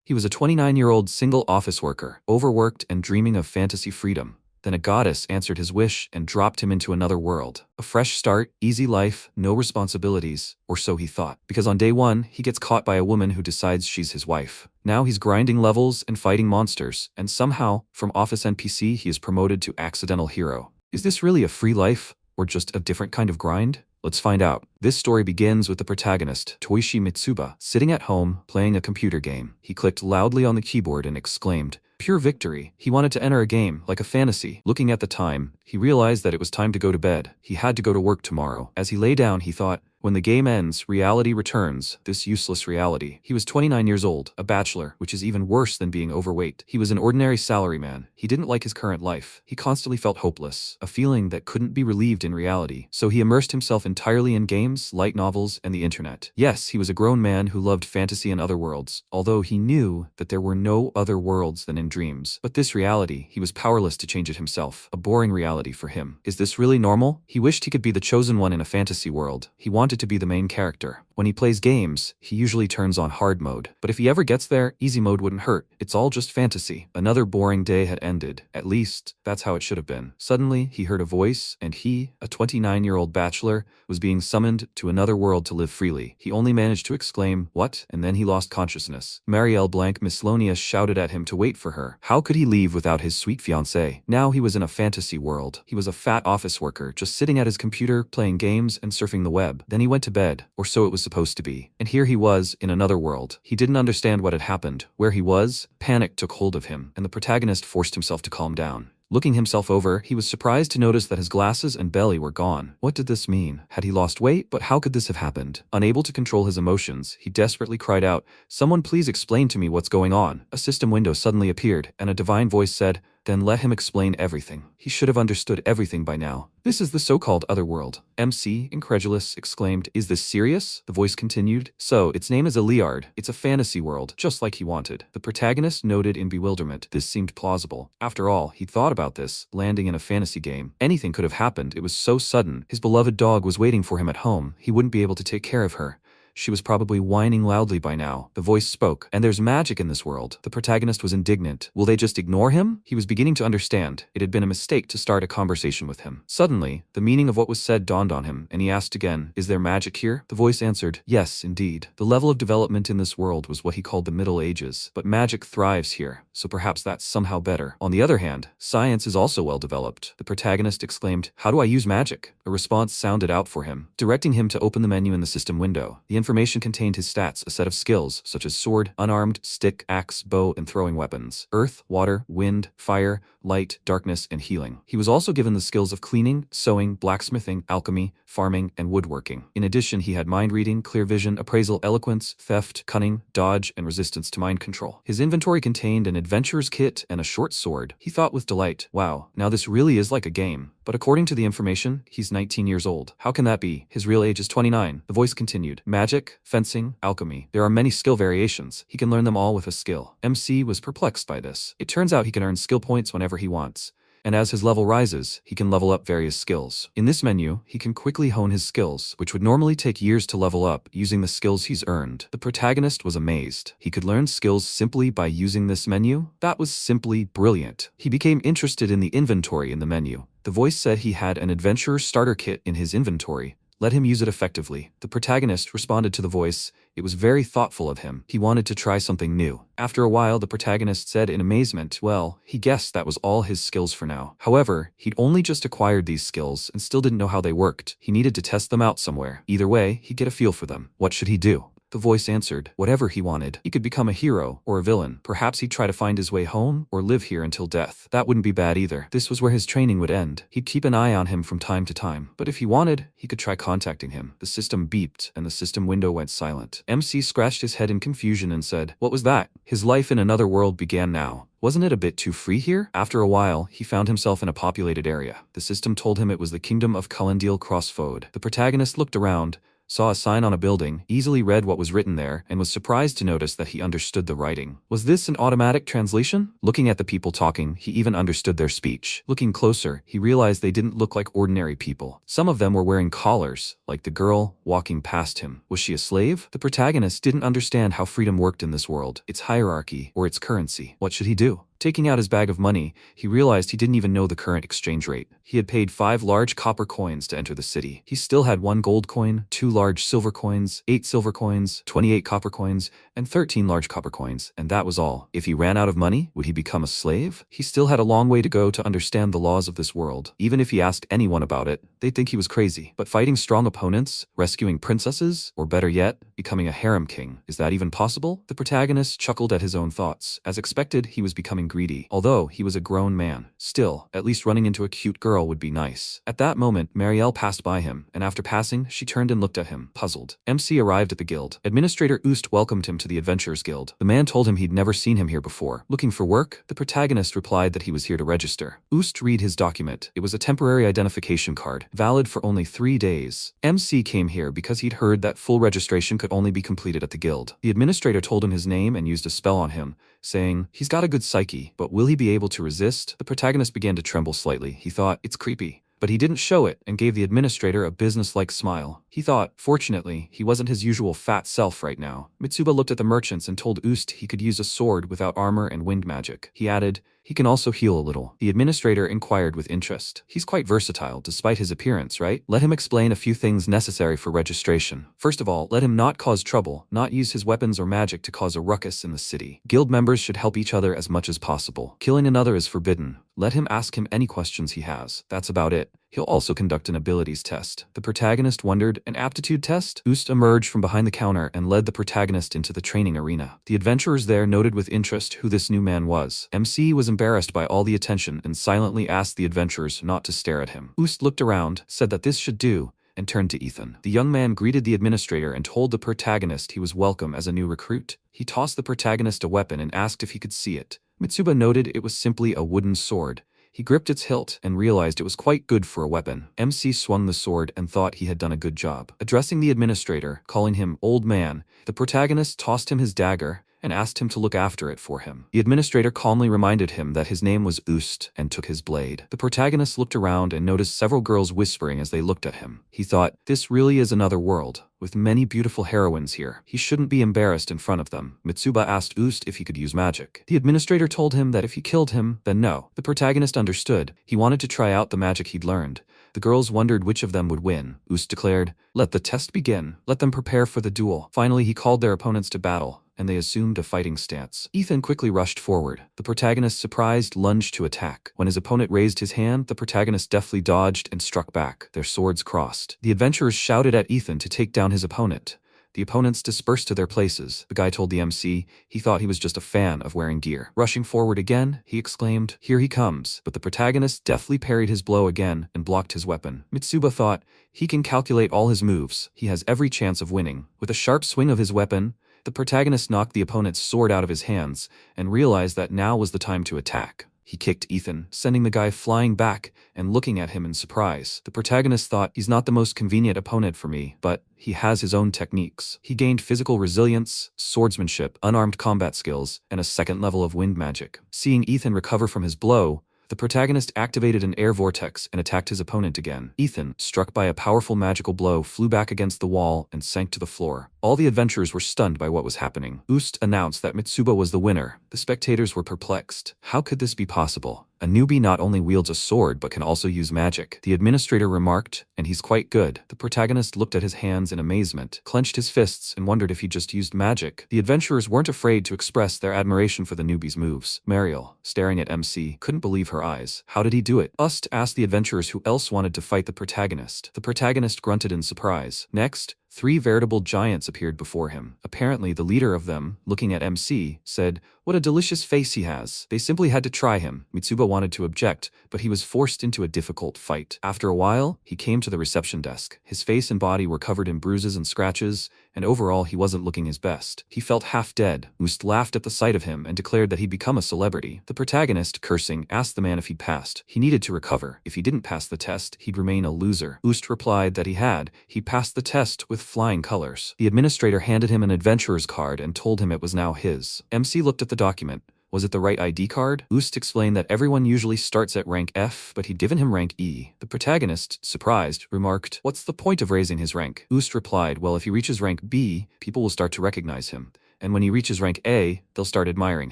He was a 29-year-old single office worker, overworked and dreaming of fantasy freedom. Then a goddess answered his wish and dropped him into another world. A fresh start, easy life, no responsibilities, or so he thought. Because on day one, he gets caught by a woman who decides she's his wife. Now he's grinding levels and fighting monsters, and somehow, from office NPC he is promoted to accidental hero. Is this really a free life, or just a different kind of grind? Let's find out. This story begins with the protagonist, Toishi Mitsuba, sitting at home, playing a computer game. He clicked loudly on the keyboard and exclaimed, "Pure victory." He wanted to enter a game, like a fantasy. Looking at the time, he realized that it was time to go to bed. He had to go to work tomorrow. As he lay down, he thought, when the game ends, reality returns, this useless reality. He was 29 years old, a bachelor, which is even worse than being overweight. He was an ordinary salaryman. He didn't like his current life. He constantly felt hopeless, a feeling that couldn't be relieved in reality. So he immersed himself entirely in games, light novels, and the internet. Yes, he was a grown man who loved fantasy and other worlds, although he knew that there were no other worlds than in dreams. But this reality, he was powerless to change it himself. A boring reality for him. Is this really normal? He wished he could be the chosen one in a fantasy world. He wanted to be the main character. When he plays games, he usually turns on hard mode. But if he ever gets there, easy mode wouldn't hurt. It's all just fantasy. Another boring day had ended. At least, that's how it should have been. Suddenly, he heard a voice, and he, a 29-year-old bachelor, was being summoned to another world to live freely. He only managed to exclaim, "What?" and then he lost consciousness. Marielle Blanc Miscellaneous shouted at him to wait for her. How could he leave without his sweet fiancée? Now he was in a fantasy world. He was a fat office worker, just sitting at his computer, playing games and surfing the web. Then he went to bed, or so it was supposed to be. And here he was, in another world. He didn't understand what had happened. Where he was, panic took hold of him, and the protagonist forced himself to calm down. Looking himself over, he was surprised to notice that his glasses and belly were gone. What did this mean? Had he lost weight? But how could this have happened? Unable to control his emotions, he desperately cried out, "Someone please explain to me what's going on." A system window suddenly appeared, and a divine voice said, "Then let him explain everything." He should have understood everything by now. "This is the so-called other world." MC, incredulous, exclaimed, "Is this serious?" The voice continued, "So, its name is ISEKAI'D. It's a fantasy world, just like he wanted." The protagonist noted in bewilderment. This seemed plausible. After all, he'd thought about this, landing in a fantasy game. Anything could have happened. It was so sudden. His beloved dog was waiting for him at home. He wouldn't be able to take care of her. She was probably whining loudly by now. The voice spoke, "And there's magic in this world." The protagonist was indignant. Will they just ignore him? He was beginning to understand. It had been a mistake to start a conversation with him. Suddenly, the meaning of what was said dawned on him, and he asked again, "Is there magic here?" The voice answered, "Yes, indeed." The level of development in this world was what he called the Middle Ages, but magic thrives here, so perhaps that's somehow better. On the other hand, science is also well developed. The protagonist exclaimed, "How do I use magic?" A response sounded out for him, directing him to open the menu in the system window. The information contained his stats, a set of skills, such as sword, unarmed, stick, axe, bow, and throwing weapons, earth, water, wind, fire, light, darkness, and healing. He was also given the skills of cleaning, sewing, blacksmithing, alchemy, farming, and woodworking. In addition, he had mind reading, clear vision, appraisal, eloquence, theft, cunning, dodge, and resistance to mind control. His inventory contained an adventurer's kit and a short sword. He thought with delight, "Wow, now this really is like a game." But according to the information, he's 19 years old. How can that be? His real age is 29. The voice continued, "Magic, fencing, alchemy. There are many skill variations. He can learn them all with a skill." MC was perplexed by this. It turns out he can earn skill points whenever he wants. And as his level rises, he can level up various skills. In this menu, he can quickly hone his skills, which would normally take years to level up, using the skills he's earned. The protagonist was amazed. He could learn skills simply by using this menu? That was simply brilliant. He became interested in the inventory in the menu. The voice said he had an adventurer starter kit in his inventory. Let him use it effectively. The protagonist responded to the voice. It was very thoughtful of him. He wanted to try something new. After a while, the protagonist said in amazement, well, he guessed that was all his skills for now. However, he'd only just acquired these skills and still didn't know how they worked. He needed to test them out somewhere. Either way, he'd get a feel for them. What should he do? The voice answered, whatever he wanted. He could become a hero or a villain. Perhaps he'd try to find his way home or live here until death. That wouldn't be bad either. This was where his training would end. He'd keep an eye on him from time to time. But if he wanted, he could try contacting him. The system beeped and the system window went silent. MC scratched his head in confusion and said, what was that? His life in another world began now. Wasn't it a bit too free here? After a while, he found himself in a populated area. The system told him it was the kingdom of Culendale Crossfode. The protagonist looked around. saw a sign on a building, easily read what was written there, and was surprised to notice that he understood the writing. Was this an automatic translation? Looking at the people talking, he even understood their speech. Looking closer, he realized they didn't look like ordinary people. Some of them were wearing collars, like the girl walking past him. Was she a slave? The protagonist didn't understand how freedom worked in this world, its hierarchy, or its currency. What should he do? Taking out his bag of money, he realized he didn't even know the current exchange rate. He had paid 5 large copper coins to enter the city. He still had 1 gold coin, 2 large silver coins, 8 silver coins, 28 copper coins, and 13 large copper coins, and that was all. If he ran out of money, would he become a slave? He still had a long way to go to understand the laws of this world. Even if he asked anyone about it, they'd think he was crazy. But fighting strong opponents, rescuing princesses, or better yet, becoming a harem king, is that even possible? The protagonist chuckled at his own thoughts. As expected, he was becoming greedy. Although he was a grown man, still, at least running into a cute girl would be nice. At that moment, Marielle passed by him, and after passing, she turned and looked at him, puzzled. MC arrived at the guild. Administrator Oost welcomed him to the Adventurers Guild. The man told him he'd never seen him here before. Looking for work? The protagonist replied that he was here to register. Oost read his document. It was a temporary identification card, valid for only 3 days. MC came here because he'd heard that full registration could only be completed at the guild. The administrator told him his name and used a spell on him, saying, "He's got a good psyche, but will he be able to resist?" The protagonist began to tremble slightly. He thought, "It's creepy." But he didn't show it and gave the administrator a business-like smile. He thought, fortunately, he wasn't his usual fat self right now. Mitsuba looked at the merchants and told Oost he could use a sword without armor and wind magic. He added, "He can also heal a little." The administrator inquired with interest. "He's quite versatile, despite his appearance, right? Let him explain a few things necessary for registration. First of all, let him not cause trouble, not use his weapons or magic to cause a ruckus in the city. Guild members should help each other as much as possible. Killing another is forbidden. Let him ask him any questions he has. That's about it. He'll also conduct an abilities test." The protagonist wondered, an aptitude test? Oost emerged from behind the counter and led the protagonist into the training arena. The adventurers there noted with interest who this new man was. MC was embarrassed by all the attention and silently asked the adventurers not to stare at him. Oost looked around, said that this should do, and turned to Ethan. The young man greeted the administrator and told the protagonist he was welcome as a new recruit. He tossed the protagonist a weapon and asked if he could see it. Mitsuba noted it was simply a wooden sword. He gripped its hilt and realized it was quite good for a weapon. MC swung the sword and thought he had done a good job. Addressing the administrator, calling him old man, the protagonist tossed him his dagger and asked him to look after it for him. The administrator calmly reminded him that his name was Oost and took his blade. The protagonist looked around and noticed several girls whispering as they looked at him. He thought, this really is another world, with many beautiful heroines here. He shouldn't be embarrassed in front of them. Mitsuba asked Oost if he could use magic. The administrator told him that if he killed him, then no. The protagonist understood. He wanted to try out the magic he'd learned. The girls wondered which of them would win. Oost declared, "Let the test begin. Let them prepare for the duel." Finally, he called their opponents to battle, and they assumed a fighting stance. Ethan quickly rushed forward. The protagonist, surprised, lunged to attack. When his opponent raised his hand, the protagonist deftly dodged and struck back. Their swords crossed. The adventurers shouted at Ethan to take down his opponent. The opponents dispersed to their places. The guy told the MC he thought he was just a fan of wearing gear. Rushing forward again, he exclaimed, "Here he comes." But the protagonist deftly parried his blow again and blocked his weapon. Mitsuba thought, he can calculate all his moves. He has every chance of winning. With a sharp swing of his weapon, the protagonist knocked the opponent's sword out of his hands and realized that now was the time to attack. He kicked Ethan, sending the guy flying back and looking at him in surprise. The protagonist thought, he's not the most convenient opponent for me, but he has his own techniques. He gained physical resilience, swordsmanship, unarmed combat skills, and a second level of wind magic. Seeing Ethan recover from his blow, the protagonist activated an air vortex and attacked his opponent again. Ethan, struck by a powerful magical blow, flew back against the wall and sank to the floor. All the adventurers were stunned by what was happening. Oost announced that Mitsuba was the winner. The spectators were perplexed. How could this be possible? A newbie not only wields a sword but can also use magic. The administrator remarked, and he's quite good. The protagonist looked at his hands in amazement, clenched his fists, and wondered if he just used magic. The adventurers weren't afraid to express their admiration for the newbie's moves. Mariel, staring at MC, couldn't believe her eyes. How did he do it? Ust asked the adventurers who else wanted to fight the protagonist. The protagonist grunted in surprise. Next, 3 veritable giants appeared before him. Apparently, the leader of them, looking at MC, said, "What a delicious face he has." They simply had to try him. Mitsuba wanted to object, but he was forced into a difficult fight. After a while, he came to the reception desk. His face and body were covered in bruises and scratches, and overall he wasn't looking his best. He felt half dead. Oost laughed at the sight of him and declared that he'd become a celebrity. The protagonist, cursing, asked the man if he'd passed. He needed to recover. If he didn't pass the test, he'd remain a loser. Oost replied that he had. He passed the test with flying colors. The administrator handed him an adventurer's card and told him it was now his. MC looked at the document. Was it the right ID card? Oost explained that everyone usually starts at rank F, but he'd given him rank E. The protagonist, surprised, remarked, "What's the point of raising his rank?" Oost replied, "Well, if he reaches rank B, people will start to recognize him. And when he reaches rank A, they'll start admiring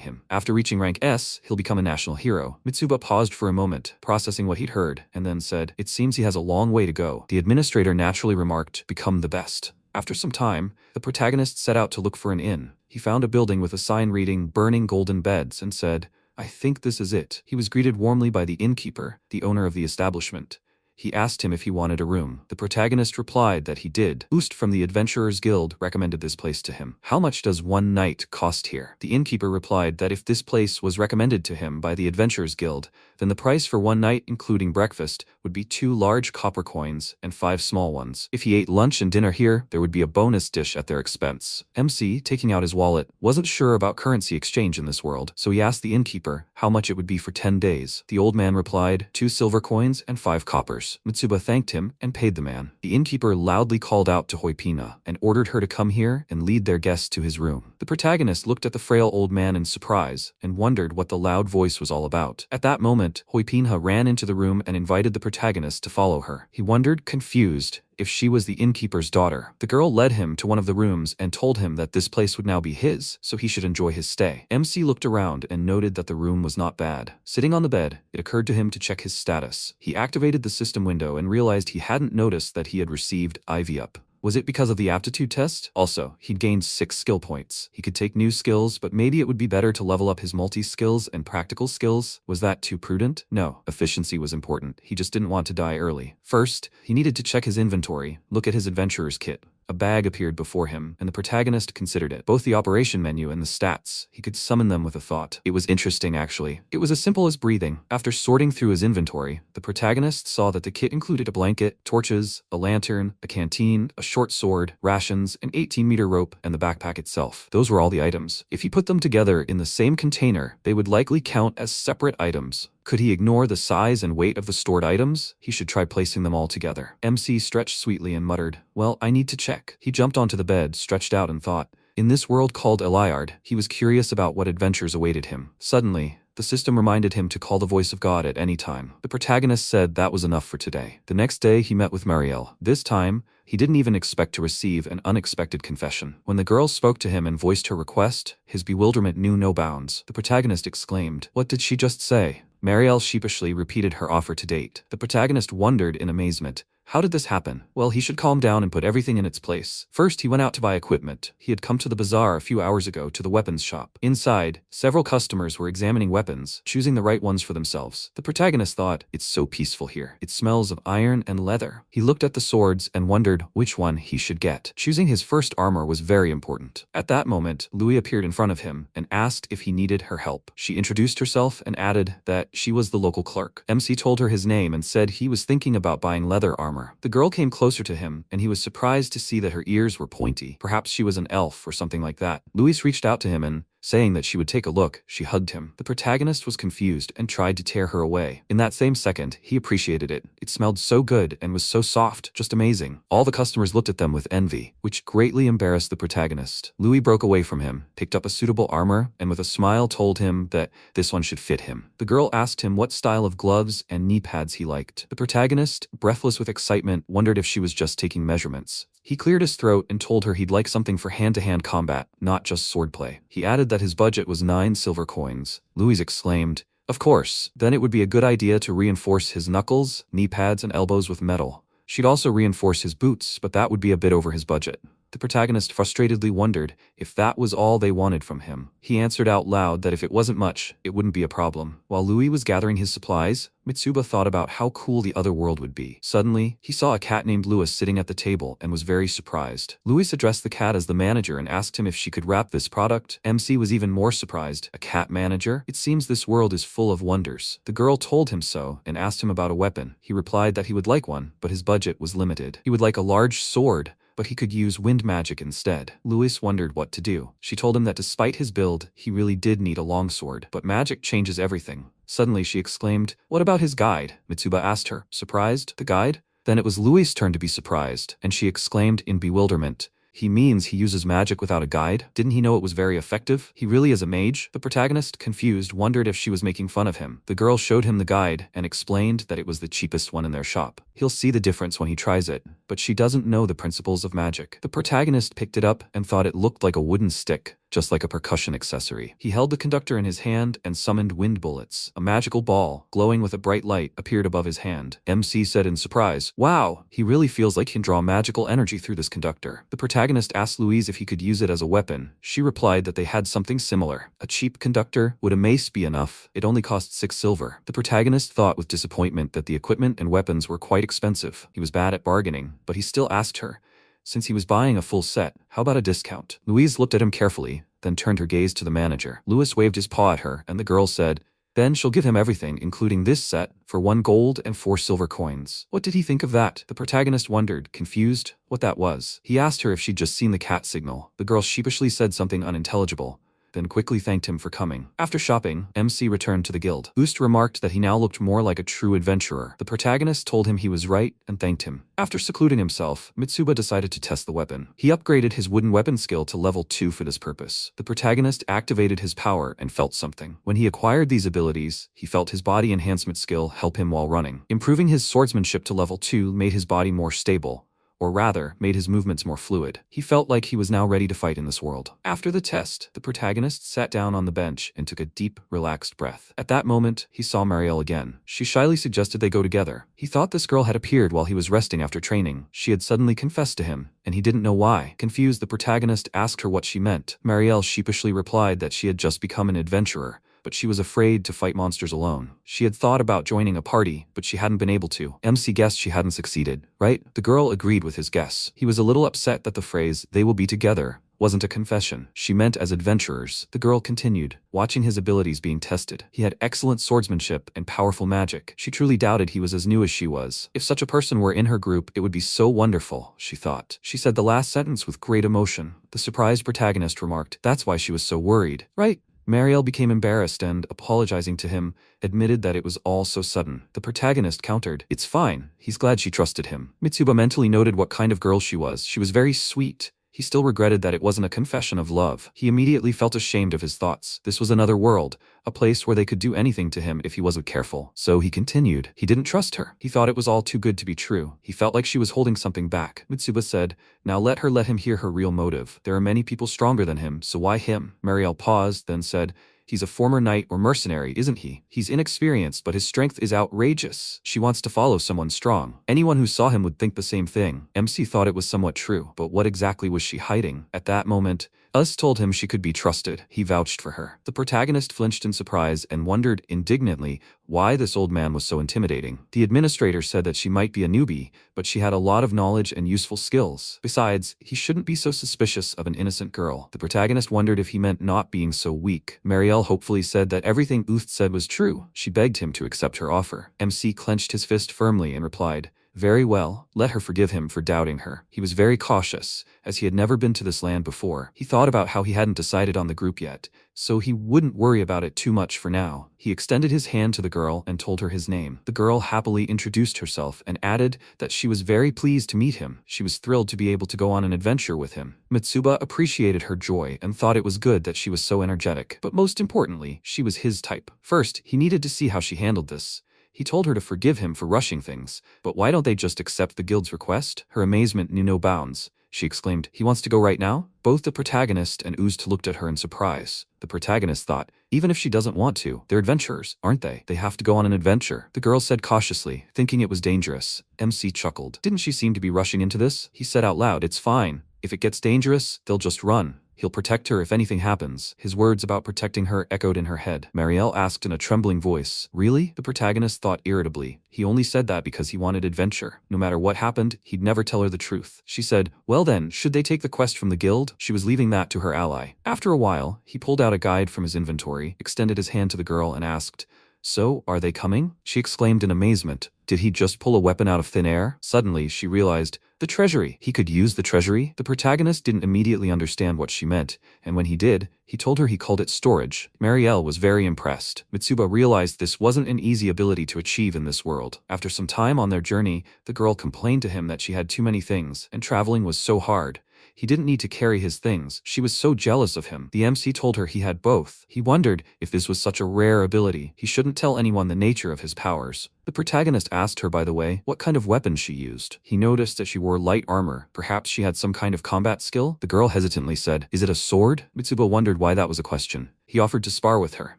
him. After reaching rank S, he'll become a national hero." Mitsuba paused for a moment, processing what he'd heard, and then said, "It seems he has a long way to go." The administrator naturally remarked, "Become the best." After some time, the protagonist set out to look for an inn. He found a building with a sign reading "Burning Golden Beds" and said, "I think this is it." He was greeted warmly by the innkeeper, the owner of the establishment. He asked him if he wanted a room. The protagonist replied that he did. Oost from the Adventurers Guild recommended this place to him. "How much does one night cost here?" The innkeeper replied that if this place was recommended to him by the Adventurers Guild, then the price for one night, including breakfast, would be 2 large copper coins and 5 small ones. If he ate lunch and dinner here, there would be a bonus dish at their expense. MC, taking out his wallet, wasn't sure about currency exchange in this world, so he asked the innkeeper how much it would be for 10 days. The old man replied, 2 silver coins and 5 coppers. Mitsuba thanked him and paid the man. The innkeeper loudly called out to Hoipina and ordered her to come here and lead their guests to his room. The protagonist looked at the frail old man in surprise and wondered what the loud voice was all about. At that moment, Hoipina ran into the room and invited the protagonist to follow her. He wondered, confused, if she was the innkeeper's daughter. The girl led him to one of the rooms and told him that this place would now be his, so he should enjoy his stay. MC looked around and noted that the room was not bad. Sitting on the bed, it occurred to him to check his status. He activated the system window and realized he hadn't noticed that he had received IV up. Was it because of the aptitude test? Also, he'd gained 6 skill points. He could take new skills, but maybe it would be better to level up his multi-skills and practical skills. Was that too prudent? No, efficiency was important. He just didn't want to die early. First, he needed to check his inventory, look at his adventurer's kit. A bag appeared before him, and the protagonist considered it. Both the operation menu and the stats, he could summon them with a thought. It was interesting, actually. It was as simple as breathing. After sorting through his inventory, the protagonist saw that the kit included a blanket, torches, a lantern, a canteen, a short sword, rations, an 18-meter rope, and the backpack itself. Those were all the items. If he put them together in the same container, they would likely count as separate items. Could he ignore the size and weight of the stored items? He should try placing them all together. MC stretched sweetly and muttered, "Well, I need to check." He jumped onto the bed, stretched out and thought. In this world called ISEKAI'D, he was curious about what adventures awaited him. Suddenly, the system reminded him to call the voice of God at any time. The protagonist said that was enough for today. The next day, he met with Marielle. This time, he didn't even expect to receive an unexpected confession. When the girl spoke to him and voiced her request, his bewilderment knew no bounds. The protagonist exclaimed, "What did she just say?" Marielle sheepishly repeated her offer to date. The protagonist wondered in amazement. How did this happen? Well, he should calm down and put everything in its place. First, he went out to buy equipment. He had come to the bazaar a few hours ago to the weapons shop. Inside, several customers were examining weapons, choosing the right ones for themselves. The protagonist thought, "It's so peaceful here. It smells of iron and leather." He looked at the swords and wondered which one he should get. Choosing his first armor was very important. At that moment, Louis appeared in front of him and asked if he needed her help. She introduced herself and added that she was the local clerk. MC told her his name and said he was thinking about buying leather armor. The girl came closer to him, and he was surprised to see that her ears were pointy. Perhaps she was an elf or something like that. Louis reached out to him and, saying that she would take a look, she hugged him. The protagonist was confused and tried to tear her away. In that same second, he appreciated it. It smelled so good and was so soft, just amazing. All the customers looked at them with envy, which greatly embarrassed the protagonist. Louis broke away from him, picked up a suitable armor, and with a smile told him that this one should fit him. The girl asked him what style of gloves and knee pads he liked. The protagonist, breathless with excitement, wondered if she was just taking measurements. He cleared his throat and told her he'd like something for hand-to-hand combat, not just swordplay. He added that his budget was 9 silver coins. Louis exclaimed, "Of course, then it would be a good idea to reinforce his knuckles, knee pads, and elbows with metal. She'd also reinforce his boots, but that would be a bit over his budget." The protagonist frustratedly wondered if that was all they wanted from him. He answered out loud that if it wasn't much, it wouldn't be a problem. While Louis was gathering his supplies, Mitsuba thought about how cool the other world would be. Suddenly, he saw a cat named Louis sitting at the table and was very surprised. Louis addressed the cat as the manager and asked him if she could wrap this product. MC was even more surprised. A cat manager? It seems this world is full of wonders. The girl told him so and asked him about a weapon. He replied that he would like one, but his budget was limited. He would like a large sword, but he could use wind magic instead. Louis wondered what to do. She told him that despite his build, he really did need a longsword. But magic changes everything. Suddenly she exclaimed, "What about his guide?" Mitsuba asked her, surprised. "The guide?" Then it was Louis' turn to be surprised, and she exclaimed in bewilderment, "He means he uses magic without a guide? Didn't he know it was very effective? He really is a mage?" The protagonist, confused, wondered if she was making fun of him. The girl showed him the guide and explained that it was the cheapest one in their shop. He'll see the difference when he tries it, but she doesn't know the principles of magic. The protagonist picked it up and thought it looked like a wooden stick, just like a percussion accessory. He held the conductor in his hand and summoned wind bullets. A magical ball, glowing with a bright light, appeared above his hand. MC said in surprise, "Wow, he really feels like he can draw magical energy through this conductor." The protagonist asked Louise if he could use it as a weapon. She replied that they had something similar. A cheap conductor? Would a mace be enough? It only cost 6 silver. The protagonist thought with disappointment that the equipment and weapons were quite expensive. He was bad at bargaining, but he still asked her, since he was buying a full set, how about a discount? Louise looked at him carefully, then turned her gaze to the manager. Louis waved his paw at her, and the girl said, "Then she'll give him everything, including this set, for 1 gold and 4 silver coins." What did he think of that? The protagonist wondered, confused, what that was. He asked her if she'd just seen the cat signal. The girl sheepishly said something unintelligible, then quickly thanked him for coming. After shopping, MC returned to the guild. Oost remarked that he now looked more like a true adventurer. The protagonist told him he was right and thanked him. After secluding himself, Mitsuba decided to test the weapon. He upgraded his wooden weapon skill to level 2 for this purpose. The protagonist activated his power and felt something. When he acquired these abilities, he felt his body enhancement skill help him while running. Improving his swordsmanship to level 2 made his body more stable, or rather, made his movements more fluid. He felt like he was now ready to fight in this world. After the test, the protagonist sat down on the bench and took a deep, relaxed breath. At that moment, he saw Marielle again. She shyly suggested they go together. He thought this girl had appeared while he was resting after training. She had suddenly confessed to him, and he didn't know why. Confused, the protagonist asked her what she meant. Marielle sheepishly replied that she had just become an adventurer, but she was afraid to fight monsters alone. She had thought about joining a party, but she hadn't been able to. MC guessed she hadn't succeeded, right? The girl agreed with his guess. He was a little upset that the phrase, "they will be together," wasn't a confession. She meant as adventurers. The girl continued, watching his abilities being tested. He had excellent swordsmanship and powerful magic. She truly doubted he was as new as she was. If such a person were in her group, it would be so wonderful, she thought. She said the last sentence with great emotion. The surprised protagonist remarked, "That's why she was so worried, right?" Marielle became embarrassed and, apologizing to him, admitted that it was all so sudden. The protagonist countered, "It's fine. He's glad she trusted him." Mitsuba mentally noted what kind of girl she was. She was very sweet. He still regretted that it wasn't a confession of love. He immediately felt ashamed of his thoughts. This was another world, a place where they could do anything to him if he wasn't careful. So he continued. He didn't trust her. He thought it was all too good to be true. He felt like she was holding something back. Mitsuba said, "Now let him hear her real motive. There are many people stronger than him, so why him?" Marielle paused, then said, "He's a former knight or mercenary, isn't he? He's inexperienced, but his strength is outrageous. She wants to follow someone strong. Anyone who saw him would think the same thing." MC thought it was somewhat true, but what exactly was she hiding? At that moment, Us told him she could be trusted. He vouched for her. The protagonist flinched in surprise and wondered indignantly why this old man was so intimidating. The administrator said that she might be a newbie, but she had a lot of knowledge and useful skills. Besides, he shouldn't be so suspicious of an innocent girl. The protagonist wondered if he meant not being so weak. Marielle hopefully said that everything Uth said was true. She begged him to accept her offer. MC clenched his fist firmly and replied, "Very well, let her forgive him for doubting her." He was very cautious, as he had never been to this land before. He thought about how he hadn't decided on the group yet, so he wouldn't worry about it too much for now. He extended his hand to the girl and told her his name. The girl happily introduced herself and added that she was very pleased to meet him. She was thrilled to be able to go on an adventure with him. Mitsuba appreciated her joy and thought it was good that she was so energetic. But most importantly, she was his type. First, he needed to see how she handled this. He told her to forgive him for rushing things, but why don't they just accept the guild's request? Her amazement knew no bounds. She exclaimed, "He wants to go right now?" Both the protagonist and Oost looked at her in surprise. The protagonist thought, even if she doesn't want to, they're adventurers, aren't they? They have to go on an adventure. The girl said cautiously, thinking it was dangerous. MC chuckled. Didn't she seem to be rushing into this? He said out loud, "It's fine. If it gets dangerous, they'll just run. He'll protect her if anything happens." His words about protecting her echoed in her head. Marielle asked in a trembling voice, "Really?" The protagonist thought irritably. He only said that because he wanted adventure. No matter what happened, he'd never tell her the truth. She said, "Well then, should they take the quest from the guild?" She was leaving that to her ally. After a while, he pulled out a guide from his inventory, extended his hand to the girl and asked, "So, are they coming?" She exclaimed in amazement. Did he just pull a weapon out of thin air? Suddenly, she realized, The treasury. He could use the treasury? The protagonist didn't immediately understand what she meant, and when he did, he told her he called it storage. Marielle was very impressed. Mitsuba realized this wasn't an easy ability to achieve in this world. After some time on their journey, the girl complained to him that she had too many things, and traveling was so hard. He didn't need to carry his things. She was so jealous of him. The MC told her he had both. He wondered if this was such a rare ability. He shouldn't tell anyone the nature of his powers. The protagonist asked her, by the way, what kind of weapon she used. He noticed that she wore light armor. Perhaps she had some kind of combat skill? The girl hesitantly said, "Is it a sword?" Mitsuba wondered why that was a question. He offered to spar with her.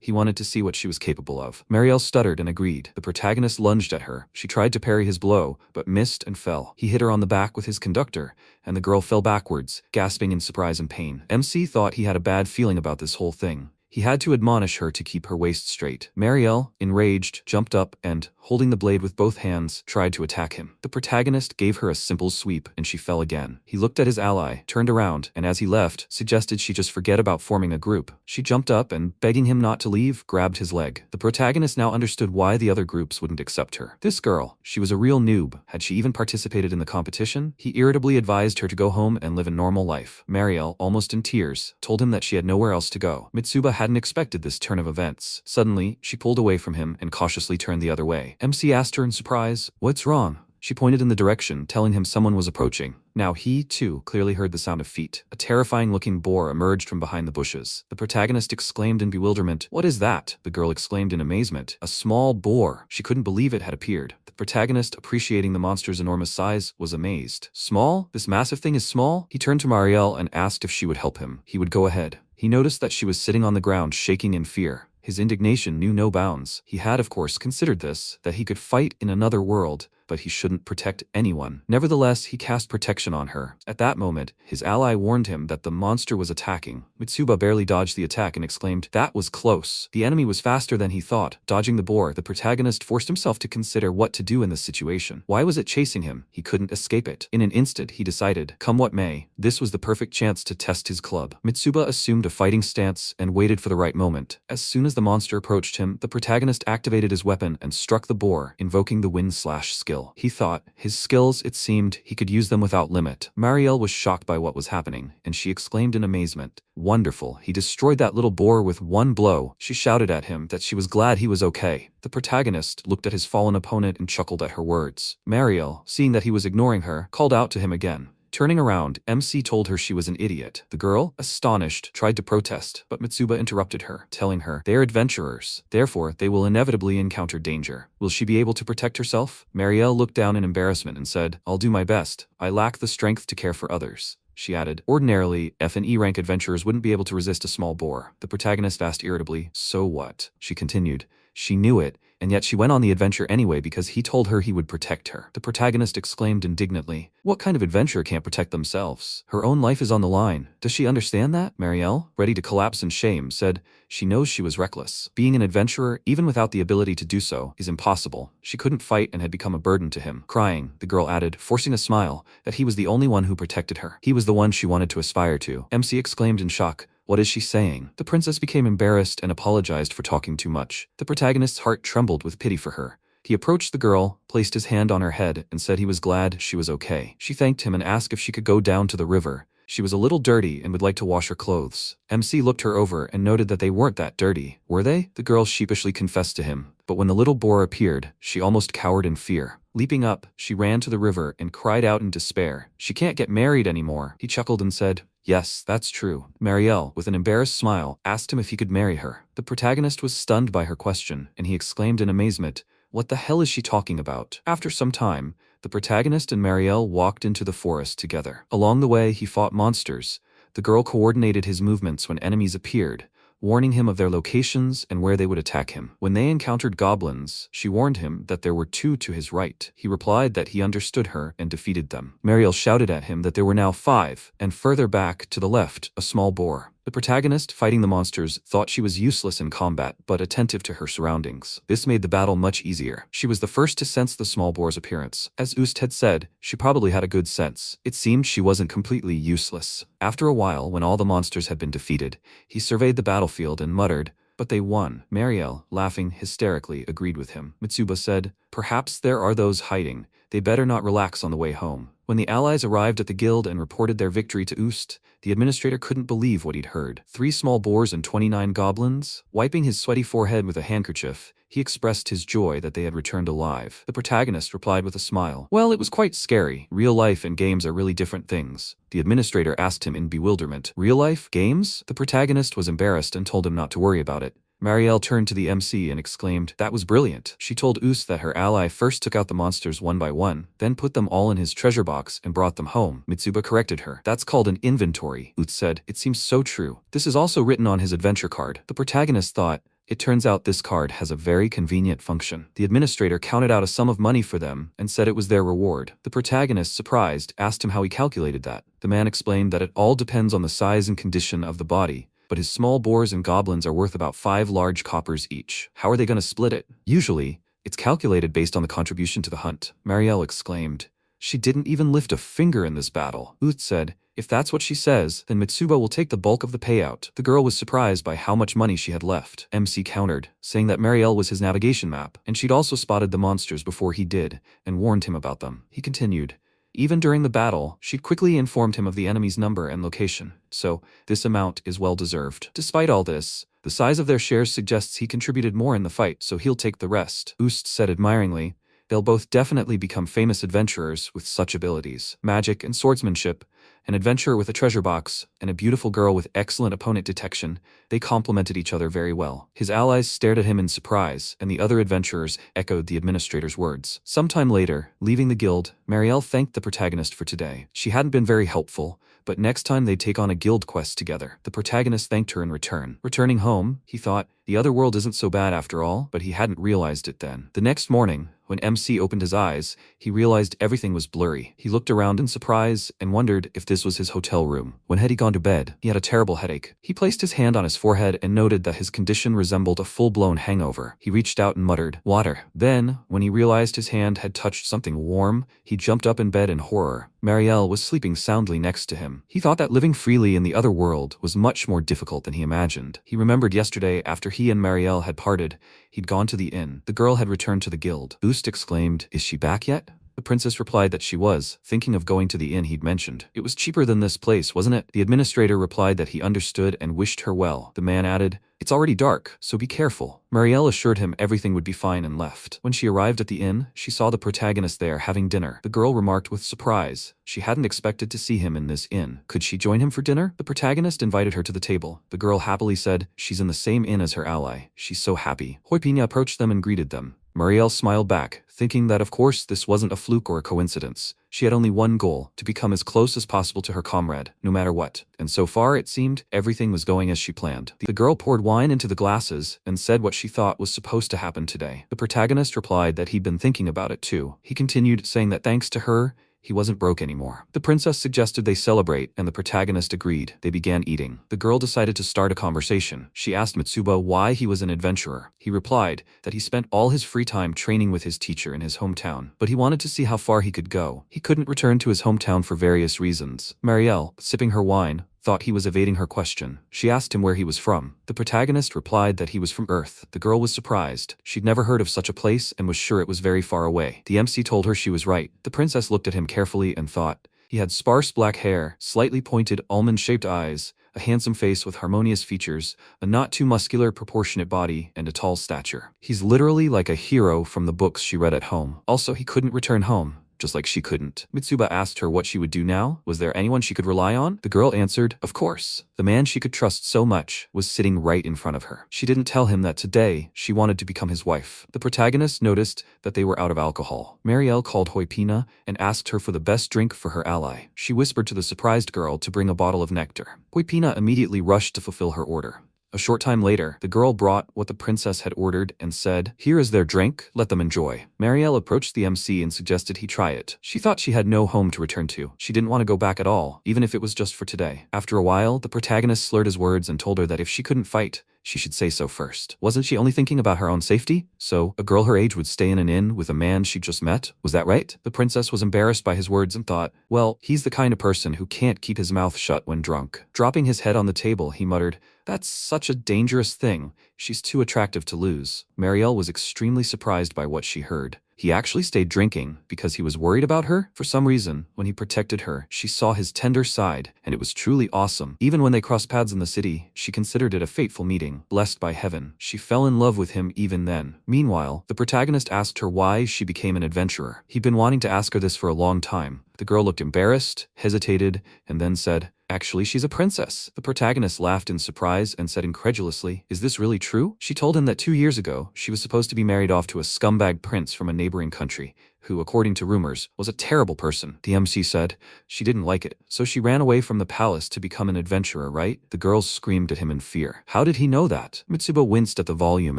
He wanted to see what she was capable of. Marielle stuttered and agreed. The protagonist lunged at her. She tried to parry his blow, but missed and fell. He hit her on the back with his conductor, and the girl fell backwards, gasping in surprise and pain. MC thought he had a bad feeling about this whole thing. He had to admonish her to keep her waist straight. Marielle, enraged, jumped up and, holding the blade with both hands, tried to attack him. The protagonist gave her a simple sweep, and she fell again. He looked at his ally, turned around, and as he left, suggested she just forget about forming a group. She jumped up and, begging him not to leave, grabbed his leg. The protagonist now understood why the other groups wouldn't accept her. This girl, she was a real noob. Had she even participated in the competition? He irritably advised her to go home and live a normal life. Marielle, almost in tears, told him that she had nowhere else to go. Mitsuba hadn't expected this turn of events. Suddenly, she pulled away from him and cautiously turned the other way. MC asked her in surprise, "What's wrong?" She pointed in the direction, telling him someone was approaching. Now he, too, clearly heard the sound of feet. A terrifying-looking boar emerged from behind the bushes. The protagonist exclaimed in bewilderment, "What is that?" The girl exclaimed in amazement, "A small boar." She couldn't believe it had appeared. The protagonist, appreciating the monster's enormous size, was amazed. "Small? This massive thing is small?" He turned to Marielle and asked if she would help him. He would go ahead. He noticed that she was sitting on the ground, shaking in fear. His indignation knew no bounds. He had, of course, considered this, that he could fight in another world, but he shouldn't protect anyone. Nevertheless, he cast protection on her. At that moment, his ally warned him that the monster was attacking. Mitsuba barely dodged the attack and exclaimed, "That was close." The enemy was faster than he thought. Dodging the boar, the protagonist forced himself to consider what to do in this situation. Why was it chasing him? He couldn't escape it. In an instant, he decided, come what may, this was the perfect chance to test his club. Mitsuba assumed a fighting stance and waited for the right moment. As soon as the monster approached him, the protagonist activated his weapon and struck the boar, invoking the wind-slash skill. He thought, his skills, it seemed, he could use them without limit. Marielle was shocked by what was happening, and she exclaimed in amazement, "Wonderful, he destroyed that little boar with one blow." She shouted at him that she was glad he was okay. The protagonist looked at his fallen opponent and chuckled at her words. Marielle, seeing that he was ignoring her, called out to him again. Turning around, MC told her she was an idiot. The girl, astonished, tried to protest, but Mitsuba interrupted her, telling her, "They are adventurers, therefore they will inevitably encounter danger. Will she be able to protect herself?" Marielle looked down in embarrassment and said, "I'll do my best. I lack the strength to care for others." She added, "Ordinarily, F and E rank adventurers wouldn't be able to resist a small boar." The protagonist asked irritably, "So what?" She continued, "She knew it, and yet she went on the adventure anyway because he told her he would protect her." The protagonist exclaimed indignantly, "What kind of adventurer can't protect themselves? Her own life is on the line. Does she understand that?" Marielle, ready to collapse in shame, said, "She knows she was reckless. Being an adventurer, even without the ability to do so, is impossible. She couldn't fight and had become a burden to him." Crying, the girl added, forcing a smile, that he was the only one who protected her. He was the one she wanted to aspire to. MC exclaimed in shock, "What is she saying?" The princess became embarrassed and apologized for talking too much. The protagonist's heart trembled with pity for her. He approached the girl, placed his hand on her head, and said he was glad she was okay. She thanked him and asked if she could go down to the river. She was a little dirty and would like to wash her clothes. MC looked her over and noted that they weren't that dirty. Were they? The girl sheepishly confessed to him. But when the little boar appeared, she almost cowered in fear. Leaping up, she ran to the river and cried out in despair, "She can't get married anymore." He chuckled and said, "Yes, that's true." Marielle, with an embarrassed smile, asked him if he could marry her. The protagonist was stunned by her question, and he exclaimed in amazement, "What the hell is she talking about?" After some time, the protagonist and Marielle walked into the forest together. Along the way, he fought monsters. The girl coordinated his movements when enemies appeared, warning him of their locations and where they would attack him. When they encountered goblins, she warned him that there were 2 to his right. He replied that he understood her and defeated them. Marielle shouted at him that there were now 5, and further back, to the left, a small boar. The protagonist, fighting the monsters, thought she was useless in combat, but attentive to her surroundings. This made the battle much easier. She was the first to sense the small boar's appearance. As Oost had said, she probably had a good sense. It seemed she wasn't completely useless. After a while, when all the monsters had been defeated, he surveyed the battlefield and muttered, "But they won." Marielle, laughing hysterically, agreed with him. Mitsuba said, "Perhaps there are those hiding. they better not relax on the way home. When the allies arrived at the guild and reported their victory to ISEKAI'D, the administrator couldn't believe what he'd heard. 3 small boars and 29 goblins? Wiping his sweaty forehead with a handkerchief, he expressed his joy that they had returned alive. The protagonist replied with a smile. Well, it was quite scary. Real life and games are really different things. The administrator asked him in bewilderment. Real life? Games? The protagonist was embarrassed and told him not to worry about it. Marielle turned to the MC and exclaimed, "That was brilliant." She told ISEKAI'D that her ally first took out the monsters one by one, then put them all in his treasure box and brought them home. Mitsuba corrected her. "That's called an inventory," ISEKAI'D said. "It seems so true. This is also written on his adventure card." The protagonist thought, "It turns out this card has a very convenient function." The administrator counted out a sum of money for them and said it was their reward. The protagonist, surprised, asked him how he calculated that. The man explained that it all depends on the size and condition of the body, but his small boars and goblins are worth about 5 large coppers each. How are they going to split it? Usually, it's calculated based on the contribution to the hunt. Marielle exclaimed. "She didn't even lift a finger in this battle." ISEKAI'D said, "If that's what she says, then Mitsuba will take the bulk of the payout." The girl was surprised by how much money she had left. MC countered, saying that Marielle was his navigation map, and she'd also spotted the monsters before he did, and warned him about them. He continued, "Even during the battle, she'd quickly informed him of the enemy's number and location, so this amount is well deserved. Despite all this, the size of their shares suggests he contributed more in the fight, so he'll take the rest." ISEKAI'D said admiringly, "They'll both definitely become famous adventurers with such abilities. Magic and swordsmanship, an adventurer with a treasure box, and a beautiful girl with excellent opponent detection, they complemented each other very well." His allies stared at him in surprise, and the other adventurers echoed the administrator's words. Sometime later, leaving the guild, Marielle thanked the protagonist for today. She hadn't been very helpful, but next time they'd take on a guild quest together. The protagonist thanked her in return. Returning home, he thought, the other world isn't so bad after all, but he hadn't realized it then. The next morning, when MC opened his eyes, he realized everything was blurry. He looked around in surprise and wondered if this was his hotel room. When had he gone to bed? He had a terrible headache. He placed his hand on his forehead and noted that his condition resembled a full-blown hangover. He reached out and muttered, "Water." Then, when he realized his hand had touched something warm, he jumped up in bed in horror. Marielle was sleeping soundly next to him. He thought that living freely in the other world was much more difficult than he imagined. He remembered yesterday, after he and Marielle had parted, he'd gone to the inn. The girl had returned to the guild. ISEKAI'D exclaimed, "Is she back yet?" The princess replied that she was, thinking of going to the inn he'd mentioned. "It was cheaper than this place, wasn't it?" The administrator replied that he understood and wished her well. The man added, "It's already dark, so be careful." Marielle assured him everything would be fine and left. When she arrived at the inn, she saw the protagonist there having dinner. The girl remarked with surprise. She hadn't expected to see him in this inn. Could she join him for dinner? The protagonist invited her to the table. The girl happily said, she's in the same inn as her ally. She's so happy. Huipina approached them and greeted them. Marielle smiled back, thinking that of course this wasn't a fluke or a coincidence. She had only one goal, to become as close as possible to her comrade, no matter what. And so far, it seemed, everything was going as she planned. The girl poured wine into the glasses and said what she thought was supposed to happen today. The protagonist replied that he'd been thinking about it too. He continued, saying that thanks to her, he wasn't broke anymore. The princess suggested they celebrate, and the protagonist agreed. They began eating. The girl decided to start a conversation. She asked Mitsuba why he was an adventurer. He replied that he spent all his free time training with his teacher in his hometown, but he wanted to see how far he could go. He couldn't return to his hometown for various reasons. Marielle, sipping her wine, thought he was evading her question. She asked him where he was from. The protagonist replied that he was from Earth. The girl was surprised. She'd never heard of such a place and was sure it was very far away. The MC told her she was right. The princess looked at him carefully and thought, he had sparse black hair, slightly pointed almond-shaped eyes, a handsome face with harmonious features, a not too muscular proportionate body, and a tall stature. He's literally like a hero from the books she read at home. Also, he couldn't return home, just like she couldn't. Mitsuba asked her what she would do now. Was there anyone she could rely on? The girl answered, of course. The man she could trust so much was sitting right in front of her. She didn't tell him that today she wanted to become his wife. The protagonist noticed that they were out of alcohol. Marielle called Huipina and asked her for the best drink for her ally. She whispered to the surprised girl to bring a bottle of nectar. Huipina immediately rushed to fulfill her order. A short time later, the girl brought what the princess had ordered and said, here is their drink, let them enjoy. Marielle approached the MC and suggested he try it. She thought she had no home to return to. She didn't want to go back at all, even if it was just for today. After a while, the protagonist slurred his words and told her that if she couldn't fight, she should say so first. Wasn't she only thinking about her own safety? So, a girl her age would stay in an inn with a man she'd just met? Was that right? The princess was embarrassed by his words and thought, well, he's the kind of person who can't keep his mouth shut when drunk. Dropping his head on the table, he muttered, that's such a dangerous thing. She's too attractive to lose. Marielle was extremely surprised by what she heard. He actually stayed drinking because he was worried about her. For some reason, when he protected her, she saw his tender side, and it was truly awesome. Even when they crossed paths in the city, she considered it a fateful meeting, blessed by heaven. She fell in love with him even then. Meanwhile, the protagonist asked her why she became an adventurer. He'd been wanting to ask her this for a long time. The girl looked embarrassed, hesitated, and then said, "Actually, she's a princess." The protagonist laughed in surprise and said incredulously, "Is this really true?" She told him that 2 years ago, she was supposed to be married off to a scumbag prince from a neighboring country, who, according to rumors, was a terrible person. The MC said she didn't like it, so she ran away from the palace to become an adventurer, right? The girls screamed at him in fear. How did he know that? Mitsuba winced at the volume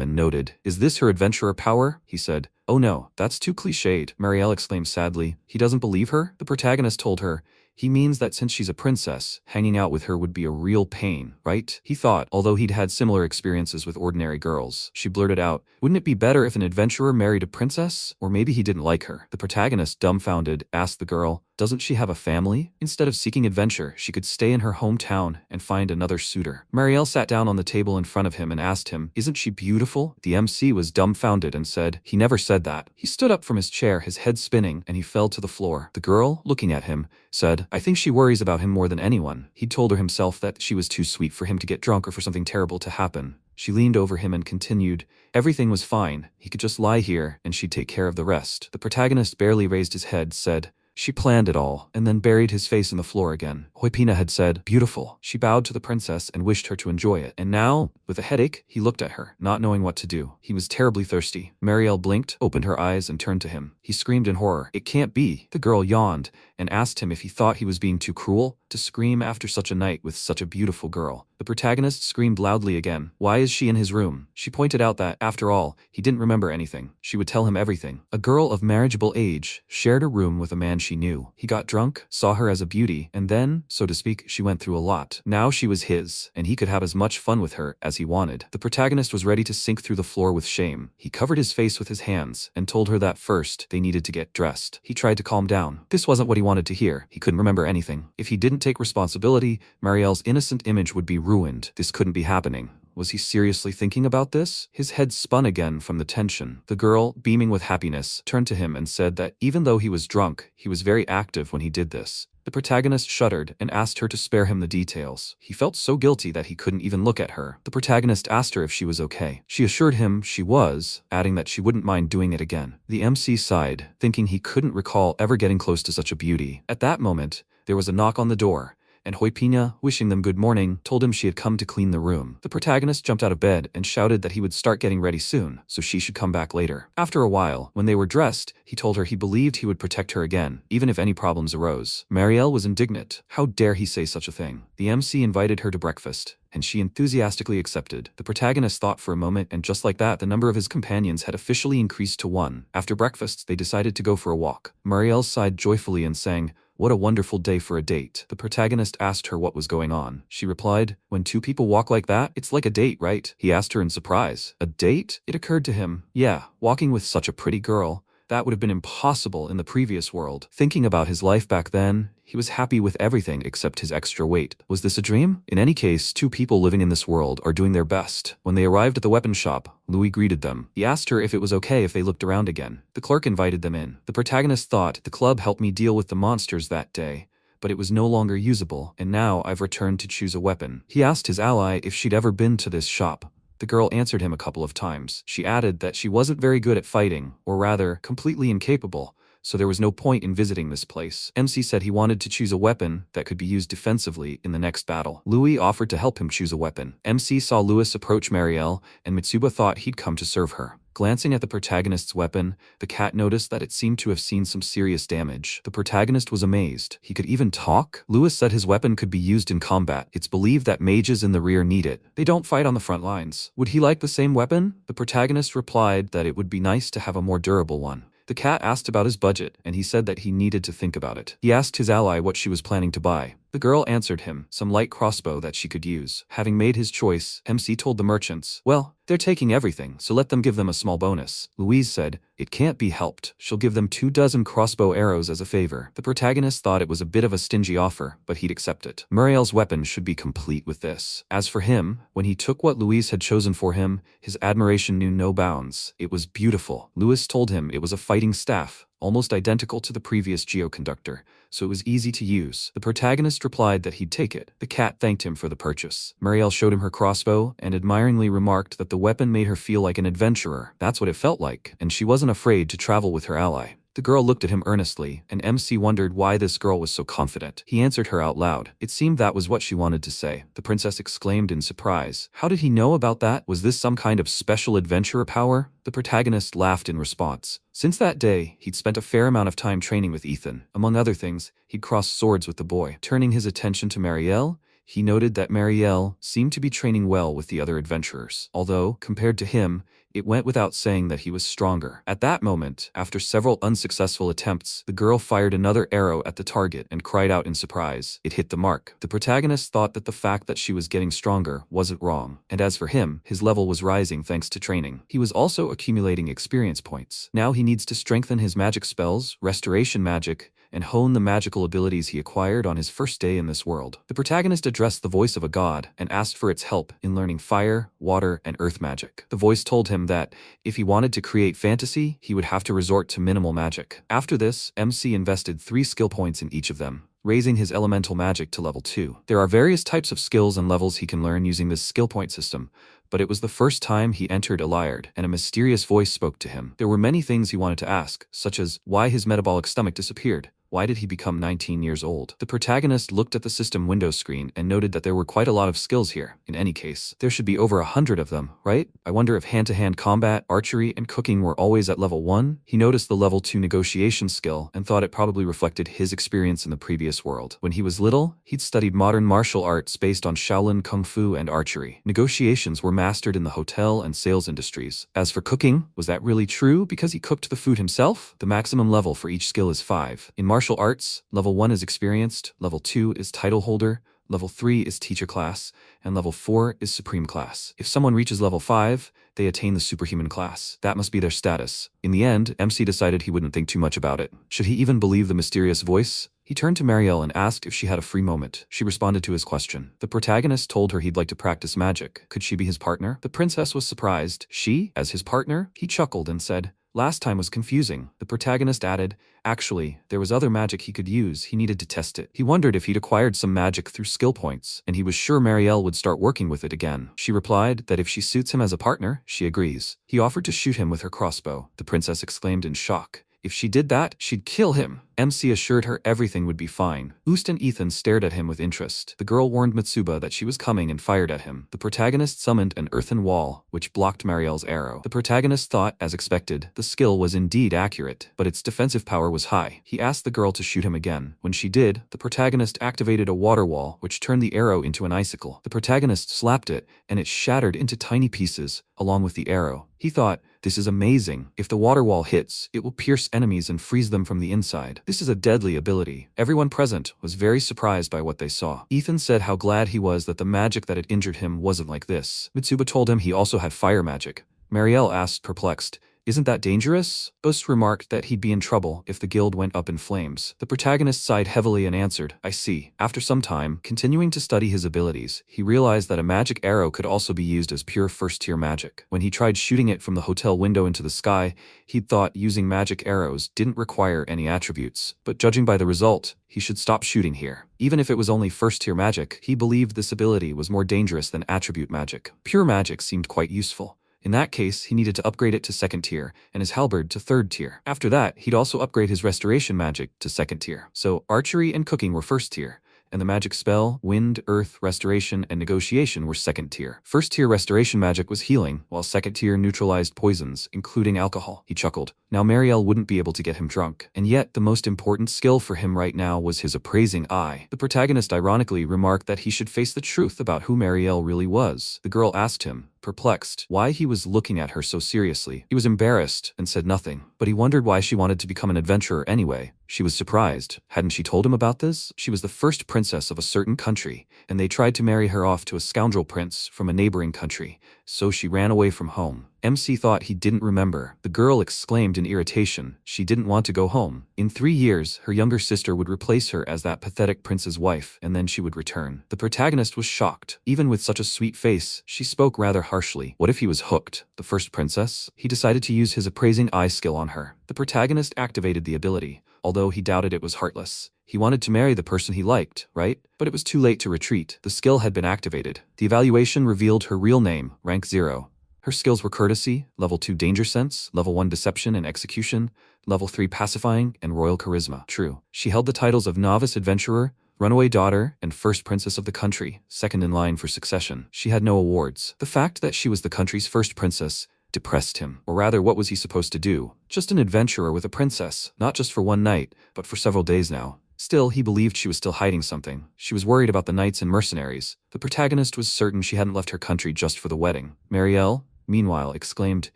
and noted, "Is this her adventurer power?" He said, "Oh no, that's too cliched." Marielle exclaimed sadly, "He doesn't believe her?" The protagonist told her, "He means that since she's a princess, hanging out with her would be a real pain, right?" He thought, although he'd had similar experiences with ordinary girls. She blurted out, "Wouldn't it be better if an adventurer married a princess? Or maybe he didn't like her." The protagonist, dumbfounded, asked the girl, "Doesn't she have a family?" Instead of seeking adventure, she could stay in her hometown and find another suitor. Marielle sat down on the table in front of him and asked him, "Isn't she beautiful?" The MC was dumbfounded and said, "He never said that." He stood up from his chair, his head spinning, and he fell to the floor. The girl, looking at him, said, "I think she worries about him more than anyone." He'd told her himself that she was too sweet for him to get drunk or for something terrible to happen. She leaned over him and continued, "Everything was fine. He could just lie here, and she'd take care of the rest." The protagonist barely raised his head, said, "She planned it all," and then buried his face in the floor again. Huipina had said, "Beautiful." She bowed to the princess and wished her to enjoy it. And now, with a headache, he looked at her, not knowing what to do. He was terribly thirsty. Marielle blinked, opened her eyes, and turned to him. He screamed in horror, "It can't be." The girl yawned and asked him if he thought he was being too cruel to scream after such a night with such a beautiful girl. The protagonist screamed loudly again. Why is she in his room? She pointed out that, after all, he didn't remember anything. She would tell him everything. A girl of marriageable age shared a room with a man she knew. He got drunk, saw her as a beauty, and then, so to speak, she went through a lot. Now she was his, and he could have as much fun with her as he wanted. The protagonist was ready to sink through the floor with shame. He covered his face with his hands and told her that first they needed to get dressed. He tried to calm down. This wasn't what he wanted to hear. He couldn't remember anything. If he didn't take responsibility, Marielle's innocent image would be ruined. This couldn't be happening. Was he seriously thinking about this? His head spun again from the tension. The girl, beaming with happiness, turned to him and said that even though he was drunk, he was very active when he did this. The protagonist shuddered and asked her to spare him the details. He felt so guilty that he couldn't even look at her. The protagonist asked her if she was okay. She assured him she was, adding that she wouldn't mind doing it again. The MC sighed, thinking he couldn't recall ever getting close to such a beauty. At that moment, there was a knock on the door, and Huipina, wishing them good morning, told him she had come to clean the room. The protagonist jumped out of bed and shouted that he would start getting ready soon, so she should come back later. After a while, when they were dressed, he told her he believed he would protect her again, even if any problems arose. Marielle was indignant. How dare he say such a thing? The MC invited her to breakfast, and she enthusiastically accepted. The protagonist thought for a moment, and just like that, the number of his companions had officially increased to 1. After breakfast, they decided to go for a walk. Marielle sighed joyfully and sang, "What a wonderful day for a date." The protagonist asked her what was going on. She replied, "When two people walk like that, it's like a date, right?" He asked her in surprise. A date? It occurred to him. Yeah, walking with such a pretty girl. That would have been impossible in the previous world. Thinking about his life back then, he was happy with everything except his extra weight. Was this a dream? In any case, two people living in this world are doing their best. When they arrived at the weapon shop, Louis greeted them. He asked her if it was okay if they looked around again. The clerk invited them in. The protagonist thought, "The club helped me deal with the monsters that day, but it was no longer usable, and now I've returned to choose a weapon." He asked his ally if she'd ever been to this shop. The girl answered him a couple of times. She added that she wasn't very good at fighting, or rather, completely incapable, so there was no point in visiting this place. MC said he wanted to choose a weapon that could be used defensively in the next battle. Louis offered to help him choose a weapon. MC saw Louis approach Marielle, and Mitsuba thought he'd come to serve her. Glancing at the protagonist's weapon, the cat noticed that it seemed to have seen some serious damage. The protagonist was amazed. He could even talk? Louis said his weapon could be used in combat. It's believed that mages in the rear need it. They don't fight on the front lines. Would he like the same weapon? The protagonist replied that it would be nice to have a more durable one. The cat asked about his budget, and he said that he needed to think about it. He asked his ally what she was planning to buy. The girl answered him, some light crossbow that she could use. Having made his choice, MC told the merchants, well, they're taking everything, so let them give them a small bonus. Louise said, it can't be helped. She'll give them 24 crossbow arrows as a favor. The protagonist thought it was a bit of a stingy offer, but he'd accept it. Muriel's weapon should be complete with this. As for him, when he took what Louise had chosen for him, his admiration knew no bounds. It was beautiful. Louise told him it was a fighting staff, almost identical to the previous geoconductor, so it was easy to use. The protagonist replied that he'd take it. The cat thanked him for the purchase. Muriel showed him her crossbow and admiringly remarked that the weapon made her feel like an adventurer. That's what it felt like, and she wasn't afraid to travel with her ally. The girl looked at him earnestly, and MC wondered why this girl was so confident. He answered her out loud. It seemed that was what she wanted to say. The princess exclaimed in surprise. How did he know about that? Was this some kind of special adventurer power? The protagonist laughed in response. Since that day, he'd spent a fair amount of time training with Ethan. Among other things, he'd crossed swords with the boy. Turning his attention to Marielle, he noted that Marielle seemed to be training well with the other adventurers. Although, compared to him, it went without saying that he was stronger. At that moment, after several unsuccessful attempts, the girl fired another arrow at the target and cried out in surprise. It hit the mark. The protagonist thought that the fact that she was getting stronger wasn't wrong, and as for him, his level was rising thanks to training. He was also accumulating experience points. Now he needs to strengthen his magic spells, restoration magic, and hone the magical abilities he acquired on his first day in this world. The protagonist addressed the voice of a god and asked for its help in learning fire, water, and earth magic. The voice told him that if he wanted to create fantasy, he would have to resort to minimal magic. After this, MC invested 3 skill points in each of them, raising his elemental magic to level 2. There are various types of skills and levels he can learn using this skill point system, but it was the first time he entered ISEKAI'D, and a mysterious voice spoke to him. There were many things he wanted to ask, such as why his metabolic stomach disappeared. Why did he become 19 years old? The protagonist looked at the system window screen and noted that there were quite a lot of skills here. In any case, there should be over 100 of them, right? I wonder if hand-to-hand combat, archery, and cooking were always at level 1? He noticed the level 2 negotiation skill and thought it probably reflected his experience in the previous world. When he was little, he'd studied modern martial arts based on Shaolin Kung Fu and archery. Negotiations were mastered in the hotel and sales industries. As for cooking, was that really true because he cooked the food himself? The maximum level for each skill is 5. In martial arts, level 1 is experienced, level 2 is title holder, level 3 is teacher class, and level 4 is supreme class. If someone reaches level 5, they attain the superhuman class. That must be their status. In the end, MC decided he wouldn't think too much about it. Should he even believe the mysterious voice? He turned to Marielle and asked if she had a free moment. She responded to his question. The protagonist told her he'd like to practice magic. Could she be his partner? The princess was surprised. She? As his partner? He chuckled and said, last time was confusing. The protagonist added, actually, there was other magic he could use. He needed to test it. He wondered if he'd acquired some magic through skill points, and he was sure Marielle would start working with it again. She replied that if she suits him as a partner, she agrees. He offered to shoot him with her crossbow. The princess exclaimed in shock. If she did that, she'd kill him. MC assured her everything would be fine. Oost and Ethan stared at him with interest. The girl warned Mitsuba that she was coming and fired at him. The protagonist summoned an earthen wall, which blocked Marielle's arrow. The protagonist thought, as expected, the skill was indeed accurate, but its defensive power was high. He asked the girl to shoot him again. When she did, the protagonist activated a water wall, which turned the arrow into an icicle. The protagonist slapped it, and it shattered into tiny pieces, along with the arrow. He thought, this is amazing. If the water wall hits, it will pierce enemies and freeze them from the inside. This is a deadly ability. Everyone present was very surprised by what they saw. Ethan said how glad he was that the magic that had injured him wasn't like this. Mitsuba told him he also had fire magic. Marielle asked, perplexed, isn't that dangerous? Oost remarked that he'd be in trouble if the guild went up in flames. The protagonist sighed heavily and answered, I see. After some time, continuing to study his abilities, he realized that a magic arrow could also be used as pure first-tier magic. When he tried shooting it from the hotel window into the sky, he'd thought using magic arrows didn't require any attributes. But judging by the result, he should stop shooting here. Even if it was only first-tier magic, he believed this ability was more dangerous than attribute magic. Pure magic seemed quite useful. In that case, he needed to upgrade it to 2nd tier, and his halberd to 3rd tier. After that, he'd also upgrade his restoration magic to 2nd tier. So, archery and cooking were 1st tier, and the magic spell, wind, earth, restoration, and negotiation were 2nd tier. 1st tier restoration magic was healing, while 2nd tier neutralized poisons, including alcohol. He chuckled. Now Marielle wouldn't be able to get him drunk. And yet, the most important skill for him right now was his appraising eye. The protagonist ironically remarked that he should face the truth about who Marielle really was. The girl asked him, perplexed why he was looking at her so seriously. He was embarrassed and said nothing, but he wondered why she wanted to become an adventurer anyway. She was surprised. Hadn't she told him about this? She was the first princess of a certain country, and they tried to marry her off to a scoundrel prince from a neighboring country, so she ran away from home. MC thought he didn't remember. The girl exclaimed in irritation. She didn't want to go home. In 3 years, her younger sister would replace her as that pathetic prince's wife, and then she would return. The protagonist was shocked. Even with such a sweet face, she spoke rather harshly. What if he was hooked? The first princess? He decided to use his appraising eye skill on her. The protagonist activated the ability, although he doubted it was heartless. He wanted to marry the person he liked, right? But it was too late to retreat. The skill had been activated. The evaluation revealed her real name, rank 0. Her skills were courtesy, level 2 danger sense, level 1 deception and execution, level 3 pacifying, and royal charisma. True. She held the titles of novice adventurer, runaway daughter, and first princess of the country, second in line for succession. She had no awards. The fact that she was the country's first princess depressed him. Or rather, what was he supposed to do? Just an adventurer with a princess, not just for one night, but for several days now. Still, he believed she was still hiding something. She was worried about the knights and mercenaries. The protagonist was certain she hadn't left her country just for the wedding. Marielle, meanwhile, exclaimed,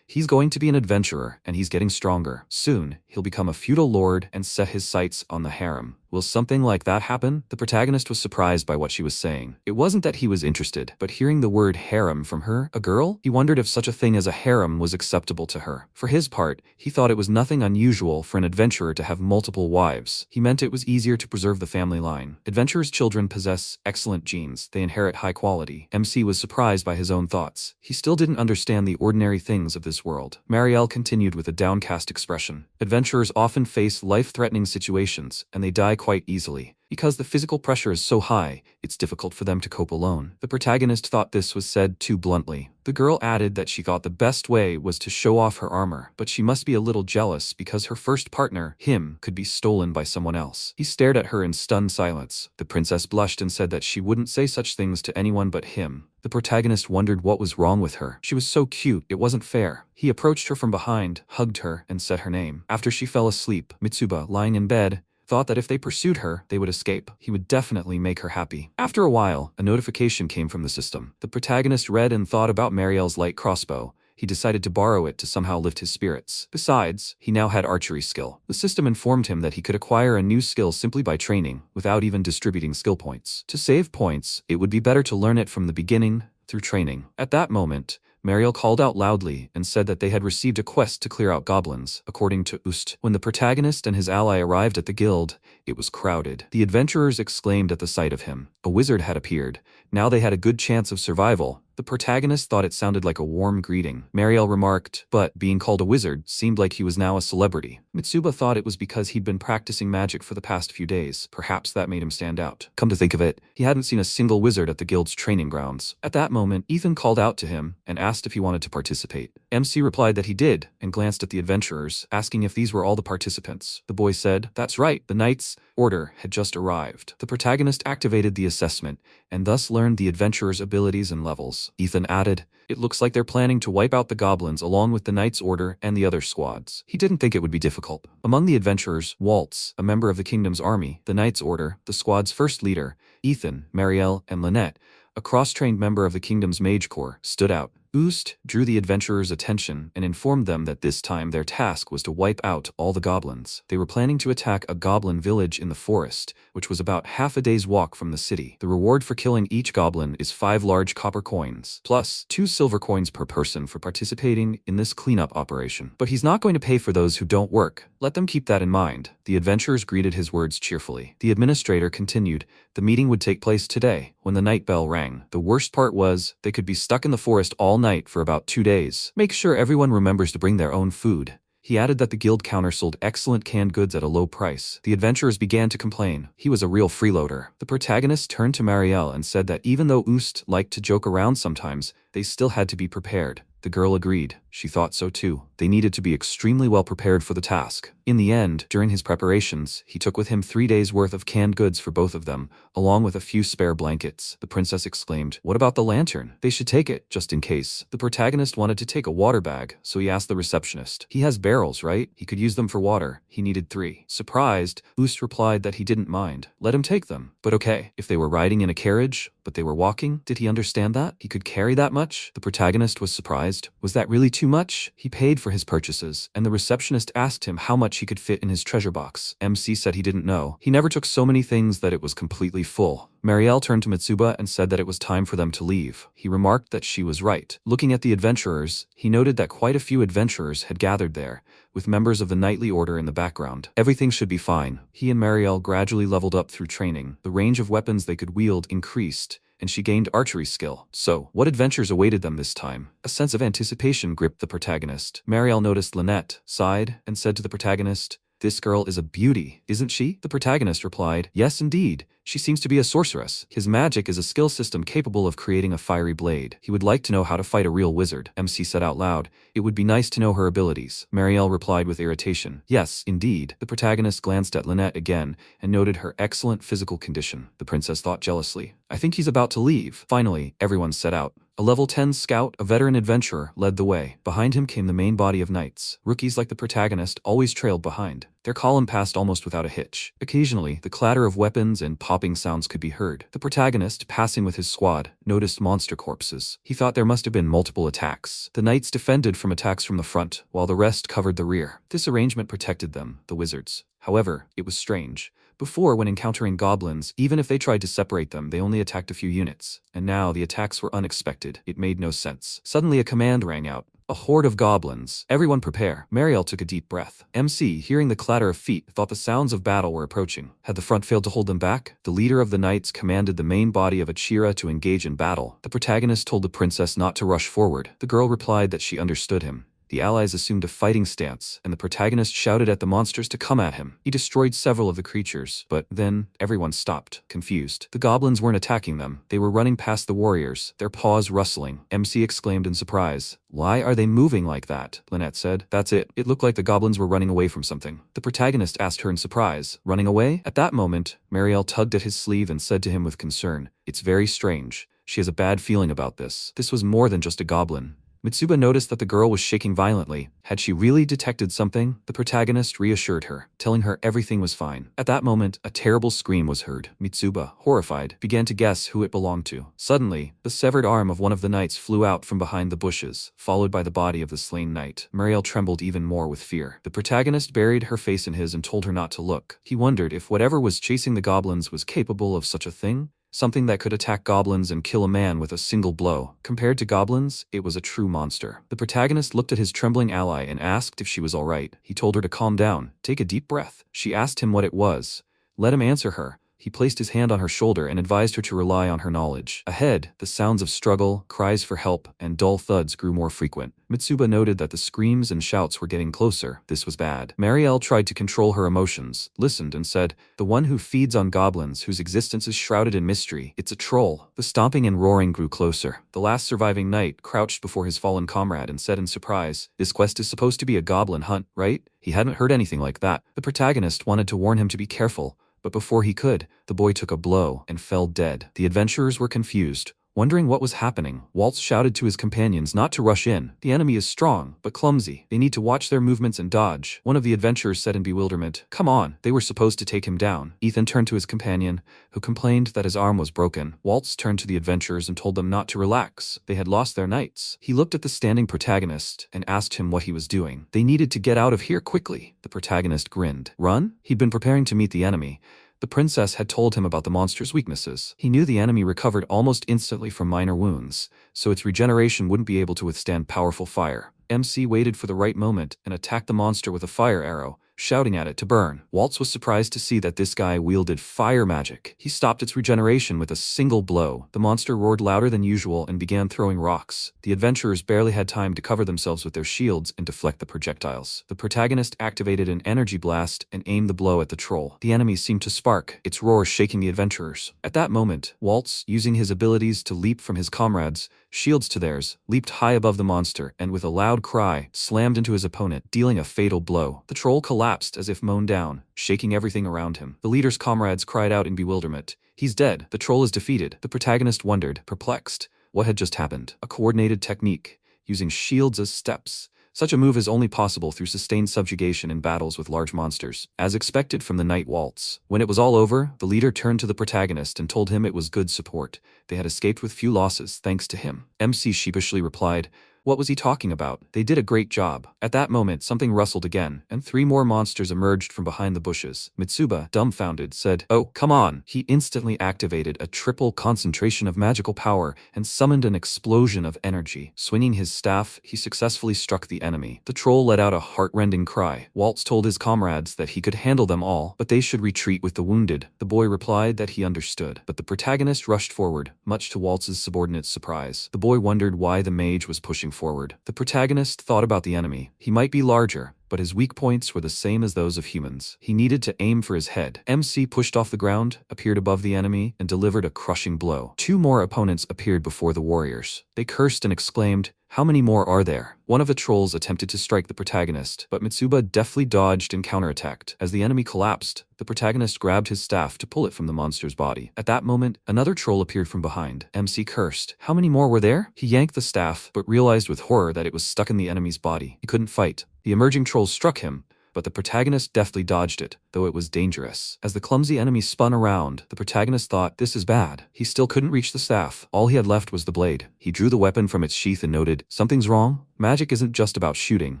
"He's going to be an adventurer, and he's getting stronger. Soon, he'll become a feudal lord and set his sights on the harem." Will something like that happen? The protagonist was surprised by what she was saying. It wasn't that he was interested, but hearing the word harem from her, a girl, he wondered if such a thing as a harem was acceptable to her. For his part, he thought it was nothing unusual for an adventurer to have multiple wives. He meant it was easier to preserve the family line. Adventurers' children possess excellent genes. They inherit high quality. MC was surprised by his own thoughts. He still didn't understand the ordinary things of this world. Marielle continued with a downcast expression. Adventurers often face life-threatening situations, and they die quite easily. Because the physical pressure is so high, it's difficult for them to cope alone. The protagonist thought this was said too bluntly. The girl added that she thought the best way was to show off her armor, but she must be a little jealous because her first partner, him, could be stolen by someone else. He stared at her in stunned silence. The princess blushed and said that she wouldn't say such things to anyone but him. The protagonist wondered what was wrong with her. She was so cute, it wasn't fair. He approached her from behind, hugged her, and said her name. After she fell asleep, Mitsuba, lying in bed, thought that if they pursued her, they would escape. He would definitely make her happy. After a while, a notification came from the system. The protagonist read and thought about Marielle's light crossbow. He decided to borrow it to somehow lift his spirits. Besides, he now had archery skill. The system informed him that he could acquire a new skill simply by training, without even distributing skill points. To save points, it would be better to learn it from the beginning, through training. At that moment, Marielle called out loudly and said that they had received a quest to clear out goblins, according to ISEKAI'D. When the protagonist and his ally arrived at the guild, it was crowded. The adventurers exclaimed at the sight of him. A wizard had appeared. Now they had a good chance of survival. The protagonist thought it sounded like a warm greeting. Marielle remarked, but being called a wizard seemed like he was now a celebrity. Mitsuba thought it was because he'd been practicing magic for the past few days. Perhaps that made him stand out. Come to think of it, he hadn't seen a single wizard at the guild's training grounds. At that moment, Ethan called out to him and asked if he wanted to participate. MC replied that he did and glanced at the adventurers, asking if these were all the participants. The boy said, "That's right, the Knight's order had just arrived." The protagonist activated the assessment and thus learned the adventurer's abilities and levels. Ethan added, "It looks like they're planning to wipe out the goblins along with the Knight's Order and the other squads." He didn't think it would be difficult. Among the adventurers, Waltz, a member of the kingdom's army, the Knight's Order, the squad's first leader, Ethan, Marielle, and Lynette, a cross-trained member of the kingdom's mage corps, stood out. ISEKAI'D drew the adventurers' attention and informed them that this time their task was to wipe out all the goblins. They were planning to attack a goblin village in the forest, which was about half a day's walk from the city. The reward for killing each goblin is 5 large copper coins, plus 2 silver coins per person for participating in this cleanup operation. But he's not going to pay for those who don't work. Let them keep that in mind. The adventurers greeted his words cheerfully. The administrator continued, "The meeting would take place today, when the night bell rang. The worst part was, they could be stuck in the forest all night for about 2 days. Make sure everyone remembers to bring their own food." He added that the guild counter sold excellent canned goods at a low price. The adventurers began to complain. He was a real freeloader. The protagonist turned to Marielle and said that even though ISEKAI'D liked to joke around sometimes, they still had to be prepared. The girl agreed. She thought so too. They needed to be extremely well prepared for the task. In the end, during his preparations, he took with him 3 days' worth of canned goods for both of them, along with a few spare blankets. The princess exclaimed, "What about the lantern? They should take it, just in case." The protagonist wanted to take a water bag, so he asked the receptionist. "He has barrels, right? He could use them for water." He needed 3. Surprised, ISEKAI'D replied that he didn't mind. Let him take them. But okay, if they were riding in a carriage, But they were walking? Did he understand that? He could carry that much? The protagonist was surprised. Was that really too much? He paid for his purchases, and the receptionist asked him how much he could fit in his treasure box. MC said he didn't know. He never took so many things that it was completely full. Marielle turned to Mitsuba and said that it was time for them to leave. He remarked that she was right. Looking at the adventurers, he noted that quite a few adventurers had gathered there, with members of the knightly order in the background. Everything should be fine. He and Marielle gradually leveled up through training. The range of weapons they could wield increased, and she gained archery skill. So, what adventures awaited them this time? A sense of anticipation gripped the protagonist. Marielle noticed Lynette, sighed, and said to the protagonist, "This girl is a beauty, isn't she?" The protagonist replied, "Yes, indeed. She seems to be a sorceress. His magic is a skill system capable of creating a fiery blade. He would like to know how to fight a real wizard." MC said out loud, "It would be nice to know her abilities." Marielle replied with irritation, "Yes, indeed." The protagonist glanced at Lynette again and noted her excellent physical condition. The princess thought jealously, "I think he's about to leave." Finally, everyone set out. A level 10 scout, a veteran adventurer, led the way. Behind him came the main body of knights. Rookies like the protagonist always trailed behind. Their column passed almost without a hitch. Occasionally, the clatter of weapons and popping sounds could be heard. The protagonist, passing with his squad, noticed monster corpses. He thought there must have been multiple attacks. The knights defended from attacks from the front, while the rest covered the rear. This arrangement protected them, the wizards. However, it was strange. Before, when encountering goblins, even if they tried to separate them, they only attacked a few units. And now, the attacks were unexpected. It made no sense. Suddenly a command rang out. "A horde of goblins. Everyone prepare." Marielle took a deep breath. MC, hearing the clatter of feet, thought the sounds of battle were approaching. Had the front failed to hold them back? The leader of the knights commanded the main body of Achira to engage in battle. The protagonist told the princess not to rush forward. The girl replied that she understood him. The allies assumed a fighting stance, and the protagonist shouted at the monsters to come at him. He destroyed several of the creatures, but then everyone stopped, confused. The goblins weren't attacking them. They were running past the warriors, their paws rustling. MC exclaimed in surprise. "Why are they moving like that?" Lynette said. "That's it. It looked like the goblins were running away from something." The protagonist asked her in surprise, "Running away?" At that moment, Marielle tugged at his sleeve and said to him with concern, "It's very strange. She has a bad feeling about this. This was more than just a goblin." Mitsuba noticed that the girl was shaking violently. Had she really detected something? The protagonist reassured her, telling her everything was fine. At that moment, a terrible scream was heard. Mitsuba, horrified, began to guess who it belonged to. Suddenly, the severed arm of one of the knights flew out from behind the bushes, followed by the body of the slain knight. Marielle trembled even more with fear. The protagonist buried her face in his and told her not to look. He wondered if whatever was chasing the goblins was capable of such a thing. Something that could attack goblins and kill a man with a single blow. Compared to goblins, it was a true monster. The protagonist looked at his trembling ally and asked if she was all right. He told her to calm down, take a deep breath. She asked him what it was. Let him answer her. He placed his hand on her shoulder and advised her to rely on her knowledge. Ahead, the sounds of struggle, cries for help, and dull thuds grew more frequent. Mitsuba noted that the screams and shouts were getting closer. This was bad. Marielle tried to control her emotions, listened, and said, "The one who feeds on goblins, whose existence is shrouded in mystery. It's a troll." The stomping and roaring grew closer. The last surviving knight crouched before his fallen comrade and said in surprise, "This quest is supposed to be a goblin hunt, right?" He hadn't heard anything like that. The protagonist wanted to warn him to be careful, but before he could, the boy took a blow and fell dead. The adventurers were confused, wondering what was happening. Waltz shouted to his companions not to rush in. The enemy is strong, but clumsy. They need to watch their movements and dodge. One of the adventurers said in bewilderment, "Come on, they were supposed to take him down." Ethan turned to his companion, who complained that his arm was broken. Waltz turned to the adventurers and told them not to relax. They had lost their knights. He looked at the standing protagonist and asked him what he was doing. They needed to get out of here quickly. The protagonist grinned. Run? He'd been preparing to meet the enemy. The princess had told him about the monster's weaknesses. He knew the enemy recovered almost instantly from minor wounds, so its regeneration wouldn't be able to withstand powerful fire. MC waited for the right moment and attacked the monster with a fire arrow, shouting at it to burn. Waltz was surprised to see that this guy wielded fire magic. He stopped its regeneration with a single blow. The monster roared louder than usual and began throwing rocks. The adventurers barely had time to cover themselves with their shields and deflect the projectiles. The protagonist activated an energy blast and aimed the blow at the troll. The enemy seemed to spark, its roar shaking the adventurers. At that moment, Waltz, using his abilities to leap from his comrades, shields to theirs, leaped high above the monster and with a loud cry, slammed into his opponent, dealing a fatal blow. The troll collapsed as if mown down, shaking everything around him. The leader's comrades cried out in bewilderment. "He's dead. The troll is defeated." The protagonist wondered, perplexed, what had just happened. A coordinated technique, using shields as steps, Such a move is only possible through sustained subjugation in battles with large monsters, as expected from the Night Waltz. When it was all over, the leader turned to the protagonist and told him it was good support. They had escaped with few losses thanks to him. MC sheepishly replied, "What was he talking about? They did a great job." At that moment, something rustled again, and 3 more monsters emerged from behind the bushes. Mitsuba, dumbfounded, said, "Oh, come on." He instantly activated a triple concentration of magical power and summoned an explosion of energy. Swinging his staff, he successfully struck the enemy. The troll let out a heart-rending cry. Waltz told his comrades that he could handle them all, but they should retreat with the wounded. The boy replied that he understood, but the protagonist rushed forward, much to Waltz's subordinate's surprise. The boy wondered why the mage was pushing forward. The protagonist thought about the enemy. He might be larger, but his weak points were the same as those of humans. He needed to aim for his head. MC pushed off the ground, appeared above the enemy, and delivered a crushing blow. 2 more opponents appeared before the warriors. They cursed and exclaimed, "How many more are there?" One of the trolls attempted to strike the protagonist, but Mitsuba deftly dodged and counterattacked. As the enemy collapsed, the protagonist grabbed his staff to pull it from the monster's body. At that moment, another troll appeared from behind. MC cursed. How many more were there? He yanked the staff, but realized with horror that it was stuck in the enemy's body. He couldn't fight. The emerging trolls struck him, but the protagonist deftly dodged it, though it was dangerous. As the clumsy enemy spun around, the protagonist thought, "This is bad." He still couldn't reach the staff. All he had left was the blade. He drew the weapon from its sheath and noted, "Something's wrong? Magic isn't just about shooting."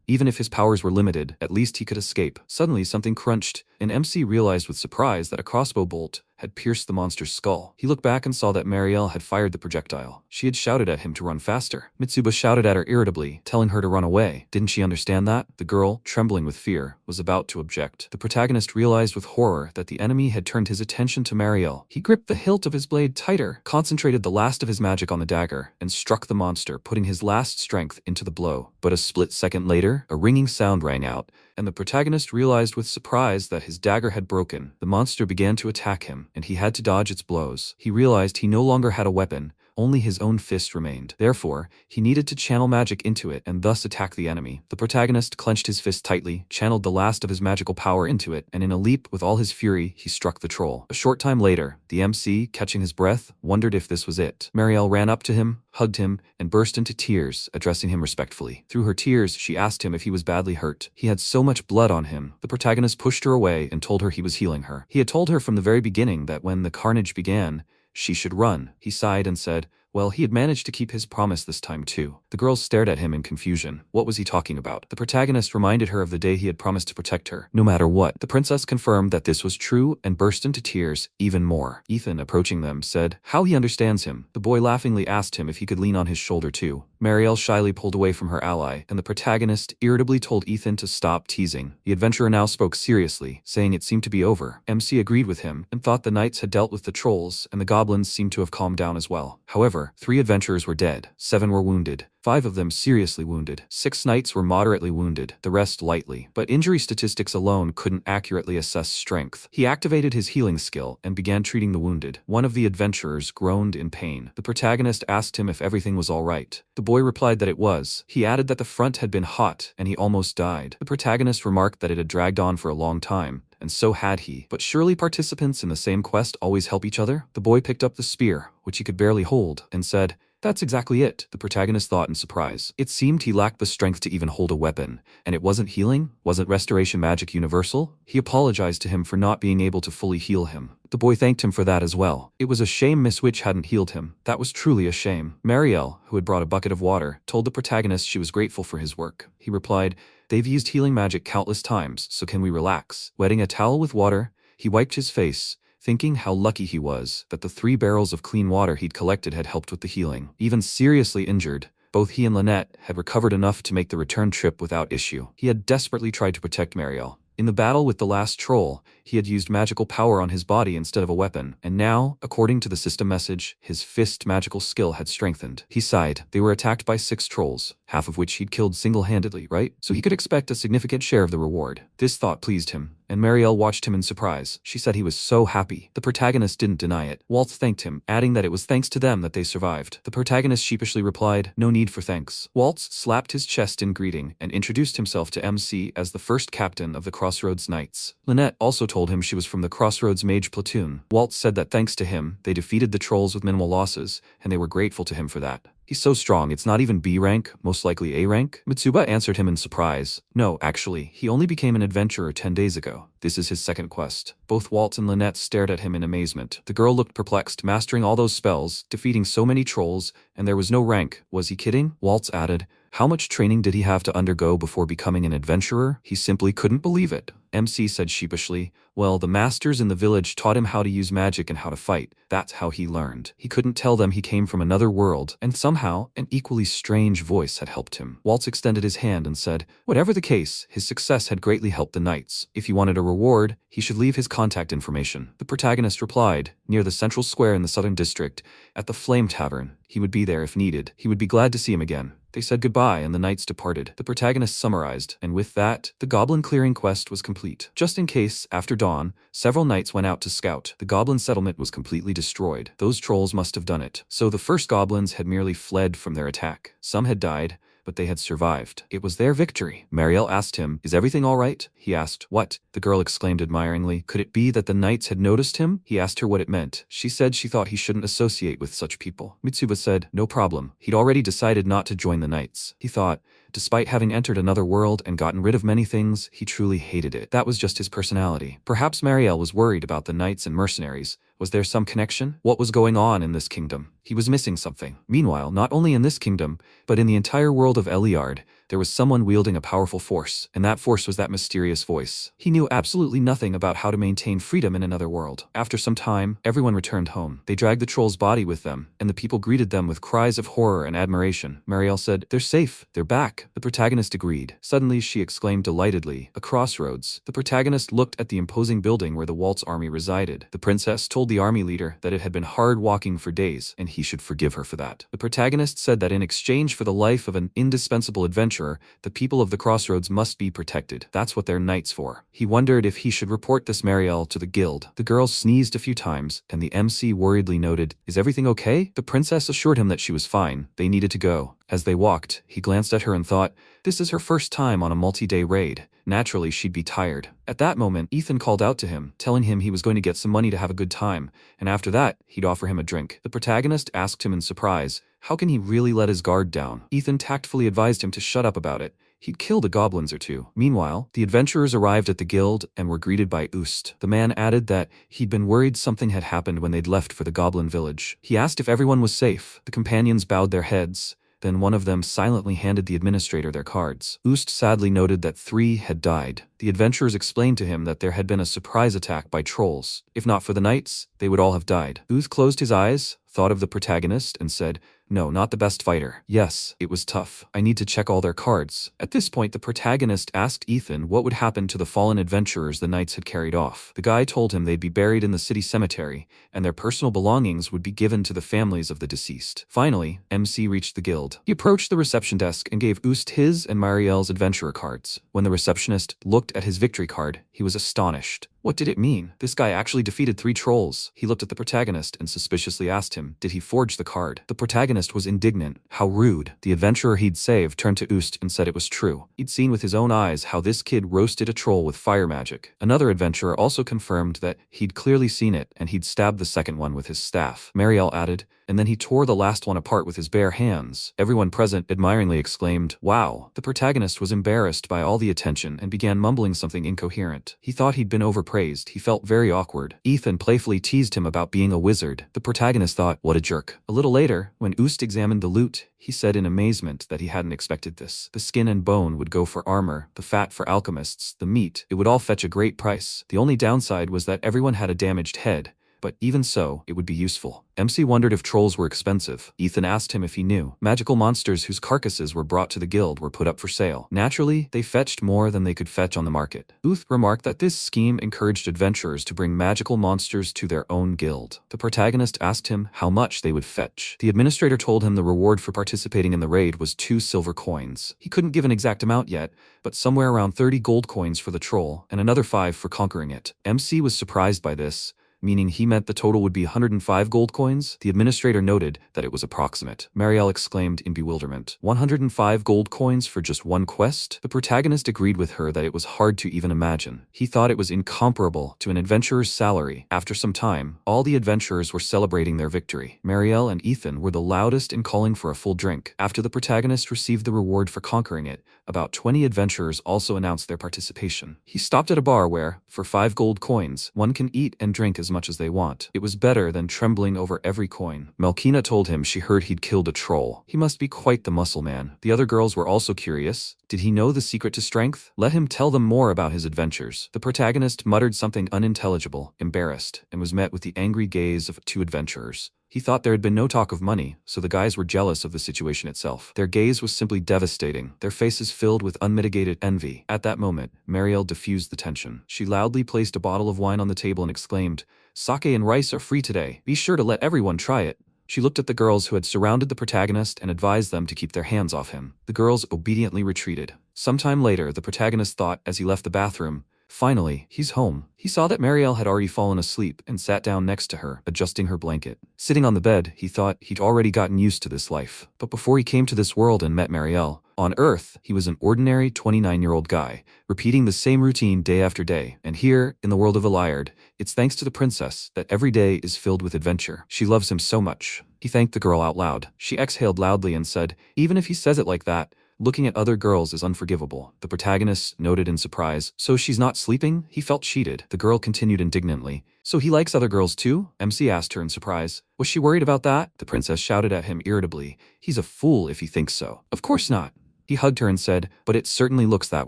Even if his powers were limited, at least he could escape. Suddenly something crunched, and MC realized with surprise that a crossbow bolt had pierced the monster's skull. He looked back and saw that Marielle had fired the projectile. She had shouted at him to run faster. Mitsuba shouted at her irritably, telling her to run away. Didn't she understand that? The girl, trembling with fear, was about to object. The protagonist realized with horror that the enemy had turned his attention to Marielle. He gripped the hilt of his blade tighter, concentrated the last of his magic on the dagger, and struck the monster, putting his last strength into the blow. But a split second later, a ringing sound rang out, and the protagonist realized with surprise that his dagger had broken. The monster began to attack him, and he had to dodge its blows. He realized he no longer had a weapon, only his own fist remained. Therefore, he needed to channel magic into it and thus attack the enemy. The protagonist clenched his fist tightly, channeled the last of his magical power into it, and in a leap with all his fury, he struck the troll. A short time later, the MC, catching his breath, wondered if this was it. Marielle ran up to him, hugged him, and burst into tears, addressing him respectfully. Through her tears, she asked him if he was badly hurt. He had so much blood on him. The protagonist pushed her away and told her he was healing her. He had told her from the very beginning that when the carnage began, she should run. He sighed and said, well, he had managed to keep his promise this time too. The girls stared at him in confusion. What was he talking about? The protagonist reminded her of the day he had promised to protect her, no matter what. The princess confirmed that this was true and burst into tears even more. Ethan, approaching them, said how he understands him. The boy laughingly asked him if he could lean on his shoulder too. Marielle shyly pulled away from her ally, and the protagonist irritably told Ethan to stop teasing. The adventurer now spoke seriously, saying it seemed to be over. MC agreed with him and thought the knights had dealt with the trolls, and the goblins seemed to have calmed down as well. However, 3 adventurers were dead, 7 were wounded. 5 of them seriously wounded. 6 knights were moderately wounded, the rest lightly. But injury statistics alone couldn't accurately assess strength. He activated his healing skill and began treating the wounded. One of the adventurers groaned in pain. The protagonist asked him if everything was all right. The boy replied that it was. He added that the front had been hot and he almost died. The protagonist remarked that it had dragged on for a long time, and so had he. But surely participants in the same quest always help each other? The boy picked up the spear, which he could barely hold, and said, that's exactly it, the protagonist thought in surprise. It seemed he lacked the strength to even hold a weapon. And it wasn't healing? Wasn't restoration magic universal? He apologized to him for not being able to fully heal him. The boy thanked him for that as well. It was a shame Miss Witch hadn't healed him. That was truly a shame. Marielle, who had brought a bucket of water, told the protagonist she was grateful for his work. He replied, they've used healing magic countless times, so can we relax? Wetting a towel with water, he wiped his face, thinking how lucky he was that the 3 barrels of clean water he'd collected had helped with the healing. Even seriously injured, both he and Lynette had recovered enough to make the return trip without issue. He had desperately tried to protect Marielle. In the battle with the last troll, he had used magical power on his body instead of a weapon, and now, according to the system message, his fist magical skill had strengthened. He sighed. They were attacked by 6 trolls, half of which he'd killed single-handedly, right? So he could expect a significant share of the reward. This thought pleased him, and Marielle watched him in surprise. She said he was so happy. The protagonist didn't deny it. Waltz thanked him, adding that it was thanks to them that they survived. The protagonist sheepishly replied, no need for thanks. Waltz slapped his chest in greeting and introduced himself to MC as the first captain of the Crossroads Knights. Lynette also told him she was from the Crossroads Mage Platoon. Waltz said that thanks to him, they defeated the trolls with minimal losses, and they were grateful to him for that. He's so strong it's not even B rank, most likely A rank? Mitsuba answered him in surprise. No, actually, he only became an adventurer 10 days ago. This is his second quest. Both Walt and Lynette stared at him in amazement. The girl looked perplexed, mastering all those spells, defeating so many trolls, and there was no rank. Was he kidding? Waltz added. How much training did he have to undergo before becoming an adventurer? He simply couldn't believe it. MC said sheepishly, well, the masters in the village taught him how to use magic and how to fight. That's how he learned. He couldn't tell them he came from another world, and somehow, an equally strange voice had helped him. Waltz extended his hand and said, whatever the case, his success had greatly helped the knights. If he wanted a reward, he should leave his contact information. The protagonist replied, near the central square in the southern district, at the Flame Tavern. He would be there if needed. He would be glad to see him again. They said goodbye and the knights departed. The protagonist summarized, and with that, the goblin clearing quest was complete. Just in case, after dawn, several knights went out to scout. The goblin settlement was completely destroyed. Those trolls must have done it. So the first goblins had merely fled from their attack. Some had died, but they had survived. It was their victory. Marielle asked him, is everything all right? He asked, what? The girl exclaimed admiringly. Could it be that the knights had noticed him? He asked her what it meant. She said she thought he shouldn't associate with such people. Mitsuba said, no problem. He'd already decided not to join the knights. He thought, despite having entered another world and gotten rid of many things, he truly hated it. That was just his personality. Perhaps Marielle was worried about the knights and mercenaries. Was there some connection? What was going on in this kingdom? He was missing something. Meanwhile, not only in this kingdom, but in the entire world of Eliard, there was someone wielding a powerful force, and that force was that mysterious voice. He knew absolutely nothing about how to maintain freedom in another world. After some time, everyone returned home. They dragged the troll's body with them, and the people greeted them with cries of horror and admiration. Marielle said, they're safe, they're back. The protagonist agreed. Suddenly, she exclaimed delightedly, a crossroads. The protagonist looked at the imposing building where the Waltz army resided. The princess told the army leader that it had been hard walking for days, and he should forgive her for that. The protagonist said that in exchange for the life of an indispensable adventurer, the people of the crossroads must be protected. That's what they're knights for. He wondered if he should report this Marielle to the guild. The girl sneezed a few times, and the MC worriedly noted, is everything okay? The princess assured him that she was fine. They needed to go. As they walked, he glanced at her and thought, this is her first time on a multi-day raid. Naturally, she'd be tired. At that moment, Ethan called out to him, telling him he was going to get some money to have a good time, and after that, he'd offer him a drink. The protagonist asked him in surprise, how can he really let his guard down? Ethan tactfully advised him to shut up about it. He'd killed a goblins or two. Meanwhile, the adventurers arrived at the guild and were greeted by Oost. The man added that he'd been worried something had happened when they'd left for the goblin village. He asked if everyone was safe. The companions bowed their heads. Then one of them silently handed the administrator their cards. Oost sadly noted that 3 had died. The adventurers explained to him that there had been a surprise attack by trolls. If not for the knights, they would all have died. Oost closed his eyes, thought of the protagonist, and said, no, not the best fighter. Yes, it was tough. I need to check all their cards. At this point, the protagonist asked Ethan what would happen to the fallen adventurers the knights had carried off. The guy told him they'd be buried in the city cemetery, and their personal belongings would be given to the families of the deceased. Finally, MC reached the guild. He approached the reception desk and gave Oost his and Marielle's adventurer cards. When the receptionist looked at his victory card, he was astonished. What did it mean? This guy actually defeated 3 trolls. He looked at the protagonist and suspiciously asked him, did he forge the card? The protagonist was indignant. How rude. The adventurer he'd saved turned to Oost and said it was true. He'd seen with his own eyes how this kid roasted a troll with fire magic. Another adventurer also confirmed that he'd clearly seen it and he'd stabbed the second one with his staff. Marielle added, and then he tore the last one apart with his bare hands. Everyone present admiringly exclaimed, wow. The protagonist was embarrassed by all the attention and began mumbling something incoherent. He thought he'd been overpraised. He felt very awkward. Ethan playfully teased him about being a wizard. The protagonist thought, what a jerk. A little later, when Oost examined the loot, he said in amazement that he hadn't expected this. The skin and bone would go for armor, the fat for alchemists, the meat, it would all fetch a great price. The only downside was that everyone had a damaged head. But even so, it would be useful. MC wondered if trolls were expensive. Ethan asked him if he knew. Magical monsters whose carcasses were brought to the guild were put up for sale. Naturally, they fetched more than they could fetch on the market. Ooth remarked that this scheme encouraged adventurers to bring magical monsters to their own guild. The protagonist asked him how much they would fetch. The administrator told him the reward for participating in the raid was 2 silver coins. He couldn't give an exact amount yet, but somewhere around 30 gold coins for the troll and another 5 for conquering it. MC was surprised by this. meaning he meant the total would be 105 gold coins? The administrator noted that it was approximate. Marielle exclaimed in bewilderment. 105 gold coins for just one quest? The protagonist agreed with her that it was hard to even imagine. He thought it was incomparable to an adventurer's salary. After some time, all the adventurers were celebrating their victory. Marielle and Ethan were the loudest in calling for a full drink. After the protagonist received the reward for conquering it, about 20 adventurers also announced their participation. He stopped at a bar where, for 5 gold coins, one can eat and drink as much as they want. It was better than trembling over every coin. Melkina told him she heard he'd killed a troll. He must be quite the muscle man. The other girls were also curious. Did he know the secret to strength? Let him tell them more about his adventures. The protagonist muttered something unintelligible, embarrassed, and was met with the angry gaze of 2 adventurers. He thought there had been no talk of money, so the guys were jealous of the situation itself. Their gaze was simply devastating, their faces filled with unmitigated envy. At that moment, Marielle diffused the tension. She loudly placed a bottle of wine on the table and exclaimed, "Sake and rice are free today. Be sure to let everyone try it." She looked at the girls who had surrounded the protagonist and advised them to keep their hands off him. The girls obediently retreated. Sometime later, the protagonist thought as he left the bathroom, "Finally, he's home." He saw that Marielle had already fallen asleep and sat down next to her, adjusting her blanket. Sitting on the bed, he thought he'd already gotten used to this life. But before he came to this world and met Marielle, on Earth, he was an ordinary 29-year-old guy, repeating the same routine day after day. And here, in the world of ISEKAI'D, it's thanks to the princess that every day is filled with adventure. She loves him so much. He thanked the girl out loud. She exhaled loudly and said, "Even if he says it like that, looking at other girls is unforgivable." The protagonist noted in surprise, "So she's not sleeping?" He felt cheated. The girl continued indignantly, "So he likes other girls too?" MC asked her in surprise. Was she worried about that? The princess shouted at him irritably, "He's a fool if he thinks so." "Of course not." He hugged her and said, "But it certainly looks that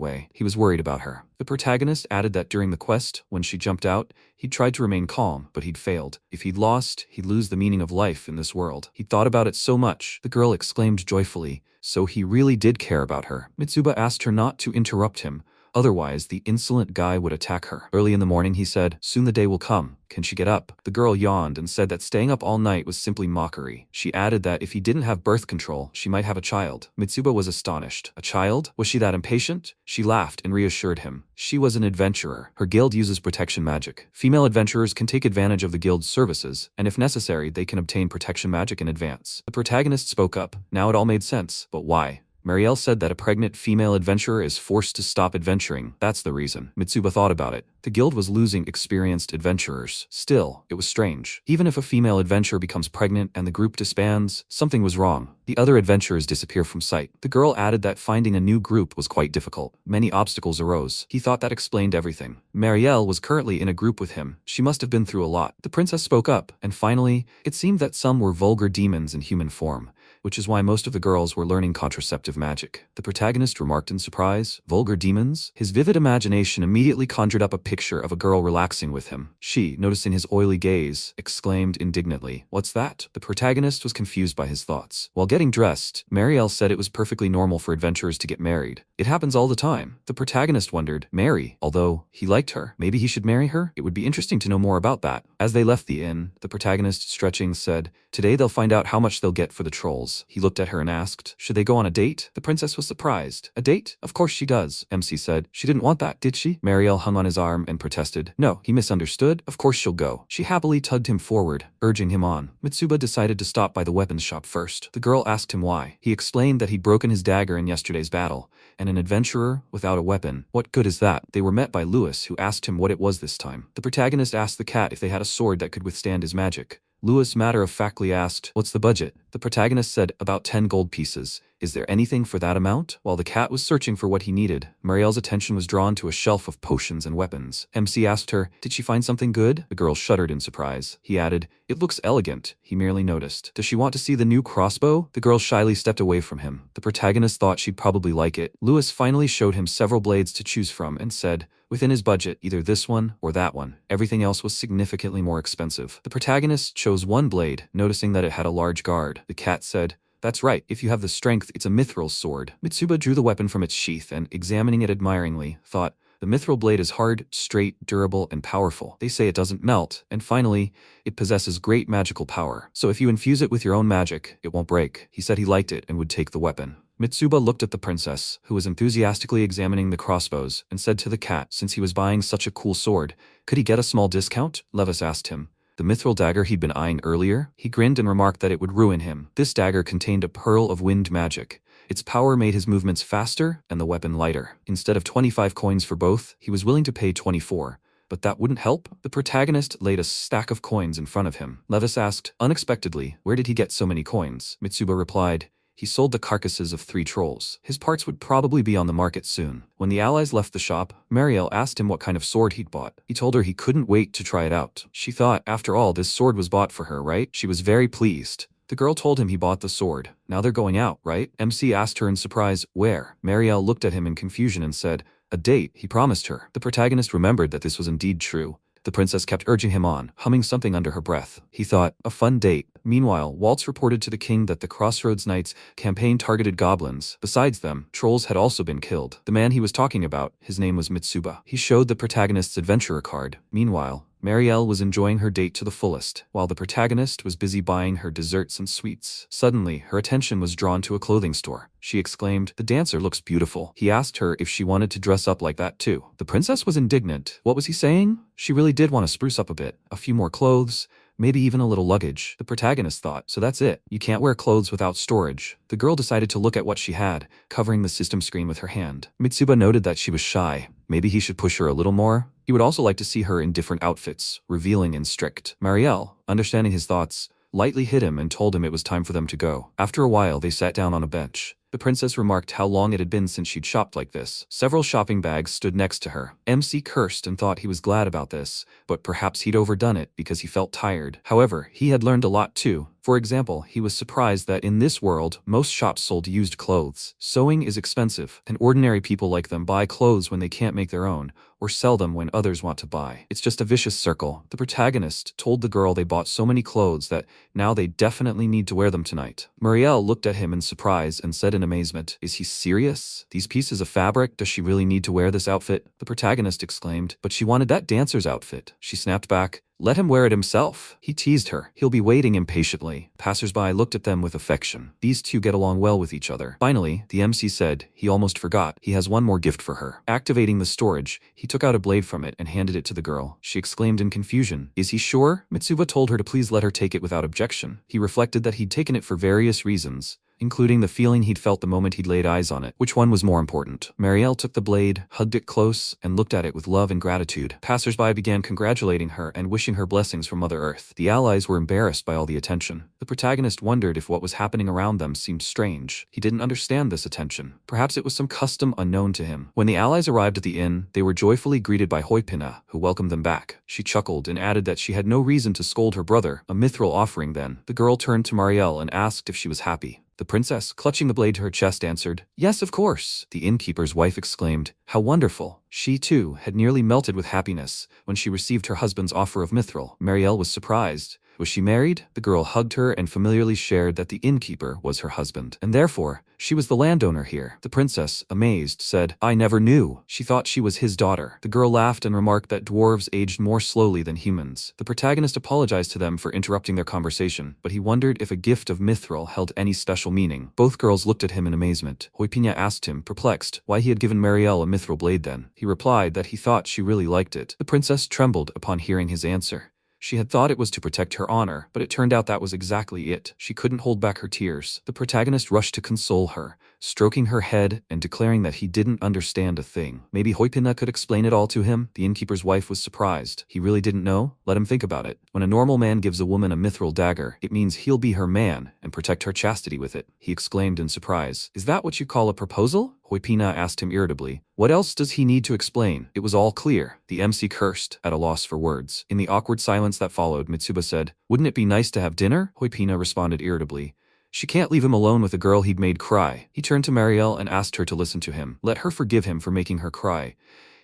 way." He was worried about her. The protagonist added that during the quest, when she jumped out, he'd tried to remain calm, but he'd failed. If he'd lost, he'd lose the meaning of life in this world. He'd thought about it so much. The girl exclaimed joyfully, "So he really did care about her." Mitsuba asked her not to interrupt him, otherwise the insolent guy would attack her. Early in the morning he said, "Soon the day will come. Can she get up?" The girl yawned and said that staying up all night was simply mockery. She added that if he didn't have birth control, she might have a child. Mitsuba was astonished. A child? Was she that impatient? She laughed and reassured him. She was an adventurer. Her guild uses protection magic. Female adventurers can take advantage of the guild's services, and if necessary, they can obtain protection magic in advance. The protagonist spoke up. Now it all made sense. But why? Marielle said that a pregnant female adventurer is forced to stop adventuring. That's the reason. Mitsuba thought about it. The guild was losing experienced adventurers. Still, it was strange. Even if a female adventurer becomes pregnant and the group disbands, something was wrong. The other adventurers disappear from sight. The girl added that finding a new group was quite difficult. Many obstacles arose. He thought that explained everything. Marielle was currently in a group with him. She must have been through a lot. The princess spoke up, and finally, it seemed that some were vulgar demons in human form, which is why most of the girls were learning contraceptive magic. The protagonist remarked in surprise, "Vulgar demons?" His vivid imagination immediately conjured up a picture of a girl relaxing with him. She, noticing his oily gaze, exclaimed indignantly, "What's that?" The protagonist was confused by his thoughts. While getting dressed, Marielle said it was perfectly normal for adventurers to get married. It happens all the time. The protagonist wondered, marry? Although he liked her, maybe he should marry her? It would be interesting to know more about that. As they left the inn, the protagonist, stretching, said, "Today they'll find out how much they'll get for the trolls." He looked at her and asked, "Should they go on a date?" The princess was surprised. "A date? Of course she does," MC said. "She didn't want that, did she?" Marielle hung on his arm and protested. "No, he misunderstood. Of course she'll go." She happily tugged him forward, urging him on. Mitsuba decided to stop by the weapons shop first. The girl asked him why. He explained that he'd broken his dagger in yesterday's battle, and an adventurer without a weapon, what good is that? They were met by Louis, who asked him what it was this time. The protagonist asked the cat if they had a sword that could withstand his magic. Louis matter-of-factly asked, "What's the budget?" The protagonist said, "About 10 gold pieces. Is there anything for that amount?" While the cat was searching for what he needed, Marielle's attention was drawn to a shelf of potions and weapons. MC asked her, "Did she find something good?" The girl shuddered in surprise. He added, "It looks elegant." He merely noticed. "Does she want to see the new crossbow?" The girl shyly stepped away from him. The protagonist thought she'd probably like it. Louis finally showed him several blades to choose from and said, within his budget, either this one or that one. Everything else was significantly more expensive. The protagonist chose one blade, noticing that it had a large guard. The cat said, "That's right, if you have the strength, it's a mithril sword." Mitsuba drew the weapon from its sheath and, examining it admiringly, thought, "The mithril blade is hard, straight, durable, and powerful. They say it doesn't melt, and finally, it possesses great magical power. So if you infuse it with your own magic, it won't break." He said he liked it and would take the weapon. Mitsuba looked at the princess, who was enthusiastically examining the crossbows, and said to the cat, since he was buying such a cool sword, could he get a small discount? Levis asked him. The mithril dagger he'd been eyeing earlier? He grinned and remarked that it would ruin him. This dagger contained a pearl of wind magic. Its power made his movements faster and the weapon lighter. Instead of 25 coins for both, he was willing to pay 24. But that wouldn't help? The protagonist laid a stack of coins in front of him. Levis asked, unexpectedly, where did he get so many coins? Mitsuba replied, he sold the carcasses of 3 trolls. His parts would probably be on the market soon. When the allies left the shop, Marielle asked him what kind of sword he'd bought. He told her he couldn't wait to try it out. She thought, after all, this sword was bought for her, right? She was very pleased. The girl told him he bought the sword. Now they're going out, right? MC asked her in surprise, where? Marielle looked at him in confusion and said, a date, he promised her. The protagonist remembered that this was indeed true. The princess kept urging him on, humming something under her breath. He thought, a fun date. Meanwhile, Waltz reported to the king that the Crossroads Knights campaign targeted goblins. Besides them, trolls had also been killed. The man he was talking about, his name was Mitsuba. He showed the protagonist's adventurer card. Meanwhile, Marielle was enjoying her date to the fullest, while the protagonist was busy buying her desserts and sweets. Suddenly, her attention was drawn to a clothing store. She exclaimed, the dancer looks beautiful. He asked her if she wanted to dress up like that too. The princess was indignant. What was he saying? She really did want to spruce up a bit. A few more clothes, maybe even a little luggage. The protagonist thought, so that's it. You can't wear clothes without storage. The girl decided to look at what she had, covering the system screen with her hand. Mitsuba noted that she was shy. Maybe he should push her a little more. He would also like to see her in different outfits, revealing and strict. Marielle, understanding his thoughts, lightly hit him and told him it was time for them to go. After a while, they sat down on a bench. The princess remarked how long it had been since she'd shopped like this. Several shopping bags stood next to her. MC cursed and thought he was glad about this, but perhaps he'd overdone it because he felt tired. However, he had learned a lot too. For example, he was surprised that in this world, most shops sold used clothes. Sewing is expensive, and ordinary people like them buy clothes when they can't make their own, or sell them when others want to buy. It's just a vicious circle. The protagonist told the girl they bought so many clothes that now they definitely need to wear them tonight. Marielle looked at him in surprise and said in amazement, is he serious? These pieces of fabric, does she really need to wear this outfit? The protagonist exclaimed, but she wanted that dancer's outfit. She snapped back, let him wear it himself. He teased her. He'll be waiting impatiently. Passers-by looked at them with affection. These two get along well with each other. Finally, the MC said, he almost forgot. He has one more gift for her. Activating the storage, he took out a blade from it and handed it to the girl. She exclaimed in confusion, is he sure? Mitsuba told her to please let her take it without objection. He reflected that he'd taken it for various reasons, including the feeling he'd felt the moment he'd laid eyes on it. Which one was more important? Marielle took the blade, hugged it close, and looked at it with love and gratitude. Passers-by began congratulating her and wishing her blessings from Mother Earth. The allies were embarrassed by all the attention. The protagonist wondered if what was happening around them seemed strange. He didn't understand this attention. Perhaps it was some custom unknown to him. When the allies arrived at the inn, they were joyfully greeted by Hoipina, who welcomed them back. She chuckled and added that she had no reason to scold her brother, a mithril offering then. The girl turned to Marielle and asked if she was happy. The princess, clutching the blade to her chest, answered, yes, of course. The innkeeper's wife exclaimed, how wonderful. She, too, had nearly melted with happiness when she received her husband's offer of mithril. Marielle was surprised. Was she married? The girl hugged her and familiarly shared that the innkeeper was her husband, and therefore, she was the landowner here. The princess, amazed, said, I never knew. She thought she was his daughter. The girl laughed and remarked that dwarves aged more slowly than humans. The protagonist apologized to them for interrupting their conversation, but he wondered if a gift of mithril held any special meaning. Both girls looked at him in amazement. Hoipina asked him, perplexed, why he had given Marielle a mithril blade then. He replied that he thought she really liked it. The princess trembled upon hearing his answer. She had thought it was to protect her honor, but it turned out that was exactly it. She couldn't hold back her tears. The protagonist rushed to console her, stroking her head and declaring that he didn't understand a thing. Maybe Hoipina could explain it all to him? The innkeeper's wife was surprised. He really didn't know? Let him think about it. When a normal man gives a woman a mithril dagger, it means he'll be her man and protect her chastity with it. He exclaimed in surprise. Is that what you call a proposal? Hoipina asked him irritably. What else does he need to explain? It was all clear. The MC cursed, at a loss for words. In the awkward silence that followed, Mitsuba said, wouldn't it be nice to have dinner? Hoipina responded irritably. She can't leave him alone with a girl he'd made cry. He turned to Marielle and asked her to listen to him. Let her forgive him for making her cry.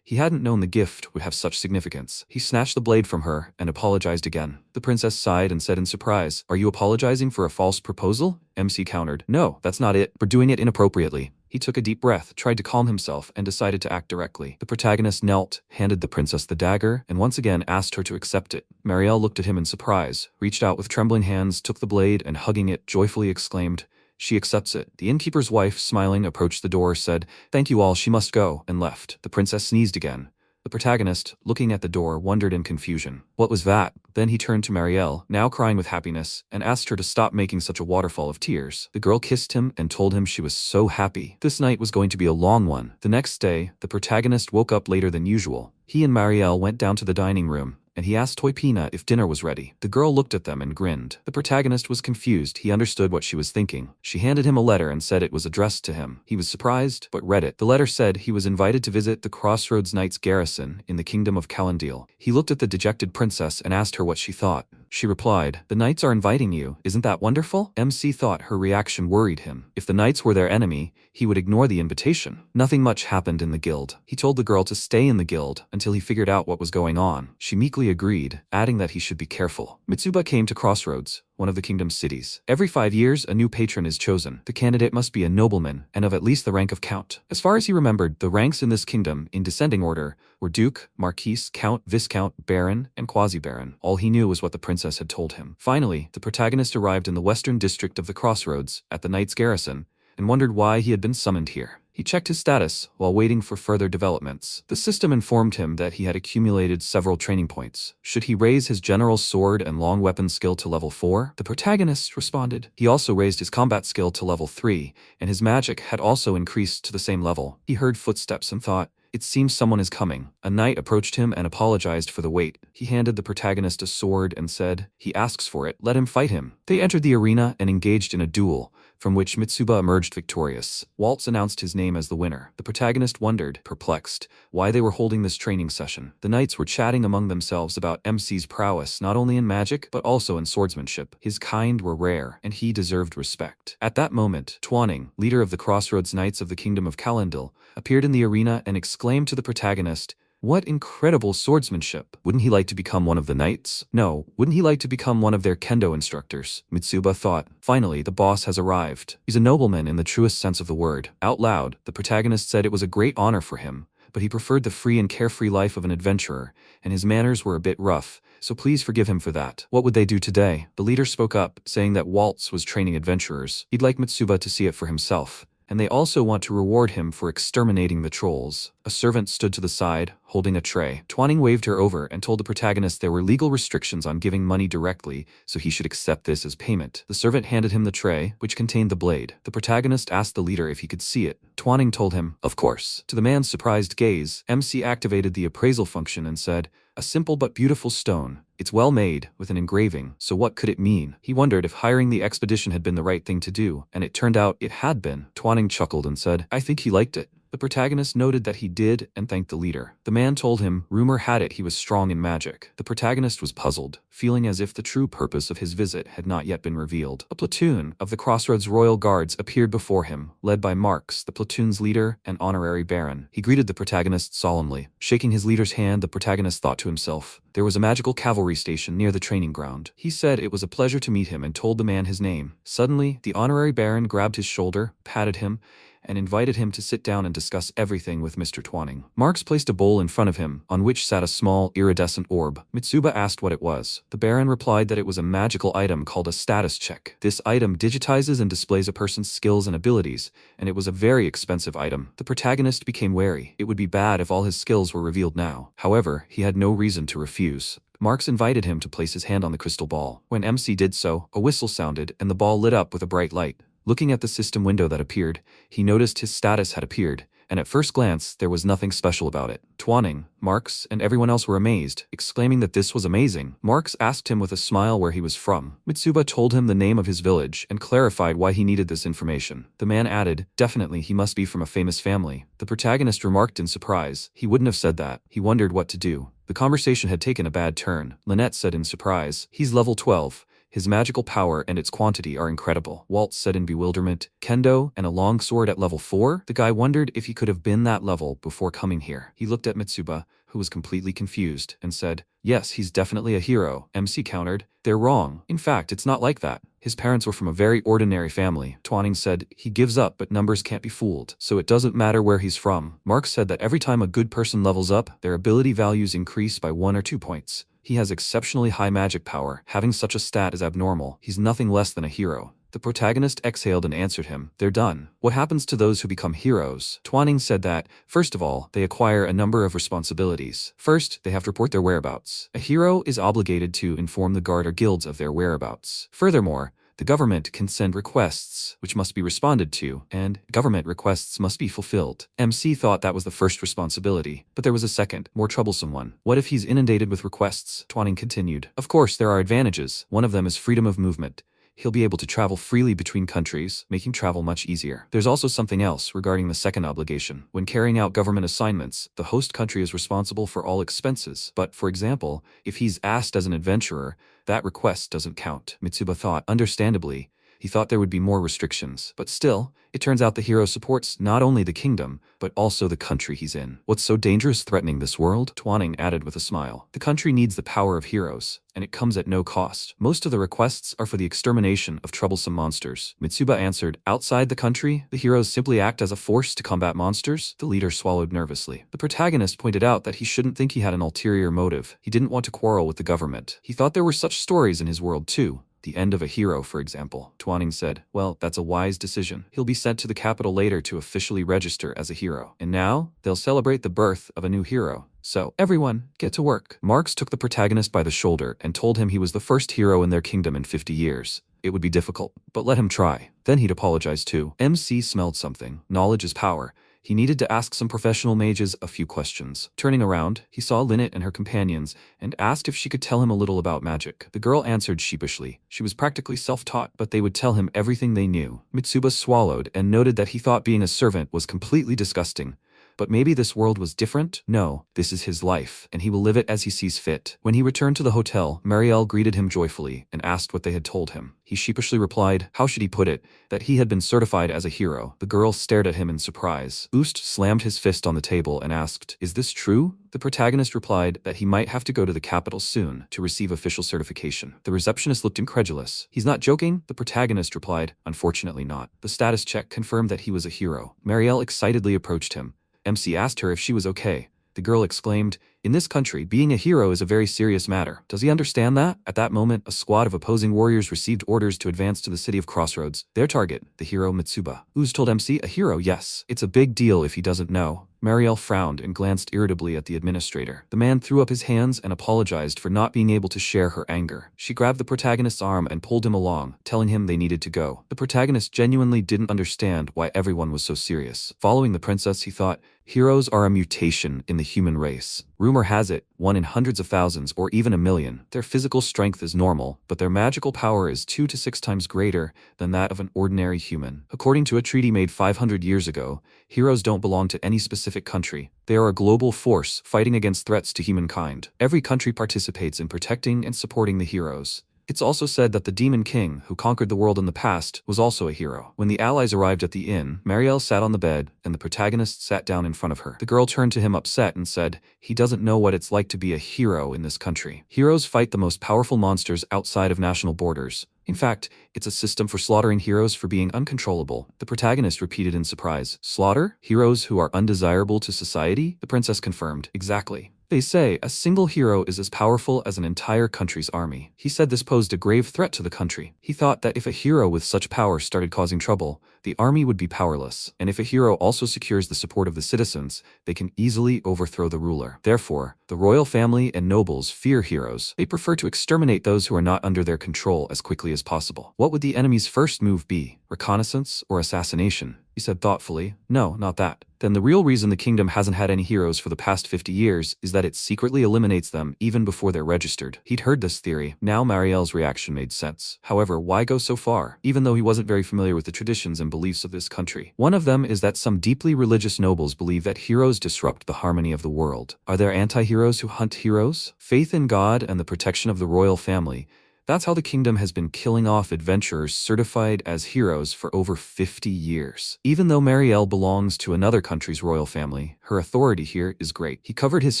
He hadn't known the gift would have such significance. He snatched the blade from her and apologized again. The princess sighed and said in surprise, are you apologizing for a false proposal? MC countered, no, that's not it. We're doing it inappropriately. He took a deep breath, tried to calm himself, and decided to act directly. The protagonist knelt, handed the princess the dagger, and once again asked her to accept it. Marielle looked at him in surprise, reached out with trembling hands, took the blade, and hugging it, joyfully exclaimed, she accepts it. The innkeeper's wife, smiling, approached the door, said, "Thank you all, she must go," and left. The princess sneezed again. The protagonist, looking at the door, wondered in confusion. What was that? Then he turned to Marielle, now crying with happiness, and asked her to stop making such a waterfall of tears. The girl kissed him and told him she was so happy. This night was going to be a long one. The next day, the protagonist woke up later than usual. He and Marielle went down to the dining room, and he asked Toypina if dinner was ready. The girl looked at them and grinned. The protagonist was confused. He understood what she was thinking. She handed him a letter and said it was addressed to him. He was surprised, but read it. The letter said he was invited to visit the Crossroads Knights garrison in the kingdom of Calendil. He looked at the dejected princess and asked her what she thought. She replied, "The knights are inviting you. Isn't that wonderful?" MC thought her reaction worried him. If the knights were their enemy, he would ignore the invitation. Nothing much happened in the guild. He told the girl to stay in the guild until he figured out what was going on. She meekly agreed, adding that he should be careful. Mitsuba came to Crossroads, one of the kingdom's cities. Every 5 years, a new patron is chosen. The candidate must be a nobleman and of at least the rank of count. As far as he remembered, the ranks in this kingdom, in descending order, were Duke, Marquis, Count, Viscount, Baron, and Quasi-Baron. All he knew was what the princess had told him. Finally, the protagonist arrived in the western district of the Crossroads, at the knight's garrison, and wondered why he had been summoned here. He checked his status while waiting for further developments. The system informed him that he had accumulated several training points. Should he raise his general's sword and long weapon skill to level 4? The protagonist responded. He also raised his combat skill to level 3, and his magic had also increased to the same level. He heard footsteps and thought, "It seems someone is coming." A knight approached him and apologized for the wait. He handed the protagonist a sword and said, "He asks for it, let him fight him." They entered the arena and engaged in a duel, from which Mitsuba emerged victorious. Waltz announced his name as the winner. The protagonist wondered, perplexed, why they were holding this training session. The knights were chatting among themselves about MC's prowess not only in magic, but also in swordsmanship. His kind were rare, and he deserved respect. At that moment, Twanning, leader of the Crossroads Knights of the Kingdom of Calendil, appeared in the arena and exclaimed to the protagonist, "What incredible swordsmanship! Wouldn't he like to become one of the knights? No, wouldn't he like to become one of their kendo instructors?" Mitsuba thought, "Finally, the boss has arrived. He's a nobleman in the truest sense of the word." Out loud, the protagonist said it was a great honor for him, but he preferred the free and carefree life of an adventurer, and his manners were a bit rough, so please forgive him for that. What would they do today? The leader spoke up, saying that Waltz was training adventurers. He'd like Mitsuba to see it for himself, and they also want to reward him for exterminating the trolls. A servant stood to the side, holding a tray. Twanning waved her over and told the protagonist there were legal restrictions on giving money directly, so he should accept this as payment. The servant handed him the tray, which contained the blade. The protagonist asked the leader if he could see it. Twanning told him, "Of course." To the man's surprised gaze, MC activated the appraisal function and said, "A simple but beautiful stone. It's well made, with an engraving, so what could it mean?" He wondered if hiring the expedition had been the right thing to do, and it turned out it had been. Twanning chuckled and said, "I think he liked it." The protagonist noted that he did and thanked the leader. The man told him rumor had it he was strong in magic. The protagonist was puzzled, feeling as if the true purpose of his visit had not yet been revealed. A platoon of the Crossroads Royal Guards appeared before him, led by Marx, the platoon's leader and honorary baron. He greeted the protagonist solemnly. Shaking his leader's hand, the protagonist thought to himself, there was a magical cavalry station near the training ground. He said it was a pleasure to meet him and told the man his name. Suddenly, the honorary baron grabbed his shoulder, patted him, and invited him to sit down and discuss everything with Mr. Twanning. Marx placed a bowl in front of him, on which sat a small, iridescent orb. Mitsuba asked what it was. The Baron replied that it was a magical item called a status check. This item digitizes and displays a person's skills and abilities, and it was a very expensive item. The protagonist became wary. It would be bad if all his skills were revealed now. However, he had no reason to refuse. Marx invited him to place his hand on the crystal ball. When MC did so, a whistle sounded, and the ball lit up with a bright light. Looking at the system window that appeared, he noticed his status had appeared, and at first glance, there was nothing special about it. Twanning, Marx, and everyone else were amazed, exclaiming that this was amazing. Marx asked him with a smile where he was from. Mitsuba told him the name of his village and clarified why he needed this information. The man added, definitely he must be from a famous family. The protagonist remarked in surprise. He wouldn't have said that. He wondered what to do. The conversation had taken a bad turn. Lynette said in surprise, he's level 12. His magical power and its quantity are incredible. Waltz said in bewilderment, kendo and a long sword at level 4? The guy wondered if he could have been that level before coming here. He looked at Mitsuba, who was completely confused, and said, yes, he's definitely a hero. MC countered, they're wrong. In fact, it's not like that. His parents were from a very ordinary family. Twanning said, he gives up, but numbers can't be fooled, so it doesn't matter where he's from. Marx said that every time a good person levels up, their ability values increase by 1 or 2 points. He has exceptionally high magic power. Having such a stat is abnormal. He's nothing less than a hero. The protagonist exhaled and answered him, "They're done." What happens to those who become heroes? Twanning said that, first of all, they acquire a number of responsibilities. First, they have to report their whereabouts. A hero is obligated to inform the guard or guilds of their whereabouts. Furthermore, the government can send requests, which must be responded to, and government requests must be fulfilled. MC thought that was the first responsibility, but there was a second, more troublesome one. What if he's inundated with requests? Twanning continued. Of course, there are advantages. One of them is freedom of movement. He'll be able to travel freely between countries, making travel much easier. There's also something else regarding the second obligation. When carrying out government assignments, the host country is responsible for all expenses. But, for example, if he's asked as an adventurer, that request doesn't count. Mitsuba thought, understandably, he thought there would be more restrictions. But still, it turns out the hero supports not only the kingdom, but also the country he's in. What's so dangerous threatening this world? Twanning added with a smile. The country needs the power of heroes, and it comes at no cost. Most of the requests are for the extermination of troublesome monsters. Mitsuba answered, outside the country, the heroes simply act as a force to combat monsters? The leader swallowed nervously. The protagonist pointed out that he shouldn't think he had an ulterior motive. He didn't want to quarrel with the government. He thought there were such stories in his world too. The end of a hero, for example. Twanning said, well, that's a wise decision. He'll be sent to the capital later to officially register as a hero. And now, they'll celebrate the birth of a new hero. So, everyone, get to work. Marx took the protagonist by the shoulder and told him he was the first hero in their kingdom in 50 years. It would be difficult, but let him try. Then he'd apologize too. MC smelled something. Knowledge is power. He needed to ask some professional mages a few questions. Turning around, he saw Lynette and her companions and asked if she could tell him a little about magic. The girl answered sheepishly. She was practically self-taught, but they would tell him everything they knew. Mitsuba swallowed and noted that he thought being a servant was completely disgusting. But maybe this world was different? No, this is his life, and he will live it as he sees fit. When he returned to the hotel, Marielle greeted him joyfully and asked what they had told him. He sheepishly replied, how should he put it, that he had been certified as a hero. The girl stared at him in surprise. Oost slammed his fist on the table and asked, is this true? The protagonist replied that he might have to go to the capital soon to receive official certification. The receptionist looked incredulous. He's not joking? The protagonist replied, unfortunately not. The status check confirmed that he was a hero. Marielle excitedly approached him. MC asked her if she was okay. The girl exclaimed, in this country, being a hero is a very serious matter. Does he understand that? At that moment, a squad of opposing warriors received orders to advance to the city of Crossroads. Their target, the hero Mitsuba. Ooze told MC, a hero, yes. It's a big deal if he doesn't know. Marielle frowned and glanced irritably at the administrator. The man threw up his hands and apologized for not being able to share her anger. She grabbed the protagonist's arm and pulled him along, telling him they needed to go. The protagonist genuinely didn't understand why everyone was so serious. Following the princess, he thought, heroes are a mutation in the human race. Rumor has it, one in hundreds of thousands or even a million. Their physical strength is normal, but their magical power is 2 to 6 times greater than that of an ordinary human. According to a treaty made 500 years ago, heroes don't belong to any specific country. They are a global force fighting against threats to humankind. Every country participates in protecting and supporting the heroes. It's also said that the Demon King, who conquered the world in the past, was also a hero. When the allies arrived at the inn, Marielle sat on the bed, and the protagonist sat down in front of her. The girl turned to him upset and said, he doesn't know what it's like to be a hero in this country. Heroes fight the most powerful monsters outside of national borders. In fact, it's a system for slaughtering heroes for being uncontrollable. The protagonist repeated in surprise, slaughter? Heroes who are undesirable to society? The princess confirmed, exactly. They say a single hero is as powerful as an entire country's army. He said this posed a grave threat to the country. He thought that if a hero with such power started causing trouble, the army would be powerless. And if a hero also secures the support of the citizens, they can easily overthrow the ruler. Therefore, the royal family and nobles fear heroes. They prefer to exterminate those who are not under their control as quickly as possible. What would the enemy's first move be? Reconnaissance or assassination? He said thoughtfully, no, not that. Then the real reason the kingdom hasn't had any heroes for the past 50 years is that it secretly eliminates them even before they're registered. He'd heard this theory. Now Marielle's reaction made sense. However, why go so far? Even though he wasn't very familiar with the traditions and beliefs of this country. One of them is that some deeply religious nobles believe that heroes disrupt the harmony of the world. Are there anti-heroes who hunt heroes? Faith in God and the protection of the royal family. That's how the kingdom has been killing off adventurers certified as heroes for over 50 years. Even though Marielle belongs to another country's royal family, her authority here is great. He covered his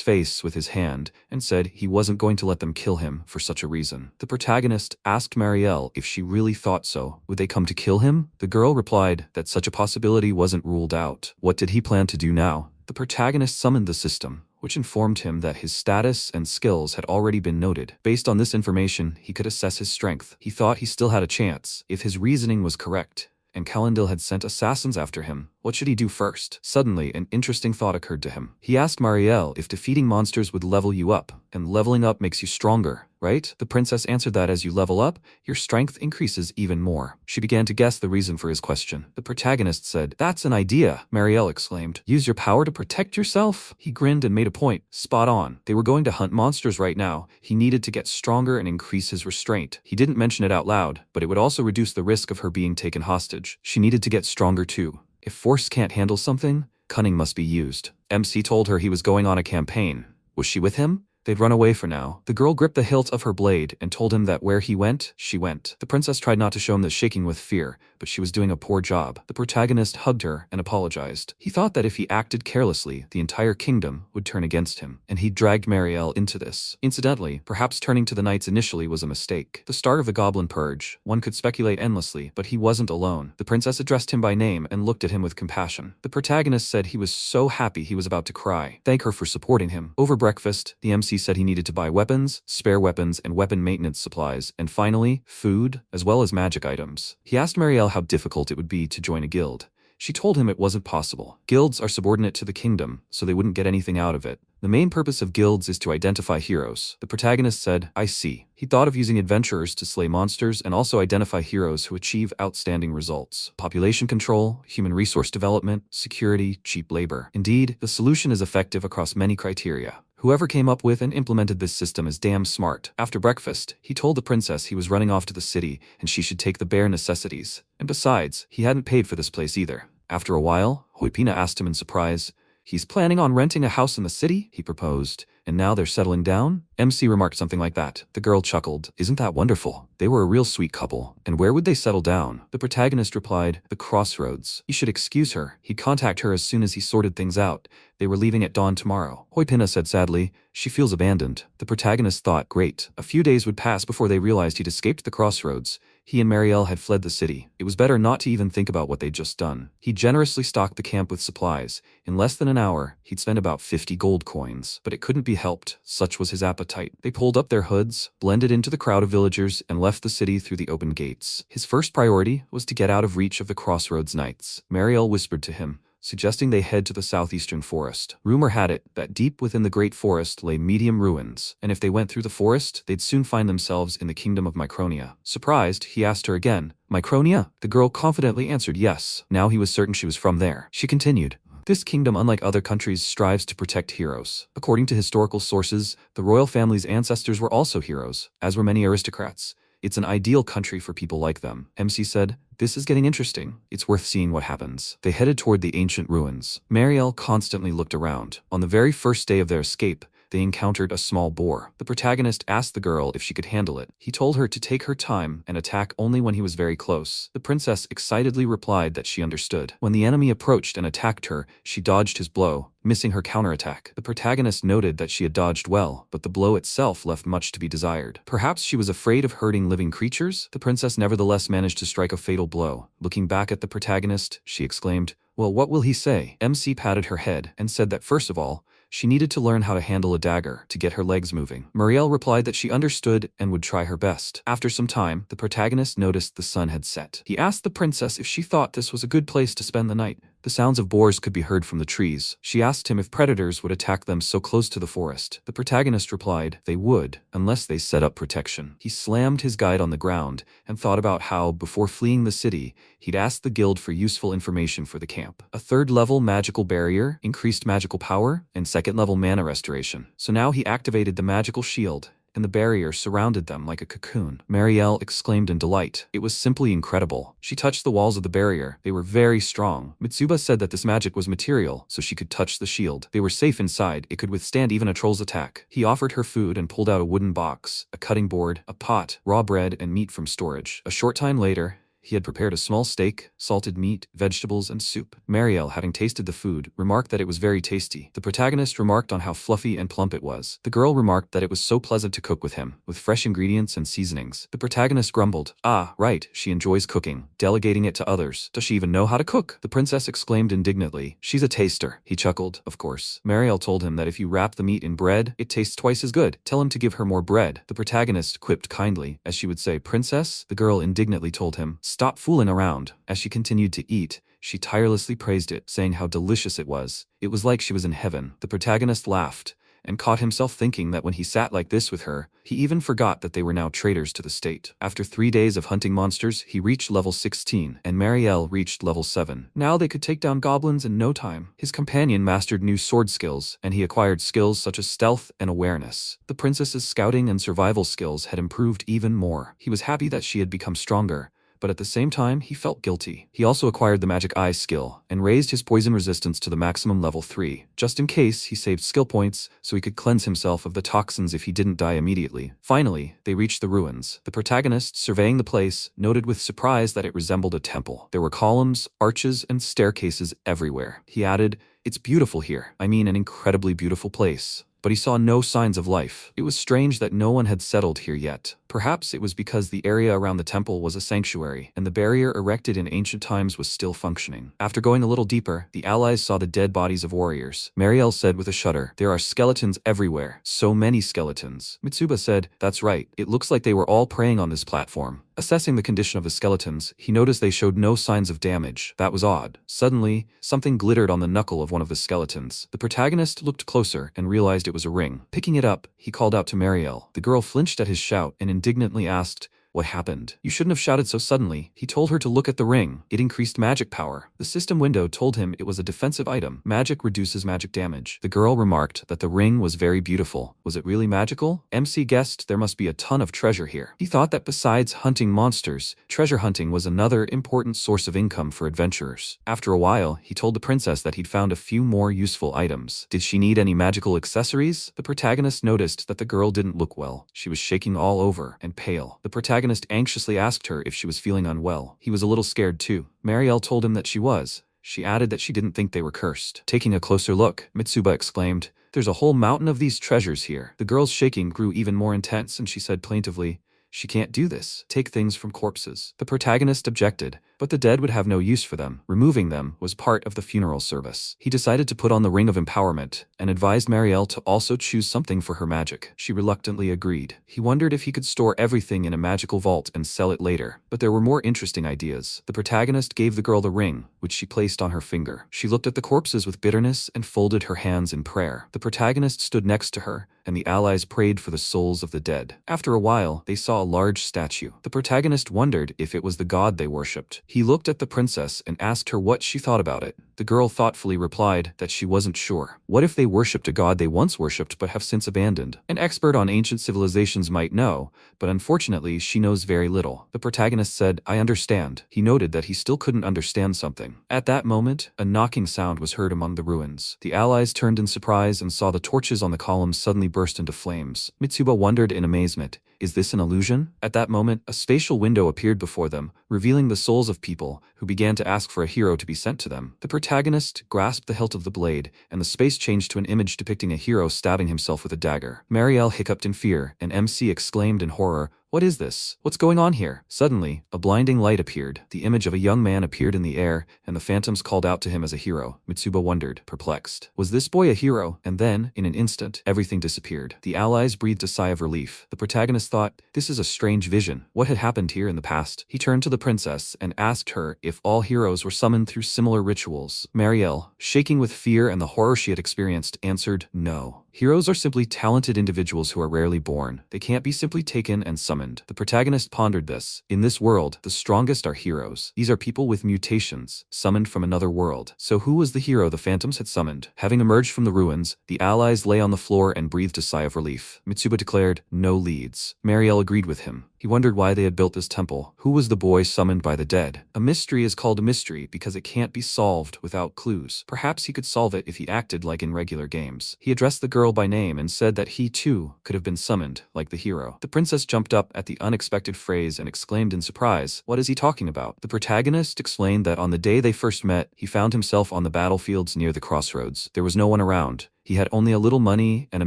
face with his hand and said he wasn't going to let them kill him for such a reason. The protagonist asked Marielle if she really thought so. Would they come to kill him? The girl replied that such a possibility wasn't ruled out. What did he plan to do now? The protagonist summoned the system. which informed him that his status and skills had already been noted. Based on this information, he could assess his strength. He thought he still had a chance, if his reasoning was correct. And Kalendil had sent assassins after him. What should he do first? Suddenly, an interesting thought occurred to him. He asked Marielle if defeating monsters would level you up, and leveling up makes you stronger, right? The princess answered that as you level up, your strength increases even more. She began to guess the reason for his question. The protagonist said, "That's an idea," Marielle exclaimed. "Use your power to protect yourself?" He grinned and made a point. Spot on. They were going to hunt monsters right now. He needed to get stronger and increase his restraint. He didn't mention it out loud, but it would also reduce the risk of her being taken hostage. She needed to get stronger too. If force can't handle something, cunning must be used. MC told her he was going on a campaign. Was she with him? They'd run away for now. The girl gripped the hilt of her blade and told him that where he went, she went. The princess tried not to show him the shaking with fear, but she was doing a poor job. The protagonist hugged her and apologized. He thought that if he acted carelessly, the entire kingdom would turn against him, and he dragged Marielle into this. Incidentally, perhaps turning to the knights initially was a mistake. The start of the Goblin Purge, one could speculate endlessly, but he wasn't alone. The princess addressed him by name and looked at him with compassion. The protagonist said he was so happy he was about to cry. Thank her for supporting him. Over breakfast, the MC said he needed to buy weapons, spare weapons, and weapon maintenance supplies, and finally, food, as well as magic items. He asked Marielle how difficult it would be to join a guild. She told him it wasn't possible. Guilds are subordinate to the kingdom, so they wouldn't get anything out of it. The main purpose of guilds is to identify heroes. The protagonist said, "I see." He thought of using adventurers to slay monsters and also identify heroes who achieve outstanding results. Population control, human resource development, security, cheap labor. Indeed, the solution is effective across many criteria. Whoever came up with and implemented this system is damn smart. After breakfast, he told the princess he was running off to the city and she should take the bare necessities. And besides, he hadn't paid for this place either. After a while, Huipina asked him in surprise, "He's planning on renting a house in the city?" he proposed. "And now they're settling down?" MC remarked something like that. The girl chuckled. "Isn't that wonderful? They were a real sweet couple. And where would they settle down?" The protagonist replied, "The crossroads." You should excuse her. He'd contact her as soon as he sorted things out. They were leaving at dawn tomorrow. Huipina said sadly, "She feels abandoned." The protagonist thought, great. A few days would pass before they realized he'd escaped the crossroads. He and Marielle had fled the city. It was better not to even think about what they'd just done. He generously stocked the camp with supplies. In less than an hour, he'd spent about 50 gold coins. But it couldn't be helped. Such was his appetite. They pulled up their hoods, blended into the crowd of villagers, and left the city through the open gates. His first priority was to get out of reach of the crossroads knights. Marielle whispered to him, suggesting they head to the southeastern forest. Rumor had it that deep within the great forest lay medium ruins, and if they went through the forest, they'd soon find themselves in the kingdom of Micronia. Surprised, he asked her again, "Micronia?" The girl confidently answered yes. Now he was certain she was from there. She continued, "This kingdom, unlike other countries, strives to protect heroes. According to historical sources, the royal family's ancestors were also heroes, as were many aristocrats. It's an ideal country for people like them." MC said, "This is getting interesting. It's worth seeing what happens." They headed toward the ancient ruins. Marielle constantly looked around. On the very first day of their escape, they encountered a small boar. The protagonist asked the girl if she could handle it. He told her to take her time and attack only when he was very close. The princess excitedly replied that she understood. When the enemy approached and attacked her, she dodged his blow, missing her counterattack. The protagonist noted that she had dodged well, but the blow itself left much to be desired. Perhaps she was afraid of hurting living creatures? The princess nevertheless managed to strike a fatal blow. Looking back at the protagonist, she exclaimed, "Well, what will he say?" MC patted her head and said that first of all, she needed to learn how to handle a dagger to get her legs moving. Marielle replied that she understood and would try her best. After some time, the protagonist noticed the sun had set. He asked the princess if she thought this was a good place to spend the night. The sounds of boars could be heard from the trees. She asked him if predators would attack them so close to the forest. The protagonist replied, they would, unless they set up protection. He slammed his guide on the ground and thought about how, before fleeing the city, he'd asked the guild for useful information for the camp. A third-level magical barrier, increased magical power, and second-level mana restoration. So now he activated the magical shield, and the barrier surrounded them like a cocoon. Marielle exclaimed in delight. It was simply incredible. She touched the walls of the barrier. They were very strong. Mitsuba said that this magic was material, so she could touch the shield. They were safe inside. It could withstand even a troll's attack. He offered her food and pulled out a wooden box, a cutting board, a pot, raw bread, and meat from storage. A short time later, He had prepared a small steak, salted meat, vegetables, and soup. Mariel, having tasted the food, remarked that it was very tasty. The protagonist remarked on how fluffy and plump it was. The girl remarked that it was so pleasant to cook with him, with fresh ingredients and seasonings. The protagonist grumbled, "Ah, right, she enjoys cooking, delegating it to others. Does she even know how to cook?" The princess exclaimed indignantly, "She's a taster." He chuckled, "Of course." Mariel told him that if you wrap the meat in bread, it tastes twice as good. Tell him to give her more bread. The protagonist quipped kindly, as she would say, "Princess?" The girl indignantly told him, "Stop fooling around." As she continued to eat, she tirelessly praised it, saying how delicious it was. It was like she was in heaven. The protagonist laughed, and caught himself thinking that when he sat like this with her, he even forgot that they were now traitors to the state. After 3 days of hunting monsters, he reached level 16, and Mariel reached level 7. Now they could take down goblins in no time. His companion mastered new sword skills, and he acquired skills such as stealth and awareness. The princess's scouting and survival skills had improved even more. He was happy that she had become stronger, but at the same time, he felt guilty. He also acquired the Magic Eye skill, and raised his poison resistance to the maximum level 3. Just in case, he saved skill points, so he could cleanse himself of the toxins if he didn't die immediately. Finally, they reached the ruins. The protagonist, surveying the place, noted with surprise that it resembled a temple. There were columns, arches, and staircases everywhere. He added, "It's beautiful here. I mean, an incredibly beautiful place." But he saw no signs of life. It was strange that no one had settled here yet. Perhaps it was because the area around the temple was a sanctuary, and the barrier erected in ancient times was still functioning. After going a little deeper, the allies saw the dead bodies of warriors. Mariel said with a shudder, "There are skeletons everywhere. So many skeletons." Mitsuba said, "That's right. It looks like they were all preying on this platform." Assessing the condition of the skeletons, he noticed they showed no signs of damage. That was odd. Suddenly, something glittered on the knuckle of one of the skeletons. The protagonist looked closer and realized it was a ring. Picking it up, he called out to Mariel. The girl flinched at his shout and indignantly asked, "What happened?" "You shouldn't have shouted so suddenly." He told her to look at the ring. It increased magic power. The system window told him it was a defensive item. Magic reduces magic damage. The girl remarked that the ring was very beautiful. Was it really magical? MC guessed there must be a ton of treasure here. He thought that besides hunting monsters, treasure hunting was another important source of income for adventurers. After a while, he told the princess that he'd found a few more useful items. Did she need any magical accessories? The protagonist noticed that the girl didn't look well. She was shaking all over and pale. The protagonist anxiously asked her if she was feeling unwell. He was a little scared too. Mariel told him that she was. She added that she didn't think they were cursed. Taking a closer look, Mitsuba exclaimed, "There's a whole mountain of these treasures here." The girl's shaking grew even more intense, and she said plaintively, "She can't do this. Take things from corpses." The protagonist objected, but the dead would have no use for them. Removing them was part of the funeral service. He decided to put on the Ring of Empowerment, and advised Mariel to also choose something for her magic. She reluctantly agreed. He wondered if he could store everything in a magical vault and sell it later, but there were more interesting ideas. The protagonist gave the girl the ring, which she placed on her finger. She looked at the corpses with bitterness and folded her hands in prayer. The protagonist stood next to her, and the allies prayed for the souls of the dead. After a while, they saw a large statue. The protagonist wondered if it was the god they worshipped. He looked at the princess and asked her what she thought about it. The girl thoughtfully replied that she wasn't sure. What if they worshipped a god they once worshipped but have since abandoned? An expert on ancient civilizations might know, but unfortunately she knows very little. The protagonist said, "I understand." He noted that he still couldn't understand something. At that moment, a knocking sound was heard among the ruins. The allies turned in surprise and saw the torches on the columns suddenly burst into flames. Mitsuba wondered in amazement, "Is this an illusion?" At that moment, a spatial window appeared before them, revealing the souls of people, who began to ask for a hero to be sent to them. The protagonist grasped the hilt of the blade, and the space changed to an image depicting a hero stabbing himself with a dagger. Mariel hiccuped in fear, and MC exclaimed in horror, "What is this? What's going on here?" Suddenly, a blinding light appeared. The image of a young man appeared in the air, and the phantoms called out to him as a hero. Mitsuba wondered, perplexed. Was this boy a hero? And then, in an instant, everything disappeared. The allies breathed a sigh of relief. The protagonist thought, "This is a strange vision. What had happened here in the past?" He turned to the princess and asked her if all heroes were summoned through similar rituals. Mariel, shaking with fear and the horror she had experienced, answered, "No. Heroes are simply talented individuals who are rarely born. They can't be simply taken and summoned." The protagonist pondered this. In this world, the strongest are heroes. These are people with mutations, summoned from another world. So who was the hero the phantoms had summoned? Having emerged from the ruins, the allies lay on the floor and breathed a sigh of relief. Mitsuba declared, "No leads." Mariel agreed with him. He wondered why they had built this temple. Who was the boy summoned by the dead? A mystery is called a mystery because it can't be solved without clues. Perhaps he could solve it if he acted like in regular games. He addressed the girl by name and said that he too could have been summoned, like the hero. The princess jumped up at the unexpected phrase and exclaimed in surprise, "What is he talking about?" The protagonist explained that on the day they first met, he found himself on the battlefields near the crossroads. There was no one around. He had only a little money and a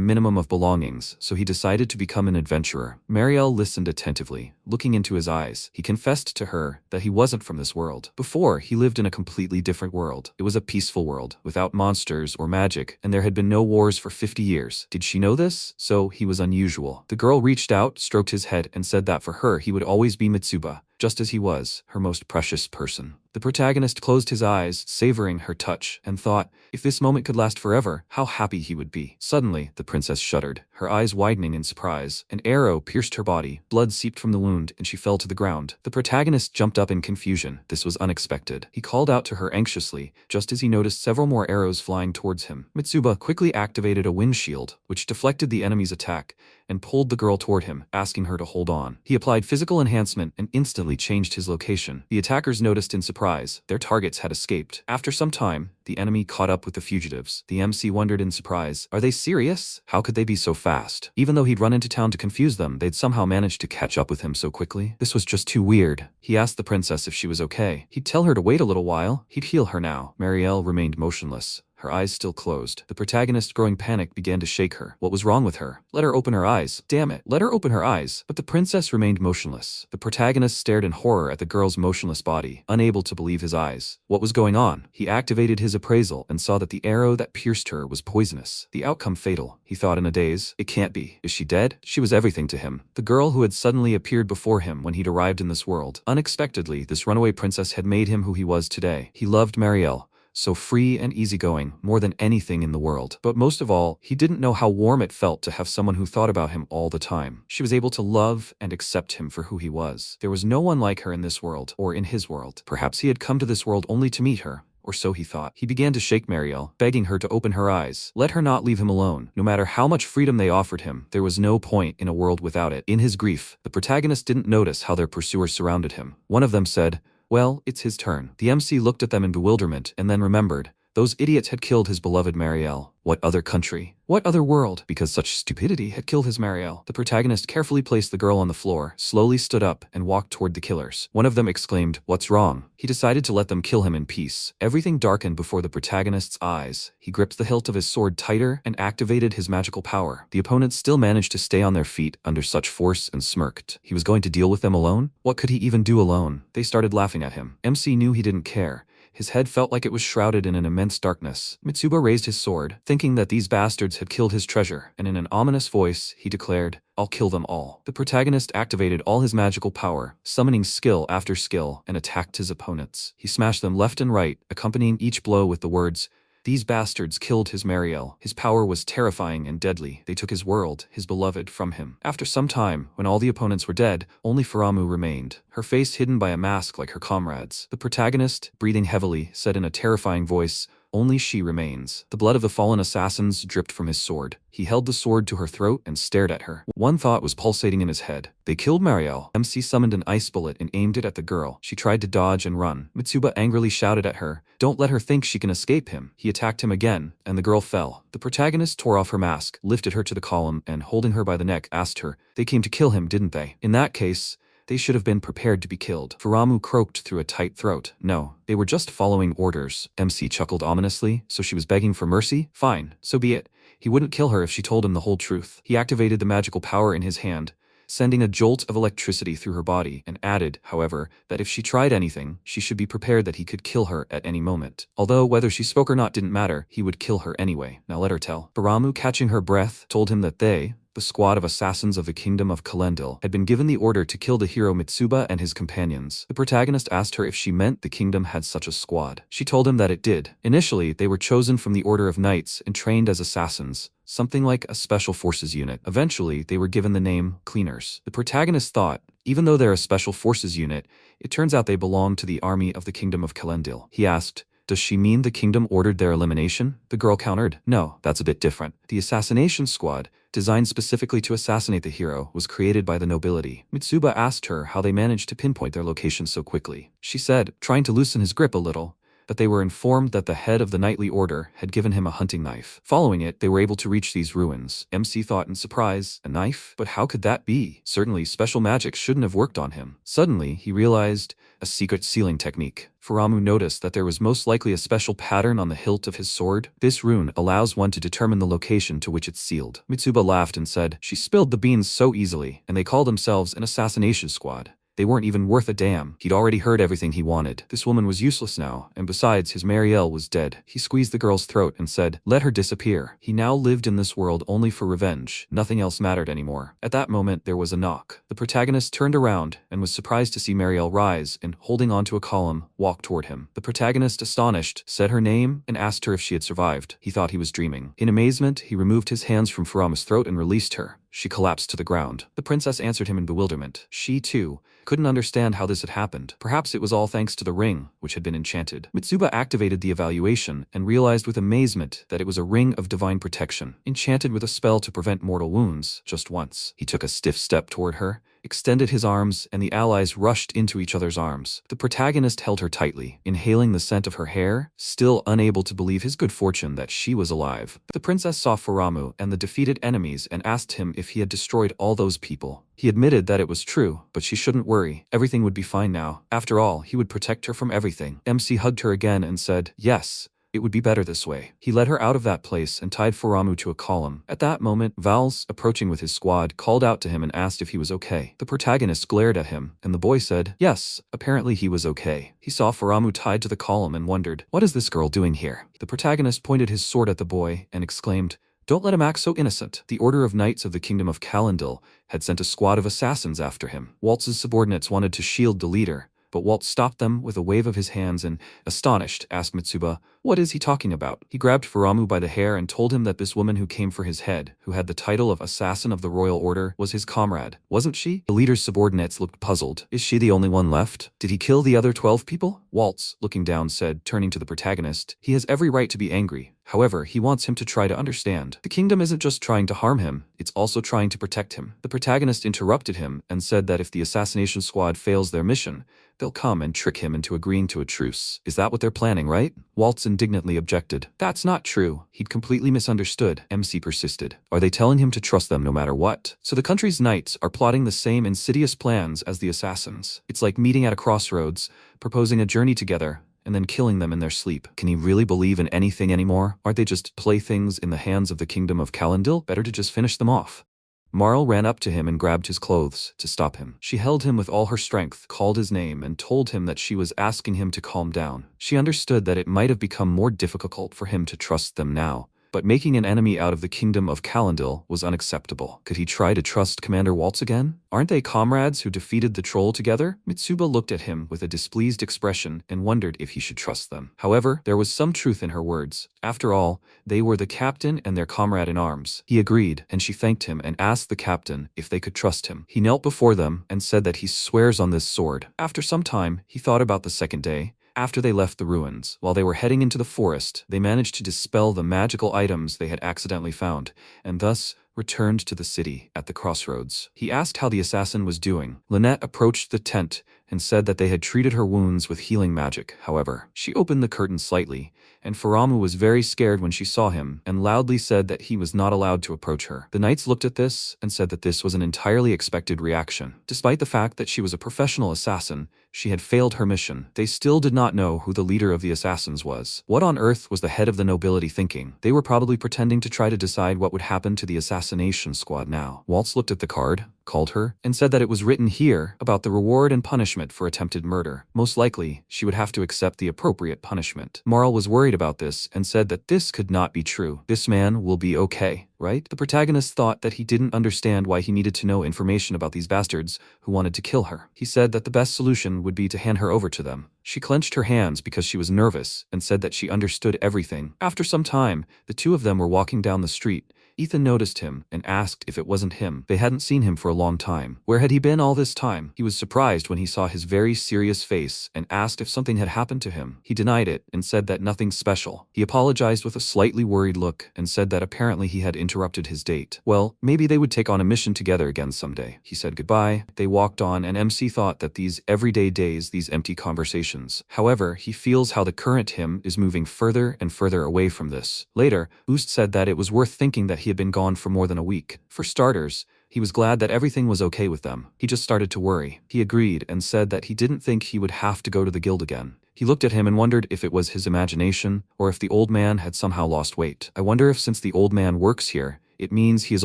minimum of belongings, so he decided to become an adventurer. Marielle listened attentively, looking into his eyes. He confessed to her that he wasn't from this world. Before, he lived in a completely different world. It was a peaceful world, without monsters or magic, and there had been no wars for 50 years. Did she know this? So he was unusual. The girl reached out, stroked his head, and said that for her he would always be Mitsuba, just as he was, her most precious person. The protagonist closed his eyes, savoring her touch, and thought, if this moment could last forever, how happy he would be. Suddenly, the princess shuddered, her eyes widening in surprise. An arrow pierced her body, blood seeped from the wound, and she fell to the ground. The protagonist jumped up in confusion. This was unexpected. He called out to her anxiously, just as he noticed several more arrows flying towards him. Mitsuba quickly activated a wind shield, which deflected the enemy's attack, and pulled the girl toward him, asking her to hold on. He applied physical enhancement and instantly changed his location. The attackers noticed in surprise. Their targets had escaped. After some time, the enemy caught up with the fugitives. The MC wondered in surprise, are they serious? How could they be so fast? Even though he'd run into town to confuse them, they'd somehow managed to catch up with him so quickly. This was just too weird. He asked the princess if she was okay. He'd tell her to wait a little while. He'd heal her now. Marielle remained motionless, her eyes still closed. The protagonist, growing panic, began to shake her. What was wrong with her? Let her open her eyes. Damn it, let her open her eyes. But the princess remained motionless. The protagonist stared in horror at the girl's motionless body, unable to believe his eyes. What was going on? He activated his appraisal and saw that the arrow that pierced her was poisonous. The outcome fatal. He thought in a daze, it can't be. Is she dead? She was everything to him. The girl who had suddenly appeared before him when he'd arrived in this world. Unexpectedly, this runaway princess had made him who he was today. He loved Marielle, so free and easygoing, more than anything in the world. But most of all, he didn't know how warm it felt to have someone who thought about him all the time. She was able to love and accept him for who he was. There was no one like her in this world, or in his world. Perhaps he had come to this world only to meet her, or so he thought. He began to shake Marielle, begging her to open her eyes. Let her not leave him alone. No matter how much freedom they offered him, there was no point in a world without it. In his grief, the protagonist didn't notice how their pursuers surrounded him. One of them said, "Well, it's his turn." The MC looked at them in bewilderment and then remembered. Those idiots had killed his beloved Marielle. What other country? What other world? Because such stupidity had killed his Marielle. The protagonist carefully placed the girl on the floor, slowly stood up, and walked toward the killers. One of them exclaimed, "What's wrong?" He decided to let them kill him in peace. Everything darkened before the protagonist's eyes. He gripped the hilt of his sword tighter and activated his magical power. The opponents still managed to stay on their feet under such force and smirked. He was going to deal with them alone? What could he even do alone? They started laughing at him. MC knew he didn't care. His head felt like it was shrouded in an immense darkness. Mitsuba raised his sword, thinking that these bastards had killed his treasure, and in an ominous voice, he declared, "I'll kill them all." The protagonist activated all his magical power, summoning skill after skill, and attacked his opponents. He smashed them left and right, accompanying each blow with the words, "These bastards killed his Marielle." His power was terrifying and deadly. They took his world, his beloved, from him. After some time, when all the opponents were dead, only Faramu remained, her face hidden by a mask like her comrades. The protagonist, breathing heavily, said in a terrifying voice, "Only she remains." The blood of the fallen assassins dripped from his sword. He held the sword to her throat and stared at her. One thought was pulsating in his head. They killed Marielle. MC summoned an ice bullet and aimed it at the girl. She tried to dodge and run. Mitsuba angrily shouted at her, "Don't let her think she can escape him." He attacked him again, and the girl fell. The protagonist tore off her mask, lifted her to the column, and holding her by the neck, asked her, "They came to kill him, didn't they? In that case, they should have been prepared to be killed." Faramu croaked through a tight throat. "No, they were just following orders." MC chuckled ominously. So she was begging for mercy? Fine, so be it. He wouldn't kill her if she told him the whole truth. He activated the magical power in his hand, sending a jolt of electricity through her body, and added, however, that if she tried anything, she should be prepared that he could kill her at any moment. Although whether she spoke or not didn't matter, he would kill her anyway. Now let her tell. Faramu, catching her breath, told him that they, the squad of assassins of the kingdom of Kalendil, had been given the order to kill the hero Mitsuba and his companions. The protagonist asked her if she meant the kingdom had such a squad. She told him that it did. Initially, they were chosen from the order of knights and trained as assassins, something like a special forces unit. Eventually, they were given the name Cleaners. The protagonist thought, even though they're a special forces unit, it turns out they belong to the army of the kingdom of Kalendil. He asked, Does she mean the kingdom ordered their elimination? The girl countered, no, that's a bit different. The assassination squad, designed specifically to assassinate the hero, was created by the nobility. Mitsuba asked her how they managed to pinpoint their location so quickly. She said, trying to loosen his grip a little, but they were informed that the head of the knightly order had given him a hunting knife. Following it, they were able to reach these ruins. MC thought in surprise, a knife? But how could that be? Certainly special magic shouldn't have worked on him. Suddenly, he realized a secret sealing technique. Furamu noticed that there was most likely a special pattern on the hilt of his sword. This rune allows one to determine the location to which it's sealed. Mitsuba laughed and said, she spilled the beans so easily, and they call themselves an assassination squad. They weren't even worth a damn. He'd already heard everything he wanted. This woman was useless now, and besides, his Marielle was dead. He squeezed the girl's throat and said, let her disappear. He now lived in this world only for revenge. Nothing else mattered anymore. At that moment, there was a knock. The protagonist turned around and was surprised to see Marielle rise and, holding onto a column, walk toward him. The protagonist, astonished, said her name and asked her if she had survived. He thought he was dreaming. In amazement, he removed his hands from Furamu's throat and released her. She collapsed to the ground. The princess answered him in bewilderment. She, too, couldn't understand how this had happened. Perhaps it was all thanks to the ring, which had been enchanted. Mitsuba activated the evaluation and realized with amazement that it was a ring of divine protection, enchanted with a spell to prevent mortal wounds, just once. He took a stiff step toward her, extended his arms, and the allies rushed into each other's arms. The protagonist held her tightly, inhaling the scent of her hair, still unable to believe his good fortune that she was alive. The princess saw Furamu and the defeated enemies and asked him if he had destroyed all those people. He admitted that it was true, but she shouldn't worry. Everything would be fine now. After all, he would protect her from everything. MC hugged her again and said, yes. It would be better this way. He led her out of that place and tied Furamu to a column. At that moment, Vals, approaching with his squad, called out to him and asked if he was okay. The protagonist glared at him, and the boy said, yes, apparently he was okay. He saw Furamu tied to the column and wondered, what is this girl doing here? The protagonist pointed his sword at the boy and exclaimed, don't let him act so innocent. The Order of Knights of the Kingdom of Calendil had sent a squad of assassins after him. Waltz's subordinates wanted to shield the leader, but Waltz stopped them with a wave of his hands and, astonished, asked Mitsuba, what is he talking about? He grabbed Furamu by the hair and told him that this woman who came for his head, who had the title of Assassin of the Royal Order, was his comrade. Wasn't she? The leader's subordinates looked puzzled. Is she the only one left? Did he kill the other 12 people? Waltz, looking down, said, turning to the protagonist, he has every right to be angry. However, he wants him to try to understand. The kingdom isn't just trying to harm him, it's also trying to protect him. The protagonist interrupted him and said that if the assassination squad fails their mission, they'll come and trick him into agreeing to a truce. Is that what they're planning, right? Waltz indignantly objected. That's not true. He'd completely misunderstood. MC persisted. Are they telling him to trust them no matter what? So the country's knights are plotting the same insidious plans as the assassins. It's like meeting at a crossroads, proposing a journey together, and then killing them in their sleep. Can he really believe in anything anymore? Aren't they just playthings in the hands of the kingdom of Calendil? Better to just finish them off. Marl ran up to him and grabbed his clothes to stop him. She held him with all her strength, called his name, and told him that she was asking him to calm down. She understood that it might have become more difficult for him to trust them now, but making an enemy out of the kingdom of Calendil was unacceptable. Could he try to trust Commander Waltz again? Aren't they comrades who defeated the troll together? Mitsuba looked at him with a displeased expression and wondered if he should trust them. However, there was some truth in her words. After all, they were the captain and their comrade in arms. He agreed, and she thanked him and asked the captain if they could trust him. He knelt before them and said that he swears on this sword. After some time, he thought about the second day. After they left the ruins, while they were heading into the forest, they managed to dispel the magical items they had accidentally found, and thus returned to the city at the crossroads. He asked how the assassin was doing. Lynette approached the tent and said that they had treated her wounds with healing magic. However, she opened the curtain slightly, and Furamu was very scared when she saw him and loudly said that he was not allowed to approach her. The knights looked at this and said that this was an entirely expected reaction. Despite the fact that she was a professional assassin, she had failed her mission. They still did not know who the leader of the assassins was. What on earth was the head of the nobility thinking? They were probably pretending to try to decide what would happen to the assassination squad now. Waltz looked at the card, called her, and said that it was written here about the reward and punishment for attempted murder. Most likely, she would have to accept the appropriate punishment. Marl was worried about this and said that this could not be true. This man will be okay, right? The protagonist thought that he didn't understand why he needed to know information about these bastards who wanted to kill her. He said that the best solution would be to hand her over to them. She clenched her hands because she was nervous and said that she understood everything. After some time, the two of them were walking down the street, Ethan noticed him and asked if it wasn't him. They hadn't seen him for a long time. Where had he been all this time? He was surprised when he saw his very serious face and asked if something had happened to him. He denied it and said that nothing special. He apologized with a slightly worried look and said that apparently he had interrupted his date. Well, maybe they would take on a mission together again someday. He said goodbye. They walked on, and MC thought that these everyday days, these empty conversations. However, he feels how the current him is moving further and further away from this. Later, Oost said that it was worth thinking that he had been gone for more than a week. For starters, he was glad that everything was okay with them. He just started to worry. He agreed and said that he didn't think he would have to go to the guild again. He looked at him and wondered if it was his imagination or if the old man had somehow lost weight. I wonder if since the old man works here, it means he is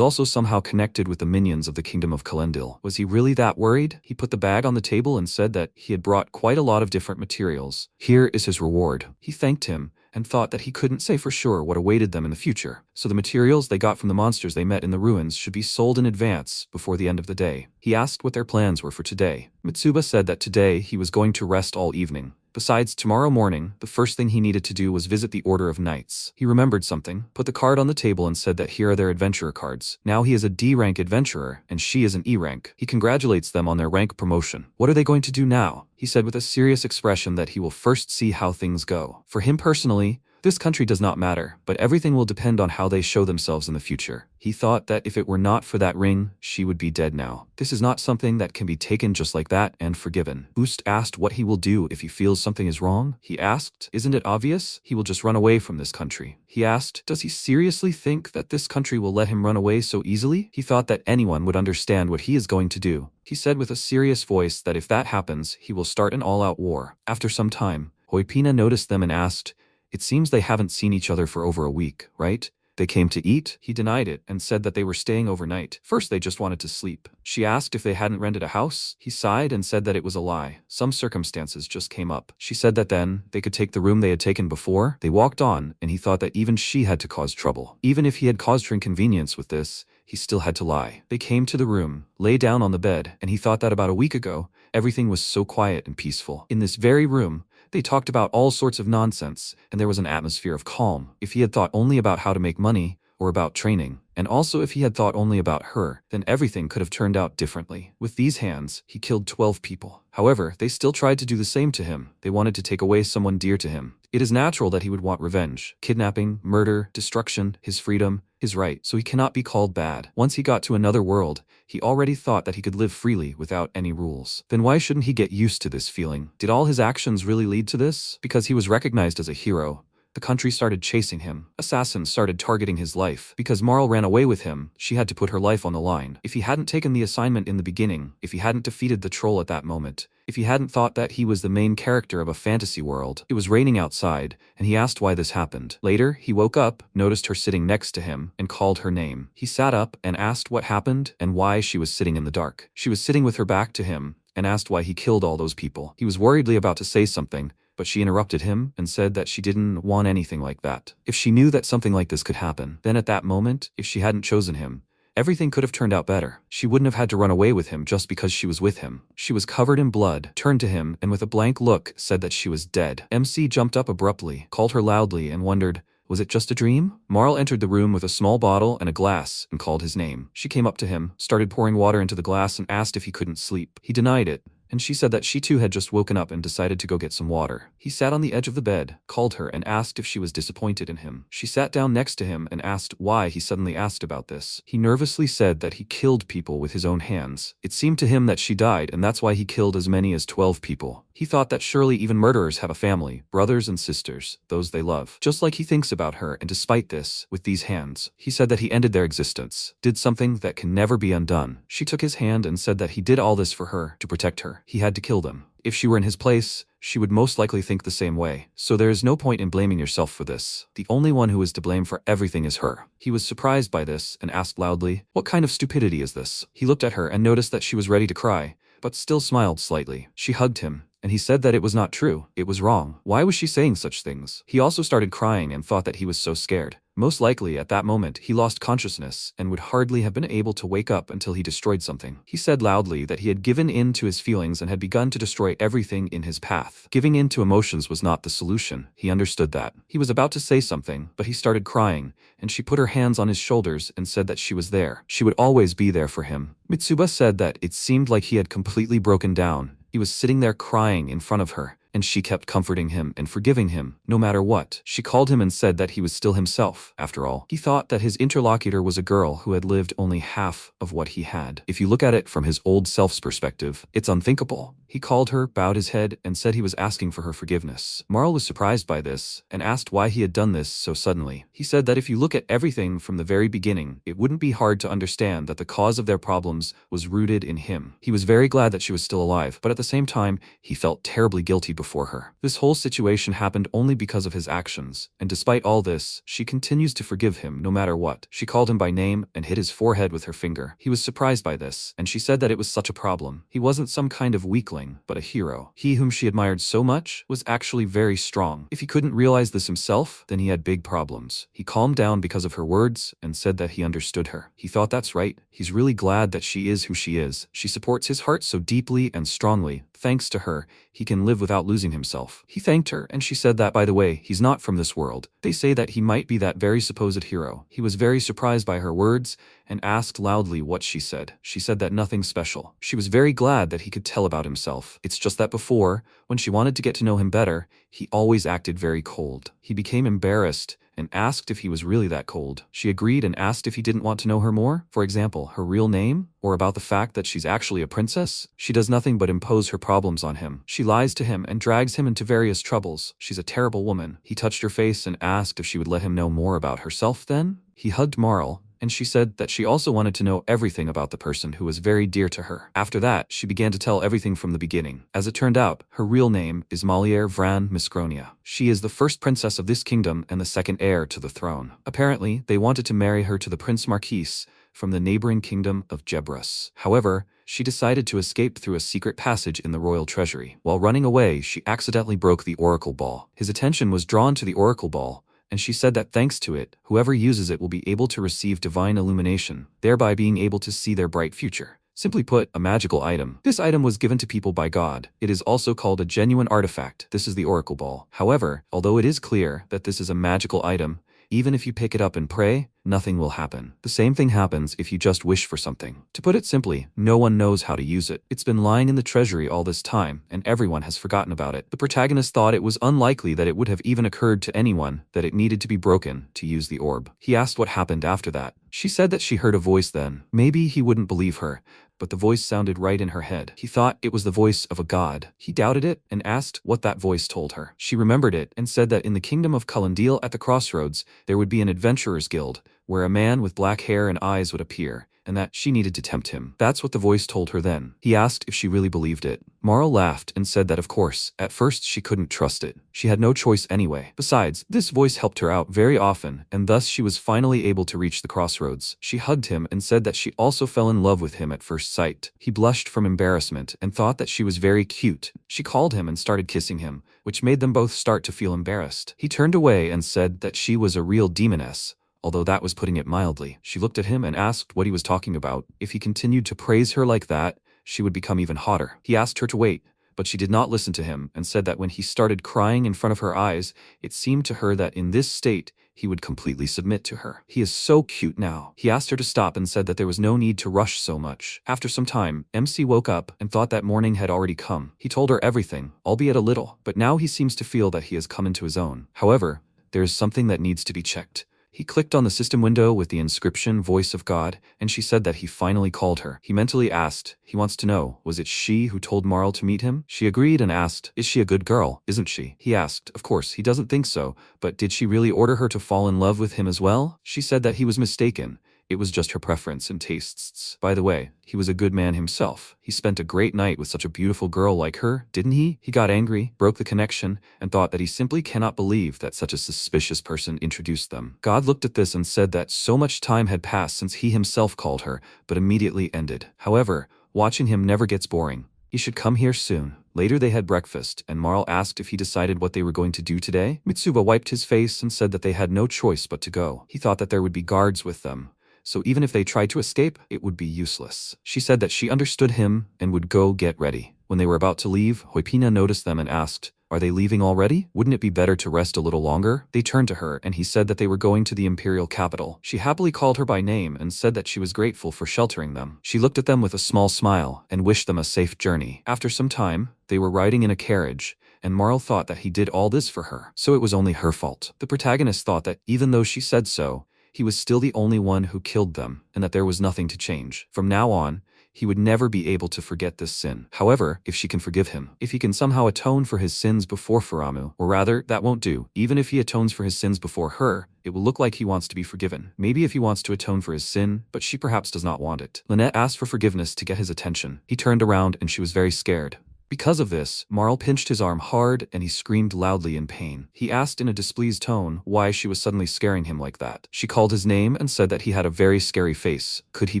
also somehow connected with the minions of the kingdom of Kalendil. Was he really that worried? He put the bag on the table and said that he had brought quite a lot of different materials. Here is his reward. He thanked him and thought that he couldn't say for sure what awaited them in the future. So the materials they got from the monsters they met in the ruins should be sold in advance before the end of the day. He asked what their plans were for today. Mitsuba said that today he was going to rest all evening. Besides, tomorrow morning, the first thing he needed to do was visit the Order of Knights. He remembered something, put the card on the table and said that here are their adventurer cards. Now he is a D-rank adventurer, and she is an E-rank. He congratulates them on their rank promotion. What are they going to do now? He said with a serious expression that he will first see how things go. For him personally, this country does not matter, but everything will depend on how they show themselves in the future. He thought that if it were not for that ring, she would be dead now. This is not something that can be taken just like that and forgiven. Oost asked what he will do if he feels something is wrong. He asked, isn't it obvious? He will just run away from this country. He asked, does he seriously think that this country will let him run away so easily? He thought that anyone would understand what he is going to do. He said with a serious voice that if that happens, he will start an all-out war. After some time, Hoipina noticed them and asked, it seems they haven't seen each other for over a week, right? They came to eat? He denied it and said that they were staying overnight. First, they just wanted to sleep. She asked if they hadn't rented a house. He sighed and said that it was a lie. Some circumstances just came up. She said that then, they could take the room they had taken before. They walked on, and he thought that even she had to cause trouble. Even if he had caused her inconvenience with this, he still had to lie. They came to the room, lay down on the bed, and he thought that about a week ago, everything was so quiet and peaceful. In this very room, they talked about all sorts of nonsense, and there was an atmosphere of calm. If he had thought only about how to make money, or about training, and also if he had thought only about her, then everything could have turned out differently. With these hands, he killed 12 people. However, they still tried to do the same to him. They wanted to take away someone dear to him. It is natural that he would want revenge, kidnapping, murder, destruction, his freedom, his right, so he cannot be called bad. Once he got to another world, he already thought that he could live freely without any rules. Then why shouldn't he get used to this feeling? Did all his actions really lead to this? Because he was recognized as a hero, the country started chasing him. Assassins started targeting his life. Because Marl ran away with him, she had to put her life on the line. If he hadn't taken the assignment in the beginning, if he hadn't defeated the troll at that moment, if he hadn't thought that he was the main character of a fantasy world, it was raining outside, and he asked why this happened. Later, he woke up, noticed her sitting next to him, and called her name. He sat up and asked what happened and why she was sitting in the dark. She was sitting with her back to him, and asked why he killed all those people. He was worriedly about to say something, but she interrupted him and said that she didn't want anything like that. If she knew that something like this could happen, then at that moment, if she hadn't chosen him, everything could have turned out better. She wouldn't have had to run away with him just because she was with him. She was covered in blood, turned to him, and with a blank look, said that she was dead. MC jumped up abruptly, called her loudly, and wondered, was it just a dream? Marl entered the room with a small bottle and a glass and called his name. She came up to him, started pouring water into the glass and asked if he couldn't sleep. He denied it, and she said that she too had just woken up and decided to go get some water. He sat on the edge of the bed, called her, and asked if she was disappointed in him. She sat down next to him and asked why he suddenly asked about this. He nervously said that he killed people with his own hands. It seemed to him that she died, and that's why he killed as many as 12 people. He thought that surely even murderers have a family, brothers and sisters, those they love. Just like he thinks about her, and despite this, with these hands, he said that he ended their existence, did something that can never be undone. She took his hand and said that he did all this for her, to protect her. He had to kill them. If she were in his place, she would most likely think the same way. So there is no point in blaming yourself for this. The only one who is to blame for everything is her. He was surprised by this and asked loudly, what kind of stupidity is this? He looked at her and noticed that she was ready to cry, but still smiled slightly. She hugged him, and he said that it was not true. It was wrong. Why was she saying such things? He also started crying and thought that he was so scared. Most likely at that moment he lost consciousness and would hardly have been able to wake up until he destroyed something. He said loudly that he had given in to his feelings and had begun to destroy everything in his path. Giving in to emotions was not the solution. He understood that. He was about to say something, but he started crying, and she put her hands on his shoulders and said that she was there. She would always be there for him. Mitsuba said that it seemed like he had completely broken down. He was sitting there crying in front of her, and she kept comforting him and forgiving him, no matter what. She called him and said that he was still himself, after all. He thought that his interlocutor was a girl who had lived only half of what he had. If you look at it from his old self's perspective, it's unthinkable. He called her, bowed his head, and said he was asking for her forgiveness. Marl was surprised by this, and asked why he had done this so suddenly. He said that if you look at everything from the very beginning, it wouldn't be hard to understand that the cause of their problems was rooted in him. He was very glad that she was still alive, but at the same time, he felt terribly guilty before her. This whole situation happened only because of his actions, and despite all this, she continues to forgive him no matter what. She called him by name and hit his forehead with her finger. He was surprised by this, and she said that it was such a problem. He wasn't some kind of weakling, but a hero. He whom she admired so much was actually very strong. If he couldn't realize this himself, then he had big problems. He calmed down because of her words and said that he understood her. He thought that's right. He's really glad that she is who she is. She supports his heart so deeply and strongly. Thanks to her, he can live without losing himself. He thanked her, and she said that, by the way, he's not from this world. They say that he might be that very supposed hero. He was very surprised by her words and asked loudly what she said. She said that nothing special. She was very glad that he could tell about himself. It's just that before, when she wanted to get to know him better, he always acted very cold. He became embarrassed and asked if he was really that cold. She agreed and asked if he didn't want to know her more, for example, her real name, or about the fact that she's actually a princess. She does nothing but impose her problems on him. She lies to him and drags him into various troubles. She's a terrible woman. He touched her face and asked if she would let him know more about herself then. He hugged Marl, and she said that she also wanted to know everything about the person who was very dear to her. After that, she began to tell everything from the beginning. As it turned out, her real name is Maliere Vran Misgronia. She is the first princess of this kingdom and the second heir to the throne. Apparently, they wanted to marry her to the Prince Marquis from the neighboring kingdom of Jebrus. However, she decided to escape through a secret passage in the royal treasury. While running away, she accidentally broke the oracle ball. His attention was drawn to the oracle ball, and she said that thanks to it, whoever uses it will be able to receive divine illumination, thereby being able to see their bright future. Simply put, a magical item. This item was given to people by God. It is also called a genuine artifact. This is the oracle ball. However, although it is clear that this is a magical item, even if you pick it up and pray, nothing will happen. The same thing happens if you just wish for something. To put it simply, no one knows how to use it. It's been lying in the treasury all this time, and everyone has forgotten about it. The protagonist thought it was unlikely that it would have even occurred to anyone that it needed to be broken to use the orb. He asked what happened after that. She said that she heard a voice then. Maybe he wouldn't believe her, but the voice sounded right in her head. He thought it was the voice of a god. He doubted it and asked what that voice told her. She remembered it and said that in the kingdom of Culendil at the crossroads, there would be an adventurer's guild, where a man with black hair and eyes would appear, and that she needed to tempt him. That's what the voice told her then. He asked if she really believed it. Marl laughed and said that of course, at first she couldn't trust it. She had no choice anyway. Besides, this voice helped her out very often, and thus she was finally able to reach the crossroads. She hugged him and said that she also fell in love with him at first sight. He blushed from embarrassment and thought that she was very cute. She called him and started kissing him, which made them both start to feel embarrassed. He turned away and said that she was a real demoness, although that was putting it mildly. She looked at him and asked what he was talking about. If he continued to praise her like that, she would become even hotter. He asked her to wait, but she did not listen to him and said that when he started crying in front of her eyes, it seemed to her that in this state, he would completely submit to her. He is so cute now. He asked her to stop and said that there was no need to rush so much. After some time, MC woke up and thought that morning had already come. He told her everything, albeit a little, but now he seems to feel that he has come into his own. However, there is something that needs to be checked. He clicked on the system window with the inscription Voice of God, and she said that he finally called her. He mentally asked, he wants to know, was it she who told Marl to meet him? She agreed and asked, is she a good girl, isn't she? He asked, of course, he doesn't think so, but did she really order her to fall in love with him as well? She said that he was mistaken. It was just her preference and tastes. By the way, he was a good man himself. He spent a great night with such a beautiful girl like her, didn't he? He got angry, broke the connection, and thought that he simply cannot believe that such a suspicious person introduced them. God looked at this and said that so much time had passed since he himself called her, but immediately ended. However, watching him never gets boring. You should come here soon. Later they had breakfast, and Marl asked if he decided what they were going to do today. Mitsuba wiped his face and said that they had no choice but to go. He thought that there would be guards with them, so even if they tried to escape, it would be useless. She said that she understood him and would go get ready. When they were about to leave, Hoipina noticed them and asked, "Are they leaving already? Wouldn't it be better to rest a little longer?" They turned to her, and he said that they were going to the imperial capital. She happily called her by name and said that she was grateful for sheltering them. She looked at them with a small smile and wished them a safe journey. After some time, they were riding in a carriage, and Marl thought that he did all this for her, so it was only her fault. The protagonist thought that even though she said so, he was still the only one who killed them, and that there was nothing to change. From now on, he would never be able to forget this sin. However, if she can forgive him, if he can somehow atone for his sins before Faramu, or rather, that won't do. Even if he atones for his sins before her, it will look like he wants to be forgiven. Maybe if he wants to atone for his sin, but she perhaps does not want it. Lynette asked for forgiveness to get his attention. He turned around and she was very scared. Because of this, Marl pinched his arm hard and he screamed loudly in pain. He asked in a displeased tone why she was suddenly scaring him like that. She called his name and said that he had a very scary face. Could he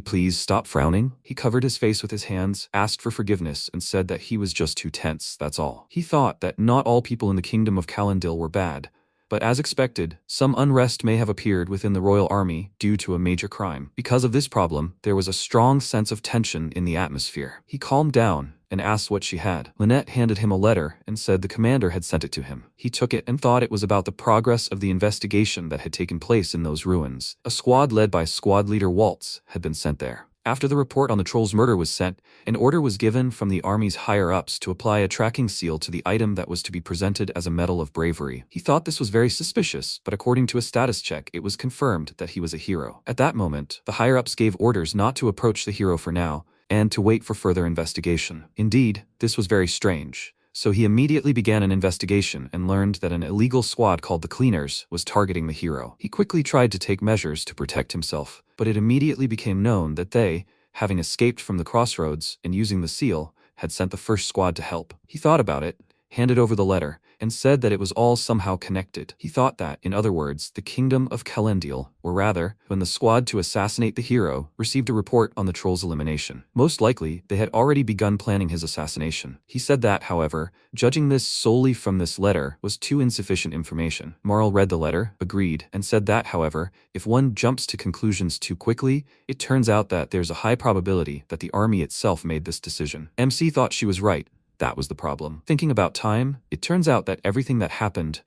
please stop frowning? He covered his face with his hands, asked for forgiveness, and said that he was just too tense, that's all. He thought that not all people in the kingdom of Calendil were bad, but as expected, some unrest may have appeared within the royal army due to a major crime. Because of this problem, there was a strong sense of tension in the atmosphere. He calmed down and asked what she had. Lynette handed him a letter and said the commander had sent it to him. He took it and thought it was about the progress of the investigation that had taken place in those ruins. A squad led by squad leader Waltz had been sent there. After the report on the troll's murder was sent, an order was given from the army's higher-ups to apply a tracking seal to the item that was to be presented as a medal of bravery. He thought this was very suspicious, but according to a status check, it was confirmed that he was a hero. At that moment, the higher-ups gave orders not to approach the hero for now, and to wait for further investigation. Indeed, this was very strange. So he immediately began an investigation and learned that an illegal squad called the Cleaners was targeting the hero. He quickly tried to take measures to protect himself, but it immediately became known that they, having escaped from the crossroads and using the seal, had sent the first squad to help. He thought about it, handed over the letter, and said that it was all somehow connected. He thought that, in other words, the kingdom of Calendil, or rather, when the squad to assassinate the hero, received a report on the troll's elimination. Most likely, they had already begun planning his assassination. He said that, however, judging this solely from this letter was too insufficient information. Marl read the letter, agreed, and said that, however, if one jumps to conclusions too quickly, it turns out that there's a high probability that the army itself made this decision. MC thought she was right. That was the problem. Thinking about time, it turns out that everything that happened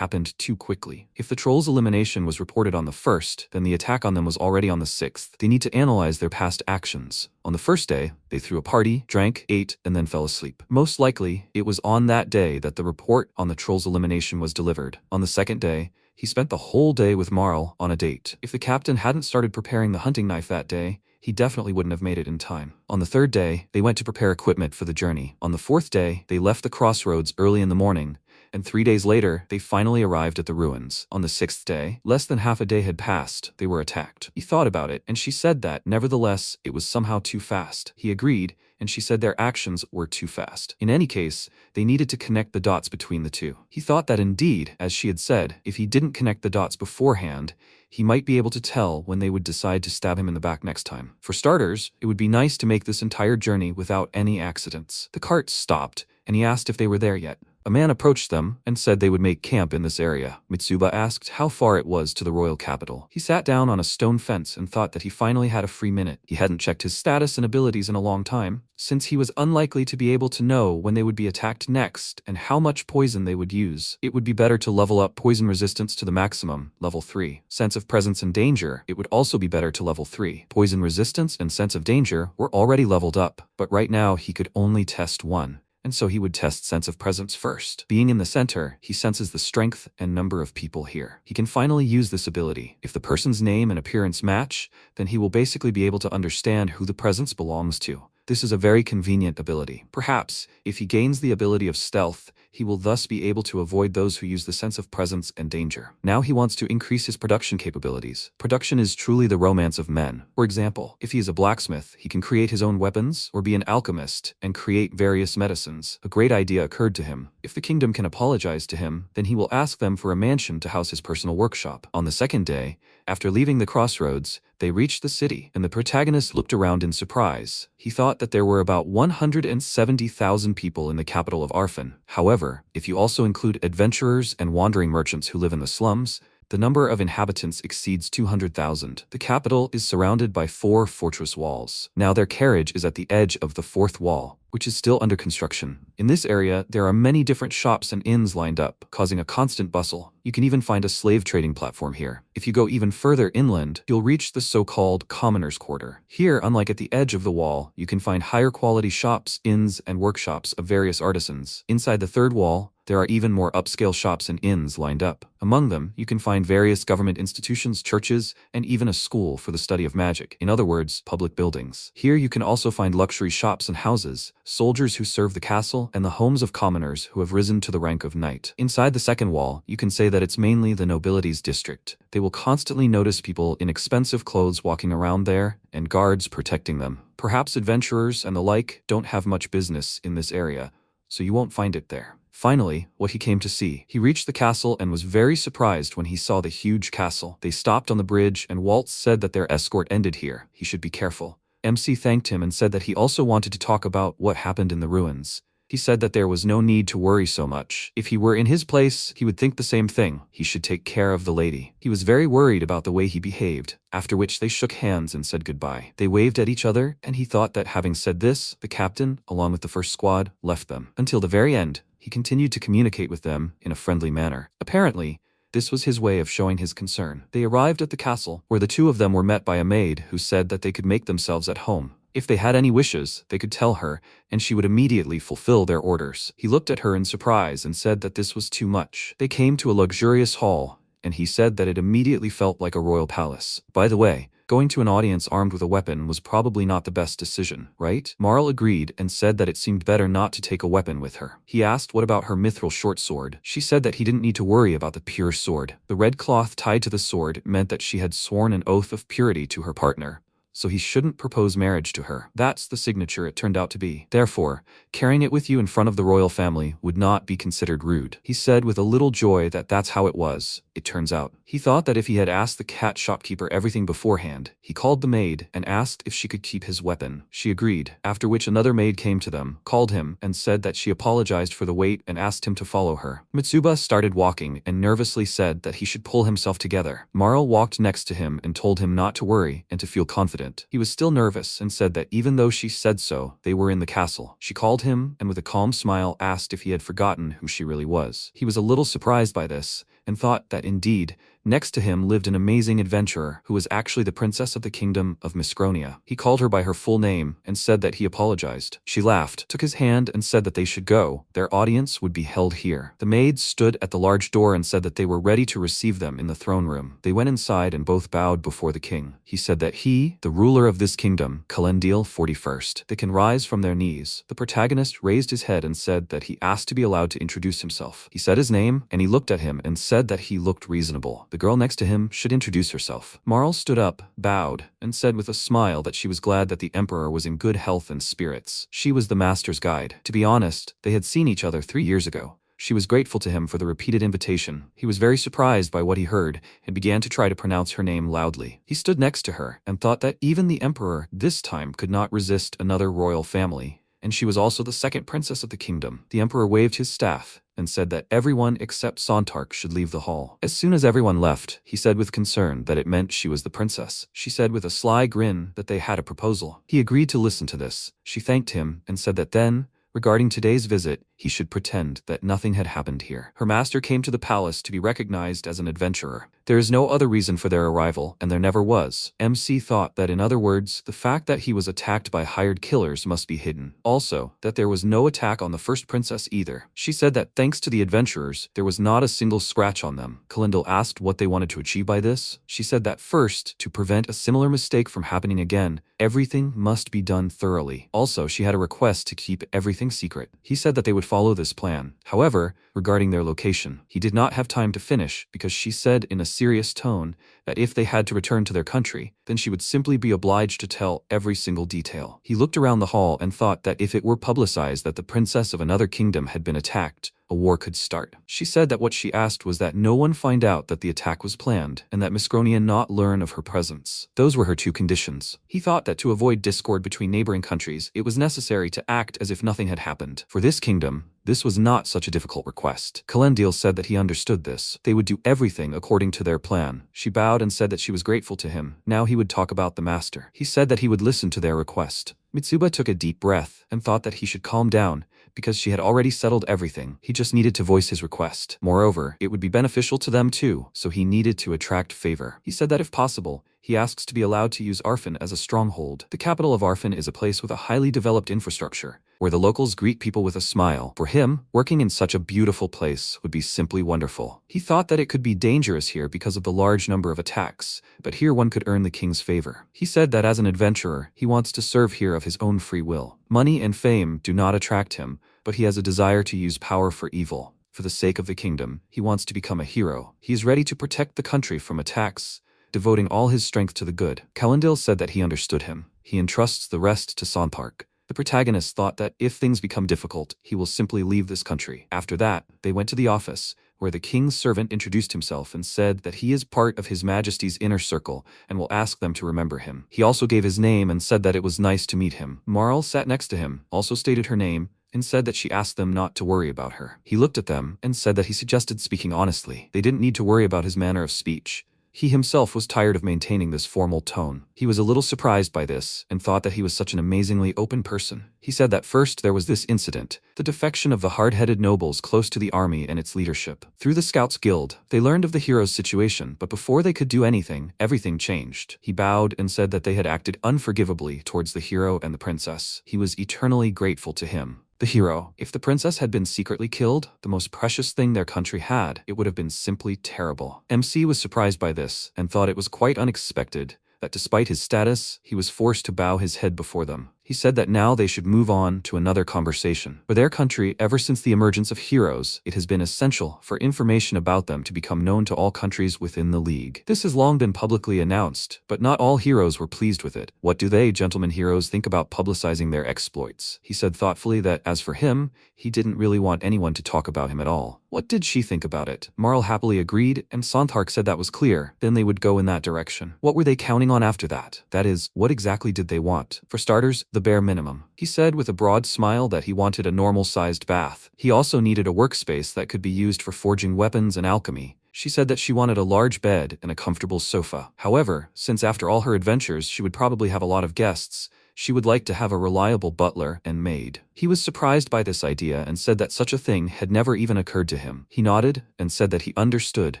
too quickly. If the troll's elimination was reported on the 1st, then the attack on them was already on the 6th. They need to analyze their past actions. On the first day, they threw a party, drank, ate, and then fell asleep. Most likely, it was on that day that the report on the troll's elimination was delivered. On the second day, he spent the whole day with Marl on a date. If the captain hadn't started preparing the hunting knife that day, he definitely wouldn't have made it in time. On the third day, they went to prepare equipment for the journey. On the fourth day, they left the crossroads early in the morning, and 3 days later, they finally arrived at the ruins. On the sixth day, less than half a day had passed, they were attacked. He thought about it, and she said that, nevertheless, it was somehow too fast. He agreed, and she said their actions were too fast. In any case, they needed to connect the dots between the two. He thought that indeed, as she had said, if he didn't connect the dots beforehand, he might be able to tell when they would decide to stab him in the back next time. For starters, it would be nice to make this entire journey without any accidents. The cart stopped, and he asked if they were there yet. A man approached them and said they would make camp in this area. Mitsuba asked how far it was to the royal capital. He sat down on a stone fence and thought that he finally had a free minute. He hadn't checked his status and abilities in a long time, since he was unlikely to be able to know when they would be attacked next and how much poison they would use. It would be better to level up poison resistance to the maximum, level 3. Sense of presence and danger, it would also be better to level 3. Poison resistance and sense of danger were already leveled up, but right now he could only test one. And so he would test sense of presence first. Being in the center, he senses the strength and number of people here. He can finally use this ability. If the person's name and appearance match, then he will basically be able to understand who the presence belongs to. This is a very convenient ability. Perhaps, if he gains the ability of stealth, he will thus be able to avoid those who use the sense of presence and danger. Now he wants to increase his production capabilities. Production is truly the romance of men. For example, if he is a blacksmith, he can create his own weapons, or be an alchemist, and create various medicines. A great idea occurred to him. If the kingdom can apologize to him, then he will ask them for a mansion to house his personal workshop. On the second day, After leaving the crossroads, they reached the city, and the protagonist looked around in surprise. He thought that there were about 170,000 people in the capital of Arfan. However, if you also include adventurers and wandering merchants who live in the slums, the number of inhabitants exceeds 200,000. The capital is surrounded by 4 fortress walls. Now their carriage is at the edge of the 4th wall, which is still under construction. In this area, there are many different shops and inns lined up, causing a constant bustle. You can even find a slave trading platform here. If you go even further inland, you'll reach the so-called commoner's quarter. Here, unlike at the edge of the wall, you can find higher quality shops, inns, and workshops of various artisans. Inside the 3rd wall, there are even more upscale shops and inns lined up. Among them, you can find various government institutions, churches, and even a school for the study of magic. In other words, public buildings. Here you can also find luxury shops and houses, soldiers who serve the castle, and the homes of commoners who have risen to the rank of knight. Inside the 2nd wall, you can say that it's mainly the nobility's district. They will constantly notice people in expensive clothes walking around there, and guards protecting them. Perhaps adventurers and the like don't have much business in this area, so you won't find it there. Finally, what he came to see. He reached the castle and was very surprised when he saw the huge castle. They stopped on the bridge, and Waltz said that their escort ended here. He should be careful. MC thanked him and said that he also wanted to talk about what happened in the ruins. He said that there was no need to worry so much. If he were in his place, he would think the same thing. He should take care of the lady. He was very worried about the way he behaved, after which they shook hands and said goodbye. They waved at each other, and he thought that having said this, the captain, along with the first squad, left them. Until the very end, he continued to communicate with them in a friendly manner. Apparently, this was his way of showing his concern. They arrived at the castle, where the 2 of them were met by a maid who said that they could make themselves at home. If they had any wishes, they could tell her, and she would immediately fulfill their orders. He looked at her in surprise and said that this was too much. They came to a luxurious hall, and he said that it immediately felt like a royal palace. By the way, going to an audience armed with a weapon was probably not the best decision, right? Marl agreed and said that it seemed better not to take a weapon with her. He asked what about her mithril short sword. She said that he didn't need to worry about the pure sword. The red cloth tied to the sword meant that she had sworn an oath of purity to her partner, so he shouldn't propose marriage to her. That's the signature it turned out to be. Therefore, carrying it with you in front of the royal family would not be considered rude. He said with a little joy that that's how it was, it turns out. He thought that if he had asked the cat shopkeeper everything beforehand, he called the maid and asked if she could keep his weapon. She agreed, after which another maid came to them, called him, and said that she apologized for the wait and asked him to follow her. Mitsuba started walking and nervously said that he should pull himself together. Marl walked next to him and told him not to worry and to feel confident. He was still nervous and said that even though she said so, they were in the castle. She called him and with a calm smile asked if he had forgotten who she really was. He was a little surprised by this and thought that indeed, next to him lived an amazing adventurer who was actually the princess of the kingdom of Miscronia. He called her by her full name and said that he apologized. She laughed, took his hand and said that they should go. Their audience would be held here. The maids stood at the large door and said that they were ready to receive them in the throne room. They went inside and both bowed before the king. He said that he, the ruler of this kingdom, Kalendil 41st, they can rise from their knees. The protagonist raised his head and said that he asked to be allowed to introduce himself. He said his name and he looked at him and said that he looked reasonable. The girl next to him should introduce herself. Marl stood up, bowed, and said with a smile that she was glad that the emperor was in good health and spirits. She was the master's guide. To be honest, they had seen each other 3 years ago. She was grateful to him for the repeated invitation. He was very surprised by what he heard and began to try to pronounce her name loudly. He stood next to her and thought that even the emperor this time could not resist another royal family, and she was also the 2nd princess of the kingdom. The emperor waved his staff and said that everyone except Sontark should leave the hall. As soon as everyone left, he said with concern that it meant she was the princess. She said with a sly grin that they had a proposal. He agreed to listen to this. She thanked him and said that then, regarding today's visit, he should pretend that nothing had happened here. Her master came to the palace to be recognized as an adventurer. There is no other reason for their arrival, and there never was. MC thought that in other words, the fact that he was attacked by hired killers must be hidden. Also, that there was no attack on the first princess either. She said that thanks to the adventurers, there was not a single scratch on them. Kalendil asked what they wanted to achieve by this. She said that first, to prevent a similar mistake from happening again, everything must be done thoroughly. Also, she had a request to keep everything secret. He said that they would follow this plan. However, regarding their location, he did not have time to finish because she said in a serious tone that if they had to return to their country, then she would simply be obliged to tell every single detail. He looked around the hall and thought that if it were publicized that the princess of another kingdom had been attacked, a war could start. She said that what she asked was that no one find out that the attack was planned, and that Miss Gronia not learn of her presence. Those were her two conditions. He thought that to avoid discord between neighboring countries, it was necessary to act as if nothing had happened. For this kingdom, this was not such a difficult request. Kalendil said that he understood this. They would do everything according to their plan. She bowed and said that she was grateful to him. Now he would talk about the master. He said that he would listen to their request. Mitsuba took a deep breath and thought that he should calm down, because she had already settled everything. He just needed to voice his request. Moreover, it would be beneficial to them too, so he needed to attract favor. He said that if possible, he asks to be allowed to use Arfin as a stronghold. The capital of Arfin is a place with a highly developed infrastructure, where the locals greet people with a smile. For him, working in such a beautiful place would be simply wonderful. He thought that it could be dangerous here because of the large number of attacks, but here one could earn the king's favor. He said that as an adventurer, he wants to serve here of his own free will. Money and fame do not attract him, but he has a desire to use power for evil. For the sake of the kingdom, he wants to become a hero. He is ready to protect the country from attacks, devoting all his strength to the good. Kalendil said that he understood him. He entrusts the rest to Sonpark. The protagonist thought that if things become difficult, he will simply leave this country. After that, they went to the office, where the king's servant introduced himself and said that he is part of His Majesty's inner circle and will ask them to remember him. He also gave his name and said that it was nice to meet him. Marl sat next to him, also stated her name, and said that she asked them not to worry about her. He looked at them and said that he suggested speaking honestly. They didn't need to worry about his manner of speech. He himself was tired of maintaining this formal tone. He was a little surprised by this and thought that he was such an amazingly open person. He said that first there was this incident, the defection of the hard-headed nobles close to the army and its leadership. Through the Scouts Guild, they learned of the hero's situation, but before they could do anything, everything changed. He bowed and said that they had acted unforgivably towards the hero and the princess. He was eternally grateful to him. The hero. If the princess had been secretly killed, the most precious thing their country had, it would have been simply terrible. MC was surprised by this and thought it was quite unexpected that despite his status, he was forced to bow his head before them. He said that now they should move on to another conversation. For their country, ever since the emergence of heroes, it has been essential for information about them to become known to all countries within the league. This has long been publicly announced, but not all heroes were pleased with it. What do they, gentlemen heroes, think about publicizing their exploits? He said thoughtfully that as for him, he didn't really want anyone to talk about him at all. What did she think about it? Marl happily agreed, and Sonthark said that was clear. Then they would go in that direction. What were they counting on after that? That is, what exactly did they want? For starters, the bare minimum. He said with a broad smile that he wanted a normal-sized bath. He also needed a workspace that could be used for forging weapons and alchemy. She said that she wanted a large bed and a comfortable sofa. However, since after all her adventures she would probably have a lot of guests, she would like to have a reliable butler and maid. He was surprised by this idea and said that such a thing had never even occurred to him. He nodded and said that he understood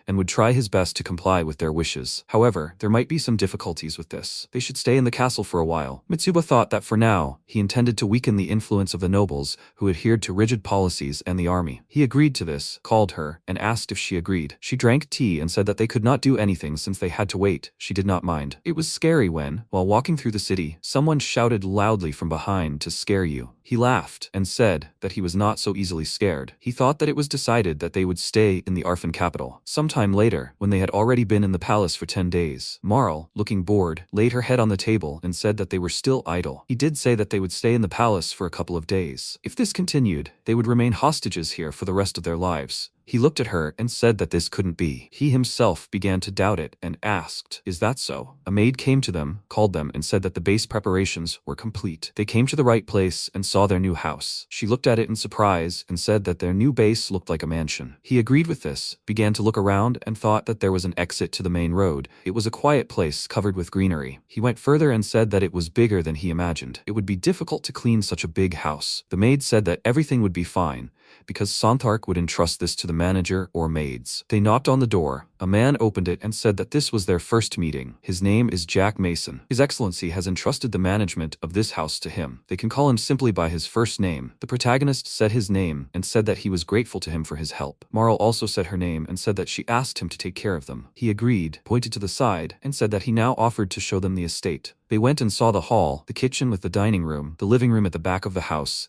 and would try his best to comply with their wishes. However, there might be some difficulties with this. They should stay in the castle for a while. Mitsuba thought that for now, he intended to weaken the influence of the nobles who adhered to rigid policies and the army. He agreed to this, called her, and asked if she agreed. She drank tea and said that they could not do anything since they had to wait. She did not mind. It was scary when, while walking through the city, someone shouted loudly from behind to scare you. He laughed and said that he was not so easily scared. He thought that it was decided that they would stay in the Arfin capital. Sometime later, when they had already been in the palace for 10 days, Marl, looking bored, laid her head on the table and said that they were still idle. He did say that they would stay in the palace for a couple of days. If this continued, they would remain hostages here for the rest of their lives. He looked at her and said that this couldn't be. He himself began to doubt it and asked, "Is that so?" A maid came to them, called them, and said that the base preparations were complete. They came to the right place and saw their new house. She looked at it in surprise and said that their new base looked like a mansion. He agreed with this, began to look around, and thought that there was an exit to the main road. It was a quiet place covered with greenery. He went further and said that it was bigger than he imagined. It would be difficult to clean such a big house. The maid said that everything would be fine, because Sonthark would entrust this to the manager or maids. They knocked on the door. A man opened it and said that this was their first meeting. His name is Jack Mason. His Excellency has entrusted the management of this house to him. They can call him simply by his first name. The protagonist said his name and said that he was grateful to him for his help. Marl also said her name and said that she asked him to take care of them. He agreed, pointed to the side, and said that he now offered to show them the estate. They went and saw the hall, the kitchen with the dining room, the living room at the back of the house,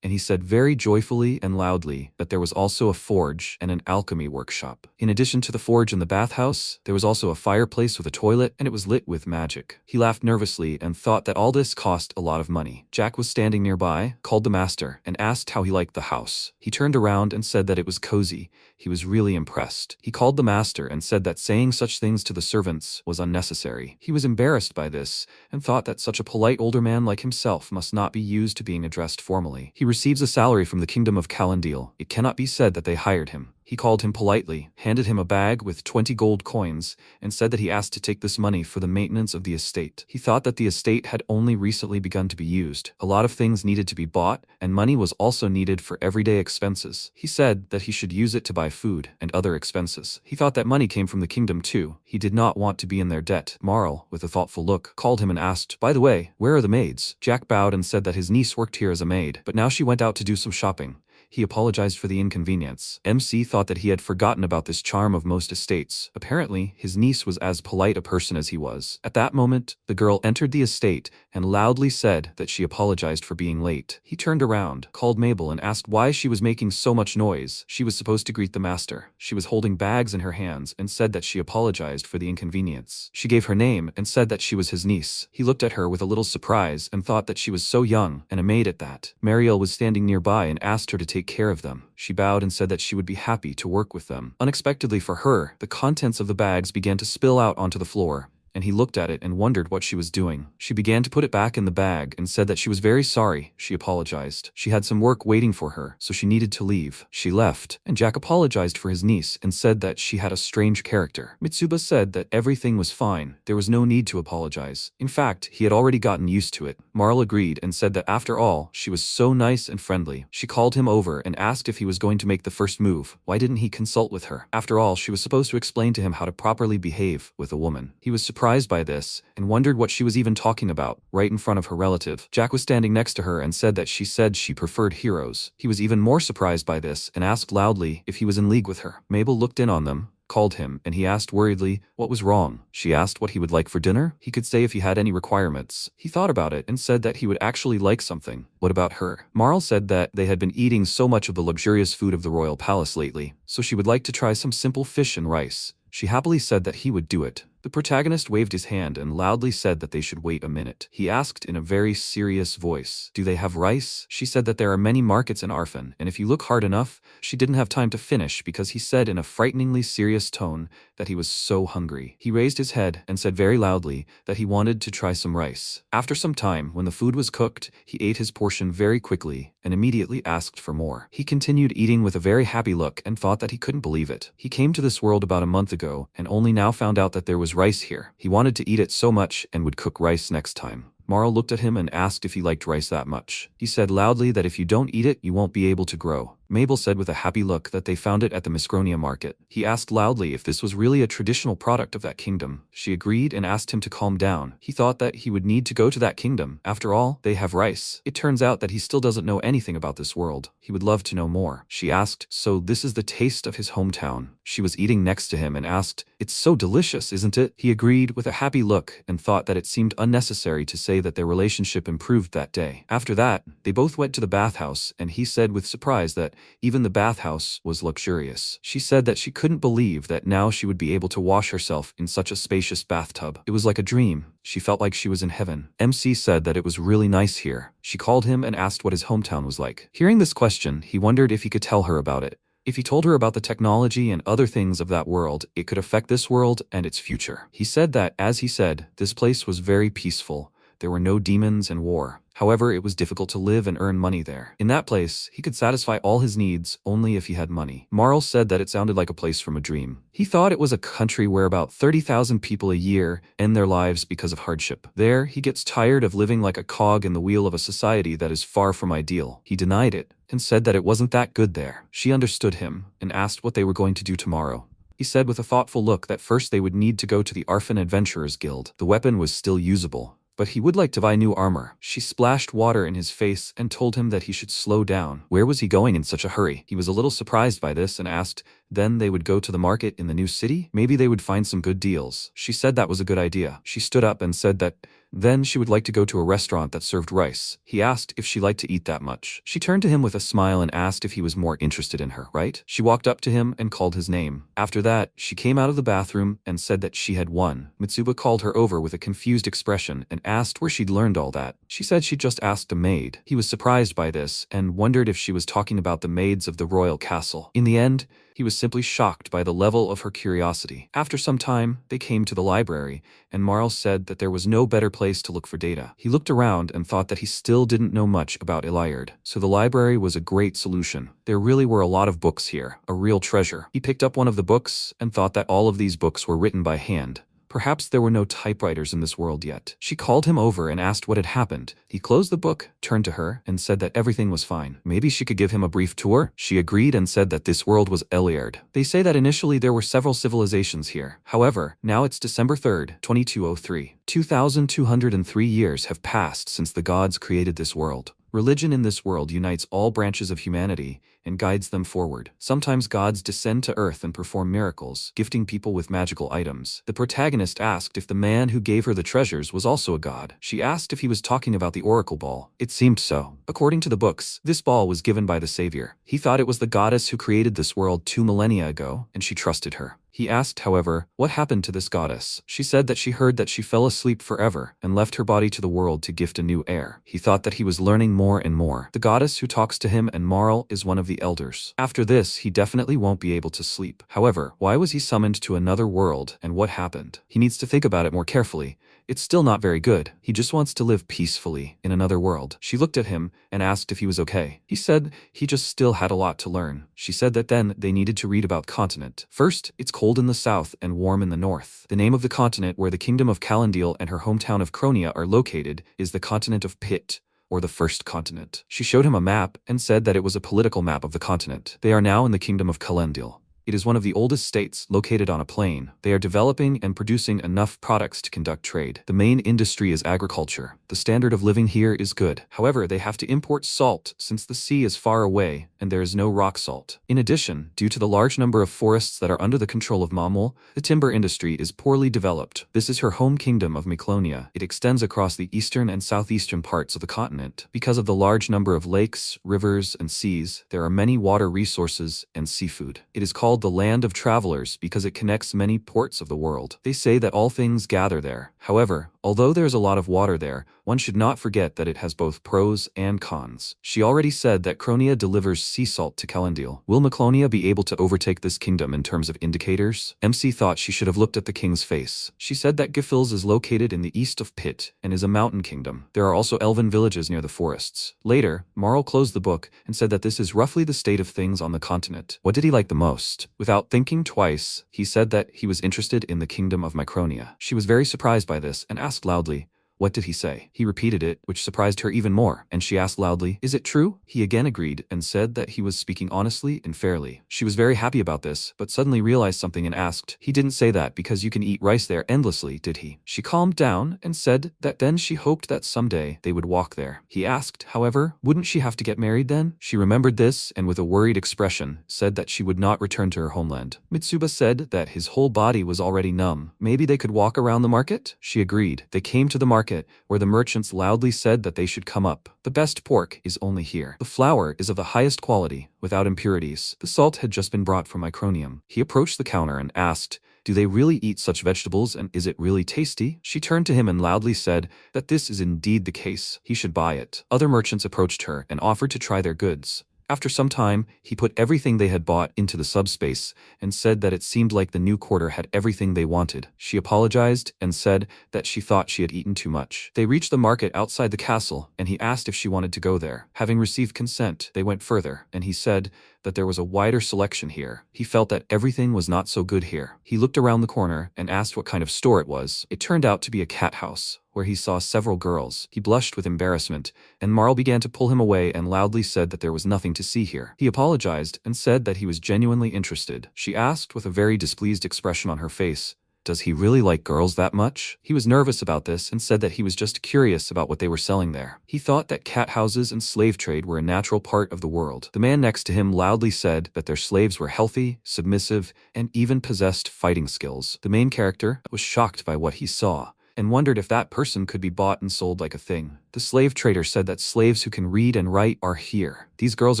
and he said very joyfully and loudly that there was also a forge and an alchemy workshop. In addition to the forge and the bathhouse, there was also a fireplace with a toilet, and it was lit with magic. He laughed nervously and thought that all this cost a lot of money. Jack was standing nearby, called the master, and asked how he liked the house. He turned around and said that it was cozy. He was really impressed. He called the master and said that saying such things to the servants was unnecessary. He was embarrassed by this and thought that such a polite older man like himself must not be used to being addressed formally. He receives a salary from the kingdom of Calendil. It cannot be said that they hired him. He called him politely, handed him a bag with 20 gold coins, and said that he asked to take this money for the maintenance of the estate. He thought that the estate had only recently begun to be used. A lot of things needed to be bought, and money was also needed for everyday expenses. He said that he should use it to buy food and other expenses. He thought that money came from the kingdom too. He did not want to be in their debt. Marl, with a thoughtful look, called him and asked, "By the way, where are the maids?" Jack bowed and said that his niece worked here as a maid, but now she went out to do some shopping. He apologized for the inconvenience. MC thought that he had forgotten about this charm of most estates. Apparently, his niece was as polite a person as he was. At that moment, the girl entered the estate and loudly said that she apologized for being late. He turned around, called Mabel, and asked why she was making so much noise. She was supposed to greet the master. She was holding bags in her hands and said that she apologized for the inconvenience. She gave her name and said that she was his niece. He looked at her with a little surprise and thought that she was so young and a maid at that. Mariel was standing nearby and asked her to take care of them. She bowed and said that she would be happy to work with them. Unexpectedly for her, the contents of the bags began to spill out onto the floor, and he looked at it and wondered what she was doing. She began to put it back in the bag and said that she was very sorry. She apologized. She had some work waiting for her, so she needed to leave. She left, and Jack apologized for his niece and said that she had a strange character. Mitsuba said that everything was fine. There was no need to apologize. In fact, he had already gotten used to it. Marl agreed and said that after all, she was so nice and friendly. She called him over and asked if he was going to make the first move. Why didn't he consult with her? After all, she was supposed to explain to him how to properly behave with a woman. He was surprised by this and wondered what she was even talking about right in front of her relative. Jack was standing next to her and said that she said she preferred heroes. He was even more surprised by this and asked loudly if he was in league with her. Mabel looked in on them, called him, and he asked worriedly what was wrong. She asked what he would like for dinner. He could say if he had any requirements. He thought about it and said that he would actually like something. What about her? Marl said that they had been eating so much of the luxurious food of the royal palace lately, so she would like to try some simple fish and rice. She happily said that he would do it. The protagonist waved his hand and loudly said that they should wait a minute. He asked in a very serious voice, "Do they have rice?" She said that there are many markets in Arfan, and if you look hard enough, she didn't have time to finish because he said in a frighteningly serious tone that he was so hungry. He raised his head and said very loudly that he wanted to try some rice. After some time, when the food was cooked, he ate his portion very quickly and immediately asked for more. He continued eating with a very happy look and thought that he couldn't believe it. He came to this world about a month ago and only now found out that there was rice here. He wanted to eat it so much and would cook rice next time. Marl looked at him and asked if he liked rice that much. He said loudly that if you don't eat it, you won't be able to grow. Mabel said with a happy look that they found it at the Misgronia market. He asked loudly if this was really a traditional product of that kingdom. She agreed and asked him to calm down. He thought that he would need to go to that kingdom. After all, they have rice. It turns out that he still doesn't know anything about this world. He would love to know more. She asked, so this is the taste of his hometown. She was eating next to him and asked, "It's so delicious, isn't it?" He agreed with a happy look and thought that it seemed unnecessary to say that their relationship improved that day. After that, they both went to the bathhouse and he said with surprise that even the bathhouse was luxurious. She said that she couldn't believe that now she would be able to wash herself in such a spacious bathtub. It was like a dream. She felt like she was in heaven. MC said that it was really nice here. She called him and asked what his hometown was like. Hearing this question, he wondered if he could tell her about it. If he told her about the technology and other things of that world, it could affect this world and its future. He said that, as he said, this place was very peaceful. There were no demons and war. However, it was difficult to live and earn money there. In that place, he could satisfy all his needs only if he had money. Marl said that it sounded like a place from a dream. He thought it was a country where about 30,000 people a year end their lives because of hardship. There, he gets tired of living like a cog in the wheel of a society that is far from ideal. He denied it and said that it wasn't that good there. She understood him and asked what they were going to do tomorrow. He said with a thoughtful look that first they would need to go to the Arfan Adventurers Guild. The weapon was still usable, but he would like to buy new armor. She splashed water in his face and told him that he should slow down. Where was he going in such a hurry? He was a little surprised by this and asked, then they would go to the market in the new city? Maybe they would find some good deals. She said that was a good idea. She stood up and said that, Then she would like to go to a restaurant that served rice. He asked if she liked to eat that much. She turned to him with a smile and asked if he was more interested in her, right? She walked up to him and called his name. After that, she came out of the bathroom and said that she had won. Mitsuba called her over with a confused expression and asked where she'd learned all that. She said she'd just asked a maid. He was surprised by this and wondered if she was talking about the maids of the royal castle. In the end, he was simply shocked by the level of her curiosity. After some time, they came to the library, and Marl said that there was no better place to look for data. He looked around and thought that he still didn't know much about ISEKAI'D, so the library was a great solution. There really were a lot of books here, a real treasure. He picked up one of the books and thought that all of these books were written by hand. Perhaps there were no typewriters in this world yet. She called him over and asked what had happened. He closed the book, turned to her, and said that everything was fine. Maybe she could give him a brief tour? She agreed and said that this world was ISEKAI'D. They say that initially there were several civilizations here. However, now it's December 3rd, 2203. 2,203 years have passed since the gods created this world. Religion in this world unites all branches of humanity and guides them forward. Sometimes gods descend to earth and perform miracles, gifting people with magical items. The protagonist asked if the man who gave her the treasures was also a god. She asked if he was talking about the oracle ball. It seemed so. According to the books, this ball was given by the savior. He thought it was the goddess who created this world 2 millennia ago, and she trusted her. He asked, however, what happened to this goddess. She said that she heard that she fell asleep forever and left her body to the world to gift a new heir. He thought that he was learning more and more. The goddess who talks to him and Marl is one of the elders. After this, he definitely won't be able to sleep. However, why was he summoned to another world and what happened? He needs to think about it more carefully. It's still not very good. He just wants to live peacefully in another world. She looked at him and asked if he was okay. He said he just still had a lot to learn. She said that then they needed to read about continent. First, it's cold in the south and warm in the north. The name of the continent where the kingdom of Calendil and her hometown of Cronia are located is the continent of Pit, or the first continent. She showed him a map and said that it was a political map of the continent. They are now in the kingdom of Calendil. It is one of the oldest states located on a plain. They are developing and producing enough products to conduct trade. The main industry is agriculture. The standard of living here is good. However, they have to import salt since the sea is far away and there is no rock salt. In addition, due to the large number of forests that are under the control of Mamul, the timber industry is poorly developed. This is her home kingdom of Miklonia. It extends across the eastern and southeastern parts of the continent. Because of the large number of lakes, rivers, and seas, there are many water resources and seafood. It is called the land of travelers because it connects many ports of the world. They say that all things gather there. However, although there's a lot of water there, one should not forget that it has both pros and cons. She already said that Cronia delivers sea salt to Calendil. Will Miklonia be able to overtake this kingdom in terms of indicators? MC thought she should have looked at the king's face. She said that Gefils is located in the east of Pit and is a mountain kingdom. There are also elven villages near the forests. Later, Marl closed the book and said that this is roughly the state of things on the continent. What did he like the most? Without thinking twice, he said that he was interested in the kingdom of Micronia. She was very surprised by this and asked loudly, "What did he say?" He repeated it, which surprised her even more, and she asked loudly, "Is it true?" He again agreed and said that he was speaking honestly and fairly. She was very happy about this, but suddenly realized something and asked, "He didn't say that because you can eat rice there endlessly, did he?" She calmed down and said that then she hoped that someday they would walk there. He asked, however, wouldn't she have to get married then? She remembered this and with a worried expression said that she would not return to her homeland. Mitsuba said that his whole body was already numb. Maybe they could walk around the market? She agreed. They came to the market, where the merchants loudly said that they should come up. The best pork is only here. The flour is of the highest quality, without impurities. The salt had just been brought from Micronium. He approached the counter and asked, "Do they really eat such vegetables and is it really tasty?" She turned to him and loudly said that this is indeed the case. He should buy it. Other merchants approached her and offered to try their goods. After some time, he put everything they had bought into the subspace and said that it seemed like the new quarter had everything they wanted. She apologized and said that she thought she had eaten too much. They reached the market outside the castle, and he asked if she wanted to go there. Having received consent, they went further, and he said that there was a wider selection here. He felt that everything was not so good here. He looked around the corner and asked what kind of store it was. It turned out to be a cat house, where he saw several girls. He blushed with embarrassment, and Marl began to pull him away and loudly said that there was nothing to see here. He apologized and said that he was genuinely interested. She asked with a very displeased expression on her face, "Does he really like girls that much?" He was nervous about this and said that he was just curious about what they were selling there. He thought that cat houses and slave trade were a natural part of the world. The man next to him loudly said that their slaves were healthy, submissive, and even possessed fighting skills. The main character was shocked by what he saw. and wondered if that person could be bought and sold like a thing. The slave trader said that slaves who can read and write are here. These girls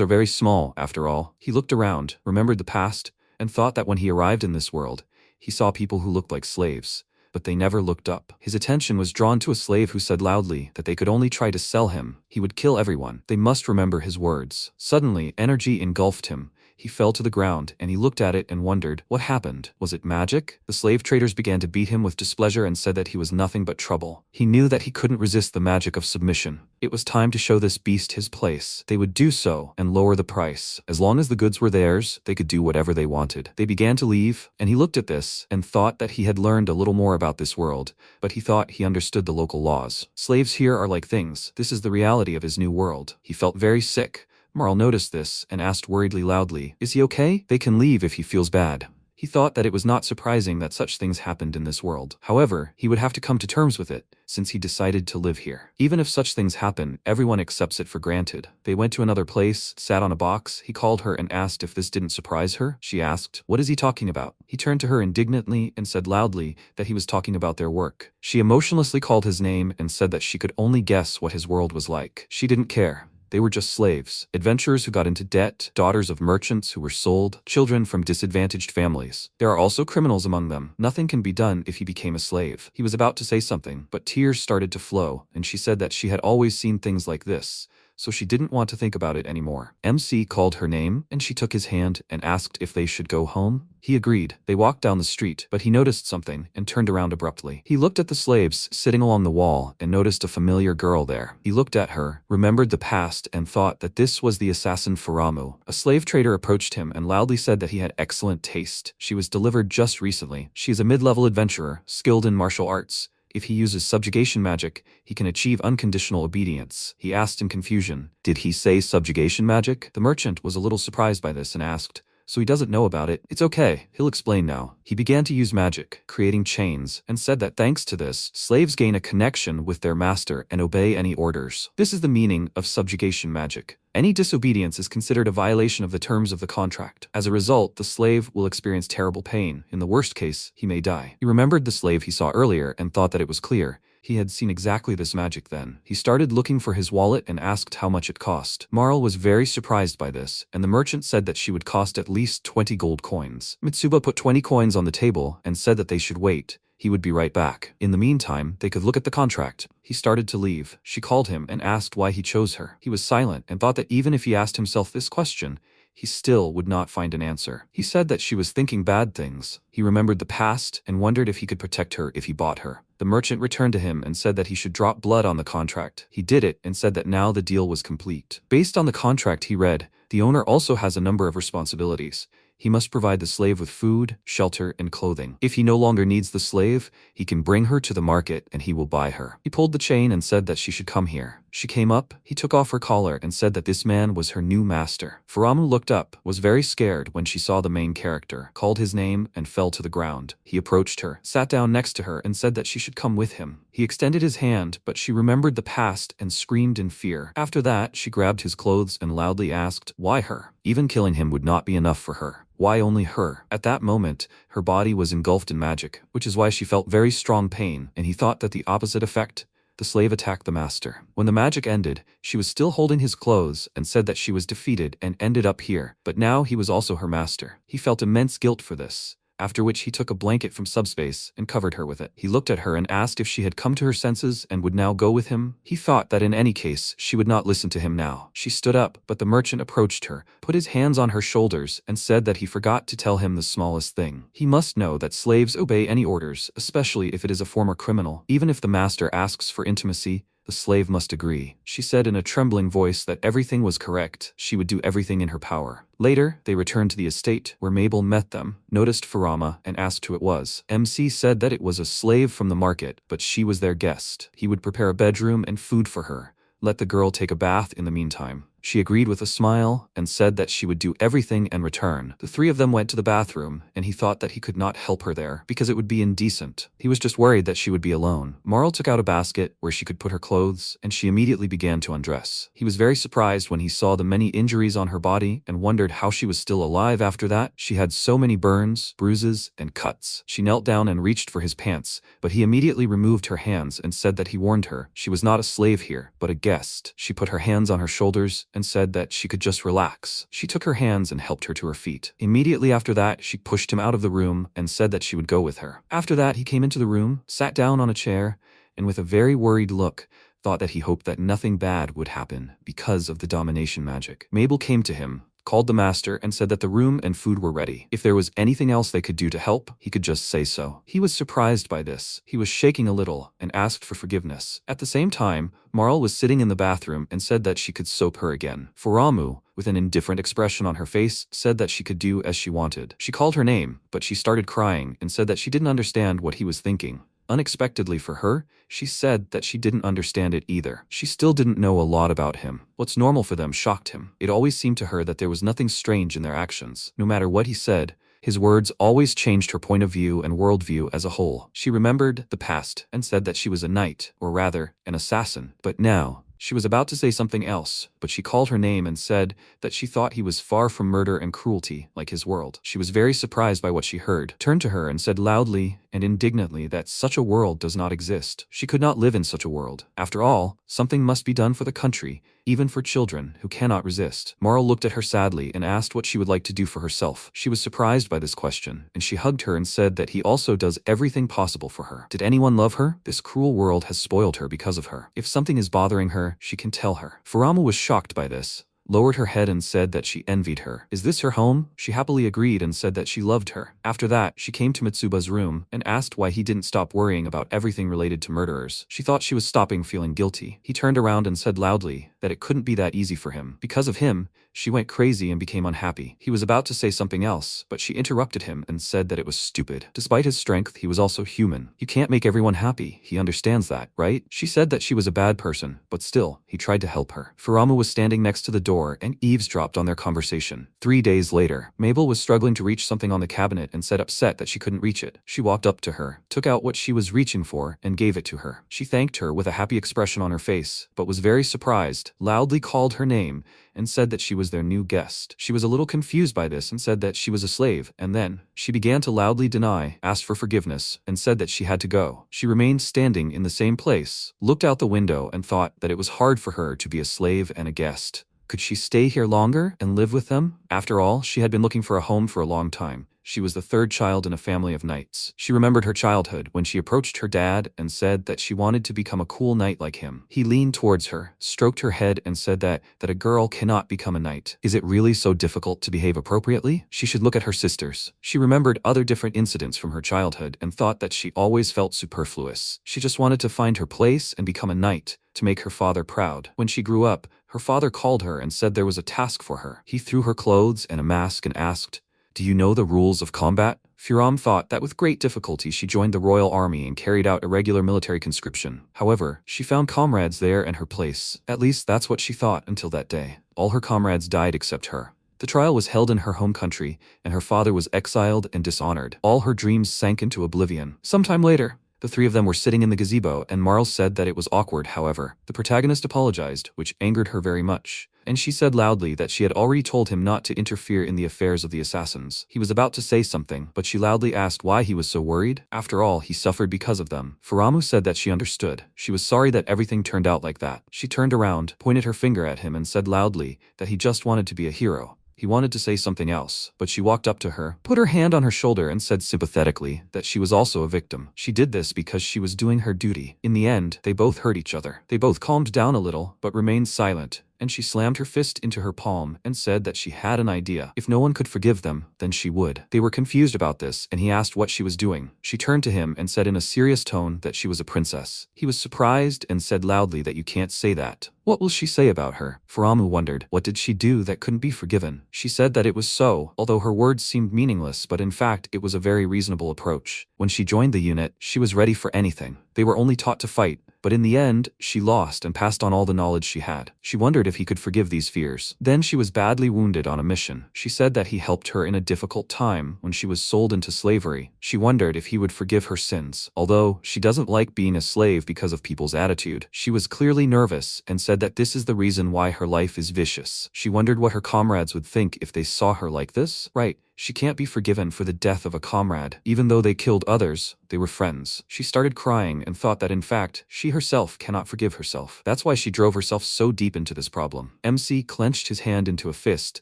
are very small, after all. He looked around, remembered the past, and thought that when he arrived in this world, he saw people who looked like slaves, but they never looked up. His attention was drawn to a slave who said loudly that they could only try to sell him. He would kill everyone. They must remember his words. Suddenly, energy engulfed him. He fell to the ground, and he looked at it and wondered, what happened? Was it magic? The slave traders began to beat him with displeasure and said that he was nothing but trouble. He knew that he couldn't resist the magic of submission. It was time to show this beast his place. They would do so and lower the price. As long as the goods were theirs, they could do whatever they wanted. They began to leave, and he looked at this and thought that he had learned a little more about this world, but he thought he understood the local laws. Slaves here are like things. This is the reality of his new world. He felt very sick. Marl noticed this and asked worriedly loudly, "Is he okay? They can leave if he feels bad." He thought that it was not surprising that such things happened in this world. However, he would have to come to terms with it, since he decided to live here. Even if such things happen, everyone accepts it for granted. They went to another place, sat on a box. He called her and asked if this didn't surprise her. She asked, "What is he talking about?" He turned to her indignantly and said loudly that he was talking about their work. She emotionlessly called his name and said that she could only guess what his world was like. She didn't care. They were just slaves, adventurers who got into debt, daughters of merchants who were sold, children from disadvantaged families. There are also criminals among them. Nothing can be done if he became a slave. He was about to say something, but tears started to flow, and she said that she had always seen things like this, so she didn't want to think about it anymore. MC called her name, and she took his hand and asked if they should go home. He agreed. They walked down the street, but he noticed something and turned around abruptly. He looked at the slaves sitting along the wall and noticed a familiar girl there. He looked at her, remembered the past, and thought that this was the assassin Faramu. A slave trader approached him and loudly said that he had excellent taste. She was delivered just recently. She is a mid-level adventurer, skilled in martial arts. If he uses subjugation magic, he can achieve unconditional obedience. He asked in confusion, "Did he say subjugation magic?" The merchant was a little surprised by this and asked, "So he doesn't know about it? It's okay, he'll explain now." He began to use magic, creating chains, and said that thanks to this, slaves gain a connection with their master and obey any orders. This is the meaning of subjugation magic. Any disobedience is considered a violation of the terms of the contract. As a result, the slave will experience terrible pain. In the worst case, he may die. He remembered the slave he saw earlier and thought that it was clear. He had seen exactly this magic then. He started looking for his wallet and asked how much it cost. Marl was very surprised by this, and the merchant said that she would cost at least 20 gold coins. Mitsuba put 20 coins on the table and said that they should wait. He would be right back. In the meantime, they could look at the contract. He started to leave. She called him and asked why he chose her. He was silent and thought that even if he asked himself this question, he still would not find an answer. He said that she was thinking bad things. He remembered the past and wondered if he could protect her if he bought her. The merchant returned to him and said that he should drop blood on the contract. He did it and said that now the deal was complete. Based on the contract he read, the owner also has a number of responsibilities. He must provide the slave with food, shelter, and clothing. If he no longer needs the slave, he can bring her to the market and he will buy her. He pulled the chain and said that she should come here. She came up, he took off her collar and said that this man was her new master. Faramu looked up, was very scared when she saw the main character, called his name, and fell to the ground. He approached her, sat down next to her, and said that she should come with him. He extended his hand, but she remembered the past and screamed in fear. After that, she grabbed his clothes and loudly asked, "Why her?" Even killing him would not be enough for her. Why only her? At that moment, her body was engulfed in magic, which is why she felt very strong pain, and he thought that the opposite effect. The slave attacked the master. When the magic ended, she was still holding his clothes and said that she was defeated and ended up here, but now he was also her master. He felt immense guilt for this. After which he took a blanket from subspace and covered her with it. He looked at her and asked if she had come to her senses and would now go with him. He thought that in any case, she would not listen to him now. She stood up, but the merchant approached her, put his hands on her shoulders, and said that he forgot to tell him the smallest thing. He must know that slaves obey any orders, especially if it is a former criminal. Even if the master asks for intimacy, the slave must agree. She said in a trembling voice that everything was correct. She would do everything in her power. Later, they returned to the estate, where Mabel met them, noticed Farama, and asked who it was. MC said that it was a slave from the market, but she was their guest. He would prepare a bedroom and food for her. Let the girl take a bath in the meantime. She agreed with a smile and said that she would do everything in return. The three of them went to the bathroom, and he thought that he could not help her there because it would be indecent. He was just worried that she would be alone. Marl took out a basket where she could put her clothes, and she immediately began to undress. He was very surprised when he saw the many injuries on her body and wondered how she was still alive after that. She had so many burns, bruises, and cuts. She knelt down and reached for his pants, but he immediately removed her hands and said that he warned her she was not a slave here, but a guest. She put her hands on her shoulders and said that she could just relax. She took her hands and helped her to her feet. Immediately after that, she pushed him out of the room and said that she would go with her. After that, he came into the room, sat down on a chair, and with a very worried look, thought that he hoped that nothing bad would happen because of the domination magic. Mabel came to him, called the master, and said that the room and food were ready. If there was anything else they could do to help, he could just say so. He was surprised by this. He was shaking a little and asked for forgiveness. At the same time, Marl was sitting in the bathroom and said that she could soap her again. Faramu, with an indifferent expression on her face, said that she could do as she wanted. She called her name, but she started crying and said that she didn't understand what he was thinking. Unexpectedly for her, she said that she didn't understand it either. She still didn't know a lot about him. What's normal for them shocked him. It always seemed to her that there was nothing strange in their actions. No matter what he said, his words always changed her point of view and worldview as a whole. She remembered the past and said that she was a knight, or rather, an assassin. But now, she was about to say something else, but she called her name and said that she thought he was far from murder and cruelty, like his world. She was very surprised by what she heard, turned to her and said loudly and indignantly that such a world does not exist. She could not live in such a world. After all, something must be done for the country, even for children who cannot resist. Marl looked at her sadly and asked what she would like to do for herself. She was surprised by this question, and she hugged her and said that he also does everything possible for her. Did anyone love her? This cruel world has spoiled her because of her. If something is bothering her, she can tell her. Faramu was shocked by this, lowered her head and said that she envied her. Is this her home? She happily agreed and said that she loved her. After that, she came to Mitsuba's room and asked why he didn't stop worrying about everything related to murderers. She thought she was stopping feeling guilty. He turned around and said loudly that it couldn't be that easy for him. Because of him, she went crazy and became unhappy. He was about to say something else, but she interrupted him and said that it was stupid. Despite his strength, he was also human. You can't make everyone happy. He understands that, right? She said that she was a bad person, but still, he tried to help her. Faramu was standing next to the door and eavesdropped on their conversation. 3 days later, Mabel was struggling to reach something on the cabinet and said upset that she couldn't reach it. She walked up to her, took out what she was reaching for, and gave it to her. She thanked her with a happy expression on her face, but was very surprised, loudly called her name, and said that she was their new guest. She was a little confused by this and said that she was a slave, and then she began to loudly deny, asked for forgiveness, and said that she had to go. She remained standing in the same place, looked out the window and thought that it was hard for her to be a slave and a guest. Could she stay here longer and live with them? After all, she had been looking for a home for a long time. She was the third child in a family of knights. She remembered her childhood when she approached her dad and said that she wanted to become a cool knight like him. He leaned towards her, stroked her head and said that a girl cannot become a knight. Is it really so difficult to behave appropriately? She should look at her sisters. She remembered other different incidents from her childhood and thought that she always felt superfluous. She just wanted to find her place and become a knight, to make her father proud. When she grew up, her father called her and said there was a task for her. He threw her clothes and a mask and asked, "Do you know the rules of combat?" Furam thought that with great difficulty she joined the royal army and carried out irregular military conscription. However, she found comrades there and her place. At least that's what she thought until that day. All her comrades died except her. The trial was held in her home country, and her father was exiled and dishonored. All her dreams sank into oblivion. Sometime later, the three of them were sitting in the gazebo, and Marl said that it was awkward. However, the protagonist apologized, which angered her very much, and she said loudly that she had already told him not to interfere in the affairs of the assassins. He was about to say something, but she loudly asked why he was so worried. After all, he suffered because of them. Faramu said that she understood. She was sorry that everything turned out like that. She turned around, pointed her finger at him and said loudly that he just wanted to be a hero. He wanted to say something else, but she walked up to her, put her hand on her shoulder and said sympathetically that she was also a victim. She did this because she was doing her duty. In the end, they both hurt each other. They both calmed down a little, but remained silent, and she slammed her fist into her palm and said that she had an idea. If no one could forgive them, then she would. They were confused about this, and he asked what she was doing. She turned to him and said in a serious tone that she was a princess. He was surprised and said loudly that you can't say that. What will she say about her? Faramu wondered. What did she do that couldn't be forgiven? She said that it was so, although her words seemed meaningless, but in fact it was a very reasonable approach. When she joined the unit, she was ready for anything. They were only taught to fight. But in the end, she lost and passed on all the knowledge she had. She wondered if he could forgive these fears. Then she was badly wounded on a mission. She said that he helped her in a difficult time when she was sold into slavery. She wondered if he would forgive her sins. Although she doesn't like being a slave because of people's attitude, she was clearly nervous and said that this is the reason why her life is vicious. She wondered what her comrades would think if they saw her like this. Right, she can't be forgiven for the death of a comrade. Even though they killed others, they were friends. She started crying and thought that in fact, she herself cannot forgive herself. That's why she drove herself so deep into this problem. MC clenched his hand into a fist,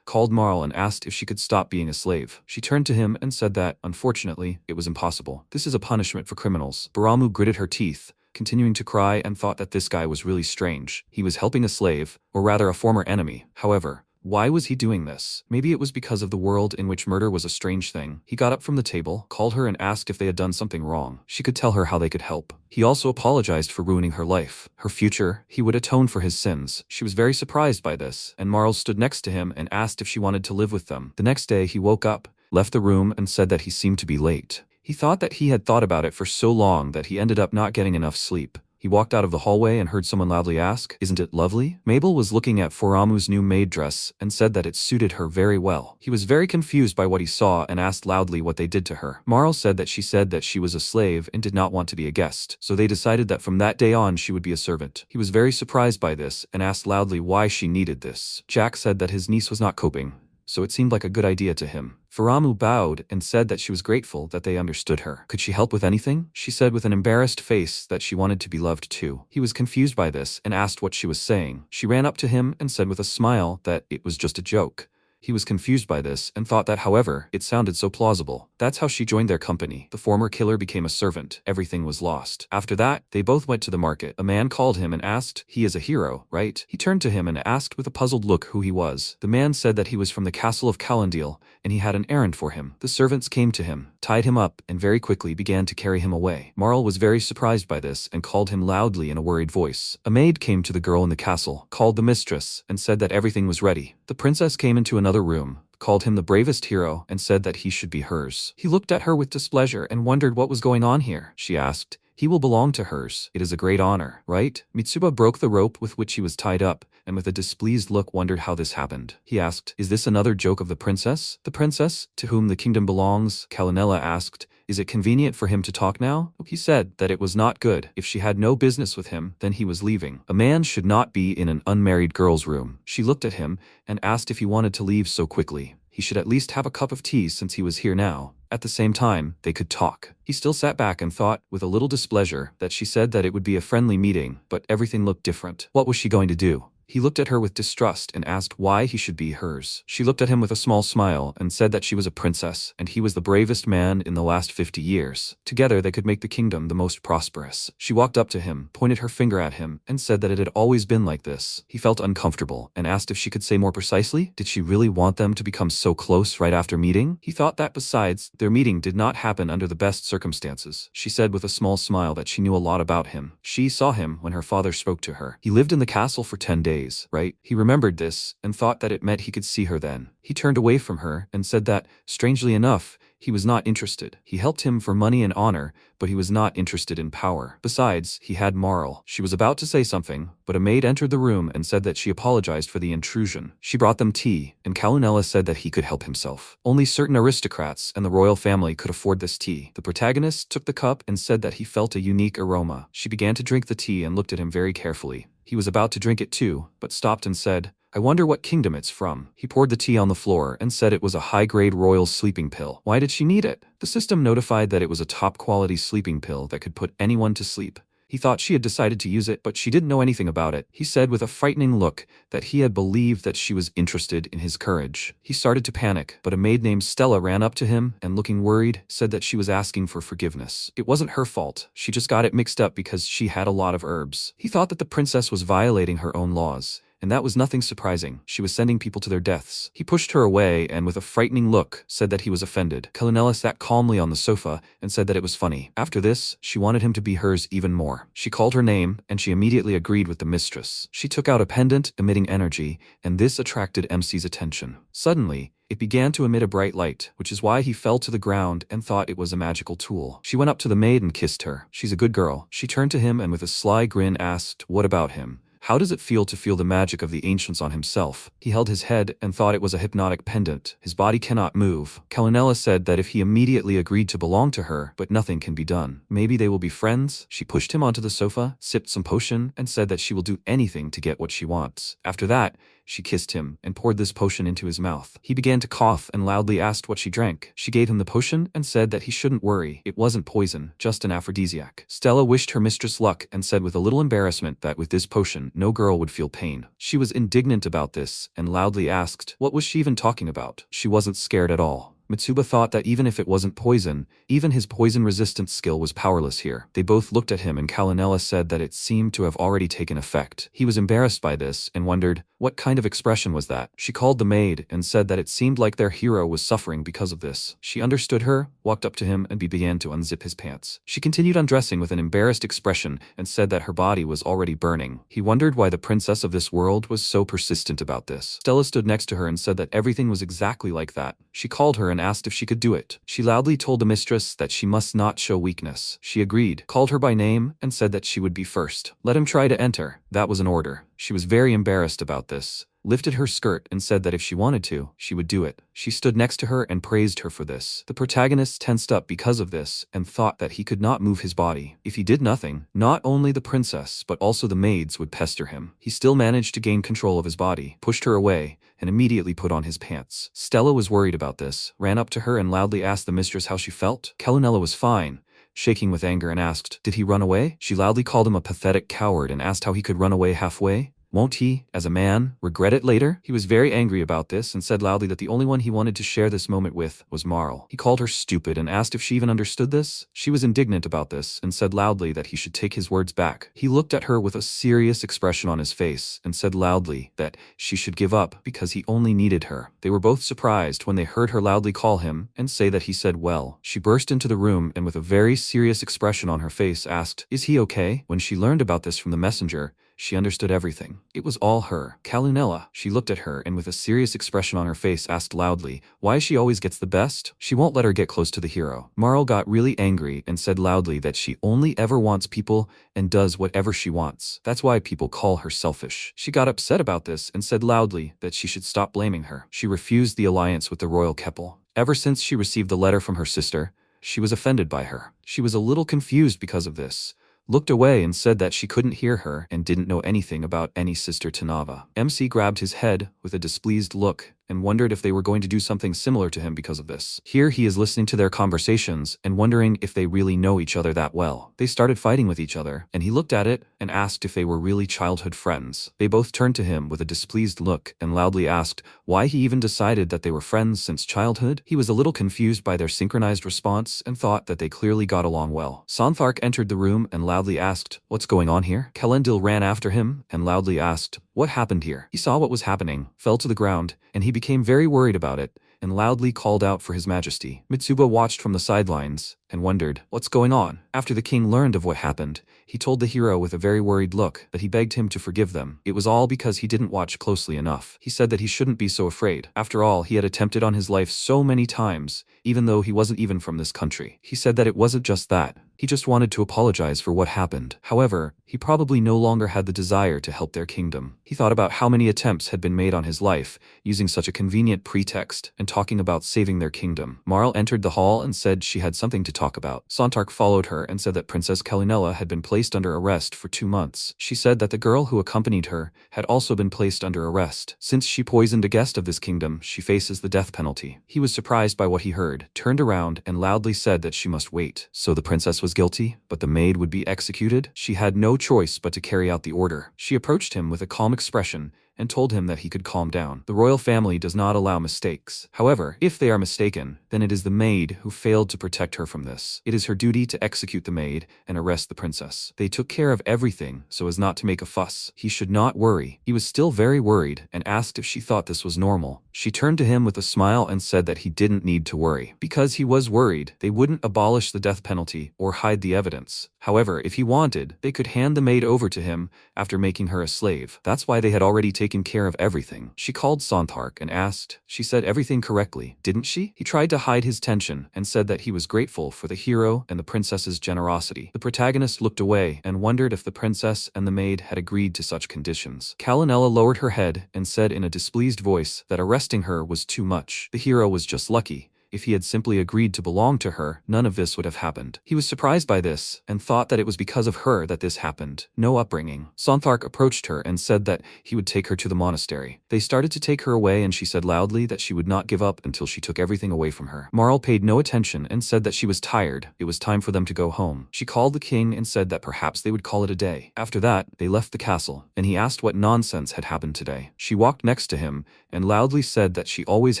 called Marl and asked if she could stop being a slave. She turned to him and said that, unfortunately, it was impossible. This is a punishment for criminals. Baramu gritted her teeth, continuing to cry, and thought that this guy was really strange. He was helping a slave, or rather a former enemy. However, why was he doing this? Maybe it was because of the world in which murder was a strange thing. He got up from the table, called her and asked if they had done something wrong. She could tell her how they could help. He also apologized for ruining her life, her future. He would atone for his sins. She was very surprised by this, and Marl stood next to him and asked if she wanted to live with them. The next day he woke up, left the room, and said that he seemed to be late. He thought that he had thought about it for so long that he ended up not getting enough sleep. He walked out of the hallway and heard someone loudly ask, "Isn't it lovely?" Mabel was looking at Foramu's new maid dress and said that it suited her very well. He was very confused by what he saw and asked loudly what they did to her. Marl said that she was a slave and did not want to be a guest, so they decided that from that day on she would be a servant. He was very surprised by this and asked loudly why she needed this. Jack said that his niece was not coping, so it seemed like a good idea to him. Foramu bowed and said that she was grateful that they understood her. Could she help with anything? She said with an embarrassed face that she wanted to be loved too. He was confused by this and asked what she was saying. She ran up to him and said with a smile that it was just a joke. He was confused by this and thought that, however, it sounded so plausible. That's how she joined their company. The former killer became a servant. Everything was lost. After that, they both went to the market. A man called him and asked, "He is a hero, right?" He turned to him and asked with a puzzled look who he was. The man said that he was from the castle of Calendil and he had an errand for him. The servants came to him, tied him up, and very quickly began to carry him away. Marl was very surprised by this and called him loudly in a worried voice. A maid came to the girl in the castle, called the mistress, and said that everything was ready. The princess came into another room, called him the bravest hero, and said that he should be hers. He looked at her with displeasure and wondered what was going on here. She asked, "He will belong to hers. It is a great honor, right?" Mitsuba broke the rope with which he was tied up, and with a displeased look wondered how this happened. He asked, "Is this another joke of the princess?" "The princess, to whom the kingdom belongs?" Kalanella asked. "Is it convenient for him to talk now?" He said that it was not good. If she had no business with him, then he was leaving. A man should not be in an unmarried girl's room. She looked at him and asked if he wanted to leave so quickly. He should at least have a cup of tea since he was here now. At the same time, they could talk. He still sat back and thought, with a little displeasure, that she said that it would be a friendly meeting, but everything looked different. What was she going to do? He looked at her with distrust and asked why he should be hers. She looked at him with a small smile and said that she was a princess, and he was the bravest man in the last 50 years. Together they could make the kingdom the most prosperous. She walked up to him, pointed her finger at him, and said that it had always been like this. He felt uncomfortable and asked if she could say more precisely. Did she really want them to become so close right after meeting? He thought that besides, their meeting did not happen under the best circumstances. She said with a small smile that she knew a lot about him. She saw him when her father spoke to her. He lived in the castle for 10 days. Right? He remembered this and thought that it meant he could see her then. He turned away from her and said that, strangely enough, he was not interested. He helped him for money and honor, but he was not interested in power. Besides, he had Marl. She was about to say something, but a maid entered the room and said that she apologized for the intrusion. She brought them tea, and Kalunella said that he could help himself. Only certain aristocrats and the royal family could afford this tea. The protagonist took the cup and said that he felt a unique aroma. She began to drink the tea and looked at him very carefully. He was about to drink it too, but stopped and said, "I wonder what kingdom it's from." He poured the tea on the floor and said it was a high-grade royal sleeping pill. Why did she need it? The system notified that it was a top-quality sleeping pill that could put anyone to sleep. He thought she had decided to use it, but she didn't know anything about it. He said with a frightening look that he had believed that she was interested in his courage. He started to panic, but a maid named Stella ran up to him and, looking worried, said that she was asking for forgiveness. It wasn't her fault. She just got it mixed up because she had a lot of herbs. He thought that the princess was violating her own laws and that was nothing surprising. She was sending people to their deaths. He pushed her away and with a frightening look said that he was offended. Kalanella sat calmly on the sofa and said that it was funny. After this, she wanted him to be hers even more. She called her name and she immediately agreed with the mistress. She took out a pendant emitting energy, and this attracted MC's attention. Suddenly, it began to emit a bright light, which is why he fell to the ground and thought it was a magical tool. She went up to the maid and kissed her. She's a good girl. She turned to him and with a sly grin asked, "What about him? How does it feel to feel the magic of the ancients on himself?" He held his head and thought it was a hypnotic pendant. His body cannot move. Kalanella said that if he immediately agreed to belong to her, but nothing can be done. Maybe they will be friends? She pushed him onto the sofa, sipped some potion, and said that she will do anything to get what she wants. After that, she kissed him and poured this potion into his mouth. He began to cough and loudly asked what she drank. She gave him the potion and said that he shouldn't worry. It wasn't poison, just an aphrodisiac. Stella wished her mistress luck and said with a little embarrassment that with this potion, no girl would feel pain. She was indignant about this and loudly asked, what was she even talking about? She wasn't scared at all. Mitsuba thought that even if it wasn't poison, even his poison resistance skill was powerless here. They both looked at him and Kalanella said that it seemed to have already taken effect. He was embarrassed by this and wondered, what kind of expression was that? She called the maid and said that it seemed like their hero was suffering because of this. She understood her, walked up to him and began to unzip his pants. She continued undressing with an embarrassed expression and said that her body was already burning. He wondered why the princess of this world was so persistent about this. Stella stood next to her and said that everything was exactly like that. She called her and asked if she could do it. She loudly told the mistress that she must not show weakness. She agreed, called her by name, and said that she would be first. Let him try to enter. That was an order. She was very embarrassed about this, lifted her skirt and said that if she wanted to, she would do it. She stood next to her and praised her for this. The protagonist tensed up because of this and thought that he could not move his body. If he did nothing, not only the princess but also the maids would pester him. He still managed to gain control of his body, pushed her away, and immediately put on his pants. Stella was worried about this, ran up to her and loudly asked the mistress how she felt. Kalanella was fine, shaking with anger and asked, did he run away? She loudly called him a pathetic coward and asked how he could run away halfway. Won't he, as a man, regret it later? He was very angry about this and said loudly that the only one he wanted to share this moment with was Marl. He called her stupid and asked if she even understood this. She was indignant about this and said loudly that he should take his words back. He looked at her with a serious expression on his face and said loudly that she should give up because he only needed her. They were both surprised when they heard her loudly call him and say that he said well. She burst into the room and with a very serious expression on her face asked, is he okay? When she learned about this from the messenger, she understood everything. It was all her. Kalanella. She looked at her and with a serious expression on her face asked loudly, why she always gets the best? She won't let her get close to the hero. Marl got really angry and said loudly that she only ever wants people and does whatever she wants. That's why people call her selfish. She got upset about this and said loudly that she should stop blaming her. She refused the alliance with the royal Keppel. Ever since she received the letter from her sister, she was offended by her. She was a little confused because of this, looked away and said that she couldn't hear her and didn't know anything about any sister Tanava. MC grabbed his head with a displeased look and wondered if they were going to do something similar to him because of this. Here he is listening to their conversations and wondering if they really know each other that well. They started fighting with each other, and he looked at it and asked if they were really childhood friends. They both turned to him with a displeased look and loudly asked why he even decided that they were friends since childhood. He was a little confused by their synchronized response and thought that they clearly got along well. Santhark entered the room and loudly asked, what's going on here? Kalendil ran after him and loudly asked, what happened here? He saw what was happening, fell to the ground, and he became very worried about it, and loudly called out for his majesty. Mitsuba watched from the sidelines and wondered, what's going on? After the king learned of what happened, he told the hero with a very worried look that he begged him to forgive them. It was all because he didn't watch closely enough. He said that he shouldn't be so afraid. After all, he had attempted on his life so many times, even though he wasn't even from this country. He said that it wasn't just that. He just wanted to apologize for what happened. However, he probably no longer had the desire to help their kingdom. He thought about how many attempts had been made on his life, using such a convenient pretext, and talking about saving their kingdom. Marl entered the hall and said she had something to talk about. Santark followed her and said that Princess Kalinella had been placed under arrest for 2 months. She said that the girl who accompanied her had also been placed under arrest. Since she poisoned a guest of this kingdom, she faces the death penalty. He was surprised by what he heard, turned around, and loudly said that she must wait. So the princess was guilty, but the maid would be executed? She had no choice but to carry out the order. She approached him with a calm expression and told him that he could calm down. The royal family does not allow mistakes. However, if they are mistaken, then it is the maid who failed to protect her from this. It is her duty to execute the maid and arrest the princess. They took care of everything so as not to make a fuss. He should not worry. He was still very worried and asked if she thought this was normal. She turned to him with a smile and said that he didn't need to worry. Because he was worried, they wouldn't abolish the death penalty or hide the evidence. However, if he wanted, they could hand the maid over to him after making her a slave. That's why they had already taken care of everything. She called Sonthark and asked, "She said everything correctly, didn't she?" He tried to hide his tension and said that he was grateful for the hero and the princess's generosity. The protagonist looked away and wondered if the princess and the maid had agreed to such conditions. Calanella lowered her head and said in a displeased voice that arresting her was too much. The hero was just lucky. If he had simply agreed to belong to her, none of this would have happened. He was surprised by this and thought that it was because of her that this happened. No upbringing. Sonthark approached her and said that he would take her to the monastery. They started to take her away and she said loudly that she would not give up until she took everything away from her. Marl paid no attention and said that she was tired. It was time for them to go home. She called the king and said that perhaps they would call it a day. After that, they left the castle, and he asked what nonsense had happened today. She walked next to him and loudly said that she always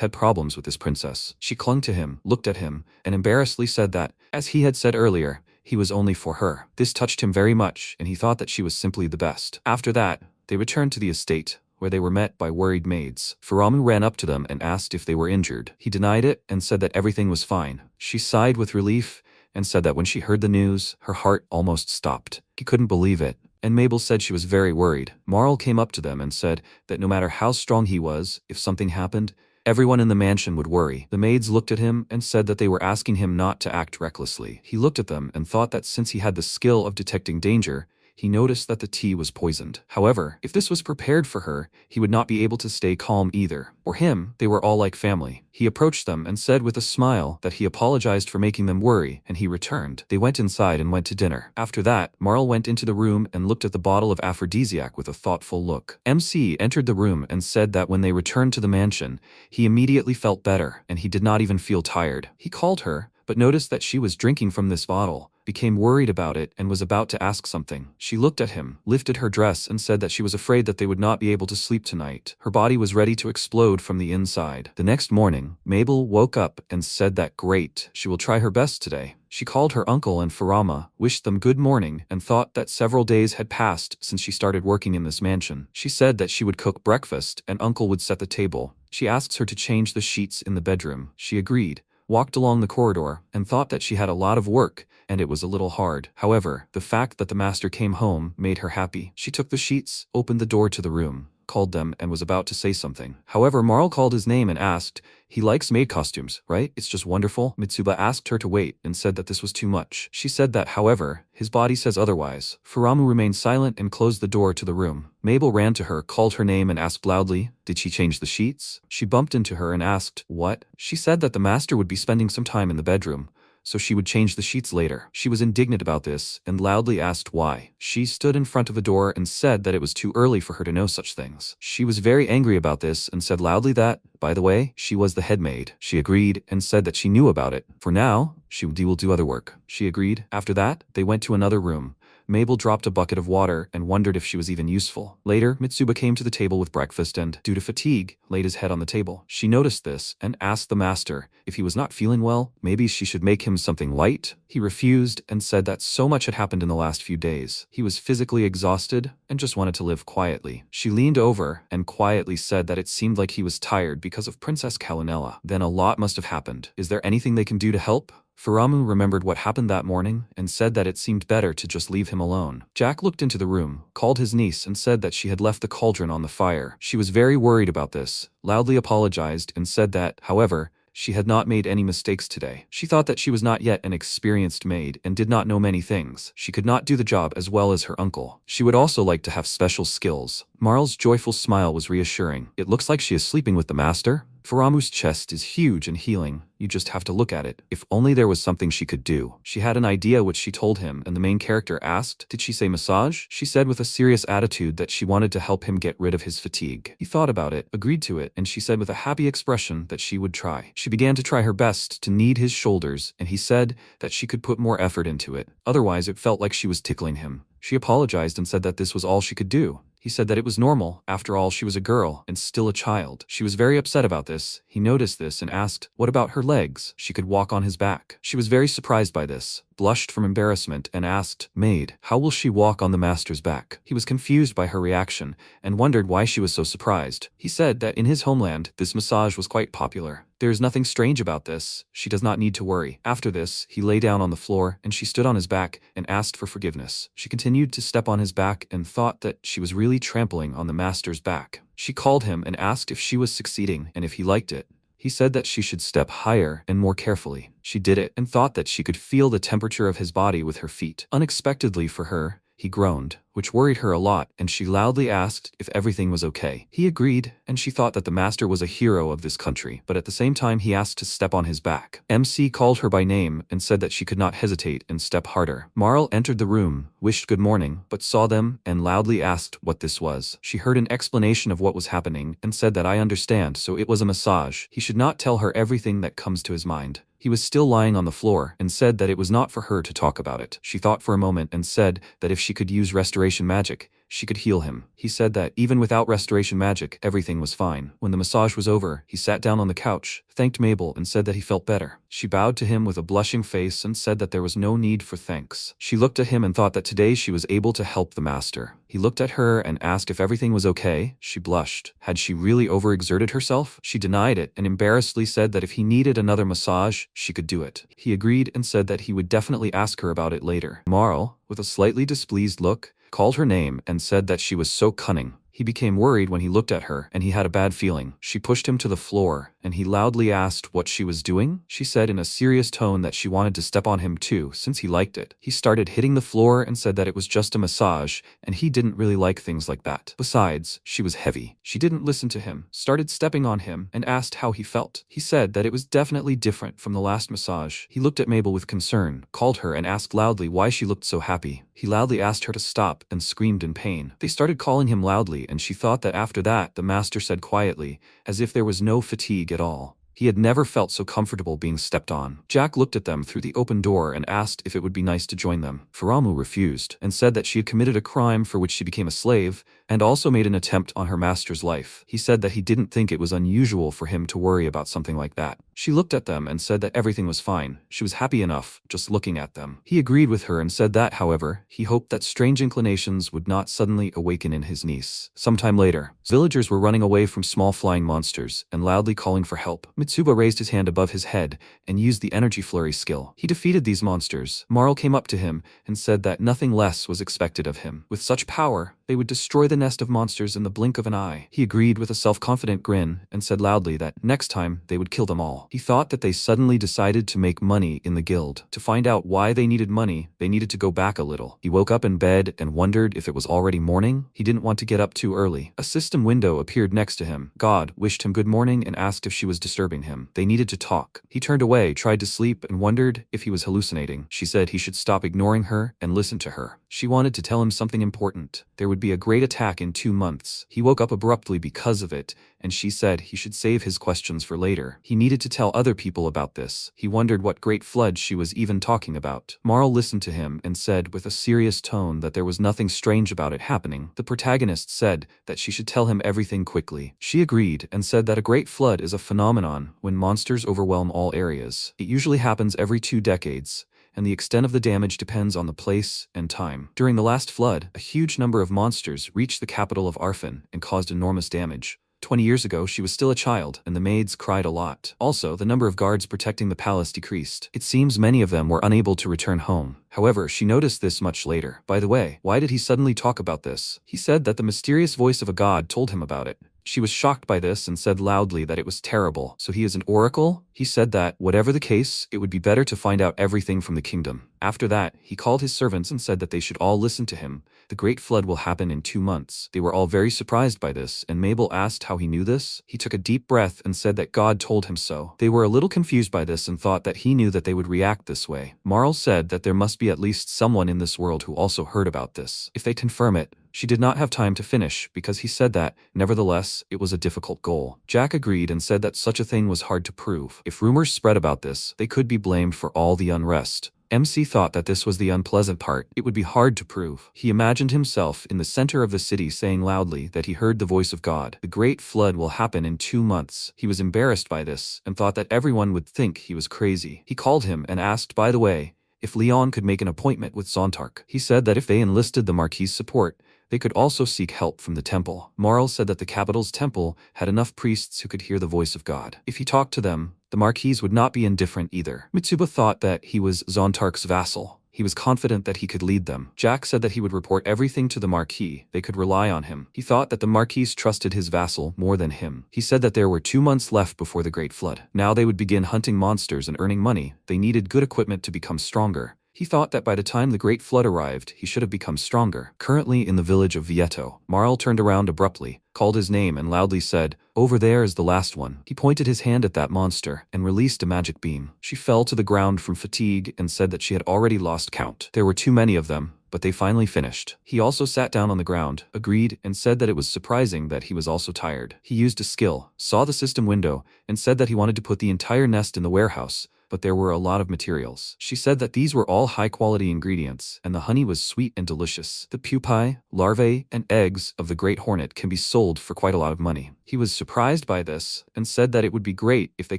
had problems with this princess. She clung to him, looked at him, and embarrassedly said that, as he had said earlier, he was only for her. This touched him very much, and he thought that she was simply the best. After that, they returned to the estate, where they were met by worried maids. Faramu ran up to them and asked if they were injured. He denied it and said that everything was fine. She sighed with relief and said that when she heard the news, her heart almost stopped. He couldn't believe it, and Mabel said she was very worried. Marl came up to them and said that no matter how strong he was, if something happened, everyone in the mansion would worry. The maids looked at him and said that they were asking him not to act recklessly. He looked at them and thought that since he had the skill of detecting danger, he noticed that the tea was poisoned. However, if this was prepared for her, he would not be able to stay calm either. For him, they were all like family. He approached them and said with a smile that he apologized for making them worry, and he returned. They went inside and went to dinner. After that, Marl went into the room and looked at the bottle of aphrodisiac with a thoughtful look. MC entered the room and said that when they returned to the mansion, he immediately felt better, and he did not even feel tired. He called her, but noticed that she was drinking from this bottle, became worried about it, and was about to ask something. She looked at him, lifted her dress, and said that she was afraid that they would not be able to sleep tonight. Her body was ready to explode from the inside. The next morning, Mabel woke up and said that great, she will try her best today. She called her uncle and Farama, wished them good morning, and thought that several days had passed since she started working in this mansion. She said that she would cook breakfast and uncle would set the table. She asked her to change the sheets in the bedroom. She agreed, walked along the corridor, and thought that she had a lot of work, and it was a little hard. However, the fact that the master came home made her happy. She took the sheets, opened the door to the room, called them, and was about to say something. However, Marl called his name and asked, "He likes maid costumes, right? It's just wonderful." Mitsuba asked her to wait and said that this was too much. She said that, however, his body says otherwise. Faramu remained silent and closed the door to the room. Mabel ran to her, called her name, and asked loudly, "Did she change the sheets?" She bumped into her and asked, "What?" She said that the master would be spending some time in the bedroom, so she would change the sheets later. She was indignant about this and loudly asked why. She stood in front of the door and said that it was too early for her to know such things. She was very angry about this and said loudly that, by the way, she was the head maid. She agreed and said that she knew about it. For now, she will do other work. She agreed. After that, they went to another room. Mabel dropped a bucket of water and wondered if she was even useful. Later, Mitsuba came to the table with breakfast and, due to fatigue, laid his head on the table. She noticed this and asked the master if he was not feeling well, maybe she should make him something light. He refused and said that so much had happened in the last few days. He was physically exhausted and just wanted to live quietly. She leaned over and quietly said that it seemed like he was tired because of Princess Calanella. Then a lot must have happened. Is there anything they can do to help? Faramu remembered what happened that morning and said that it seemed better to just leave him alone. Jack looked into the room, called his niece, and said that she had left the cauldron on the fire. She was very worried about this, loudly apologized, and said that, however, she had not made any mistakes today. She thought that she was not yet an experienced maid and did not know many things. She could not do the job as well as her uncle. She would also like to have special skills. Marl's joyful smile was reassuring. It looks like she is sleeping with the master. Faramu's chest is huge and healing. You just have to look at it. If only there was something she could do. She had an idea which she told him, and the main character asked, "Did she say massage?" She said with a serious attitude that she wanted to help him get rid of his fatigue. He thought about it, agreed to it, and she said with a happy expression that she would try. She began to try her best to knead his shoulders, and he said that she could put more effort into it. Otherwise, it felt like she was tickling him. She apologized and said that this was all she could do. He He said that it was normal, after all she was a girl and still a child. She was very upset about this. He noticed this and asked, what about her legs? She could walk on his back. She was very surprised by this, blushed from embarrassment and asked, maid, how will she walk on the master's back? He was confused by her reaction and wondered why she was so surprised. He said that in his homeland, this massage was quite popular. There is nothing strange about this. She does not need to worry. After this, he lay down on the floor and she stood on his back and asked for forgiveness. She continued to step on his back and thought that she was really trampling on the master's back. She called him and asked if she was succeeding and if he liked it. He said that she should step higher and more carefully. She did it and thought that she could feel the temperature of his body with her feet. Unexpectedly for her, he groaned, which worried her a lot, and she loudly asked if everything was okay. He agreed, and she thought that the master was a hero of this country, but at the same time he asked to step on his back. MC called her by name and said that she could not hesitate and step harder. Marl entered the room, wished good morning, but saw them and loudly asked what this was. She heard an explanation of what was happening and said that I understand, so it was a massage. He should not tell her everything that comes to his mind. He was still lying on the floor and said that it was not for her to talk about it. She thought for a moment and said that if she could use restoration magic, she could heal him. He said that even without restoration magic, everything was fine. When the massage was over, he sat down on the couch, thanked Mabel and said that he felt better. She bowed to him with a blushing face and said that there was no need for thanks. She looked at him and thought that today she was able to help the master. He looked at her and asked if everything was okay. She blushed. Had she really overexerted herself? She denied it and embarrassedly said that if he needed another massage, she could do it. He agreed and said that he would definitely ask her about it later. Marl, with a slightly displeased look, called her name and said that she was so cunning. He became worried when he looked at her, and he had a bad feeling. She pushed him to the floor, and he loudly asked what she was doing. She said in a serious tone that she wanted to step on him too, since he liked it. He started hitting the floor and said that it was just a massage, and he didn't really like things like that. Besides, she was heavy. She didn't listen to him, started stepping on him, and asked how he felt. He said that it was definitely different from the last massage. He looked at Mabel with concern, called her and asked loudly why she looked so happy. He loudly asked her to stop and screamed in pain. They started calling him loudly, and she thought that after that, the master said quietly, as if there was no fatigue at all. He had never felt so comfortable being stepped on. Jack looked at them through the open door and asked if it would be nice to join them. Faramu refused and said that she had committed a crime for which she became a slave and also made an attempt on her master's life. He said that he didn't think it was unusual for him to worry about something like that. She looked at them and said that everything was fine. She was happy enough just looking at them. He agreed with her and said that, however, he hoped that strange inclinations would not suddenly awaken in his niece. Sometime later, villagers were running away from small flying monsters and loudly calling for help. Mitsuba raised his hand above his head and used the energy flurry skill. He defeated these monsters. Marl came up to him and said that nothing less was expected of him. With such power, they would destroy the nest of monsters in the blink of an eye. He agreed with a self-confident grin and said loudly that next time they would kill them all. He thought that they suddenly decided to make money in the guild. To find out why they needed money, they needed to go back a little. He woke up in bed and wondered if it was already morning. He didn't want to get up too early. A system window appeared next to him. God wished him good morning and asked if she was disturbing him. They needed to talk. He turned away, tried to sleep, and wondered if he was hallucinating. She said he should stop ignoring her and listen to her. She wanted to tell him something important. There would be a great attack in 2 months. He woke up abruptly because of it, and she said he should save his questions for later. He needed to tell other people about this. He wondered what great flood she was even talking about. Marl listened to him and said with a serious tone that there was nothing strange about it happening. The protagonist said that she should tell him everything quickly. She agreed and said that a great flood is a phenomenon when monsters overwhelm all areas. It usually happens every 2 decades. And the extent of the damage depends on the place and time. During the last flood, a huge number of monsters reached the capital of Arfin and caused enormous damage. 20 years ago, she was still a child, and the maids cried a lot. Also, the number of guards protecting the palace decreased. It seems many of them were unable to return home. However, she noticed this much later. By the way, why did he suddenly talk about this? He said that the mysterious voice of a god told him about it. She was shocked by this and said loudly that it was terrible. So he is an oracle? He said that, whatever the case, it would be better to find out everything from the kingdom. After that, he called his servants and said that they should all listen to him. The great flood will happen in 2 months. They were all very surprised by this, and Mabel asked how he knew this. He took a deep breath and said that God told him so. They were a little confused by this and thought that he knew that they would react this way. Marl said that there must be at least someone in this world who also heard about this. If they confirm it, she did not have time to finish because he said that, nevertheless, it was a difficult goal. Jack agreed and said that such a thing was hard to prove. If rumors spread about this, they could be blamed for all the unrest. MC thought that this was the unpleasant part. It would be hard to prove. He imagined himself in the center of the city saying loudly that he heard the voice of God. The great flood will happen in 2 months. He was embarrassed by this and thought that everyone would think he was crazy. He called him and asked, by the way, if Leon could make an appointment with Zontark. He said that if they enlisted the Marquis's support, they could also seek help from the temple. Marl said that the capital's temple had enough priests who could hear the voice of God. If he talked to them, the Marquis would not be indifferent either. Mitsuba thought that he was Zontark's vassal. He was confident that he could lead them. Jack said that he would report everything to the Marquis. They could rely on him. He thought that the Marquis trusted his vassal more than him. He said that there were 2 months left before the Great Flood. Now they would begin hunting monsters and earning money. They needed good equipment to become stronger. He thought that by the time the Great Flood arrived, he should have become stronger. Currently in the village of Vieto, Marl turned around abruptly, called his name and loudly said, "Over there is the last one." He pointed his hand at that monster and released a magic beam. She fell to the ground from fatigue and said that she had already lost count. There were too many of them, but they finally finished. He also sat down on the ground, agreed, and said that it was surprising that he was also tired. He used a skill, saw the system window, and said that he wanted to put the entire nest in the warehouse, but there were a lot of materials. She said that these were all high-quality ingredients, and the honey was sweet and delicious. The pupae, larvae, and eggs of the great hornet can be sold for quite a lot of money. He was surprised by this, and said that it would be great if they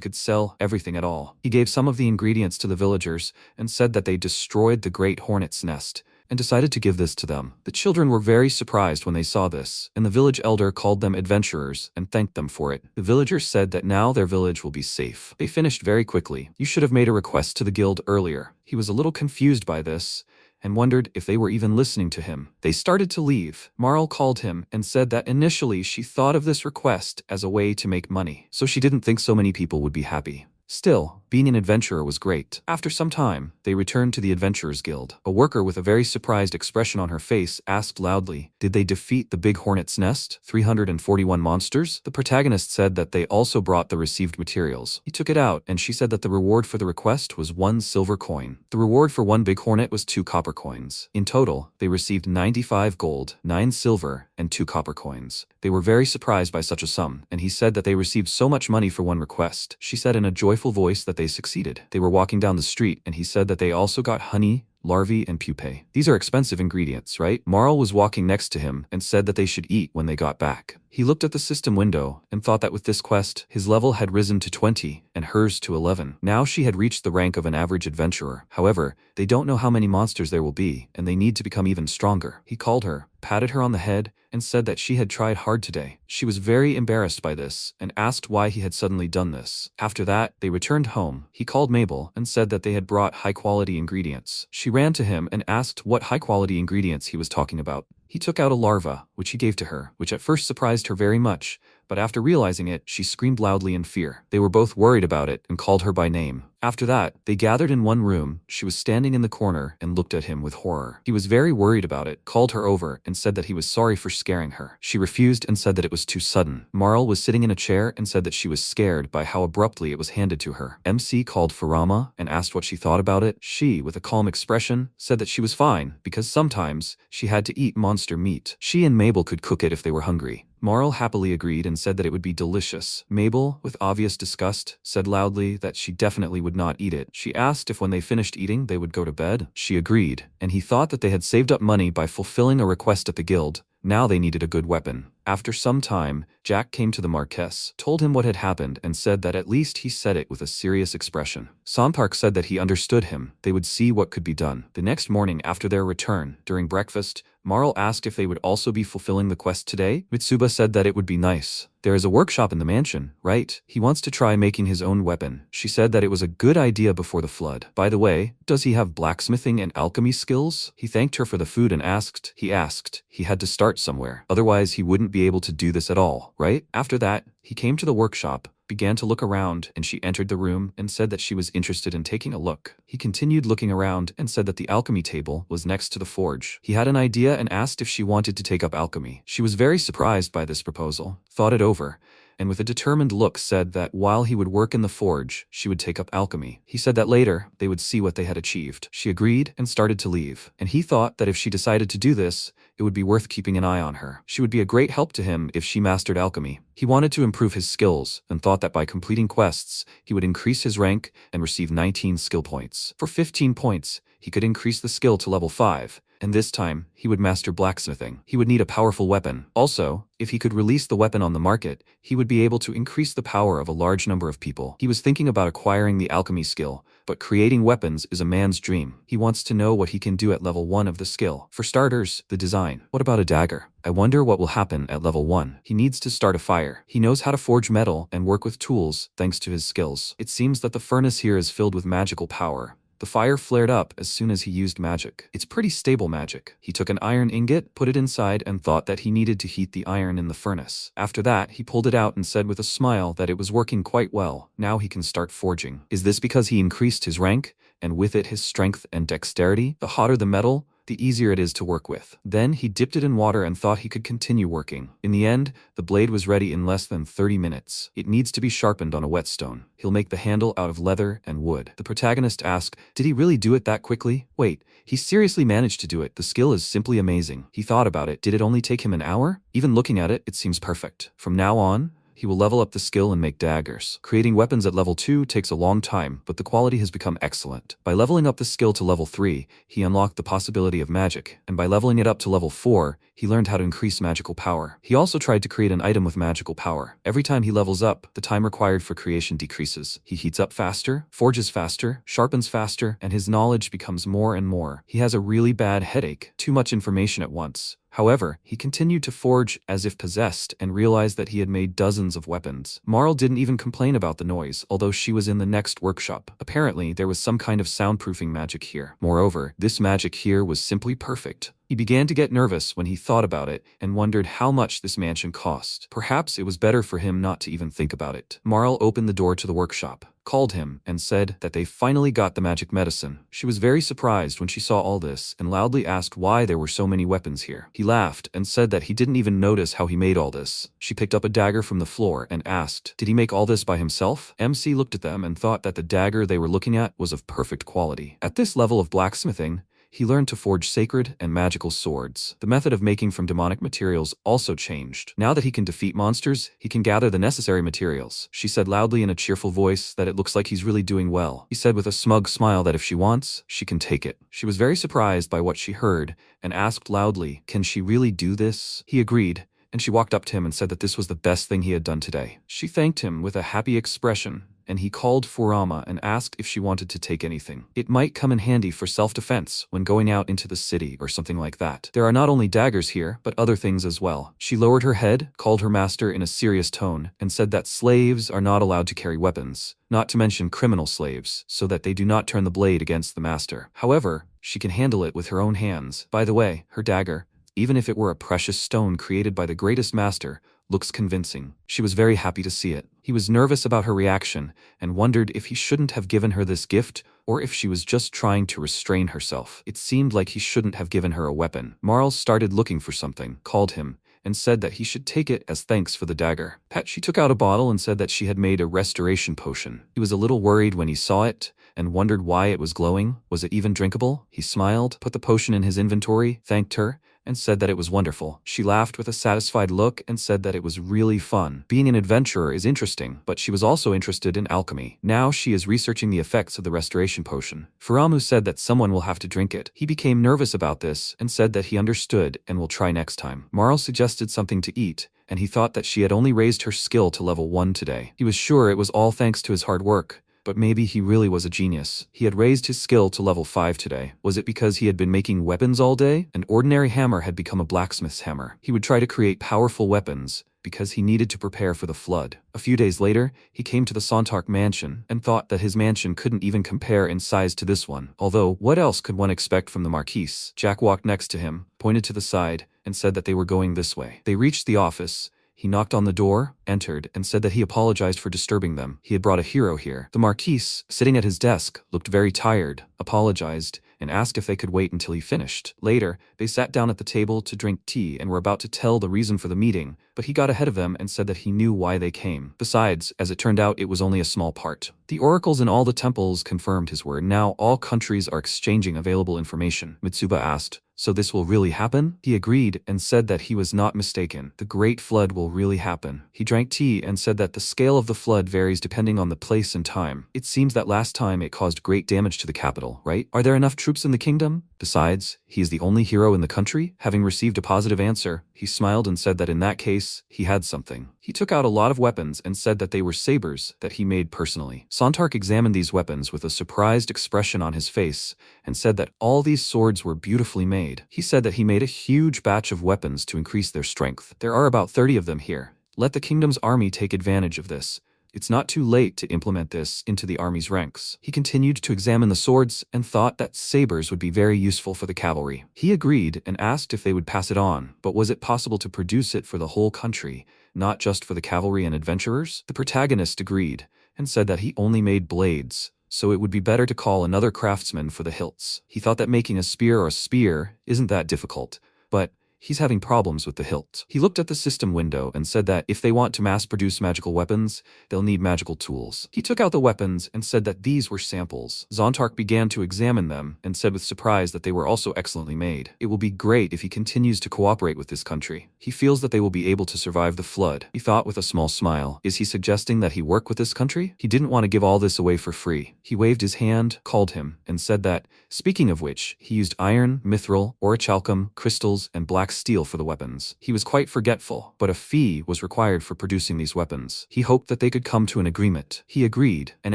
could sell everything at all. He gave some of the ingredients to the villagers, and said that they destroyed the great hornet's nest, and decided to give this to them. The children were very surprised when they saw this, and the village elder called them adventurers and thanked them for it. The villagers said that now their village will be safe. They finished very quickly. You should have made a request to the guild earlier. He was a little confused by this, and wondered if they were even listening to him. They started to leave. Marl called him and said that initially she thought of this request as a way to make money, so she didn't think so many people would be happy. Still, being an adventurer was great. After some time, they returned to the Adventurers Guild. A worker with a very surprised expression on her face asked loudly, "Did they defeat the big hornet's nest? 341 monsters?" The protagonist said that they also brought the received materials. He took it out, and she said that the reward for the request was 1 silver coin. The reward for 1 big hornet was 2 copper coins. In total, they received 95 gold, 9 silver, and 2 copper coins. They were very surprised by such a sum, and he said that they received so much money for 1 request. She said in a joyful voice that they succeeded. They were walking down the street, and he said that they also got honey, larvae, and pupae. These are expensive ingredients, right? Marl was walking next to him and said that they should eat when they got back. He looked at the system window and thought that with this quest, his level had risen to 20 and hers to 11. Now she had reached the rank of an average adventurer. However, they don't know how many monsters there will be, and they need to become even stronger. He called her, patted her on the head, and said that she had tried hard today. She was very embarrassed by this and asked why he had suddenly done this. After that, they returned home. He called Mabel and said that they had brought high-quality ingredients. She ran to him and asked what high-quality ingredients he was talking about. He took out a larva, which he gave to her, which at first surprised her very much, but after realizing it, she screamed loudly in fear. They were both worried about it and called her by name. After that, they gathered in one room. She was standing in the corner and looked at him with horror. He was very worried about it, called her over, and said that he was sorry for scaring her. She refused and said that it was too sudden. Marl was sitting in a chair and said that she was scared by how abruptly it was handed to her. MC called Farama and asked what she thought about it. She, with a calm expression, said that she was fine because sometimes she had to eat monster meat. She and Mabel could cook it if they were hungry. Marl happily agreed and said that it would be delicious. Mabel, with obvious disgust, said loudly that she definitely would not eat it. She asked if when they finished eating they would go to bed. She agreed, and he thought that they had saved up money by fulfilling a request at the guild. Now they needed a good weapon. After some time, Jack came to the Marquess, told him what had happened, and said that at least he said it with a serious expression. Sonpark said that he understood him. They would see what could be done. The next morning after their return, during breakfast, Marl asked if they would also be fulfilling the quest today. Mitsuba said that it would be nice. There is a workshop in the mansion, right? He wants to try making his own weapon. She said that it was a good idea before the flood. By the way, does he have blacksmithing and alchemy skills? He thanked her for the food and asked he had to start somewhere. Otherwise, he wouldn't be able to do this at all, right? After that, he came to the workshop, began to look around, and she entered the room and said that she was interested in taking a look. He continued looking around and said that the alchemy table was next to the forge. He had an idea and asked if she wanted to take up alchemy. She was very surprised by this proposal, thought it over, and with a determined look said that while he would work in the forge, she would take up alchemy. He said that later, they would see what they had achieved. She agreed and started to leave, and he thought that if she decided to do this, it would be worth keeping an eye on her. She would be a great help to him if she mastered alchemy. He wanted to improve his skills and thought that by completing quests, he would increase his rank and receive 19 skill points. For 15 points, he could increase the skill to level 5, and this time, he would master blacksmithing. He would need a powerful weapon. Also, if he could release the weapon on the market, he would be able to increase the power of a large number of people. He was thinking about acquiring the alchemy skill, but creating weapons is a man's dream. He wants to know what he can do at level 1 of the skill. For starters, the design. What about a dagger? I wonder what will happen at level 1. He needs to start a fire. He knows how to forge metal and work with tools thanks to his skills. It seems that the furnace here is filled with magical power. The fire flared up as soon as he used magic. It's pretty stable magic. He took an iron ingot, put it inside, and thought that he needed to heat the iron in the furnace. After that, he pulled it out and said with a smile that it was working quite well. Now he can start forging. Is this because he increased his rank, and with it his strength and dexterity? The hotter the metal, the easier it is to work with. Then he dipped it in water and thought he could continue working. In the end, the blade was ready in less than 30 minutes. It needs to be sharpened on a whetstone. He'll make the handle out of leather and wood. The protagonist asked, did he really do it that quickly? Wait, he seriously managed to do it. The skill is simply amazing. He thought about it. Did it only take him an hour? Even looking at it, it seems perfect. From now on, he will level up the skill and make daggers. Creating weapons at level 2 takes a long time, but the quality has become excellent. By leveling up the skill to level 3, he unlocked the possibility of magic, and by leveling it up to level 4, he learned how to increase magical power. He also tried to create an item with magical power. Every time he levels up, the time required for creation decreases. He heats up faster, forges faster, sharpens faster, and his knowledge becomes more and more. He has a really bad headache, too much information at once. However, he continued to forge as if possessed and realized that he had made dozens of weapons. Marl didn't even complain about the noise, although she was in the next workshop. Apparently, there was some kind of soundproofing magic here. Moreover, this magic here was simply perfect. He began to get nervous when he thought about it and wondered how much this mansion cost. Perhaps it was better for him not to even think about it. Marl opened the door to the workshop, called him, and said that they finally got the magic medicine. She was very surprised when she saw all this and loudly asked why there were so many weapons here. He laughed and said that he didn't even notice how he made all this. She picked up a dagger from the floor and asked, did he make all this by himself? MC looked at them and thought that the dagger they were looking at was of perfect quality. At this level of blacksmithing, he learned to forge sacred and magical swords. The method of making from demonic materials also changed. Now that he can defeat monsters, he can gather the necessary materials. She said loudly in a cheerful voice that it looks like he's really doing well. He said with a smug smile that if she wants, she can take it. She was very surprised by what she heard and asked loudly, can she really do this? He agreed, and she walked up to him and said that this was the best thing he had done today. She thanked him with a happy expression, and he called Furama and asked if she wanted to take anything. It might come in handy for self-defense when going out into the city or something like that. There are not only daggers here, but other things as well. She lowered her head, called her master in a serious tone, and said that slaves are not allowed to carry weapons, not to mention criminal slaves, so that they do not turn the blade against the master. However, she can handle it with her own hands. By the way, her dagger, even if it were a precious stone created by the greatest master, looks convincing. She was very happy to see it. He was nervous about her reaction and wondered if he shouldn't have given her this gift or if she was just trying to restrain herself. It seemed like he shouldn't have given her a weapon. Marl started looking for something, called him, and said that he should take it as thanks for the dagger. She took out a bottle and said that she had made a restoration potion. He was a little worried when he saw it and wondered why it was glowing. Was it even drinkable? He smiled, put the potion in his inventory, thanked her, and said that it was wonderful. She laughed with a satisfied look and said that it was really fun. Being an adventurer is interesting, but she was also interested in alchemy. Now she is researching the effects of the restoration potion. Furamu said that someone will have to drink it. He became nervous about this and said that he understood and will try next time. Marl suggested something to eat, and he thought that she had only raised her skill to level 1 today. He was sure it was all thanks to his hard work, but maybe he really was a genius. He had raised his skill to level 5 today. Was it because he had been making weapons all day? An ordinary hammer had become a blacksmith's hammer. He would try to create powerful weapons because he needed to prepare for the flood. A few days later, he came to the Sontark mansion and thought that his mansion couldn't even compare in size to this one. Although, what else could one expect from the Marquise? Jack walked next to him, pointed to the side, and said that they were going this way. They reached the office. He knocked on the door, entered, and said that he apologized for disturbing them. He had brought a hero here. The Marquise, sitting at his desk, looked very tired, apologized, and asked if they could wait until he finished. Later, they sat down at the table to drink tea and were about to tell the reason for the meeting, but he got ahead of them and said that he knew why they came. Besides, as it turned out, it was only a small part. The oracles in all the temples confirmed his word. Now all countries are exchanging available information. Mitsuba asked, "So this will really happen?" He agreed and said that he was not mistaken. The Great Flood will really happen. He drank tea and said that the scale of the flood varies depending on the place and time. It seems that last time it caused great damage to the capital, right? Are there enough troops in the kingdom? Besides, he is the only hero in the country? Having received a positive answer, he smiled and said that in that case, he had something. He took out a lot of weapons and said that they were sabers that he made personally. Sontark examined these weapons with a surprised expression on his face and said that all these swords were beautifully made. He said that he made a huge batch of weapons to increase their strength. There are about 30 of them here. Let the kingdom's army take advantage of this. It's not too late to implement this into the army's ranks. He continued to examine the swords and thought that sabers would be very useful for the cavalry. He agreed and asked if they would pass it on, but was it possible to produce it for the whole country, not just for the cavalry and adventurers? The protagonist agreed and said that he only made blades, so it would be better to call another craftsman for the hilts. He thought that making a spear isn't that difficult, but he's having problems with the hilt. He looked at the system window and said that if they want to mass-produce magical weapons, they'll need magical tools. He took out the weapons and said that these were samples. Zontark began to examine them and said with surprise that they were also excellently made. It will be great if he continues to cooperate with this country. He feels that they will be able to survive the flood. He thought with a small smile, is he suggesting that he work with this country? He didn't want to give all this away for free. He waved his hand, called him, and said that, speaking of which, he used iron, mithril, orichalcum, crystals, and black steel for the weapons. He was quite forgetful, but a fee was required for producing these weapons. He hoped that they could come to an agreement. He agreed, and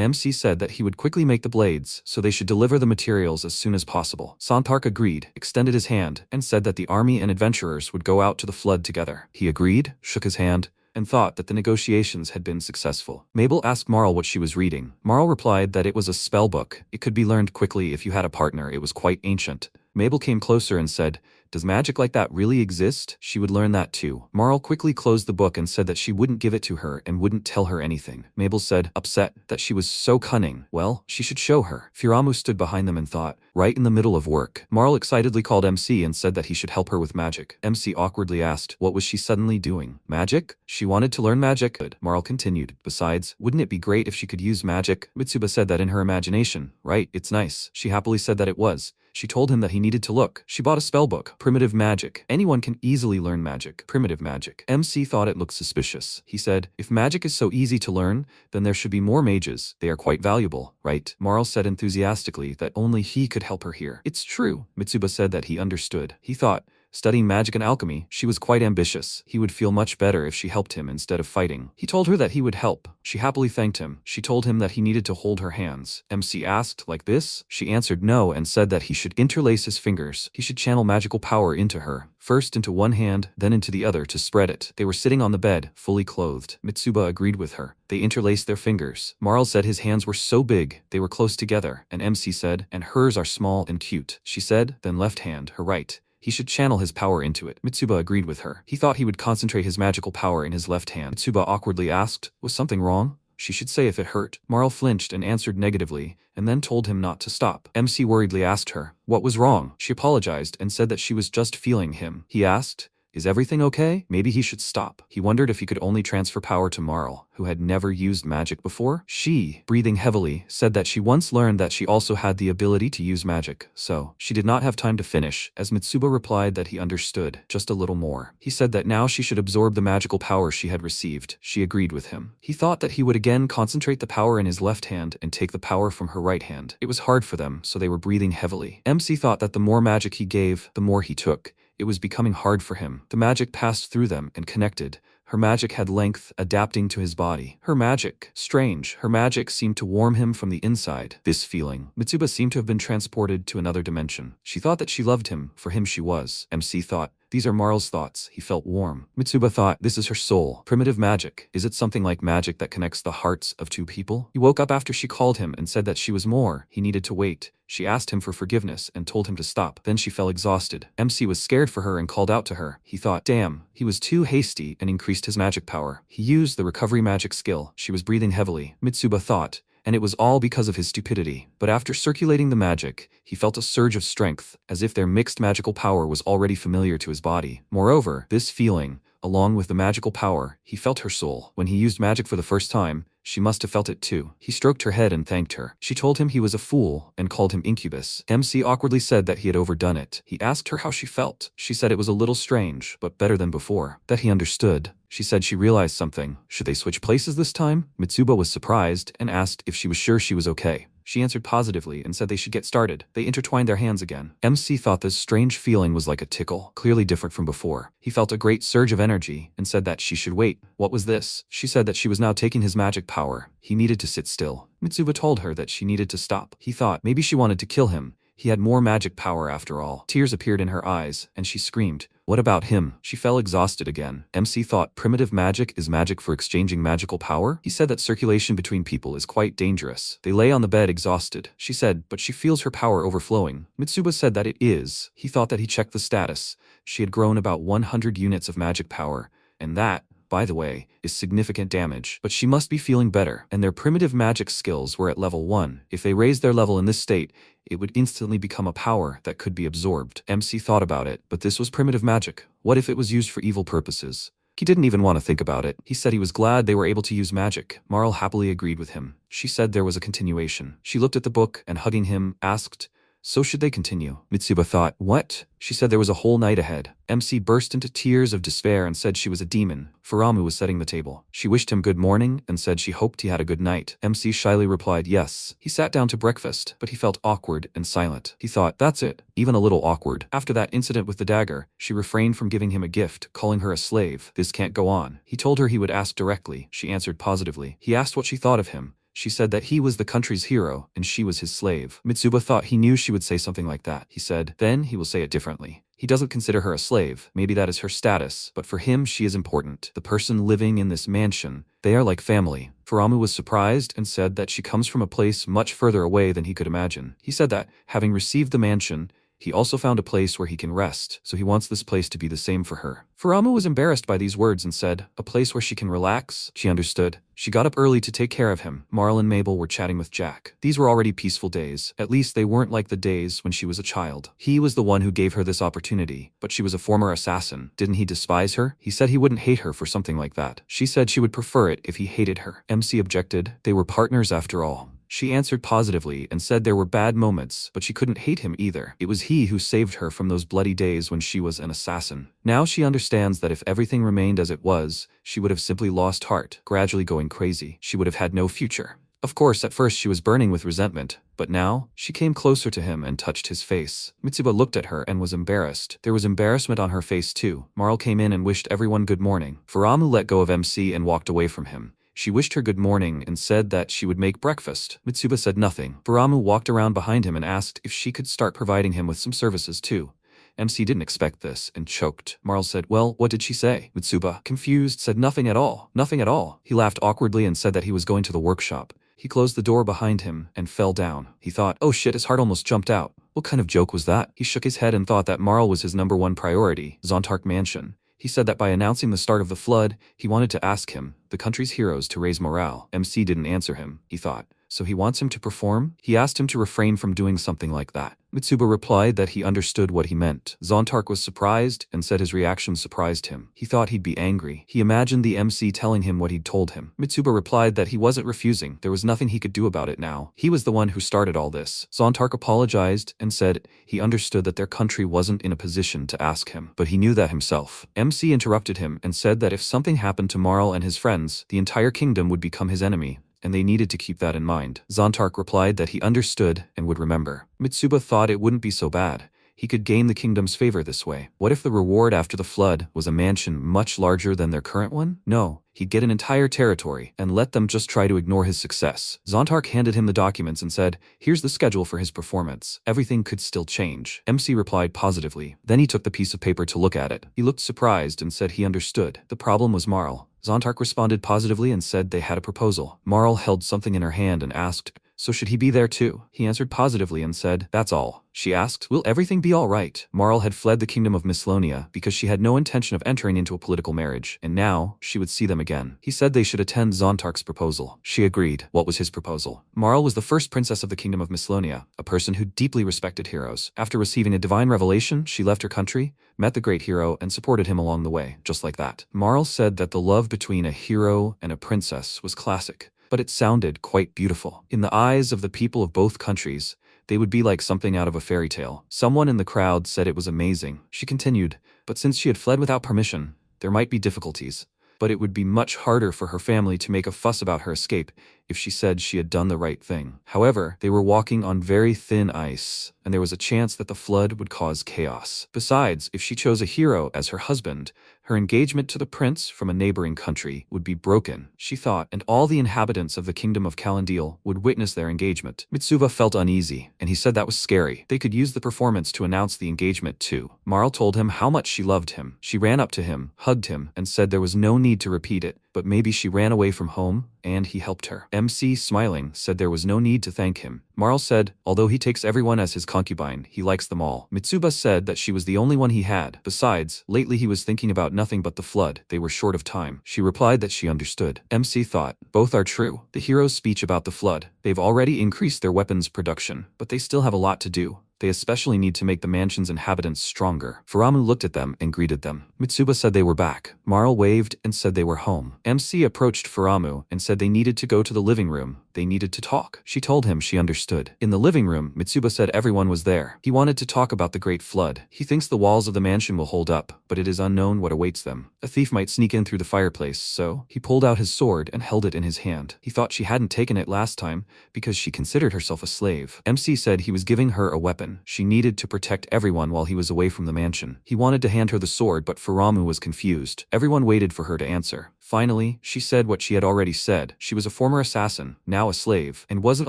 MC said that he would quickly make the blades, so they should deliver the materials as soon as possible. Sontark agreed, extended his hand, and said that the army and adventurers would go out to the flood together. He agreed, shook his hand, and thought that the negotiations had been successful. Mabel asked Marl what she was reading. Marl replied that it was a spell book. It could be learned quickly if you had a partner. It was quite ancient. Mabel came closer and said, "Does magic like that really exist? She would learn that too." Marl quickly closed the book and said that she wouldn't give it to her and wouldn't tell her anything. Mabel said, upset, that she was so cunning. Well, she should show her. Firamu stood behind them and thought, right in the middle of work. Marl excitedly called MC and said that he should help her with magic. MC awkwardly asked, what was she suddenly doing? Magic? She wanted to learn magic? Good. Marl continued, besides, wouldn't it be great if she could use magic? Mitsuba said that in her imagination. Right, it's nice. She happily said that it was. She told him that he needed to look. She bought a spellbook. Primitive magic. Anyone can easily learn magic. Primitive magic. MC thought it looked suspicious. He said, if magic is so easy to learn, then there should be more mages. They are quite valuable, right? Marl said enthusiastically that only he could help her here. It's true. Mitsuba said that he understood. He thought, studying magic and alchemy, she was quite ambitious. He would feel much better if she helped him instead of fighting. He told her that he would help. She happily thanked him. She told him that he needed to hold her hands. MC asked, like this? She answered no and said that he should interlace his fingers. He should channel magical power into her. First into one hand, then into the other to spread it. They were sitting on the bed, fully clothed. Mitsuba agreed with her. They interlaced their fingers. Marl said his hands were so big, they were close together. And MC said, and hers are small and cute. She said, then left hand, her right. He should channel his power into it. Mitsuba agreed with her. He thought he would concentrate his magical power in his left hand. Mitsuba awkwardly asked, was something wrong? She should say if it hurt. Marl flinched and answered negatively, and then told him not to stop. MC worriedly asked her, what was wrong? She apologized and said that she was just feeling him. He asked, is everything okay? Maybe he should stop. He wondered if he could only transfer power to Marl, who had never used magic before. She, breathing heavily, said that she once learned that she also had the ability to use magic, so she did not have time to finish, as Mitsuba replied that he understood, just a little more. He said that now she should absorb the magical power she had received. She agreed with him. He thought that he would again concentrate the power in his left hand and take the power from her right hand. It was hard for them, so they were breathing heavily. MC thought that the more magic he gave, the more he took. It was becoming hard for him. The magic passed through them and connected. Her magic had length, adapting to his body. Her magic, strange, her magic seemed to warm him from the inside. This feeling. Mitsuba seemed to have been transported to another dimension. She thought that she loved him, for him she was. MC thought, these are Marl's thoughts. He felt warm. Mitsuba thought, this is her soul. Primitive magic. Is it something like magic that connects the hearts of two people? He woke up after she called him and said that she was more. He needed to wait. She asked him for forgiveness and told him to stop. Then she fell exhausted. MC was scared for her and called out to her. He thought, damn, he was too hasty and increased his magic power. He used the recovery magic skill. She was breathing heavily. Mitsuba thought, and it was all because of his stupidity. But after circulating the magic, he felt a surge of strength, as if their mixed magical power was already familiar to his body. Moreover, this feeling, along with the magical power, he felt her soul. When he used magic for the first time, she must have felt it too. He stroked her head and thanked her. She told him he was a fool and called him incubus. MC awkwardly said that he had overdone it. He asked her how she felt. She said it was a little strange, but better than before. That he understood. She said she realized something. Should they switch places this time? Mitsuba was surprised and asked if she was sure she was okay. She answered positively and said they should get started. They intertwined their hands again. MC thought this strange feeling was like a tickle, clearly different from before. He felt a great surge of energy and said that she should wait. What was this? She said that she was now taking his magic power. He needed to sit still. Mitsuba told her that she needed to stop. He thought maybe she wanted to kill him. He had more magic power after all. Tears appeared in her eyes, and she screamed. What about him? She fell exhausted again. MC thought primitive magic is magic for exchanging magical power? He said that circulation between people is quite dangerous. They lay on the bed exhausted. She said, but she feels her power overflowing. Mitsuba said that it is. He thought that he checked the status. She had grown about 100 units of magic power, and that, by the way, is significant damage. But she must be feeling better, and their primitive magic skills were at level 1. If they raised their level in this state, it would instantly become a power that could be absorbed. MC thought about it, but this was primitive magic. What if it was used for evil purposes? He didn't even want to think about it. He said he was glad they were able to use magic. Marl happily agreed with him. She said there was a continuation. She looked at the book and, hugging him, asked, so should they continue? Mitsuba thought, what? She said there was a whole night ahead. MC burst into tears of despair and said she was a demon. Furamu was setting the table. She wished him good morning and said she hoped he had a good night. MC shyly replied yes. He sat down to breakfast, but he felt awkward and silent. He thought, that's it, even a little awkward. After that incident with the dagger, she refrained from giving him a gift, calling her a slave. This can't go on. He told her he would ask directly. She answered positively. He asked what she thought of him. She said that he was the country's hero and she was his slave. Mitsuba thought he knew she would say something like that. He said, then he will say it differently. He doesn't consider her a slave. Maybe that is her status, but for him she is important. The person living in this mansion, they are like family. Furamu was surprised and said that she comes from a place much further away than he could imagine. He said that, having received the mansion, he also found a place where he can rest, so he wants this place to be the same for her. Furamu was embarrassed by these words and said, a place where she can relax? She understood. She got up early to take care of him. Marl and Mabel were chatting with Jack. These were already peaceful days. At least they weren't like the days when she was a child. He was the one who gave her this opportunity, but she was a former assassin. Didn't he despise her? He said he wouldn't hate her for something like that. She said she would prefer it if he hated her. MC objected. They were partners after all. She answered positively and said there were bad moments, but she couldn't hate him either. It was he who saved her from those bloody days when she was an assassin. Now she understands that if everything remained as it was, she would have simply lost heart, gradually going crazy. She would have had no future. Of course, at first she was burning with resentment, but now, she came closer to him and touched his face. Mitsuba looked at her and was embarrassed. There was embarrassment on her face too. Marl came in and wished everyone good morning. Furamu let go of MC and walked away from him. She wished her good morning and said that she would make breakfast. Mitsuba said nothing. Furamu walked around behind him and asked if she could start providing him with some services too. MC didn't expect this and choked. Marl said, well, what did she say? Mitsuba, confused, said nothing at all. Nothing at all. He laughed awkwardly and said that he was going to the workshop. He closed the door behind him and fell down. He thought, oh shit, his heart almost jumped out. What kind of joke was that? He shook his head and thought that Marl was his #1 priority, Zontark Mansion. He said that by announcing the start of the flood, he wanted to ask him, the country's heroes, to raise morale. MC didn't answer him, he thought. So he wants him to perform? He asked him to refrain from doing something like that. Mitsuba replied that he understood what he meant. Zontark was surprised and said his reaction surprised him. He thought he'd be angry. He imagined the MC telling him what he'd told him. Mitsuba replied that he wasn't refusing. There was nothing he could do about it now. He was the one who started all this. Zontark apologized and said he understood that their country wasn't in a position to ask him, but he knew that himself. MC interrupted him and said that if something happened to Marl and his friends, the entire kingdom would become his enemy, and they needed to keep that in mind. Zontark replied that he understood and would remember. Mitsuba thought it wouldn't be so bad. He could gain the kingdom's favor this way. What if the reward after the flood was a mansion much larger than their current one? No, he'd get an entire territory and let them just try to ignore his success. Zontark handed him the documents and said, here's the schedule for his performance. Everything could still change. MC replied positively. Then he took the piece of paper to look at it. He looked surprised and said he understood. The problem was Marl. Zontark responded positively and said they had a proposal. Marl held something in her hand and asked, So should he be there too? He answered positively and said, that's all. She asked, will everything be all right? Marl had fled the kingdom of Mislonia because she had no intention of entering into a political marriage, and now she would see them again. He said they should attend Zontark's proposal. She agreed. What was his proposal? Marl was the first princess of the kingdom of Mislonia, a person who deeply respected heroes. After receiving a divine revelation, she left her country, met the great hero, and supported him along the way, just like that. Marl said that the love between a hero and a princess was classic, but it sounded quite beautiful. In the eyes of the people of both countries, they would be like something out of a fairy tale. Someone in the crowd said it was amazing. She continued, but since she had fled without permission, there might be difficulties. But it would be much harder for her family to make a fuss about her escape if she said she had done the right thing. However, they were walking on very thin ice, and there was a chance that the flood would cause chaos. Besides, if she chose a hero as her husband, her engagement to the prince from a neighboring country would be broken, she thought, and all the inhabitants of the kingdom of Calendil would witness their engagement. Mitsuba felt uneasy, and he said that was scary. They could use the performance to announce the engagement too. Marl told him how much she loved him. She ran up to him, hugged him, and said there was no need to repeat it, but maybe she ran away from home, and he helped her. MC, smiling, said there was no need to thank him. Marl said, although he takes everyone as his concubine, he likes them all. Mitsuba said that she was the only one he had. Besides, lately he was thinking about nothing but the flood. They were short of time. She replied that she understood. MC thought, both are true. The hero's speech about the flood. They've already increased their weapons production, but they still have a lot to do. They especially need to make the mansion's inhabitants stronger. Faramu looked at them and greeted them. Mitsuba said they were back. Marl waved and said they were home. MC approached Faramu and said they needed to go to the living room. They needed to talk. She told him she understood. In the living room, Mitsuba said everyone was there. He wanted to talk about the great flood. He thinks the walls of the mansion will hold up, but it is unknown what awaits them. A thief might sneak in through the fireplace, so he pulled out his sword and held it in his hand. He thought she hadn't taken it last time because she considered herself a slave. MC said he was giving her a weapon. She needed to protect everyone while he was away from the mansion. He wanted to hand her the sword, but Faramu was confused. Everyone waited for her to answer. Finally, she said what she had already said. She was a former assassin, now a slave, and wasn't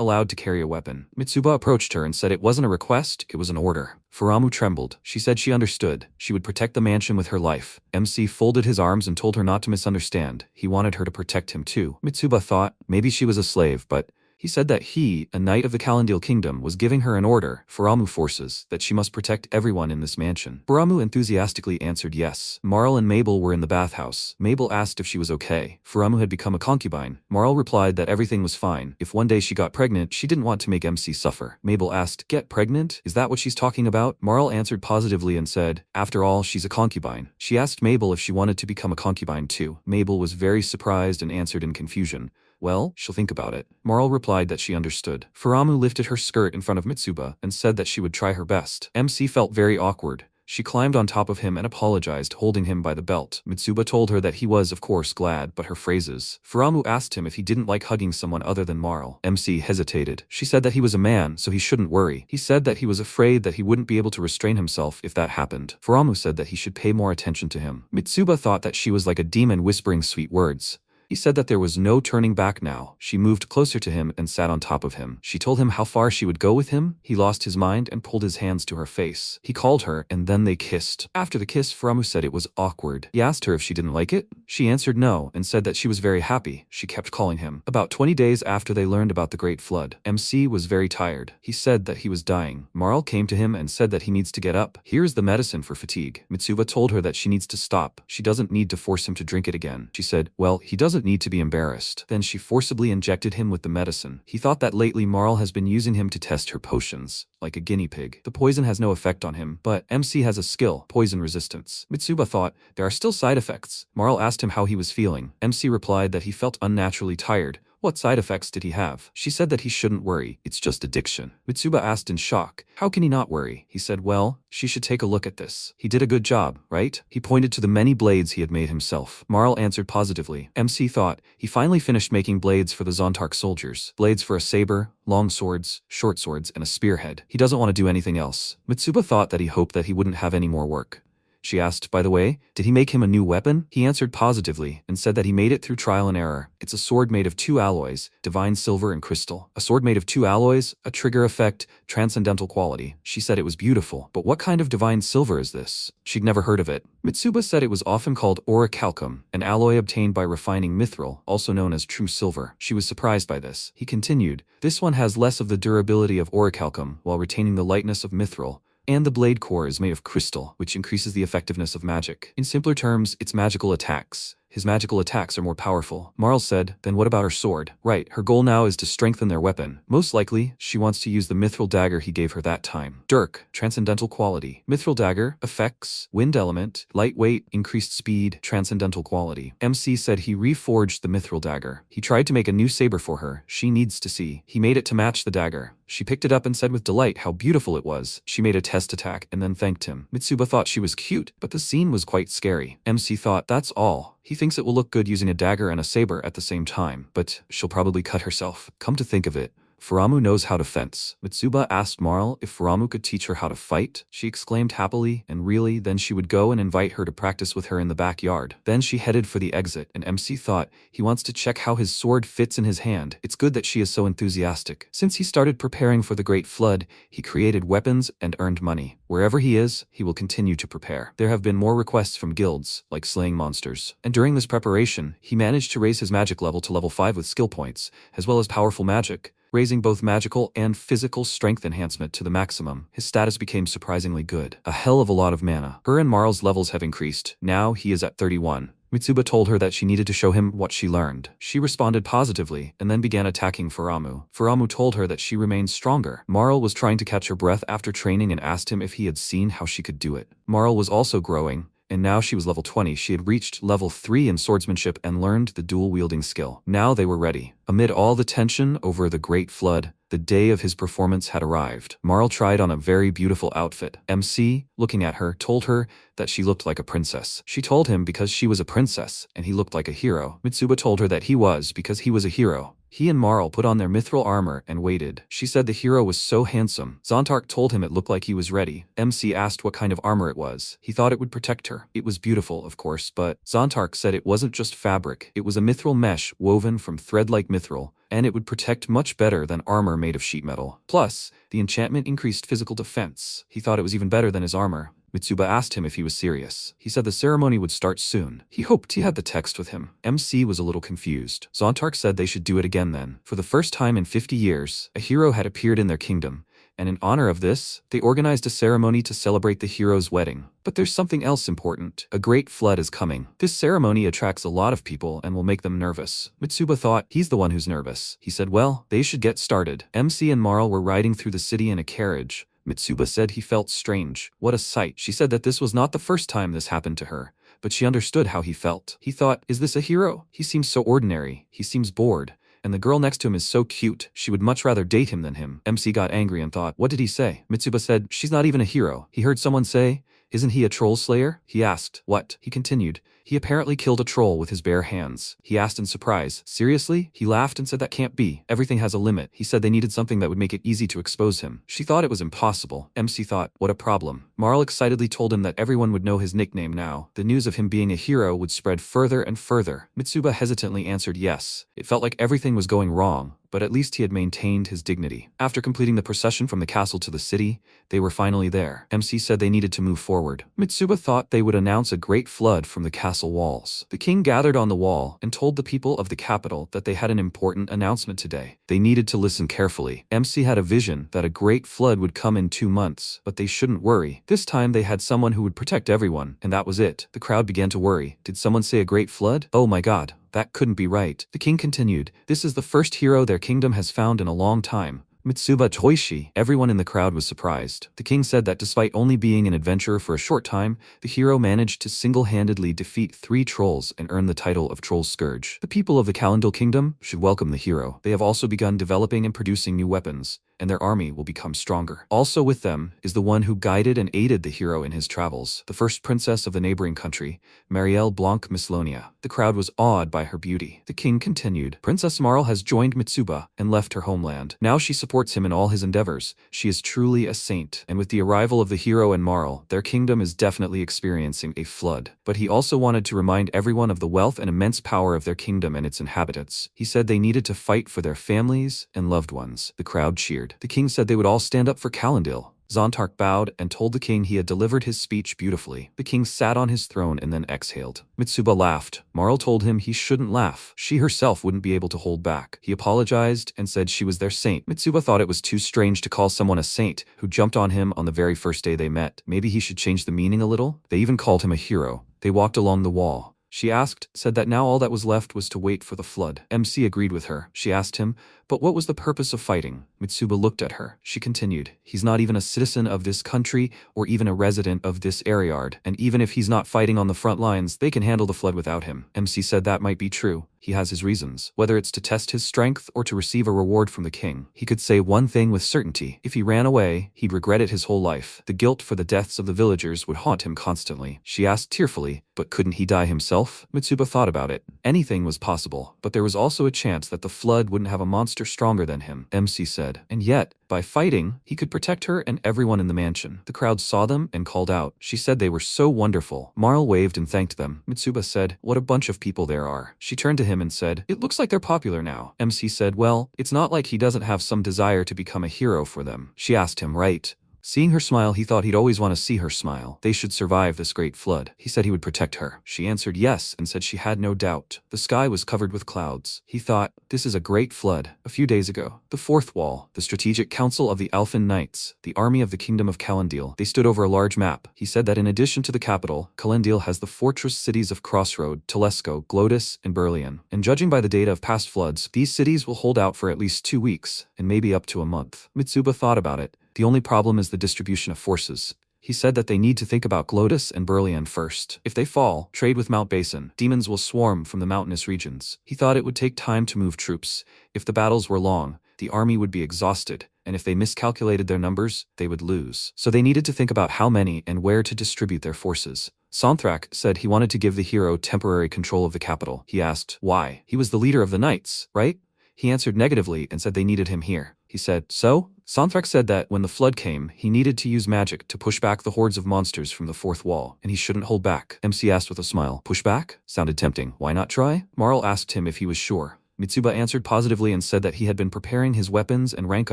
allowed to carry a weapon. Mitsuba approached her and said it wasn't a request, it was an order. Faramu trembled. She said she understood. She would protect the mansion with her life. MC folded his arms and told her not to misunderstand. He wanted her to protect him too. Mitsuba thought maybe she was a slave, but he said that he, a knight of the Calendil kingdom, was giving her an order, Faramu forces, that she must protect everyone in this mansion. Faramu enthusiastically answered yes. Marl and Mabel were in the bathhouse. Mabel asked if she was okay. Faramu had become a concubine. Marl replied that everything was fine. If one day she got pregnant, she didn't want to make MC suffer. Mabel asked, get pregnant? Is that what she's talking about? Marl answered positively and said, after all, she's a concubine. She asked Mabel if she wanted to become a concubine too. Mabel was very surprised and answered in confusion, well, she'll think about it. Marl replied that she understood. Faramu lifted her skirt in front of Mitsuba and said that she would try her best. MC felt very awkward. She climbed on top of him and apologized, holding him by the belt. Mitsuba told her that he was, of course, glad, but her phrases. Faramu asked him if he didn't like hugging someone other than Marl. MC hesitated. She said that he was a man, so he shouldn't worry. He said that he was afraid that he wouldn't be able to restrain himself if that happened. Faramu said that he should pay more attention to him. Mitsuba thought that she was like a demon whispering sweet words. He said that there was no turning back now. She moved closer to him and sat on top of him. She told him how far she would go with him. He lost his mind and pulled his hands to her face. He called her and then they kissed. After the kiss, Faramu said it was awkward. He asked her if she didn't like it. She answered no and said that she was very happy. She kept calling him. About 20 days after they learned about the great flood, MC was very tired. He said that he was dying. Marl came to him and said that he needs to get up. Here's the medicine for fatigue. Mitsuba told her that she needs to stop. She doesn't need to force him to drink it again. She said, well, he doesn't need to be embarrassed. Then she forcibly injected him with the medicine. He thought that lately Marl has been using him to test her potions, like a guinea pig. The poison has no effect on him, but MC has a skill, poison resistance. Mitsuba thought, there are still side effects. Marl asked him how he was feeling. MC replied that he felt unnaturally tired. What side effects did he have? She said that he shouldn't worry, it's just addiction. Mitsuba asked in shock, how can he not worry? He said, well, she should take a look at this. He did a good job, right? He pointed to the many blades he had made himself. Marl answered positively. MC thought, he finally finished making blades for the Zontark soldiers. Blades for a saber, long swords, short swords, and a spearhead. He doesn't want to do anything else. Mitsuba thought that he hoped that he wouldn't have any more work. She asked, by the way, did he make him a new weapon? He answered positively and said that he made it through trial and error. It's a sword made of 2 alloys, divine silver and crystal. A sword made of 2 alloys, a trigger effect, transcendental quality. She said it was beautiful. But what kind of divine silver is this? She'd never heard of it. Mitsuba said it was often called orichalcum, an alloy obtained by refining mithril, also known as true silver. She was surprised by this. He continued, this one has less of the durability of orichalcum while retaining the lightness of mithril, and the blade core is made of crystal, which increases the effectiveness of magic. In simpler terms, it's magical attacks. His magical attacks are more powerful. Marl said, then what about her sword? Right, her goal now is to strengthen their weapon. Most likely, she wants to use the mithril dagger he gave her that time. Dirk, transcendental quality. Mithril dagger, effects, wind element, lightweight, increased speed, transcendental quality. MC said he reforged the mithril dagger. He tried to make a new saber for her. She needs to see. He made it to match the dagger. She picked it up and said with delight how beautiful it was. She made a test attack and then thanked him. Mitsuba thought she was cute, but the scene was quite scary. MC thought, that's all. He thinks it will look good using a dagger and a saber at the same time, but she'll probably cut herself. Come to think of it, Furamu knows how to fence. Mitsuba asked Marl if Furamu could teach her how to fight. She exclaimed happily, and really, then she would go and invite her to practice with her in the backyard. Then she headed for the exit, and MC thought, he wants to check how his sword fits in his hand. It's good that she is so enthusiastic. Since he started preparing for the Great Flood, he created weapons and earned money. Wherever he is, he will continue to prepare. There have been more requests from guilds, like slaying monsters. And during this preparation, he managed to raise his magic level to level 5 with skill points, as well as powerful magic, raising both magical and physical strength enhancement to the maximum. His status became surprisingly good. A hell of a lot of mana. Her and Marl's levels have increased. Now he is at 31. Mitsuba told her that she needed to show him what she learned. She responded positively, and then began attacking Furamu. Furamu told her that she remained stronger. Marl was trying to catch her breath after training and asked him if he had seen how she could do it. Marl was also growing, and now she was level 20. She had reached level 3 in swordsmanship and learned the dual-wielding skill. Now they were ready. Amid all the tension over the Great Flood, the day of his performance had arrived. Marl tried on a very beautiful outfit. MC, looking at her, told her that she looked like a princess. She told him because she was a princess, and he looked like a hero. Mitsuba told her that he was because he was a hero. He and Marl put on their mithril armor and waited. She said the hero was so handsome. Zontark told him it looked like he was ready. MC asked what kind of armor it was. He thought it would protect her. It was beautiful, of course, but Zontark said it wasn't just fabric. It was a mithril mesh woven from thread-like mithril, and it would protect much better than armor made of sheet metal. Plus, the enchantment increased physical defense. He thought it was even better than his armor. Mitsuba asked him if he was serious. He said the ceremony would start soon. He hoped he had the text with him. MC was a little confused. Zontark said they should do it again then. For the first time in 50 years, a hero had appeared in their kingdom, and in honor of this, they organized a ceremony to celebrate the hero's wedding. But there's something else important. A great flood is coming. This ceremony attracts a lot of people and will make them nervous. Mitsuba thought, he's the one who's nervous. He said, well, they should get started. MC and Marl were riding through the city in a carriage. Mitsuba said he felt strange. What a sight. She said that this was not the first time this happened to her, but she understood how he felt. He thought, is this a hero? He seems so ordinary. He seems bored. And the girl next to him is so cute. She would much rather date him than him. MC got angry and thought, what did he say? Mitsuba said, she's not even a hero. He heard someone say, isn't he a troll slayer? He asked, what? He continued, he apparently killed a troll with his bare hands. He asked in surprise, seriously? He laughed and said that can't be. Everything has a limit. He said they needed something that would make it easy to expose him. She thought it was impossible. MC thought, what a problem. Marl excitedly told him that everyone would know his nickname now. The news of him being a hero would spread further and further. Mitsuba hesitantly answered yes. It felt like everything was going wrong, but at least he had maintained his dignity. After completing the procession from the castle to the city, they were finally there. MC said they needed to move forward. Mitsuba thought they would announce a great flood from the castle walls. The king gathered on the wall and told the people of the capital that they had an important announcement today. They needed to listen carefully. MC had a vision that a great flood would come in 2 months, but they shouldn't worry. This time they had someone who would protect everyone, and that was it. The crowd began to worry. Did someone say a great flood? Oh my god. That couldn't be right. The king continued, this is the first hero their kingdom has found in a long time. Mitsuba Toishi. Everyone in the crowd was surprised. The king said that despite only being an adventurer for a short time, the hero managed to single-handedly defeat 3 trolls and earn the title of Troll Scourge. The people of the Kalendil Kingdom should welcome the hero. They have also begun developing and producing new weapons, and their army will become stronger. Also with them is the one who guided and aided the hero in his travels, the first princess of the neighboring country, Marielle Blanc Mislonia. The crowd was awed by her beauty. The king continued, Princess Marl has joined Mitsuba and left her homeland. Now she supports him in all his endeavors. She is truly a saint. And with the arrival of the hero and Marl, their kingdom is definitely experiencing a flood. But he also wanted to remind everyone of the wealth and immense power of their kingdom and its inhabitants. He said they needed to fight for their families and loved ones. The crowd cheered. The king said they would all stand up for Calendil. Zontark bowed and told the king he had delivered his speech beautifully. The king sat on his throne and then exhaled. Mitsuba laughed. Marl told him he shouldn't laugh. She herself wouldn't be able to hold back. He apologized and said she was their saint. Mitsuba thought it was too strange to call someone a saint who jumped on him on the very first day they met. Maybe he should change the meaning a little? They even called him a hero. They walked along the wall. She said that now all that was left was to wait for the flood. MC agreed with her. She asked him, but what was the purpose of fighting? Mitsuba looked at her. She continued, he's not even a citizen of this country or even a resident of this area, and even if he's not fighting on the front lines, they can handle the flood without him. MC said that might be true. He has his reasons, whether it's to test his strength or to receive a reward from the king. He could say one thing with certainty. If he ran away, he'd regret it his whole life. The guilt for the deaths of the villagers would haunt him constantly. She asked tearfully, but couldn't he die himself? Mitsuba thought about it. Anything was possible, but there was also a chance that the flood wouldn't have a monster stronger than him, MC said. And yet, by fighting, he could protect her and everyone in the mansion. The crowd saw them and called out. She said they were so wonderful. Marl waved and thanked them. Mitsuba said, what a bunch of people there are. She turned to him and said, it looks like they're popular now. MC said, well, it's not like he doesn't have some desire to become a hero for them. She asked him, right? Seeing her smile, he thought he'd always want to see her smile. They should survive this great flood. He said he would protect her. She answered yes and said she had no doubt. The sky was covered with clouds. He thought, this is a great flood. A few days ago, the fourth wall, the strategic council of the Elfin Knights, the army of the kingdom of Calendil, they stood over a large map. He said that in addition to the capital, Calendil has the fortress cities of Crossroad, Telesco, Glodis, and Berlian. And judging by the data of past floods, these cities will hold out for at least 2 weeks, and maybe up to a month. Mitsuba thought about it. The only problem is the distribution of forces. He said that they need to think about Glodis and Berlian first. If they fall, trade with Mount Basin. Demons will swarm from the mountainous regions. He thought it would take time to move troops. If the battles were long, the army would be exhausted, and if they miscalculated their numbers, they would lose. So they needed to think about how many and where to distribute their forces. Sonthrak said he wanted to give the hero temporary control of the capital. He asked, why? He was the leader of the knights, right? He answered negatively and said they needed him here. He said, so? Sonthrak said that when the flood came, he needed to use magic to push back the hordes of monsters from the fourth wall, and he shouldn't hold back. MC asked with a smile. Push back? Sounded tempting. Why not try? Marl asked him if he was sure. Mitsuba answered positively and said that he had been preparing his weapons and rank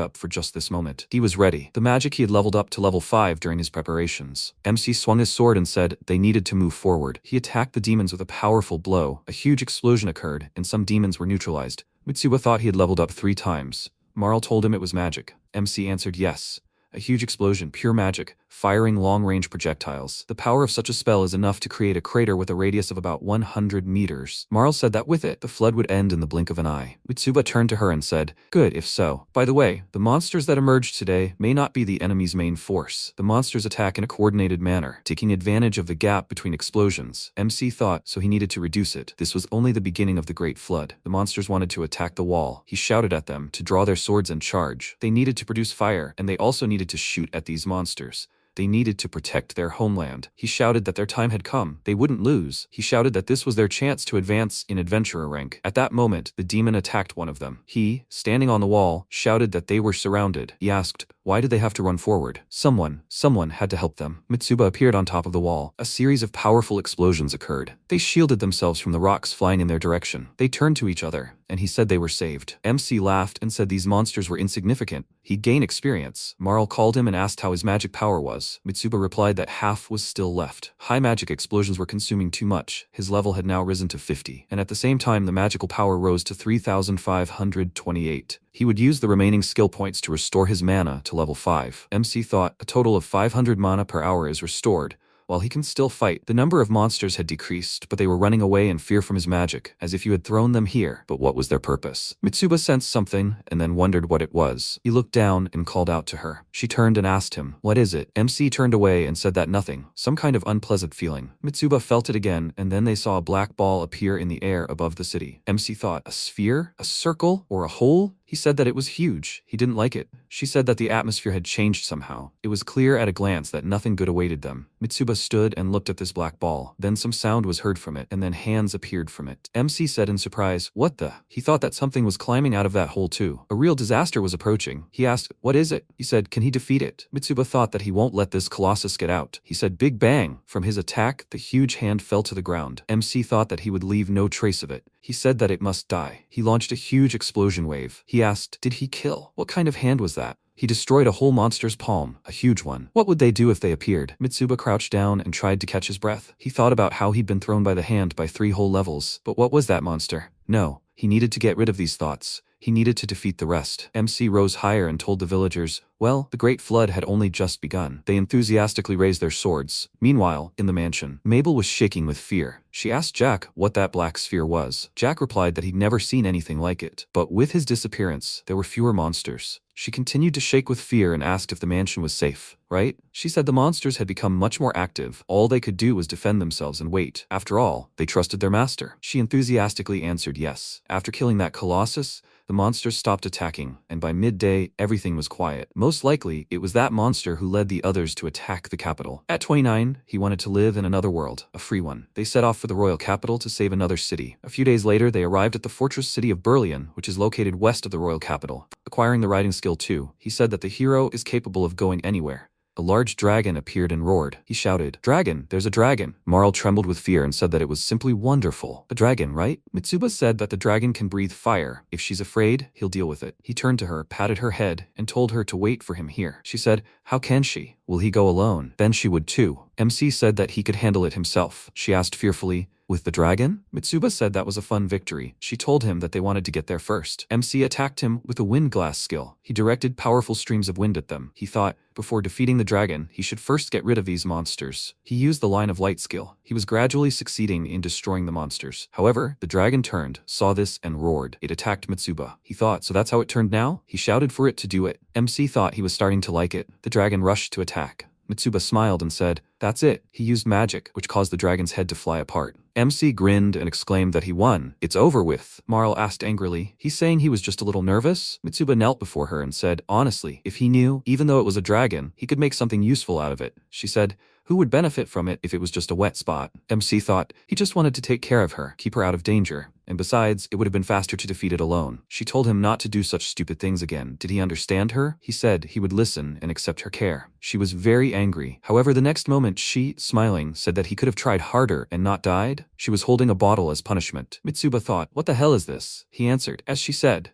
up for just this moment. He was ready. The magic he had leveled up to level 5 during his preparations. MC swung his sword and said they needed to move forward. He attacked the demons with a powerful blow. A huge explosion occurred, and some demons were neutralized. Mitsuba thought he had leveled up 3 times. Marl told him it was magic. MC answered yes. A huge explosion, pure magic, firing long-range projectiles. The power of such a spell is enough to create a crater with a radius of about 100 meters. Marl said that with it, the flood would end in the blink of an eye. Mitsuba turned to her and said, good, if so. By the way, the monsters that emerged today may not be the enemy's main force. The monsters attack in a coordinated manner, taking advantage of the gap between explosions. MC thought, so he needed to reduce it. This was only the beginning of the Great Flood. The monsters wanted to attack the wall. He shouted at them to draw their swords and charge. They needed to produce fire, and they also needed to shoot at these monsters. They needed to protect their homeland. He shouted that their time had come. They wouldn't lose. He shouted that this was their chance to advance in adventurer rank. At that moment, the demon attacked one of them. He, standing on the wall, shouted that they were surrounded. He asked, why did they have to run forward? Someone had to help them. Mitsuba appeared on top of the wall. A series of powerful explosions occurred. They shielded themselves from the rocks flying in their direction. They turned to each other, and he said they were saved. MC laughed and said these monsters were insignificant. He'd gain experience. Marl called him and asked how his magic power was. Mitsuba replied that half was still left. High magic explosions were consuming too much. His level had now risen to 50, and at the same time the magical power rose to 3,528. He would use the remaining skill points to restore his mana to level 5. MC thought a total of 500 mana per hour is restored. While he can still fight, the number of monsters had decreased, but they were running away in fear from his magic, as if you had thrown them here. But what was their purpose? Mitsuba sensed something, and then wondered what it was. He looked down and called out to her. She turned and asked him, what is it? MC turned away and said that nothing. Some kind of unpleasant feeling. Mitsuba felt it again, and then they saw a black ball appear in the air above the city. MC thought, a sphere? A circle? Or a hole? He said that it was huge. He didn't like it. She said that the atmosphere had changed somehow. It was clear at a glance that nothing good awaited them. Mitsuba stood and looked at this black ball. Then some sound was heard from it, and then hands appeared from it. MC said in surprise, "What the?" He thought that something was climbing out of that hole too. A real disaster was approaching. He asked, "What is it?" He said, "Can he defeat it?" Mitsuba thought that he won't let this colossus get out. He said, "Big bang." From his attack, the huge hand fell to the ground. MC thought that he would leave no trace of it. He said that it must die. He launched a huge explosion wave. He asked, "Did he kill? What kind of hand was that?" He destroyed a whole monster's palm, a huge one. What would they do if they appeared? Mitsuba crouched down and tried to catch his breath. He thought about how he'd been thrown by the hand by 3 whole levels. But what was that monster? No, he needed to get rid of these thoughts. He needed to defeat the rest. MC rose higher and told the villagers, well, the Great Flood had only just begun. They enthusiastically raised their swords. Meanwhile, in the mansion, Mabel was shaking with fear. She asked Jack what that black sphere was. Jack replied that he'd never seen anything like it. But with his disappearance, there were fewer monsters. She continued to shake with fear and asked if the mansion was safe, right? She said the monsters had become much more active. All they could do was defend themselves and wait. After all, they trusted their master. She enthusiastically answered yes. After killing that colossus, the monsters stopped attacking, and by midday, everything was quiet. Most likely, it was that monster who led the others to attack the capital. At 29, he wanted to live in another world, a free one. They set off for the royal capital to save another city. A few days later, they arrived at the fortress city of Berlian, which is located west of the royal capital. Acquiring the riding skill too, he said that the hero is capable of going anywhere. A large dragon appeared and roared. He shouted, "Dragon, there's a dragon." Marl trembled with fear and said that it was simply wonderful. A dragon, right? Mitsuba said that the dragon can breathe fire. If she's afraid, he'll deal with it. He turned to her, patted her head, and told her to wait for him here. She said, "How can she? Will he go alone?" Then she would too. MC said that he could handle it himself. She asked fearfully, "With the dragon?" Mitsuba said that was a fun victory. She told him that they wanted to get there first. MC attacked him with a wind glass skill. He directed powerful streams of wind at them. He thought, before defeating the dragon, he should first get rid of these monsters. He used the line of light skill. He was gradually succeeding in destroying the monsters. However, the dragon turned, saw this, and roared. It attacked Mitsuba. He thought, so that's how it turned now? He shouted for it to do it. MC thought he was starting to like it. The dragon rushed to attack. Mitsuba smiled and said, "That's it." He used magic, which caused the dragon's head to fly apart. MC grinned and exclaimed that he won. "It's over with," Marl asked angrily. He's saying he was just a little nervous? Mitsuba knelt before her and said, honestly, if he knew, even though it was a dragon, he could make something useful out of it. She said, who would benefit from it if it was just a wet spot? MC thought he just wanted to take care of her, keep her out of danger. And besides, it would have been faster to defeat it alone. She told him not to do such stupid things again. Did he understand her? He said he would listen and accept her care. She was very angry. However, the next moment she, smiling, said that he could have tried harder and not died. She was holding a bottle as punishment. Mitsuba thought, what the hell is this? He answered, as she said,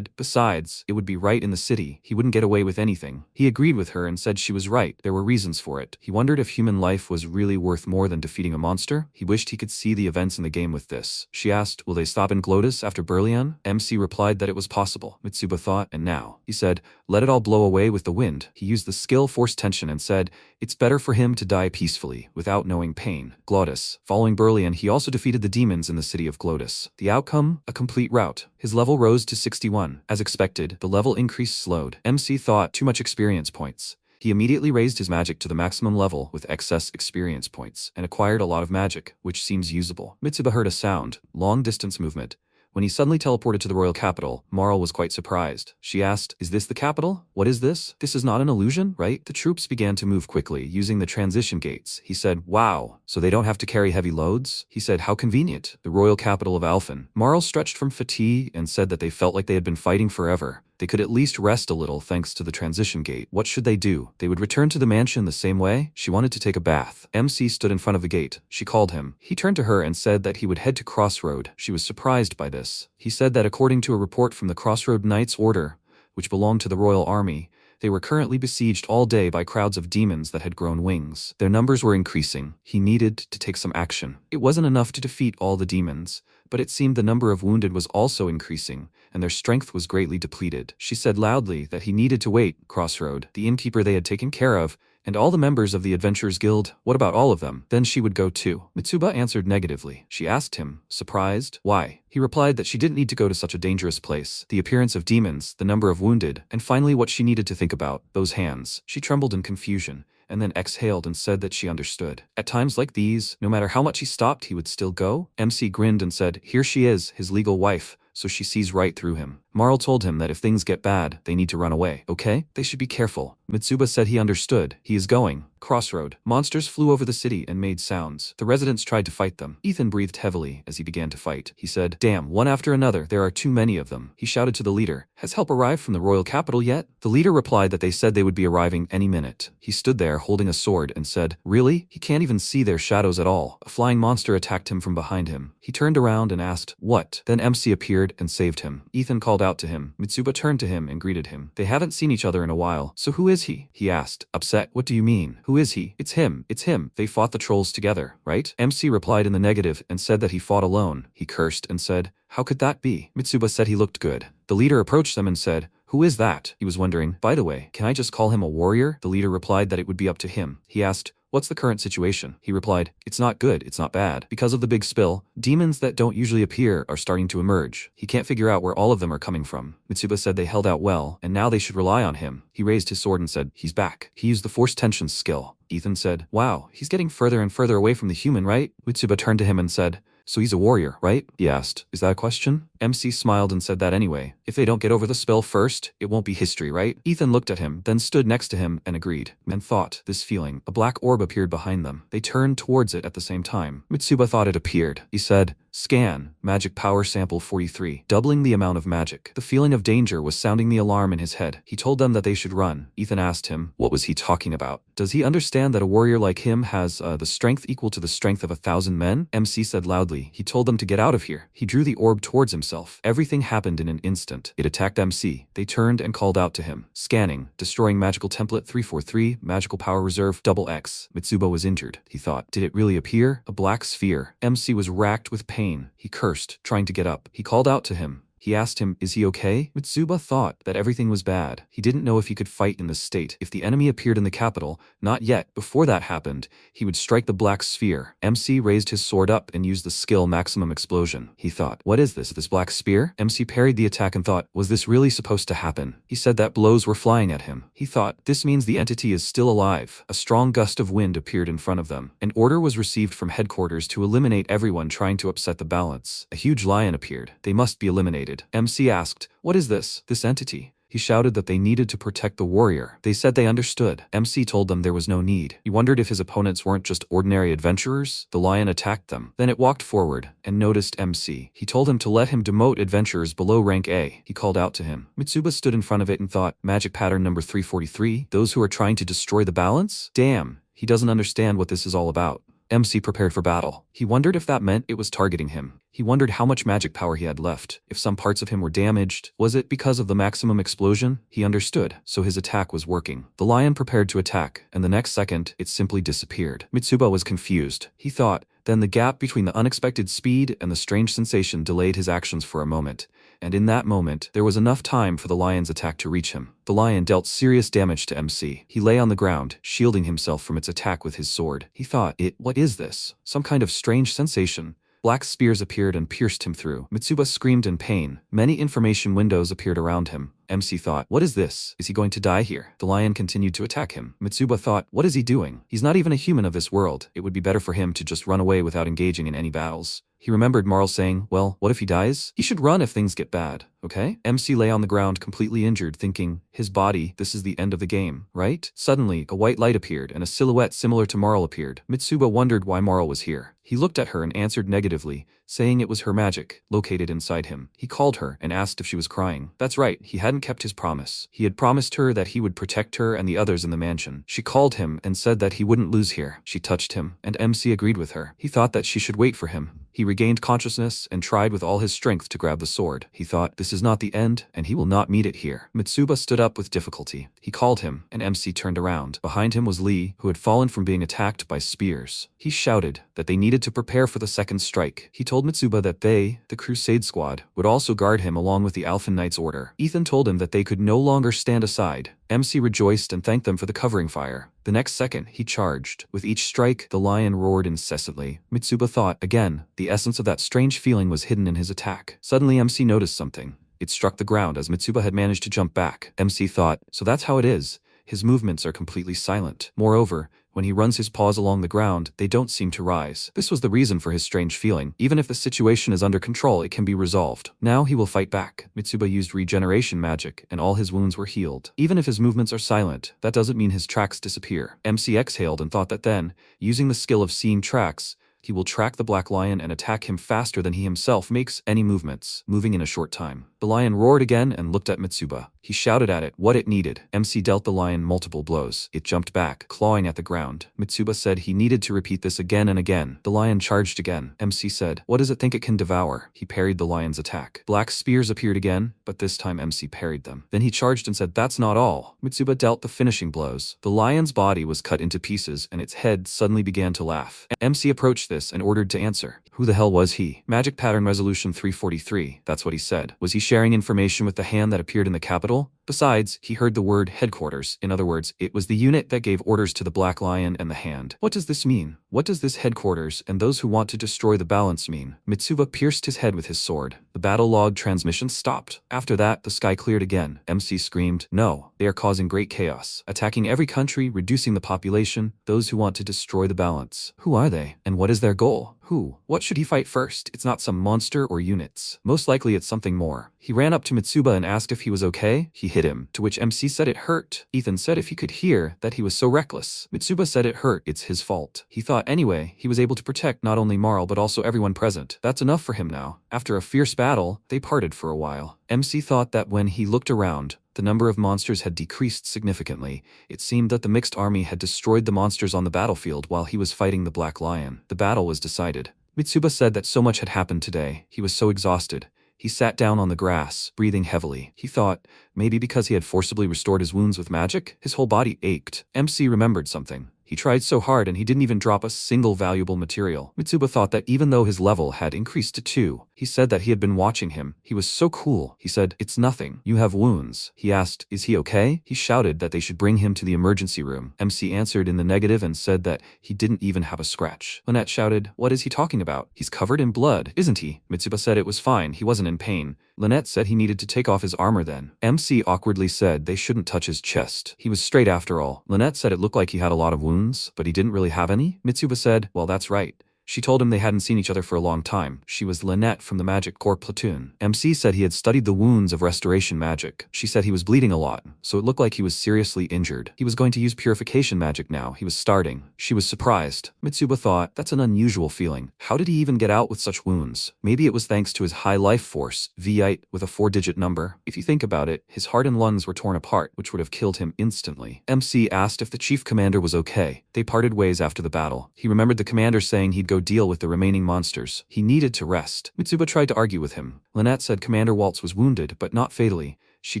besides, it would be right in the city. He wouldn't get away with anything. He agreed with her and said she was right. There were reasons for it. He wondered if human life was really worth more than defeating a monster. He wished he could see the events in the game with this. She asked, will they stop in Glodus after Berlian? MC replied that it was possible. Mitsuba thought, and now? He said, let it all blow away with the wind. He used the skill force tension and said, it's better for him to die peacefully, without knowing pain. Glodus. Following Berlian, he also defeated the demons in the city of Glodus. The outcome? A complete rout. His level rose to 61. As expected, the level increase slowed. MC thought, too much experience points. He immediately raised his magic to the maximum level with excess experience points, and acquired a lot of magic, which seems usable. Mitsuba heard a sound, long-distance movement. When he suddenly teleported to the royal capital, Marl was quite surprised. She asked, is this the capital? What is this? This is not an illusion, right? The troops began to move quickly, using the transition gates. He said, wow, so they don't have to carry heavy loads? He said, how convenient. The royal capital of Alphen. Marl stretched from fatigue and said that they felt like they had been fighting forever. They could at least rest a little thanks to the transition gate. What should they do? They would return to the mansion the same way? She wanted to take a bath. MC stood in front of the gate. She called him. He turned to her and said that he would head to Crossroad. She was surprised by this. He said that according to a report from the Crossroad Knights Order, which belonged to the royal army, they were currently besieged all day by crowds of demons that had grown wings. Their numbers were increasing. He needed to take some action. It wasn't enough to defeat all the demons, but it seemed the number of wounded was also increasing, and their strength was greatly depleted. She said loudly that he needed to wait. Crossroad, the innkeeper they had taken care of, and all the members of the Adventurers Guild, what about all of them? Then she would go too. Mitsuba answered negatively. She asked him, surprised, why? He replied that she didn't need to go to such a dangerous place. The appearance of demons, the number of wounded, and finally what she needed to think about, those hands. She trembled in confusion, and then exhaled and said that she understood. At times like these, no matter how much he stopped, he would still go? MC grinned and said, here she is, his legal wife, so she sees right through him. Marl told him that if things get bad, they need to run away, okay? They should be careful. Mitsuba said he understood. He is going. Crossroad. Monsters flew over the city and made sounds. The residents tried to fight them. Ethan breathed heavily as he began to fight. He said, "Damn, one after another, there are too many of them." He shouted to the leader, "Has help arrived from the royal capital yet?" The leader replied that they said they would be arriving any minute. He stood there holding a sword and said, "Really?" He can't even see their shadows at all. A flying monster attacked him from behind him. He turned around and asked, "What?" Then MC appeared and saved him. Ethan called out to him. Mitsuba turned to him and greeted him. They haven't seen each other in a while. "So who is he?" he asked, upset. "What do you mean? Who is he?" "It's him. It's him. They fought the trolls together, right?" MC replied in the negative and said that he fought alone. He cursed and said, "How could that be?" Mitsuba said he looked good. The leader approached them and said, "Who is that?" He was wondering, "By the way, can I just call him a warrior?" The leader replied that it would be up to him. He asked, "What's the current situation?" He replied, "It's not good, it's not bad. Because of the big spill, demons that don't usually appear are starting to emerge. He can't figure out where all of them are coming from." Mitsuba said they held out well, and now they should rely on him. He raised his sword and said, "He's back." He used the force tension skill. Ethan said, "Wow, he's getting further and further away from the human, right?" Mitsuba turned to him and said, "So he's a warrior, right?" he asked. "Is that a question?" MC smiled and said that anyway. "If they don't get over the spell first, it won't be history, right?" Ethan looked at him, then stood next to him and agreed. And thought, this feeling. A black orb appeared behind them. They turned towards it at the same time. Mitsuba thought it appeared. He said, "Scan, magic power sample 43, doubling the amount of magic." The feeling of danger was sounding the alarm in his head. He told them that they should run. Ethan asked him, what was he talking about? Does he understand that a warrior like him has the strength equal to the strength of 1,000 men? MC said loudly. He told them to get out of here. He drew the orb towards himself. Everything happened in an instant. It attacked MC. They turned and called out to him. Scanning, destroying magical template 343, magical power reserve XX. Mitsuba was injured. He thought, did it really appear? A black sphere. MC was racked with pain. He cursed, trying to get up. He called out to him. He asked him, is he okay? Mitsuba thought that everything was bad. He didn't know if he could fight in this state. If the enemy appeared in the capital, not yet. Before that happened, he would strike the black sphere. MC raised his sword up and used the skill maximum explosion. He thought, what is this black spear? MC parried the attack and thought, was this really supposed to happen? He said that blows were flying at him. He thought, this means the entity is still alive. A strong gust of wind appeared in front of them. An order was received from headquarters to eliminate everyone trying to upset the balance. A huge lion appeared. They must be eliminated. MC asked, what is this entity? He shouted that they needed to protect the warrior. They said they understood. MC told them there was no need. He wondered if his opponents weren't just ordinary adventurers. The lion attacked them. Then it walked forward and noticed MC. He told him to let him demote adventurers below rank A. He called out to him. Mitsuba stood in front of it and thought, magic pattern number 343, those who are trying to destroy the balance? Damn, he doesn't understand what this is all about. MC prepared for battle. He wondered if that meant it was targeting him. He wondered how much magic power he had left. If some parts of him were damaged, was it because of the maximum explosion? He understood, so his attack was working. The lion prepared to attack, and the next second, it simply disappeared. Mitsuba was confused. He thought, then the gap between the unexpected speed and the strange sensation delayed his actions for a moment. And in that moment, there was enough time for the lion's attack to reach him. The lion dealt serious damage to MC. He lay on the ground, shielding himself from its attack with his sword. He thought, what is this? Some kind of strange sensation. Black spears appeared and pierced him through. Mitsuba screamed in pain. Many information windows appeared around him. MC thought, what is this? Is he going to die here? The lion continued to attack him. Mitsuba thought, what is he doing? He's not even a human of this world. It would be better for him to just run away without engaging in any battles. He remembered Marl saying, well, what if he dies? He should run if things get bad, okay? MC lay on the ground completely injured, thinking, his body, this is the end of the game, right? Suddenly, a white light appeared and a silhouette similar to Marl appeared. Mitsuba wondered why Marl was here. He looked at her and answered negatively, saying it was her magic, located inside him. He called her and asked if she was crying. That's right, he hadn't kept his promise. He had promised her that he would protect her and the others in the mansion. She called him and said that he wouldn't lose here. She touched him, and MC agreed with her. He thought that she should wait for him. He regained consciousness and tried with all his strength to grab the sword. He thought, this is not the end, and he will not meet it here. Mitsuba stood up with difficulty. He called him, and MC turned around. Behind him was Lee, who had fallen from being attacked by spears. He shouted that they needed to prepare for the second strike. He told Mitsuba that they, the Crusade Squad, would also guard him along with the Alpha Knight's order. Ethan told him that they could no longer stand aside. MC rejoiced and thanked them for the covering fire. The next second, he charged. With each strike, the lion roared incessantly. Mitsuba thought, again, the essence of that strange feeling was hidden in his attack. Suddenly, MC noticed something. It struck the ground as Mitsuba had managed to jump back. MC thought, so that's how it is. His movements are completely silent. Moreover, When he runs his paws along the ground, they don't seem to rise. This was the reason for his strange feeling. Even if the situation is under control, it can be resolved. Now he will fight back. Mitsuba used regeneration magic, and all his wounds were healed. Even if his movements are silent, that doesn't mean his tracks disappear. MC exhaled and thought that then, using the skill of seeing tracks, he will track the black lion and attack him faster than he himself makes any movements, moving in a short time. The lion roared again and looked at Mitsuba. He shouted at it what it needed. MC dealt the lion multiple blows. It jumped back, clawing at the ground. Mitsuba said he needed to repeat this again and again. The lion charged again. MC said, "What does it think it can devour?" He parried the lion's attack. Black spears appeared again, but this time MC parried them. Then he charged and said, "That's not all." Mitsuba dealt the finishing blows. The lion's body was cut into pieces and its head suddenly began to laugh. MC approached this and ordered to answer. Who the hell was he? Magic Pattern Resolution 343, that's what he said. Was he sharing information with the hand that appeared in the capital? Besides, he heard the word headquarters. In other words, it was the unit that gave orders to the Black Lion and the hand. What does this mean? What does this headquarters and those who want to destroy the balance mean? Mitsuba pierced his head with his sword. The battle log transmission stopped. After that, the sky cleared again. MC screamed, "No, they are causing great chaos. Attacking every country, reducing the population, those who want to destroy the balance. Who are they? And what is their goal? Who? What should he fight first? It's not some monster or units. Most likely it's something more." He ran up to Mitsuba and asked if he was okay. He hit him, to which MC said it hurt. Ethan said if he could hear that he was so reckless. Mitsuba said it hurt, it's his fault. He thought anyway, he was able to protect not only Marl but also everyone present. That's enough for him now. After a fierce battle, they parted for a while. MC thought that when he looked around, the number of monsters had decreased significantly. It seemed that the mixed army had destroyed the monsters on the battlefield while he was fighting the Black Lion. The battle was decided. Mitsuba said that so much had happened today. He was so exhausted. He sat down on the grass, breathing heavily. He thought, maybe because he had forcibly restored his wounds with magic, his whole body ached. MC remembered something. He tried so hard and he didn't even drop a single valuable material. Mitsuba thought that even though his level had increased to 2, he said that he had been watching him. He was so cool. He said, "It's nothing. You have wounds." He asked, "Is he okay?" He shouted that they should bring him to the emergency room. MC answered in the negative and said that he didn't even have a scratch. Lynette shouted, "What is he talking about? He's covered in blood, isn't he?" Mitsuba said it was fine. He wasn't in pain. Lynette said he needed to take off his armor then. MC awkwardly said they shouldn't touch his chest. He was straight after all. Lynette said it looked like he had a lot of wounds, but he didn't really have any. Mitsuba said, "Well, that's right." She told him they hadn't seen each other for a long time. She was Lynette from the Magic Corps platoon. MC said he had studied the wounds of restoration magic. She said he was bleeding a lot, so it looked like he was seriously injured. He was going to use purification magic now. He was starting. She was surprised. Mitsuba thought, that's an unusual feeling. How did he even get out with such wounds? Maybe it was thanks to his high life force, V8, with a 4-digit number. If you think about it, his heart and lungs were torn apart, which would have killed him instantly. MC asked if the chief commander was okay. They parted ways after the battle. He remembered the commander saying he'd go deal with the remaining monsters. He needed to rest. Mitsuba tried to argue with him. Lynette said Commander Waltz was wounded, but not fatally. She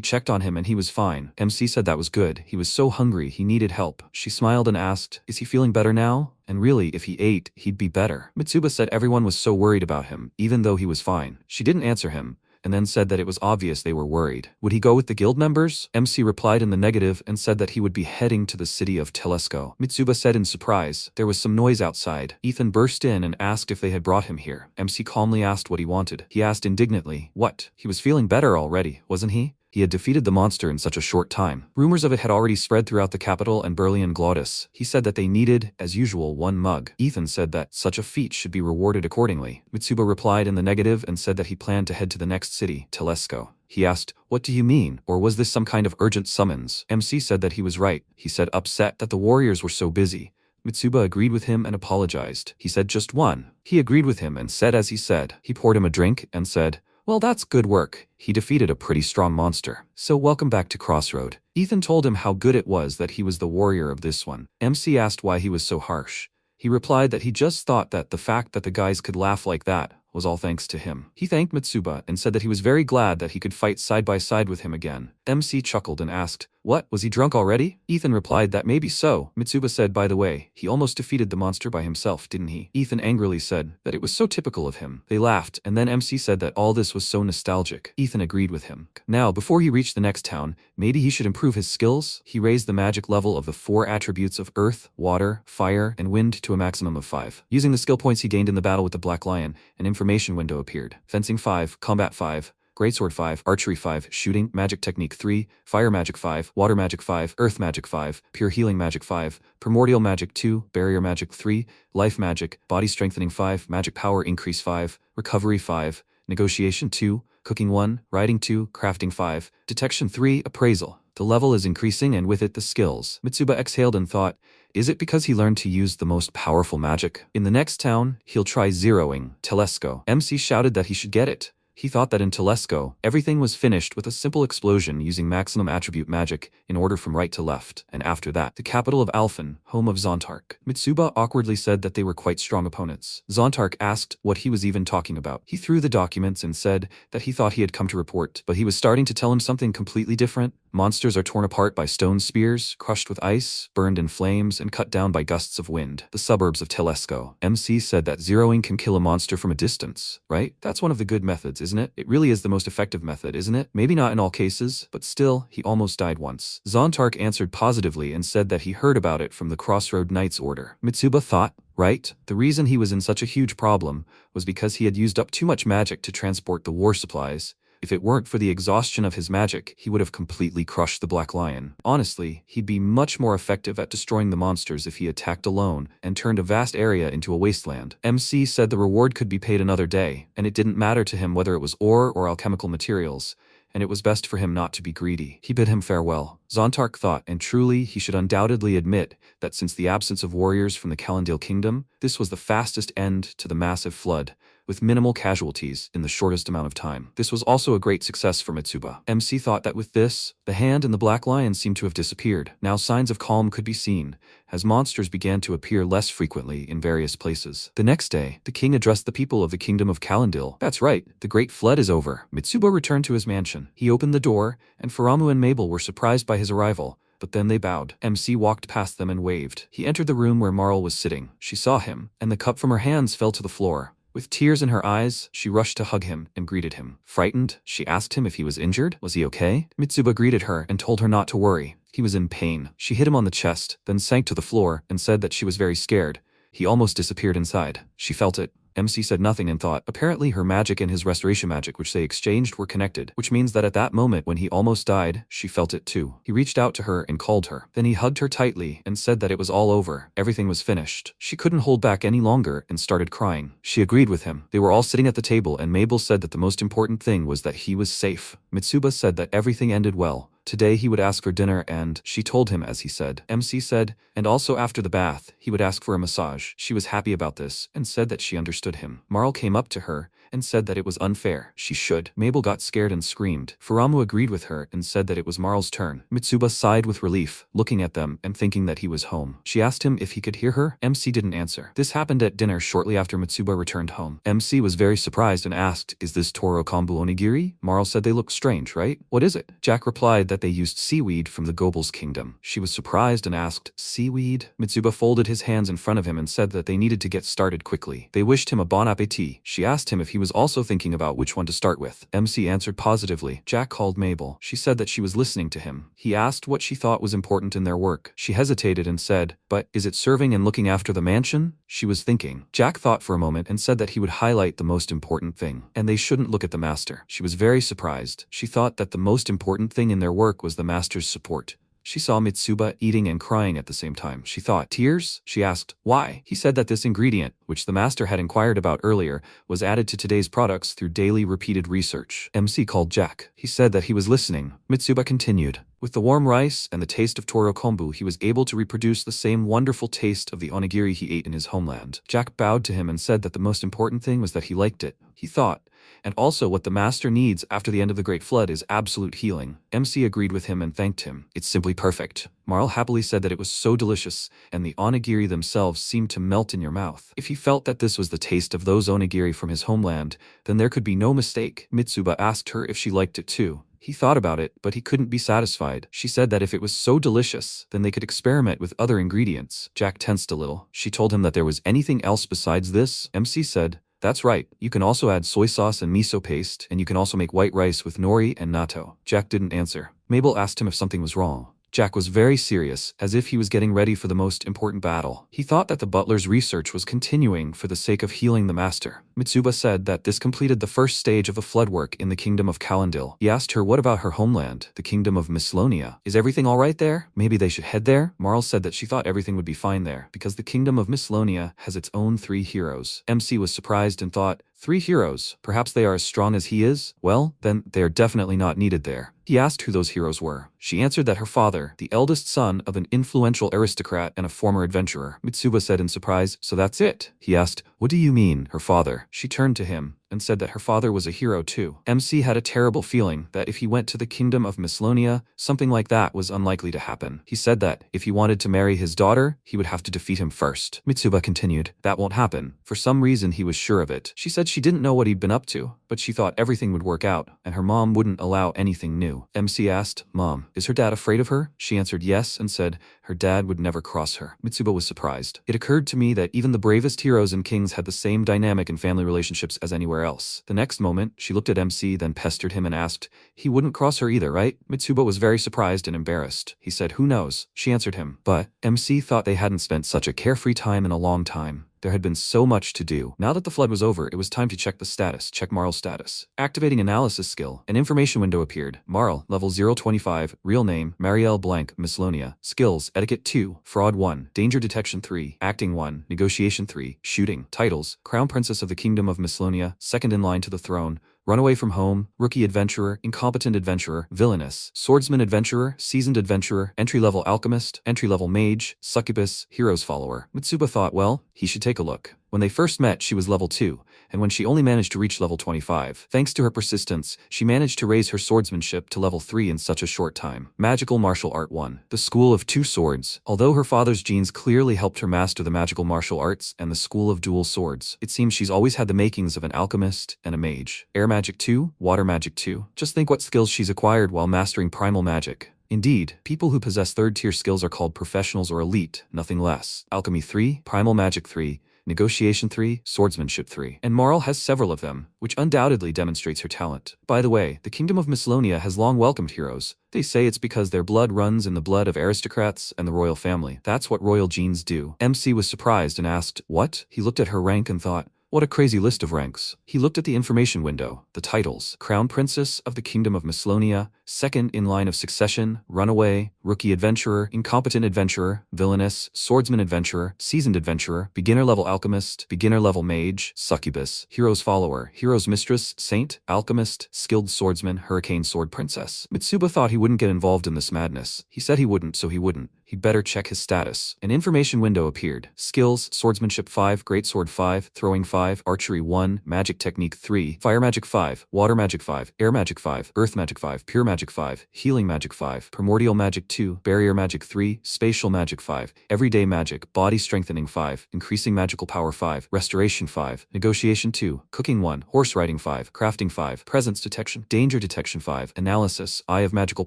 checked on him and he was fine. MC said that was good. He was so hungry, he needed help. She smiled and asked, "Is he feeling better now?" And really, if he ate, he'd be better. Mitsuba said everyone was so worried about him, even though he was fine. She didn't answer him, and then said that it was obvious they were worried. Would he go with the guild members? MC replied in the negative and said that he would be heading to the city of Telesco. Mitsuba said in surprise, there was some noise outside. Ethan burst in and asked if they had brought him here. MC calmly asked what he wanted. He asked indignantly, what? He was feeling better already, wasn't he? He had defeated the monster in such a short time. Rumors of it had already spread throughout the capital and Berlin Glottis. He said that they needed, as usual, 1 mug. Ethan said that such a feat should be rewarded accordingly. Mitsuba replied in the negative and said that he planned to head to the next city, Telesco. He asked, "What do you mean? Or was this some kind of urgent summons?" MC said that he was right. He said upset that the warriors were so busy. Mitsuba agreed with him and apologized. He said just 1. He agreed with him and said as he said. He poured him a drink and said, "Well, that's good work. He defeated a pretty strong monster. So welcome back to Crossroad." Ethan told him how good it was that he was the warrior of this one. MC asked why he was so harsh. He replied that he just thought that the fact that the guys could laugh like that was all thanks to him. He thanked Mitsuba and said that he was very glad that he could fight side by side with him again. MC chuckled and asked, "What, was he drunk already?" Ethan replied that maybe so. Mitsuba said, by the way, he almost defeated the monster by himself, didn't he? Ethan angrily said that it was so typical of him. They laughed, and then MC said that all this was so nostalgic. Ethan agreed with him. Now, before he reached the next town, maybe he should improve his skills. He raised the magic level of the 4 attributes of earth, water, fire, and wind to a maximum of 5. Using the skill points he gained in the battle with the Black Lion, an information window appeared. Fencing 5, combat 5, Greatsword 5, Archery 5, Shooting, Magic Technique 3, Fire Magic 5, Water Magic 5, Earth Magic 5, Pure Healing Magic 5, Primordial Magic 2, Barrier Magic 3, Life Magic, Body Strengthening 5, Magic Power Increase 5, Recovery 5, Negotiation 2, Cooking 1, Writing 2, Crafting 5, Detection 3, Appraisal. The level is increasing and with it the skills. Mitsuba exhaled and thought, is it because he learned to use the most powerful magic? In the next town, he'll try zeroing Telesco. MC shouted that he should get it. He thought that in Telesco, everything was finished with a simple explosion using maximum attribute magic in order from right to left, and after that, the capital of Alphen, home of Zontark. Mitsuba awkwardly said that they were quite strong opponents. Zontark asked what he was even talking about. He threw the documents and said that he thought he had come to report, but he was starting to tell him something completely different. Monsters are torn apart by stone spears, crushed with ice, burned in flames, and cut down by gusts of wind. The suburbs of Telesco. MC said that zeroing can kill a monster from a distance, right? That's one of the good methods, isn't it? It really is the most effective method, isn't it? Maybe not in all cases, but still, he almost died once. Zontark answered positively and said that he heard about it from the Crossroad Knights order. Mitsuba thought, right? The reason he was in such a huge problem was because he had used up too much magic to transport the war supplies. If it weren't for the exhaustion of his magic, he would have completely crushed the Black Lion. Honestly, he'd be much more effective at destroying the monsters if he attacked alone and turned a vast area into a wasteland. MC said the reward could be paid another day, and it didn't matter to him whether it was ore or alchemical materials, and it was best for him not to be greedy. He bid him farewell. Zontark thought, and truly he should undoubtedly admit, that since the absence of warriors from the Calendil Kingdom, this was the fastest end to the massive flood, with minimal casualties in the shortest amount of time. This was also a great success for Mitsuba. MC thought that with this, the hand and the Black Lion seemed to have disappeared. Now signs of calm could be seen, as monsters began to appear less frequently in various places. The next day, the king addressed the people of the kingdom of Calendil. That's right, the great flood is over. Mitsuba returned to his mansion. He opened the door, and Faramu and Mabel were surprised by his arrival. But then they bowed. MC walked past them and waved. He entered the room where Marl was sitting. She saw him, and the cup from her hands fell to the floor. With tears in her eyes, she rushed to hug him and greeted him. Frightened, she asked him if he was injured. Was he okay? Mitsuba greeted her and told her not to worry. He was in pain. She hit him on the chest, then sank to the floor and said that she was very scared. He almost disappeared inside. She felt it. MC said nothing and thought, apparently her magic and his restoration magic which they exchanged were connected, which means that at that moment when he almost died, she felt it too. He reached out to her and called her. Then he hugged her tightly and said that it was all over. Everything was finished. She couldn't hold back any longer and started crying. She agreed with him. They were all sitting at the table and Mabel said that the most important thing was that he was safe. Mitsuba said that everything ended well. Today he would ask for dinner and she told him as he said. MC said, and also after the bath, he would ask for a massage. She was happy about this and said that she understood him. Marl came up to her and said that it was unfair. She should. Mabel got scared and screamed. Faramu agreed with her and said that it was Marl's turn. Mitsuba sighed with relief, looking at them and thinking that he was home. She asked him if he could hear her. MC didn't answer. This happened at dinner shortly after Mitsuba returned home. MC was very surprised and asked, is this Toro Kombu Onigiri? Marl said they look strange, right? What is it? Jack replied that they used seaweed from the Goebel's kingdom. She was surprised and asked, seaweed? Mitsuba folded his hands in front of him and said that they needed to get started quickly. They wished him a bon appetit. She asked him if he was also thinking about which one to start with. MC answered positively. Jack called Mabel. She said that she was listening to him. He asked what she thought was important in their work. She hesitated and said, but is it serving and looking after the mansion? She was thinking. Jack thought for a moment and said that he would highlight the most important thing. And they shouldn't look at the master. She was very surprised. She thought that the most important thing in their work was the master's support. She saw Mitsuba eating and crying at the same time. She thought, tears? She asked, why? He said that this ingredient, which the master had inquired about earlier, was added to today's products through daily repeated research. MC called Jack. He said that he was listening. Mitsuba continued. With the warm rice and the taste of Toro Kombu, he was able to reproduce the same wonderful taste of the onigiri he ate in his homeland. Jack bowed to him and said that the most important thing was that he liked it. He thought, and also what the master needs after the end of the Great Flood is absolute healing. MC agreed with him and thanked him. It's simply perfect. Marl happily said that it was so delicious, and the onigiri themselves seemed to melt in your mouth. If he felt that this was the taste of those onigiri from his homeland, then there could be no mistake. Mitsuba asked her if she liked it too. He thought about it, but he couldn't be satisfied. She said that if it was so delicious, then they could experiment with other ingredients. Jack tensed a little. She told him that there was anything else besides this. MC said, that's right, you can also add soy sauce and miso paste, and you can also make white rice with nori and natto. Jack didn't answer. Mabel asked him if something was wrong. Jack was very serious, as if he was getting ready for the most important battle. He thought that the butler's research was continuing for the sake of healing the master. Mitsuba said that this completed the first stage of the flood work in the kingdom of Calendil. He asked her what about her homeland, the kingdom of Mislonia. Is everything alright there? Maybe they should head there? Marl said that she thought everything would be fine there, because the kingdom of Mislonia has its own 3 heroes. MC was surprised and thought, 3 heroes? Perhaps they are as strong as he is? Well, then they are definitely not needed there. He asked who those heroes were. She answered that her father, the eldest son of an influential aristocrat and a former adventurer. Mitsuba said in surprise, so that's it? He asked, what do you mean, her father? She turned to him and said that her father was a hero too. MC had a terrible feeling that if he went to the kingdom of Mislonia, something like that was unlikely to happen. He said that if he wanted to marry his daughter, he would have to defeat him first. Mitsuba continued, that won't happen. For some reason he was sure of it. She said she didn't know what he'd been up to, but she thought everything would work out, and her mom wouldn't allow anything new. MC asked, Mom, is her dad afraid of her? She answered yes and said her dad would never cross her. Mitsuba was surprised. It occurred to me that even the bravest heroes and kings had the same dynamic in family relationships as anywhere else. The next moment, she looked at MC, then pestered him and asked, he wouldn't cross her either, right? Mitsuba was very surprised and embarrassed. He said, who knows? She answered him. But MC thought they hadn't spent such a carefree time in a long time. There had been so much to do. Now that the flood was over, it was time to check the status. Check Marl's status. Activating analysis skill. An information window appeared. Marl, level 025, real name, Marielle Blank, Mislonia. Skills, Etiquette 2, Fraud 1, Danger Detection 3, Acting 1, Negotiation 3, Shooting. Titles, Crown Princess of the Kingdom of Mislonia, second in line to the throne, Runaway from Home, Rookie Adventurer, Incompetent Adventurer, Villainous, Swordsman Adventurer, Seasoned Adventurer, Entry-Level Alchemist, Entry-Level Mage, Succubus, Hero's Follower. Mitsuba thought, well, he should take a look. When they first met, she was level 2, and when she only managed to reach level 25, thanks to her persistence, she managed to raise her swordsmanship to level 3 in such a short time. Magical Martial Art 1. The School of Two Swords. Although her father's genes clearly helped her master the magical martial arts and the School of Dual Swords, it seems she's always had the makings of an alchemist and a mage. Air Magic 2, Water Magic 2. Just think what skills she's acquired while mastering primal magic. Indeed, people who possess third-tier skills are called professionals or elite, nothing less. Alchemy 3, Primal Magic 3, Negotiation 3, Swordsmanship 3. And Marl has several of them, which undoubtedly demonstrates her talent. By the way, the Kingdom of Mislonia has long welcomed heroes. They say it's because their blood runs in the blood of aristocrats and the royal family. That's what royal genes do. MC was surprised and asked, what? He looked at her rank and thought, what a crazy list of ranks. He looked at the information window, the titles, Crown Princess of the Kingdom of Mislonia, second in line of succession, Runaway, Rookie Adventurer, Incompetent Adventurer, Villainous, Swordsman Adventurer, Seasoned Adventurer, Beginner Level Alchemist, Beginner Level Mage, Succubus, Hero's Follower, Hero's Mistress, Saint, Alchemist, Skilled Swordsman, Hurricane Sword Princess. Mitsuba thought he wouldn't get involved in this madness. He said he wouldn't, so he wouldn't. He'd better check his status. An information window appeared. Skills, Swordsmanship 5, Greatsword 5, Throwing 5, Archery 1, Magic Technique 3, Fire Magic 5, Water Magic 5, Air Magic 5, Earth Magic 5, Pure Magic 5, Healing Magic 5, Primordial Magic 2, Barrier Magic 3, Spatial Magic 5, Everyday Magic, Body Strengthening 5, Increasing Magical Power 5, Restoration 5, Negotiation 2, Cooking 1, Horse Riding 5, Crafting 5, Presence Detection, Danger Detection 5, Analysis, Eye of Magical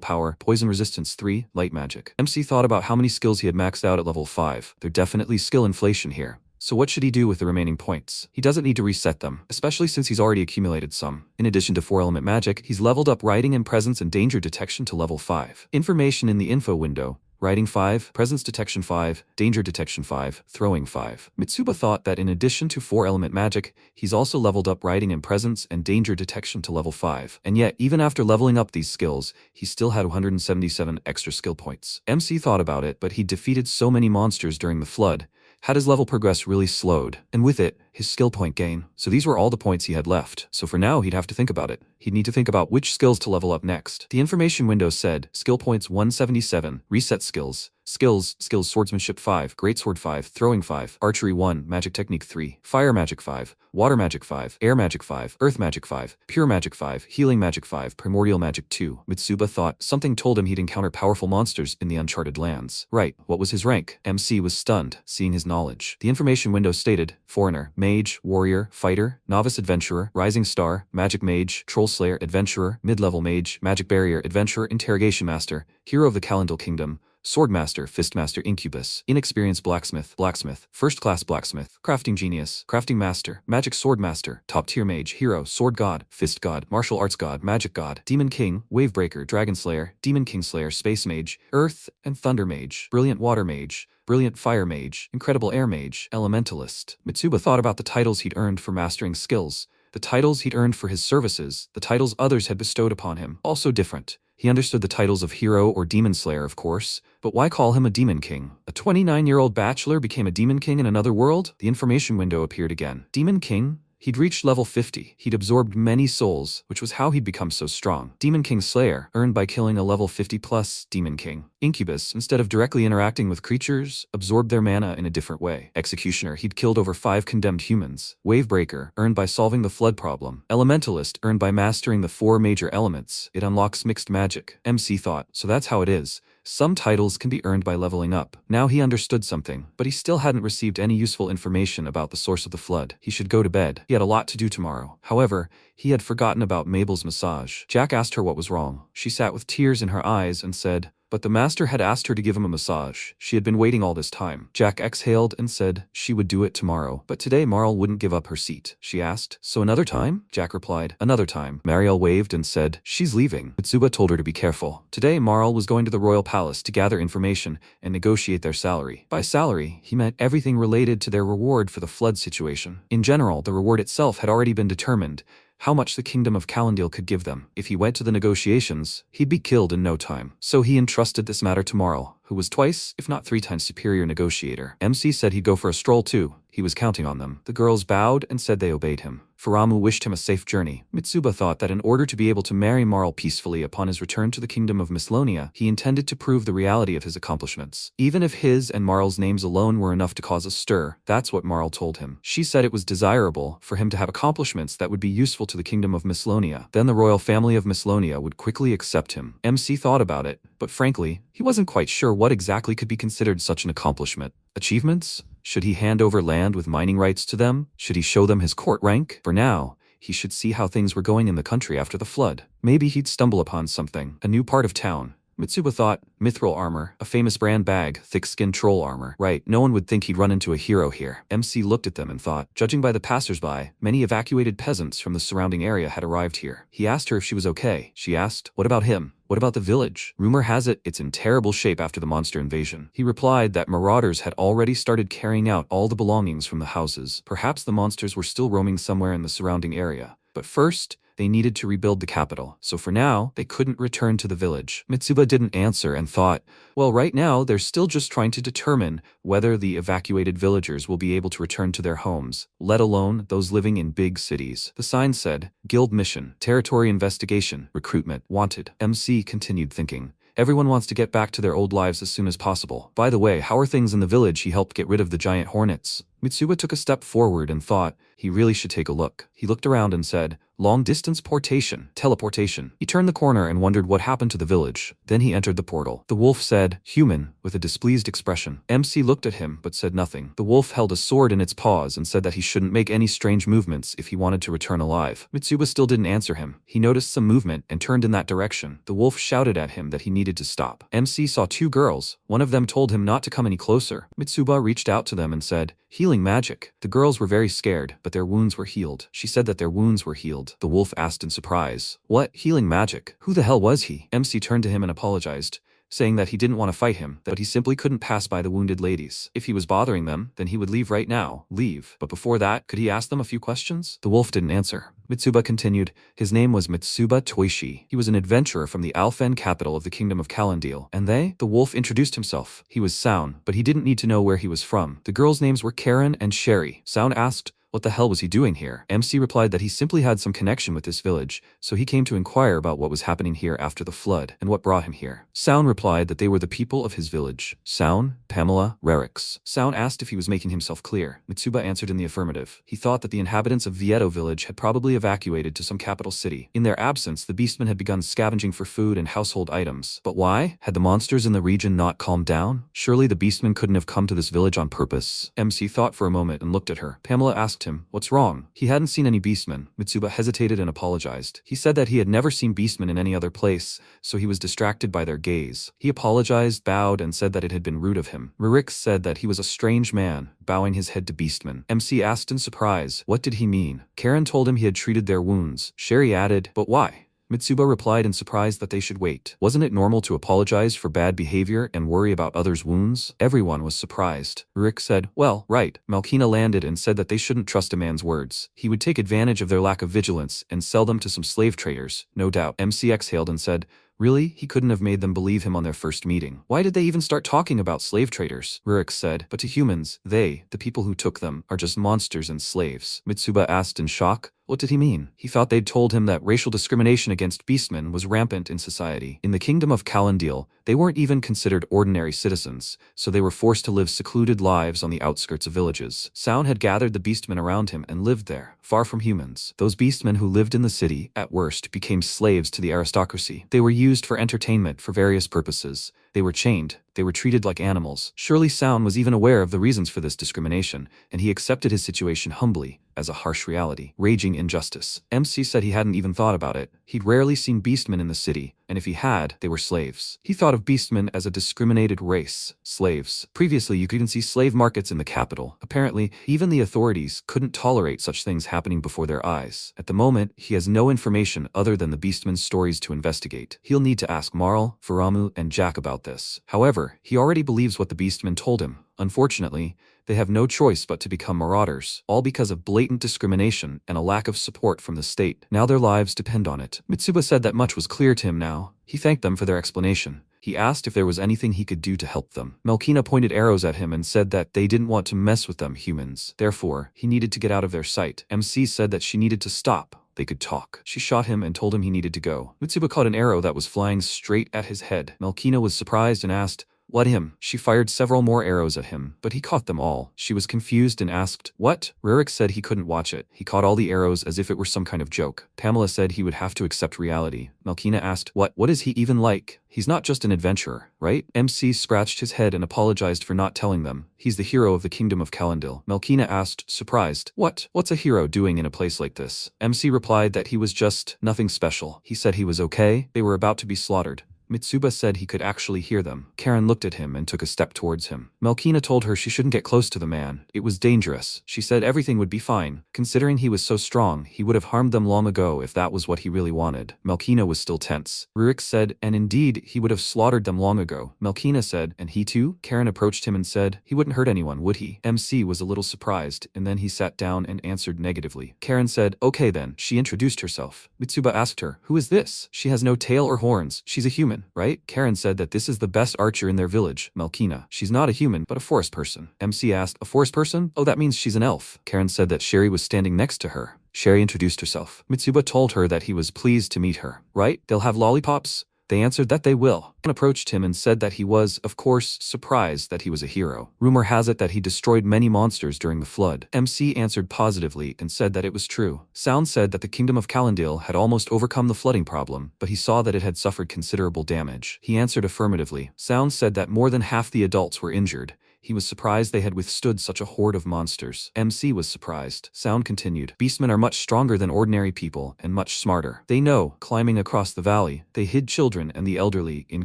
Power, Poison Resistance 3, Light Magic. MC thought about how many skills he had maxed out at level 5. There's definitely skill inflation here. So what should he do with the remaining points? He doesn't need to reset them, especially since he's already accumulated some. In addition to 4-element magic, he's leveled up Writing and Presence and Danger Detection to level 5. Information in the info window. Writing 5, Presence Detection 5, Danger Detection 5, Throwing 5. Mitsuba thought that in addition to 4-element magic, he's also leveled up Writing and Presence and Danger Detection to level 5. And yet, even after leveling up these skills, he still had 177 extra skill points. MC thought about it, but he defeated so many monsters during the flood. Had his level progress really slowed, and with it, his skill point gain. So these were all the points he had left. So for now, he'd have to think about it. He'd need to think about which skills to level up next. The information window said, skill points 177, reset skills. Skills, Swordsmanship 5, Greatsword 5, Throwing 5, Archery 1, Magic Technique 3, Fire Magic 5, Water Magic 5, Air Magic 5, Earth Magic 5, Pure Magic 5, Healing Magic 5, Primordial Magic 2. Mitsuba thought something told him he'd encounter powerful monsters in the uncharted lands. Right, what was his rank? MC was stunned, seeing his knowledge. The information window stated, Foreigner, Mage, Warrior, Fighter, Novice Adventurer, Rising Star, Magic Mage, Troll Slayer, Adventurer, Mid-Level Mage, Magic Barrier, Adventurer, Interrogation Master, Hero of the Calendil Kingdom, Swordmaster, Fistmaster, Incubus, Inexperienced Blacksmith, Blacksmith, First Class Blacksmith, Crafting Genius, Crafting Master, Magic Swordmaster, Top Tier Mage, Hero, Sword God, Fist God, Martial Arts God, Magic God, Demon King, Wavebreaker, Dragon Slayer, Demon Kingslayer, Space Mage, Earth and Thunder Mage, Brilliant Water Mage, Brilliant Fire Mage, Incredible Air Mage, Elementalist. Mitsuba thought about the titles he'd earned for mastering skills, the titles he'd earned for his services, the titles others had bestowed upon him, also different. He understood the titles of Hero or Demon Slayer, of course, but why call him a Demon King? A 29-year-old bachelor became a Demon King in another world? The information window appeared again. Demon King? He'd reached level 50. He'd absorbed many souls, which was how he'd become so strong. Demon King Slayer, earned by killing a level 50+ Demon King. Incubus, instead of directly interacting with creatures, absorbed their mana in a different way. Executioner, he'd killed over 5 condemned humans. Wavebreaker, earned by solving the flood problem. Elementalist, earned by mastering the 4 major elements. It unlocks mixed magic. MC thought, so that's how it is. Some titles can be earned by leveling up. Now he understood something, but he still hadn't received any useful information about the source of the flood. He should go to bed. He had a lot to do tomorrow. However, he had forgotten about Mabel's massage. Jack asked her what was wrong. She sat with tears in her eyes and said, but the master had asked her to give him a massage. She had been waiting all this time. Jack exhaled and said she would do it tomorrow. But today Marl wouldn't give up her seat. She asked, so another time? Jack replied, another time. Mariel waved and said, she's leaving. Mitsuba told her to be careful. Today Marl was going to the royal palace to gather information and negotiate their salary. By salary, he meant everything related to their reward for the flood situation. In general, the reward itself had already been determined, how much the kingdom of Calendil could give them. If he went to the negotiations, he'd be killed in no time. So he entrusted this matter to Marl, who was twice, if not 3 times superior negotiator. MC said he'd go for a stroll too. He was counting on them. The girls bowed and said they obeyed him. Faramu wished him a safe journey. Mitsuba thought that in order to be able to marry Marl peacefully upon his return to the kingdom of Mislonia, he intended to prove the reality of his accomplishments. Even if his and Marl's names alone were enough to cause a stir, that's what Marl told him. She said it was desirable for him to have accomplishments that would be useful to the kingdom of Mislonia. Then the royal family of Mislonia would quickly accept him. MC thought about it, but frankly, he wasn't quite sure what exactly could be considered such an accomplishment. Achievements? Should he hand over land with mining rights to them? Should he show them his court rank? For now, he should see how things were going in the country after the flood. Maybe he'd stumble upon something. A new part of town. Mitsuba thought, mithril armor, a famous brand bag, thick-skinned troll armor. Right, no one would think he'd run into a hero here. MC looked at them and thought, judging by the passersby, many evacuated peasants from the surrounding area had arrived here. He asked her if she was okay. She asked, what about him? What about the village? Rumor has it, it's in terrible shape after the monster invasion. He replied that marauders had already started carrying out all the belongings from the houses. Perhaps the monsters were still roaming somewhere in the surrounding area. But first, they needed to rebuild the capital, so for now, they couldn't return to the village. Mitsuba didn't answer and thought, well, right now, they're still just trying to determine whether the evacuated villagers will be able to return to their homes, let alone those living in big cities. The sign said, Guild Mission, Territory Investigation, Recruitment, Wanted. MC continued thinking. Everyone wants to get back to their old lives as soon as possible. By the way, how are things in the village? He helped get rid of the giant hornets. Mitsuba took a step forward and thought he really should take a look. He looked around and said, long-distance portation, teleportation. He turned the corner and wondered what happened to the village. Then he entered the portal. The wolf said, human, with a displeased expression. MC looked at him but said nothing. The wolf held a sword in its paws and said that he shouldn't make any strange movements if he wanted to return alive. Mitsuba still didn't answer him. He noticed some movement and turned in that direction. The wolf shouted at him that he needed to stop. MC saw 2 girls. One of them told him not to come any closer. Mitsuba reached out to them and said, healing magic. The girls were very scared, but their wounds were healed. She said that their wounds were healed. The wolf asked in surprise, what? Healing magic? Who the hell was he? MC turned to him and apologized, saying that he didn't want to fight him, but he simply couldn't pass by the wounded ladies. If he was bothering them, then he would leave right now. Leave. But before that, could he ask them a few questions? The wolf didn't answer. Mitsuba continued, his name was Mitsuba Toishi. He was an adventurer from the Alphen capital of the kingdom of Calendil. And they? The wolf introduced himself. He was Soun, but he didn't need to know where he was from. The girls' names were Karen and Sherry. Soun asked, what the hell was he doing here? MC replied that he simply had some connection with this village, so he came to inquire about what was happening here after the flood and what brought him here. Soun replied that they were the people of his village. Soun, Pamela, Rerix. Soun asked if he was making himself clear. Mitsuba answered in the affirmative. He thought that the inhabitants of Vieto village had probably evacuated to some capital city. In their absence, the beastmen had begun scavenging for food and household items. But why? Had the monsters in the region not calmed down? Surely the beastmen couldn't have come to this village on purpose. MC thought for a moment and looked at her. Pamela asked him, "What's wrong?" He hadn't seen any beastmen. Mitsuba hesitated and apologized. He said that he had never seen beastmen in any other place, so he was distracted by their gaze. He apologized, bowed, and said that it had been rude of him. Rurik said that he was a strange man, bowing his head to beastmen. MC asked in surprise, what did he mean? Karen told him he had treated their wounds. Sherry added, "But why?" Mitsuba replied in surprise that they should wait. Wasn't it normal to apologize for bad behavior and worry about others' wounds? Everyone was surprised. Rurik said, "Well, right." Malkina landed and said that they shouldn't trust a man's words. He would take advantage of their lack of vigilance and sell them to some slave traders, no doubt. MC exhaled and said, "Really? He couldn't have made them believe him on their first meeting. Why did they even start talking about slave traders?" Rurik said, "But to humans, they, the people who took them, are just monsters and slaves." Mitsuba asked in shock, what did he mean? He thought they'd told him that racial discrimination against beastmen was rampant in society. In the kingdom of Calendil, they weren't even considered ordinary citizens, so they were forced to live secluded lives on the outskirts of villages. Sound had gathered the beastmen around him and lived there, far from humans. Those beastmen who lived in the city, at worst, became slaves to the aristocracy. They were used for entertainment for various purposes. They were chained. They were treated like animals. Surely Sound was even aware of the reasons for this discrimination, and he accepted his situation humbly, as a harsh reality. Raging injustice. MC said he hadn't even thought about it. He'd rarely seen beastmen in the city, and if he had, they were slaves. He thought of beastmen as a discriminated race. Slaves. Previously, you could even see slave markets in the capital. Apparently, even the authorities couldn't tolerate such things happening before their eyes. At the moment, he has no information other than the beastmen's stories to investigate. He'll need to ask Marl, Faramu, and Jack about this. However, he already believes what the beastmen told him. Unfortunately, they have no choice but to become marauders, all because of blatant discrimination and a lack of support from the state. Now their lives depend on it. Mitsuba said that much was clear to him now. He thanked them for their explanation. He asked if there was anything he could do to help them. Malkina pointed arrows at him and said that they didn't want to mess with them humans. Therefore, he needed to get out of their sight. MC said that she needed to stop. They could talk. She shot him and told him he needed to go. Mitsuba caught an arrow that was flying straight at his head. Malkina was surprised and asked, "What him?" She fired several more arrows at him, but he caught them all. She was confused and asked, "What?" Rurik said he couldn't watch it. He caught all the arrows as if it were some kind of joke. Pamela said he would have to accept reality. Malkina asked, What is he even like? He's not just an adventurer, right?" MC scratched his head and apologized for not telling them. "He's the hero of the kingdom of Calendil." Malkina asked, surprised, What's a hero doing in a place like this?" MC replied that he was just nothing special. He said he was okay. They were about to be slaughtered. Mitsuba said he could actually hear them. Karen looked at him and took a step towards him. Malkina told her she shouldn't get close to the man. It was dangerous. She said everything would be fine. Considering he was so strong, he would have harmed them long ago if that was what he really wanted. Malkina was still tense. Rurik said, and indeed, he would have slaughtered them long ago. Malkina said, and he too? Karen approached him and said, he wouldn't hurt anyone, would he? MC was a little surprised, and then he sat down and answered negatively. Karen said, okay then. She introduced herself. Mitsuba asked her, who is this? She has no tail or horns. She's a human, right? Karen said that this is the best archer in their village. Malkina, she's not a human, but a forest person. MC asked, a forest person? Oh, that means she's an elf. Karen said that Sherry was standing next to her. Sherry introduced herself. Mitsuba told her that he was pleased to meet her. Right? They'll have lollipops? They answered that they will, and approached him and said that he was, of course, surprised that he was a hero. Rumor has it that he destroyed many monsters during the flood. MC answered positively and said that it was true. Sound said that the kingdom of Calendil had almost overcome the flooding problem, but he saw that it had suffered considerable damage. He answered affirmatively. Sound said that more than half the adults were injured. He was surprised they had withstood such a horde of monsters. MC was surprised. Sound continued. Beastmen are much stronger than ordinary people and much smarter. They know, climbing across the valley, they hid children and the elderly in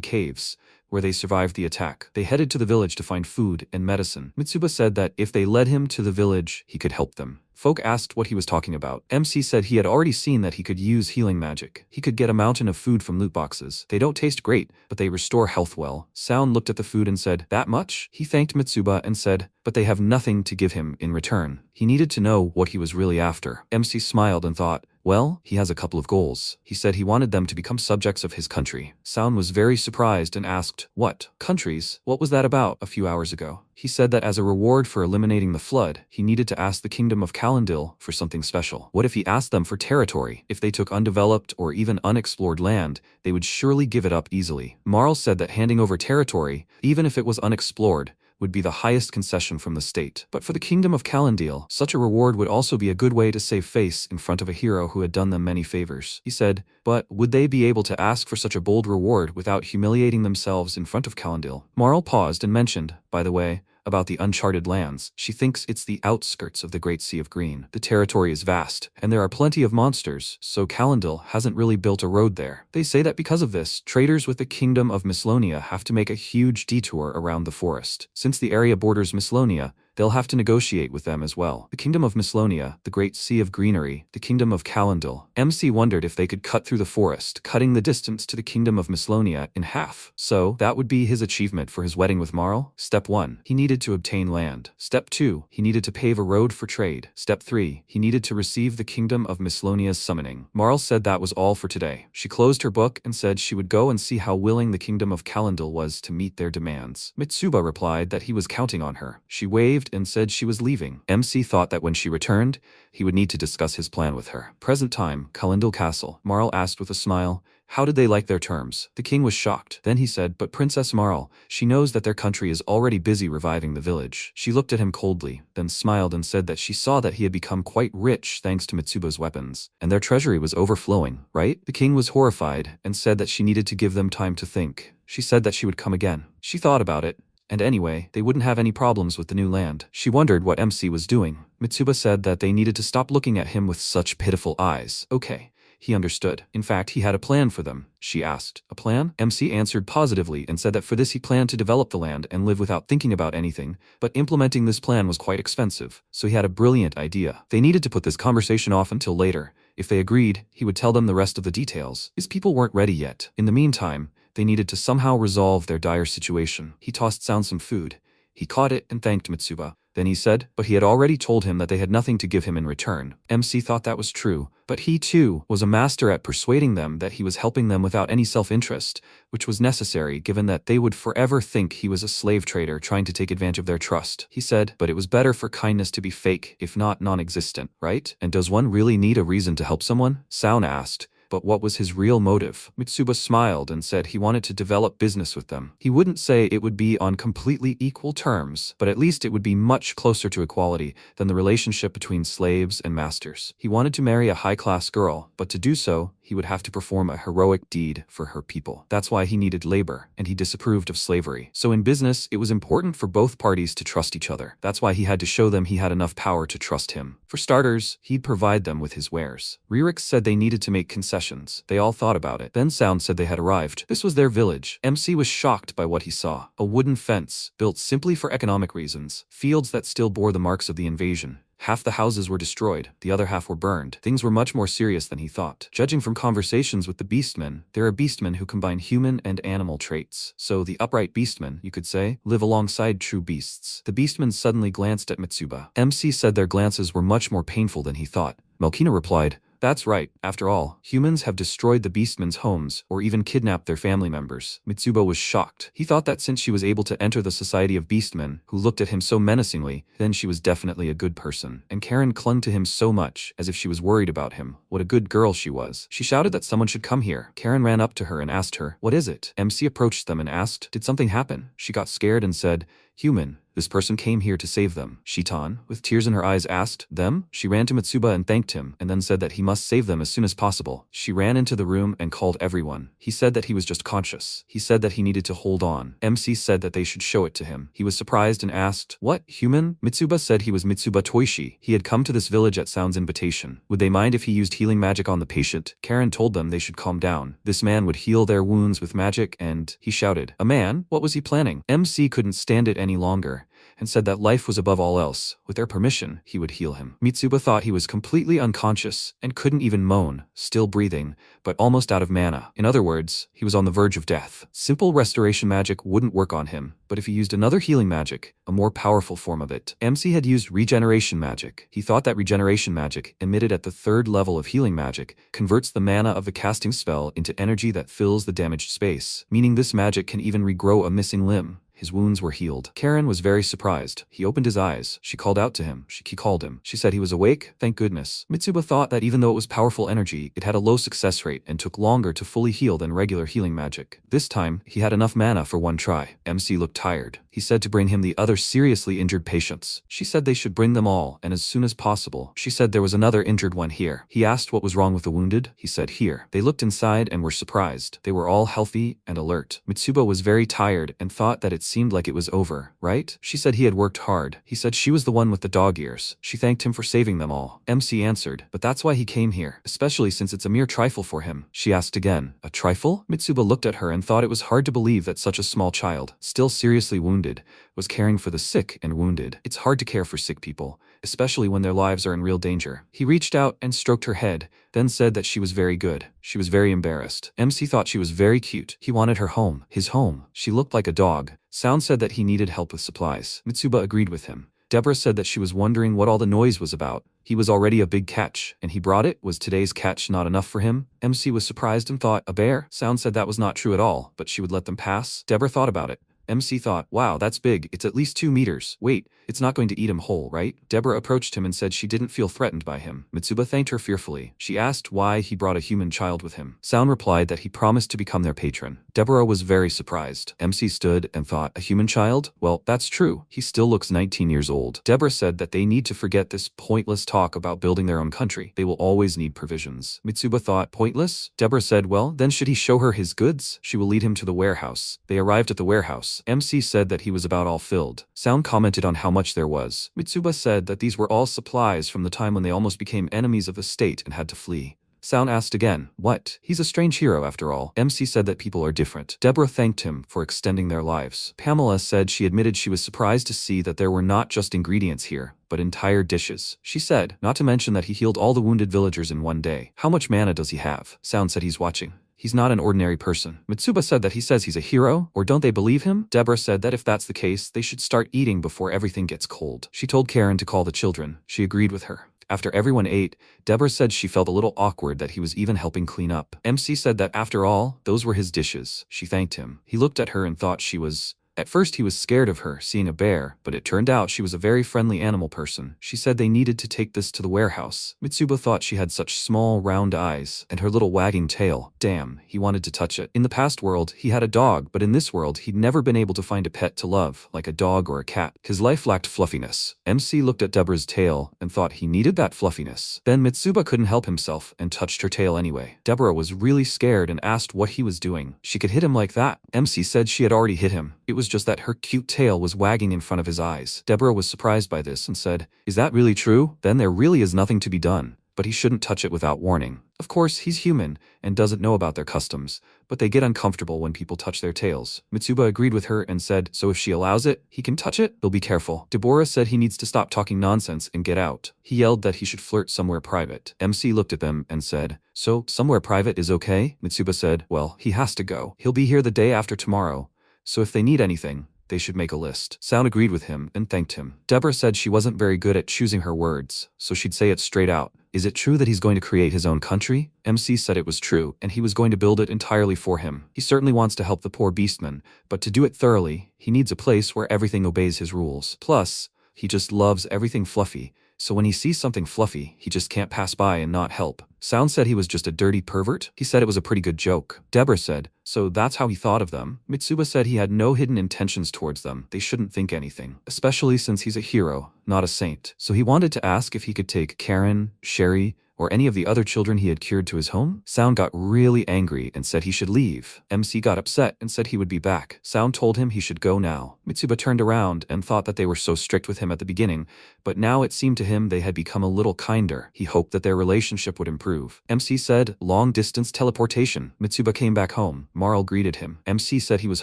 caves, where they survived the attack. They headed to the village to find food and medicine. Mitsuba said that if they led him to the village, he could help them. Folk asked what he was talking about. MC said he had already seen that he could use healing magic. He could get a mountain of food from loot boxes. They don't taste great, but they restore health well. Sound looked at the food and said, that much? He thanked Mitsuba and said, but they have nothing to give him in return. He needed to know what he was really after. MC smiled and thought, well, he has a couple of goals. He said he wanted them to become subjects of his country. Sound was very surprised and asked, what? Countries? What was that about a few hours ago? He said that as a reward for eliminating the flood, he needed to ask the kingdom of Calendil for something special. What if he asked them for territory? If they took undeveloped or even unexplored land, they would surely give it up easily. Marl said that handing over territory, even if it was unexplored, would be the highest concession from the state. But for the kingdom of Calendil, such a reward would also be a good way to save face in front of a hero who had done them many favors. He said, but would they be able to ask for such a bold reward without humiliating themselves in front of Calendil? Marl paused and mentioned, by the way, about the uncharted lands. She thinks it's the outskirts of the Great Sea of Green. The territory is vast, and there are plenty of monsters, so Calendil hasn't really built a road there. They say that because of this, traders with the Kingdom of Mislonia have to make a huge detour around the forest. Since the area borders Mislonia, they'll have to negotiate with them as well. The Kingdom of Mislonia, the Great Sea of Greenery, the Kingdom of Calendil. MC wondered if they could cut through the forest, cutting the distance to the Kingdom of Mislonia in half. So, that would be his achievement for his wedding with Marl. Step 1. He needed to obtain land. Step 2. He needed to pave a road for trade. Step 3. He needed to receive the Kingdom of Mislonia's summoning. Marl said that was all for today. She closed her book and said she would go and see how willing the Kingdom of Calendil was to meet their demands. Mitsuba replied that he was counting on her. She waved and said she was leaving. MC thought that when she returned, he would need to discuss his plan with her. Present time, Calendil Castle. Marl asked with a smile, how did they like their terms? The king was shocked. Then he said, but Princess Marl, she knows that their country is already busy reviving the village. She looked at him coldly, then smiled and said that she saw that he had become quite rich thanks to Mitsuba's weapons, and their treasury was overflowing, right? The king was horrified and said that she needed to give them time to think. She said that she would come again. She thought about it. And anyway, they wouldn't have any problems with the new land. She wondered what MC was doing. Mitsuba said that they needed to stop looking at him with such pitiful eyes. Okay. He understood. In fact, he had a plan for them. She asked. A plan? MC answered positively and said that for this he planned to develop the land and live without thinking about anything, but implementing this plan was quite expensive, so he had a brilliant idea. They needed to put this conversation off until later. If they agreed, he would tell them the rest of the details. His people weren't ready yet. In the meantime, they needed to somehow resolve their dire situation. He tossed down some food. He caught it and thanked Mitsuba. Then he said, but he had already told him that they had nothing to give him in return. MC thought that was true, but he too was a master at persuading them that he was helping them without any self-interest, which was necessary given that they would forever think he was a slave trader trying to take advantage of their trust. He said, but it was better for kindness to be fake, if not non-existent, right? And does one really need a reason to help someone? Soun asked. But what was his real motive? Mitsuba smiled and said he wanted to develop business with them. He wouldn't say it would be on completely equal terms, but at least it would be much closer to equality than the relationship between slaves and masters. He wanted to marry a high-class girl, but to do so, he would have to perform a heroic deed for her people. That's why he needed labor, and he disapproved of slavery. So in business, it was important for both parties to trust each other. That's why he had to show them he had enough power to trust him. For starters, he'd provide them with his wares. Ryrix said they needed to make concessions. They all thought about it. Then Sound said they had arrived. This was their village. MC was shocked by what he saw. A wooden fence, built simply for economic reasons. Fields that still bore the marks of the invasion. Half the houses were destroyed, the other half were burned. Things were much more serious than he thought. Judging from conversations with the beastmen, there are beastmen who combine human and animal traits. So the upright beastmen, you could say, live alongside true beasts. The beastmen suddenly glanced at Mitsuba. MC said their glances were much more painful than he thought. Melkina replied, that's right. After all, humans have destroyed the beastmen's homes or even kidnapped their family members. Mitsuba was shocked. He thought that since she was able to enter the society of beastmen, who looked at him so menacingly, then she was definitely a good person. And Karen clung to him so much, as if she was worried about him. What a good girl she was. She shouted that someone should come here. Karen ran up to her and asked her, what is it? MC approached them and asked, did something happen? She got scared and said, human. This person came here to save them. Shitan, with tears in her eyes, asked, them? She ran to Mitsuba and thanked him, and then said that he must save them as soon as possible. She ran into the room and called everyone. He said that he was just conscious. He said that he needed to hold on. MC said that they should show it to him. He was surprised and asked, what, human? Mitsuba said he was Mitsuba Toishi. He had come to this village at Sound's invitation. Would they mind if he used healing magic on the patient? Karen told them they should calm down. This man would heal their wounds with magic and, he shouted, a man? What was he planning? MC couldn't stand it any longer and said that life was above all else. With their permission, he would heal him. Mitsuba thought he was completely unconscious and couldn't even moan, still breathing, but almost out of mana. In other words, he was on the verge of death. Simple restoration magic wouldn't work on him, but if he used another healing magic, a more powerful form of it. MC had used regeneration magic. He thought that regeneration magic, emitted at the 3rd level of healing magic, converts the mana of the casting spell into energy that fills the damaged space, meaning this magic can even regrow a missing limb. His wounds were healed. Karen was very surprised. He opened his eyes. She called out to him. She called him. She said he was awake. Thank goodness. Mitsuba thought that even though it was powerful energy, it had a low success rate and took longer to fully heal than regular healing magic. This time, he had enough mana for one try. MC looked tired. He said to bring him the other seriously injured patients. She said they should bring them all, and as soon as possible. She said there was another injured one here. He asked what was wrong with the wounded. He said here. They looked inside and were surprised. They were all healthy and alert. Mitsuba was very tired and thought that it seemed like it was over, right? She said he had worked hard. He said she was the one with the dog ears. She thanked him for saving them all. MC answered, but that's why he came here, especially since it's a mere trifle for him. She asked again, a trifle? Mitsuba looked at her and thought it was hard to believe that such a small child, still seriously wounded, was caring for the sick and wounded. It's hard to care for sick people, especially when their lives are in real danger. He reached out and stroked her head, then said that she was very good. She was very embarrassed. MC thought she was very cute. He wanted her home. His home. She looked like a dog. Sound said that he needed help with supplies. Mitsuba agreed with him. Deborah said that she was wondering what all the noise was about. He was already a big catch, and he brought it. Was today's catch not enough for him? MC was surprised and thought, a bear? Sound said that was not true at all, but she would let them pass. Deborah thought about it. MC thought, wow, that's big. It's at least 2 meters. Wait, it's not going to eat him whole, right? Deborah approached him and said she didn't feel threatened by him. Mitsuba thanked her fearfully. She asked why he brought a human child with him. Sound replied that he promised to become their patron. Deborah was very surprised. MC stood and thought, a human child? Well, that's true. He still looks 19 years old. Deborah said that they need to forget this pointless talk about building their own country. They will always need provisions. Mitsuba thought, pointless? Deborah said, well, then should he show her his goods? She will lead him to the warehouse. They arrived at the warehouse. MC said that he was about all filled. Sound commented on how much there was. Mitsuba said that these were all supplies from the time when they almost became enemies of the state and had to flee. Sound asked again, what? He's a strange hero after all. MC said that people are different. Deborah thanked him for extending their lives. Pamela said she admitted she was surprised to see that there were not just ingredients here, but entire dishes. She said, not to mention that he healed all the wounded villagers in one day. How much mana does he have? Sound said he's watching. He's not an ordinary person. Mitsuba said that he says he's a hero, or don't they believe him? Deborah said that if that's the case, they should start eating before everything gets cold. She told Karen to call the children. She agreed with her. After everyone ate, Deborah said she felt a little awkward that he was even helping clean up. MC said that after all, those were his dishes. She thanked him. He looked at her and thought she was... At first he was scared of her, seeing a bear, but it turned out she was a very friendly animal person. She said they needed to take this to the warehouse. Mitsuba thought she had such small, round eyes, and her little wagging tail. Damn, he wanted to touch it. In the past world, he had a dog, but in this world, he'd never been able to find a pet to love, like a dog or a cat. His life lacked fluffiness. MC looked at Deborah's tail and thought he needed that fluffiness. Then Mitsuba couldn't help himself and touched her tail anyway. Deborah was really scared and asked what he was doing. She could hit him like that. MC said she had already hit him. It was just that her cute tail was wagging in front of his eyes. Deborah was surprised by this and said, is that really true? Then there really is nothing to be done. But he shouldn't touch it without warning. Of course, he's human and doesn't know about their customs, but they get uncomfortable when people touch their tails. Mitsuba agreed with her and said, so if she allows it, he can touch it? He'll be careful. Deborah said he needs to stop talking nonsense and get out. He yelled that he should flirt somewhere private. MC looked at them and said, so somewhere private is okay? Mitsuba said, well, he has to go. He'll be here the day after tomorrow. So if they need anything, they should make a list. Sound agreed with him and thanked him. Deborah said she wasn't very good at choosing her words, so she'd say it straight out. Is it true that he's going to create his own country? MC said it was true, and he was going to build it entirely for him. He certainly wants to help the poor beastmen, but to do it thoroughly, he needs a place where everything obeys his rules. Plus, he just loves everything fluffy, so when he sees something fluffy, he just can't pass by and not help. Sound said he was just a dirty pervert. He said it was a pretty good joke. Deborah said, so that's how he thought of them. Mitsuba said he had no hidden intentions towards them. They shouldn't think anything, especially since he's a hero, not a saint. So he wanted to ask if he could take Karen, Sherry, or any of the other children he had cured to his home. Sound got really angry and said he should leave. MC got upset and said he would be back. Sound told him he should go now. Mitsuba turned around and thought that they were so strict with him at the beginning, but now it seemed to him they had become a little kinder. He hoped that their relationship would improve. MC said, long-distance teleportation. Mitsuba came back home. Marl greeted him. MC said he was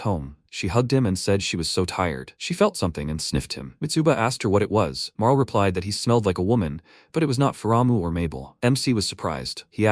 home. She hugged him and said she was so tired. She felt something and sniffed him. Mitsuba asked her what it was. Marl replied that he smelled like a woman, but it was not Faramu or Mabel. MC was surprised. He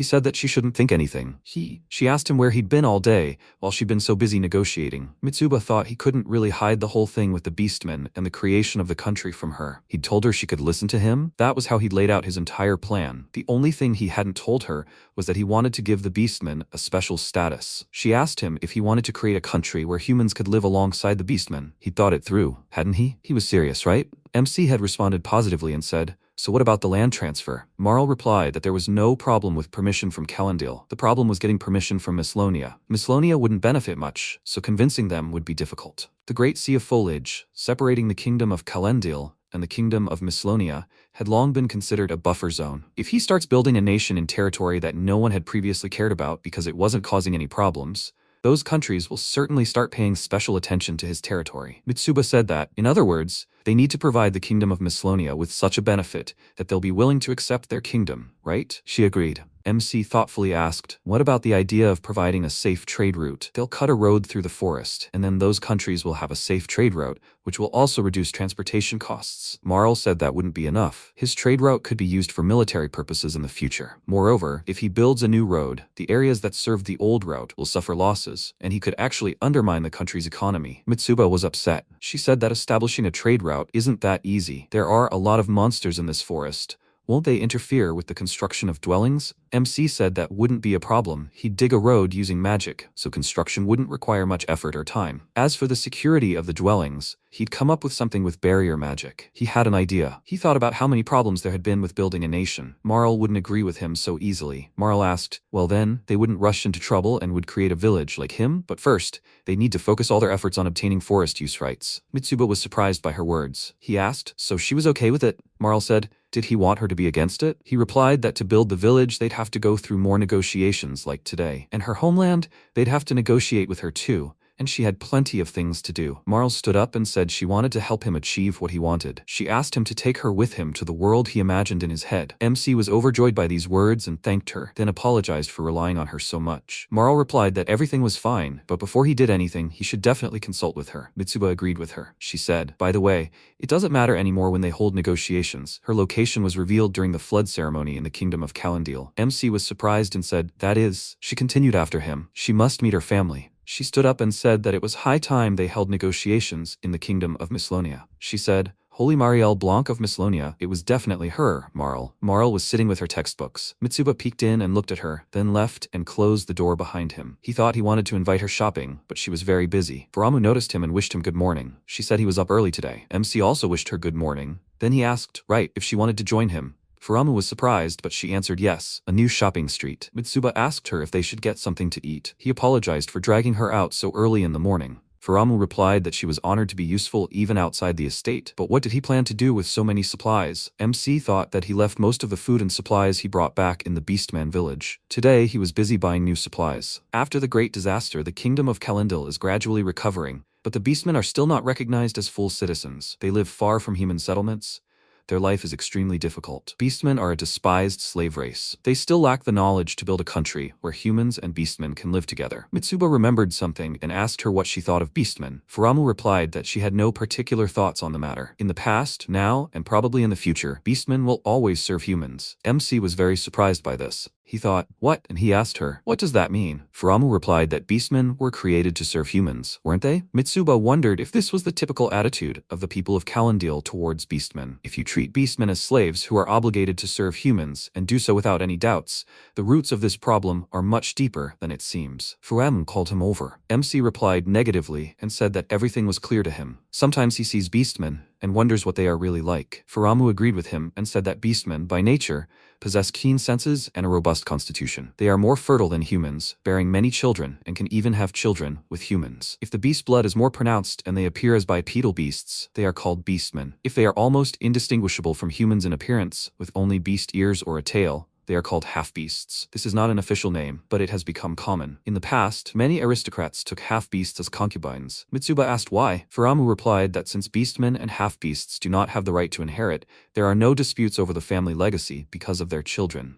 said that she shouldn't think anything. She asked him where he'd been all day, while she'd been so busy negotiating. Mitsuba thought he couldn't really hide the whole thing with the beastmen and the creation of the country from her. He'd told her she could listen to him. That was how he'd laid out his entire plan. The only thing he hadn't told her was that he wanted to give the beastmen a special status. She asked him if he wanted to create a country where humans could live alongside the beastmen. He'd thought it through, hadn't he? He was serious, right? MC had responded positively and said, so what about the land transfer? Marl replied that there was no problem with permission from Calendil. The problem was getting permission from Mislonia. Mislonia wouldn't benefit much, so convincing them would be difficult. The Great Sea of Foliage, separating the kingdom of Calendil and the kingdom of Mislonia, had long been considered a buffer zone. If he starts building a nation in territory that no one had previously cared about because it wasn't causing any problems, those countries will certainly start paying special attention to his territory. Mitsuba said that, in other words, they need to provide the kingdom of Mislonia with such a benefit that they'll be willing to accept their kingdom, right? She agreed. MC thoughtfully asked, what about the idea of providing a safe trade route? They'll cut a road through the forest, and then those countries will have a safe trade route, which will also reduce transportation costs. Marl said that wouldn't be enough. His trade route could be used for military purposes in the future. Moreover, if he builds a new road, the areas that served the old route will suffer losses, and he could actually undermine the country's economy. Mitsuba was upset. She said that establishing a trade route isn't that easy. There are a lot of monsters in this forest. Won't they interfere with the construction of dwellings? MC said that wouldn't be a problem. He'd dig a road using magic, so construction wouldn't require much effort or time. As for the security of the dwellings, he'd come up with something with barrier magic. He had an idea. He thought about how many problems there had been with building a nation. Marl wouldn't agree with him so easily. Marl asked, well then, they wouldn't rush into trouble and would create a village like him, but first, they need to focus all their efforts on obtaining forest use rights. Mitsuba was surprised by her words. He asked, so she was okay with it? Marl said, did he want her to be against it? He replied that to build the village they'd have to go through more negotiations like today. And her homeland, they'd have to negotiate with her too. And she had plenty of things to do. Marl stood up and said she wanted to help him achieve what he wanted. She asked him to take her with him to the world he imagined in his head. MC was overjoyed by these words and thanked her, then apologized for relying on her so much. Marl replied that everything was fine, but before he did anything, he should definitely consult with her. Mitsuba agreed with her. She said, by the way, it doesn't matter anymore when they hold negotiations. Her location was revealed during the flood ceremony in the kingdom of Calendil. MC was surprised and said, that is. She continued after him. She must meet her family. She stood up and said that it was high time they held negotiations in the kingdom of Mislonia. She said, Holy Marielle Blanc of Mislonia, it was definitely her, Marl. Marl was sitting with her textbooks. Mitsuba peeked in and looked at her, then left and closed the door behind him. He thought he wanted to invite her shopping, but she was very busy. Faramu noticed him and wished him good morning. She said he was up early today. MC also wished her good morning. Then he asked, right, if she wanted to join him. Faramu was surprised, but she answered yes, a new shopping street. Mitsuba asked her if they should get something to eat. He apologized for dragging her out so early in the morning. Faramu replied that she was honored to be useful even outside the estate. But what did he plan to do with so many supplies? MC thought that he left most of the food and supplies he brought back in the Beastman village. Today, he was busy buying new supplies. After the great disaster, the kingdom of Calendil is gradually recovering, but the Beastmen are still not recognized as full citizens. They live far from human settlements. Their life is extremely difficult. Beastmen are a despised slave race. They still lack the knowledge to build a country where humans and beastmen can live together. Mitsuba remembered something and asked her what she thought of beastmen. Faramu replied that she had no particular thoughts on the matter. In the past, now, and probably in the future, beastmen will always serve humans. MC was very surprised by this. He thought, what? And he asked her, what does that mean? Faramu replied that beastmen were created to serve humans, weren't they? Mitsuba wondered if this was the typical attitude of the people of Calendil towards beastmen. If you treat beastmen as slaves who are obligated to serve humans and do so without any doubts, the roots of this problem are much deeper than it seems. Faramu called him over. MC replied negatively and said that everything was clear to him. Sometimes he sees beastmen and wonders what they are really like. Faramu agreed with him and said that beastmen, by nature, possess keen senses and a robust constitution. They are more fertile than humans, bearing many children, and can even have children with humans. If the beast blood is more pronounced and they appear as bipedal beasts, they are called beastmen. If they are almost indistinguishable from humans in appearance, with only beast ears or a tail, they are called half-beasts. This is not an official name, but it has become common. In the past, many aristocrats took half-beasts as concubines. Mitsuba asked why. Faramu replied that since beastmen and half-beasts do not have the right to inherit, there are no disputes over the family legacy because of their children.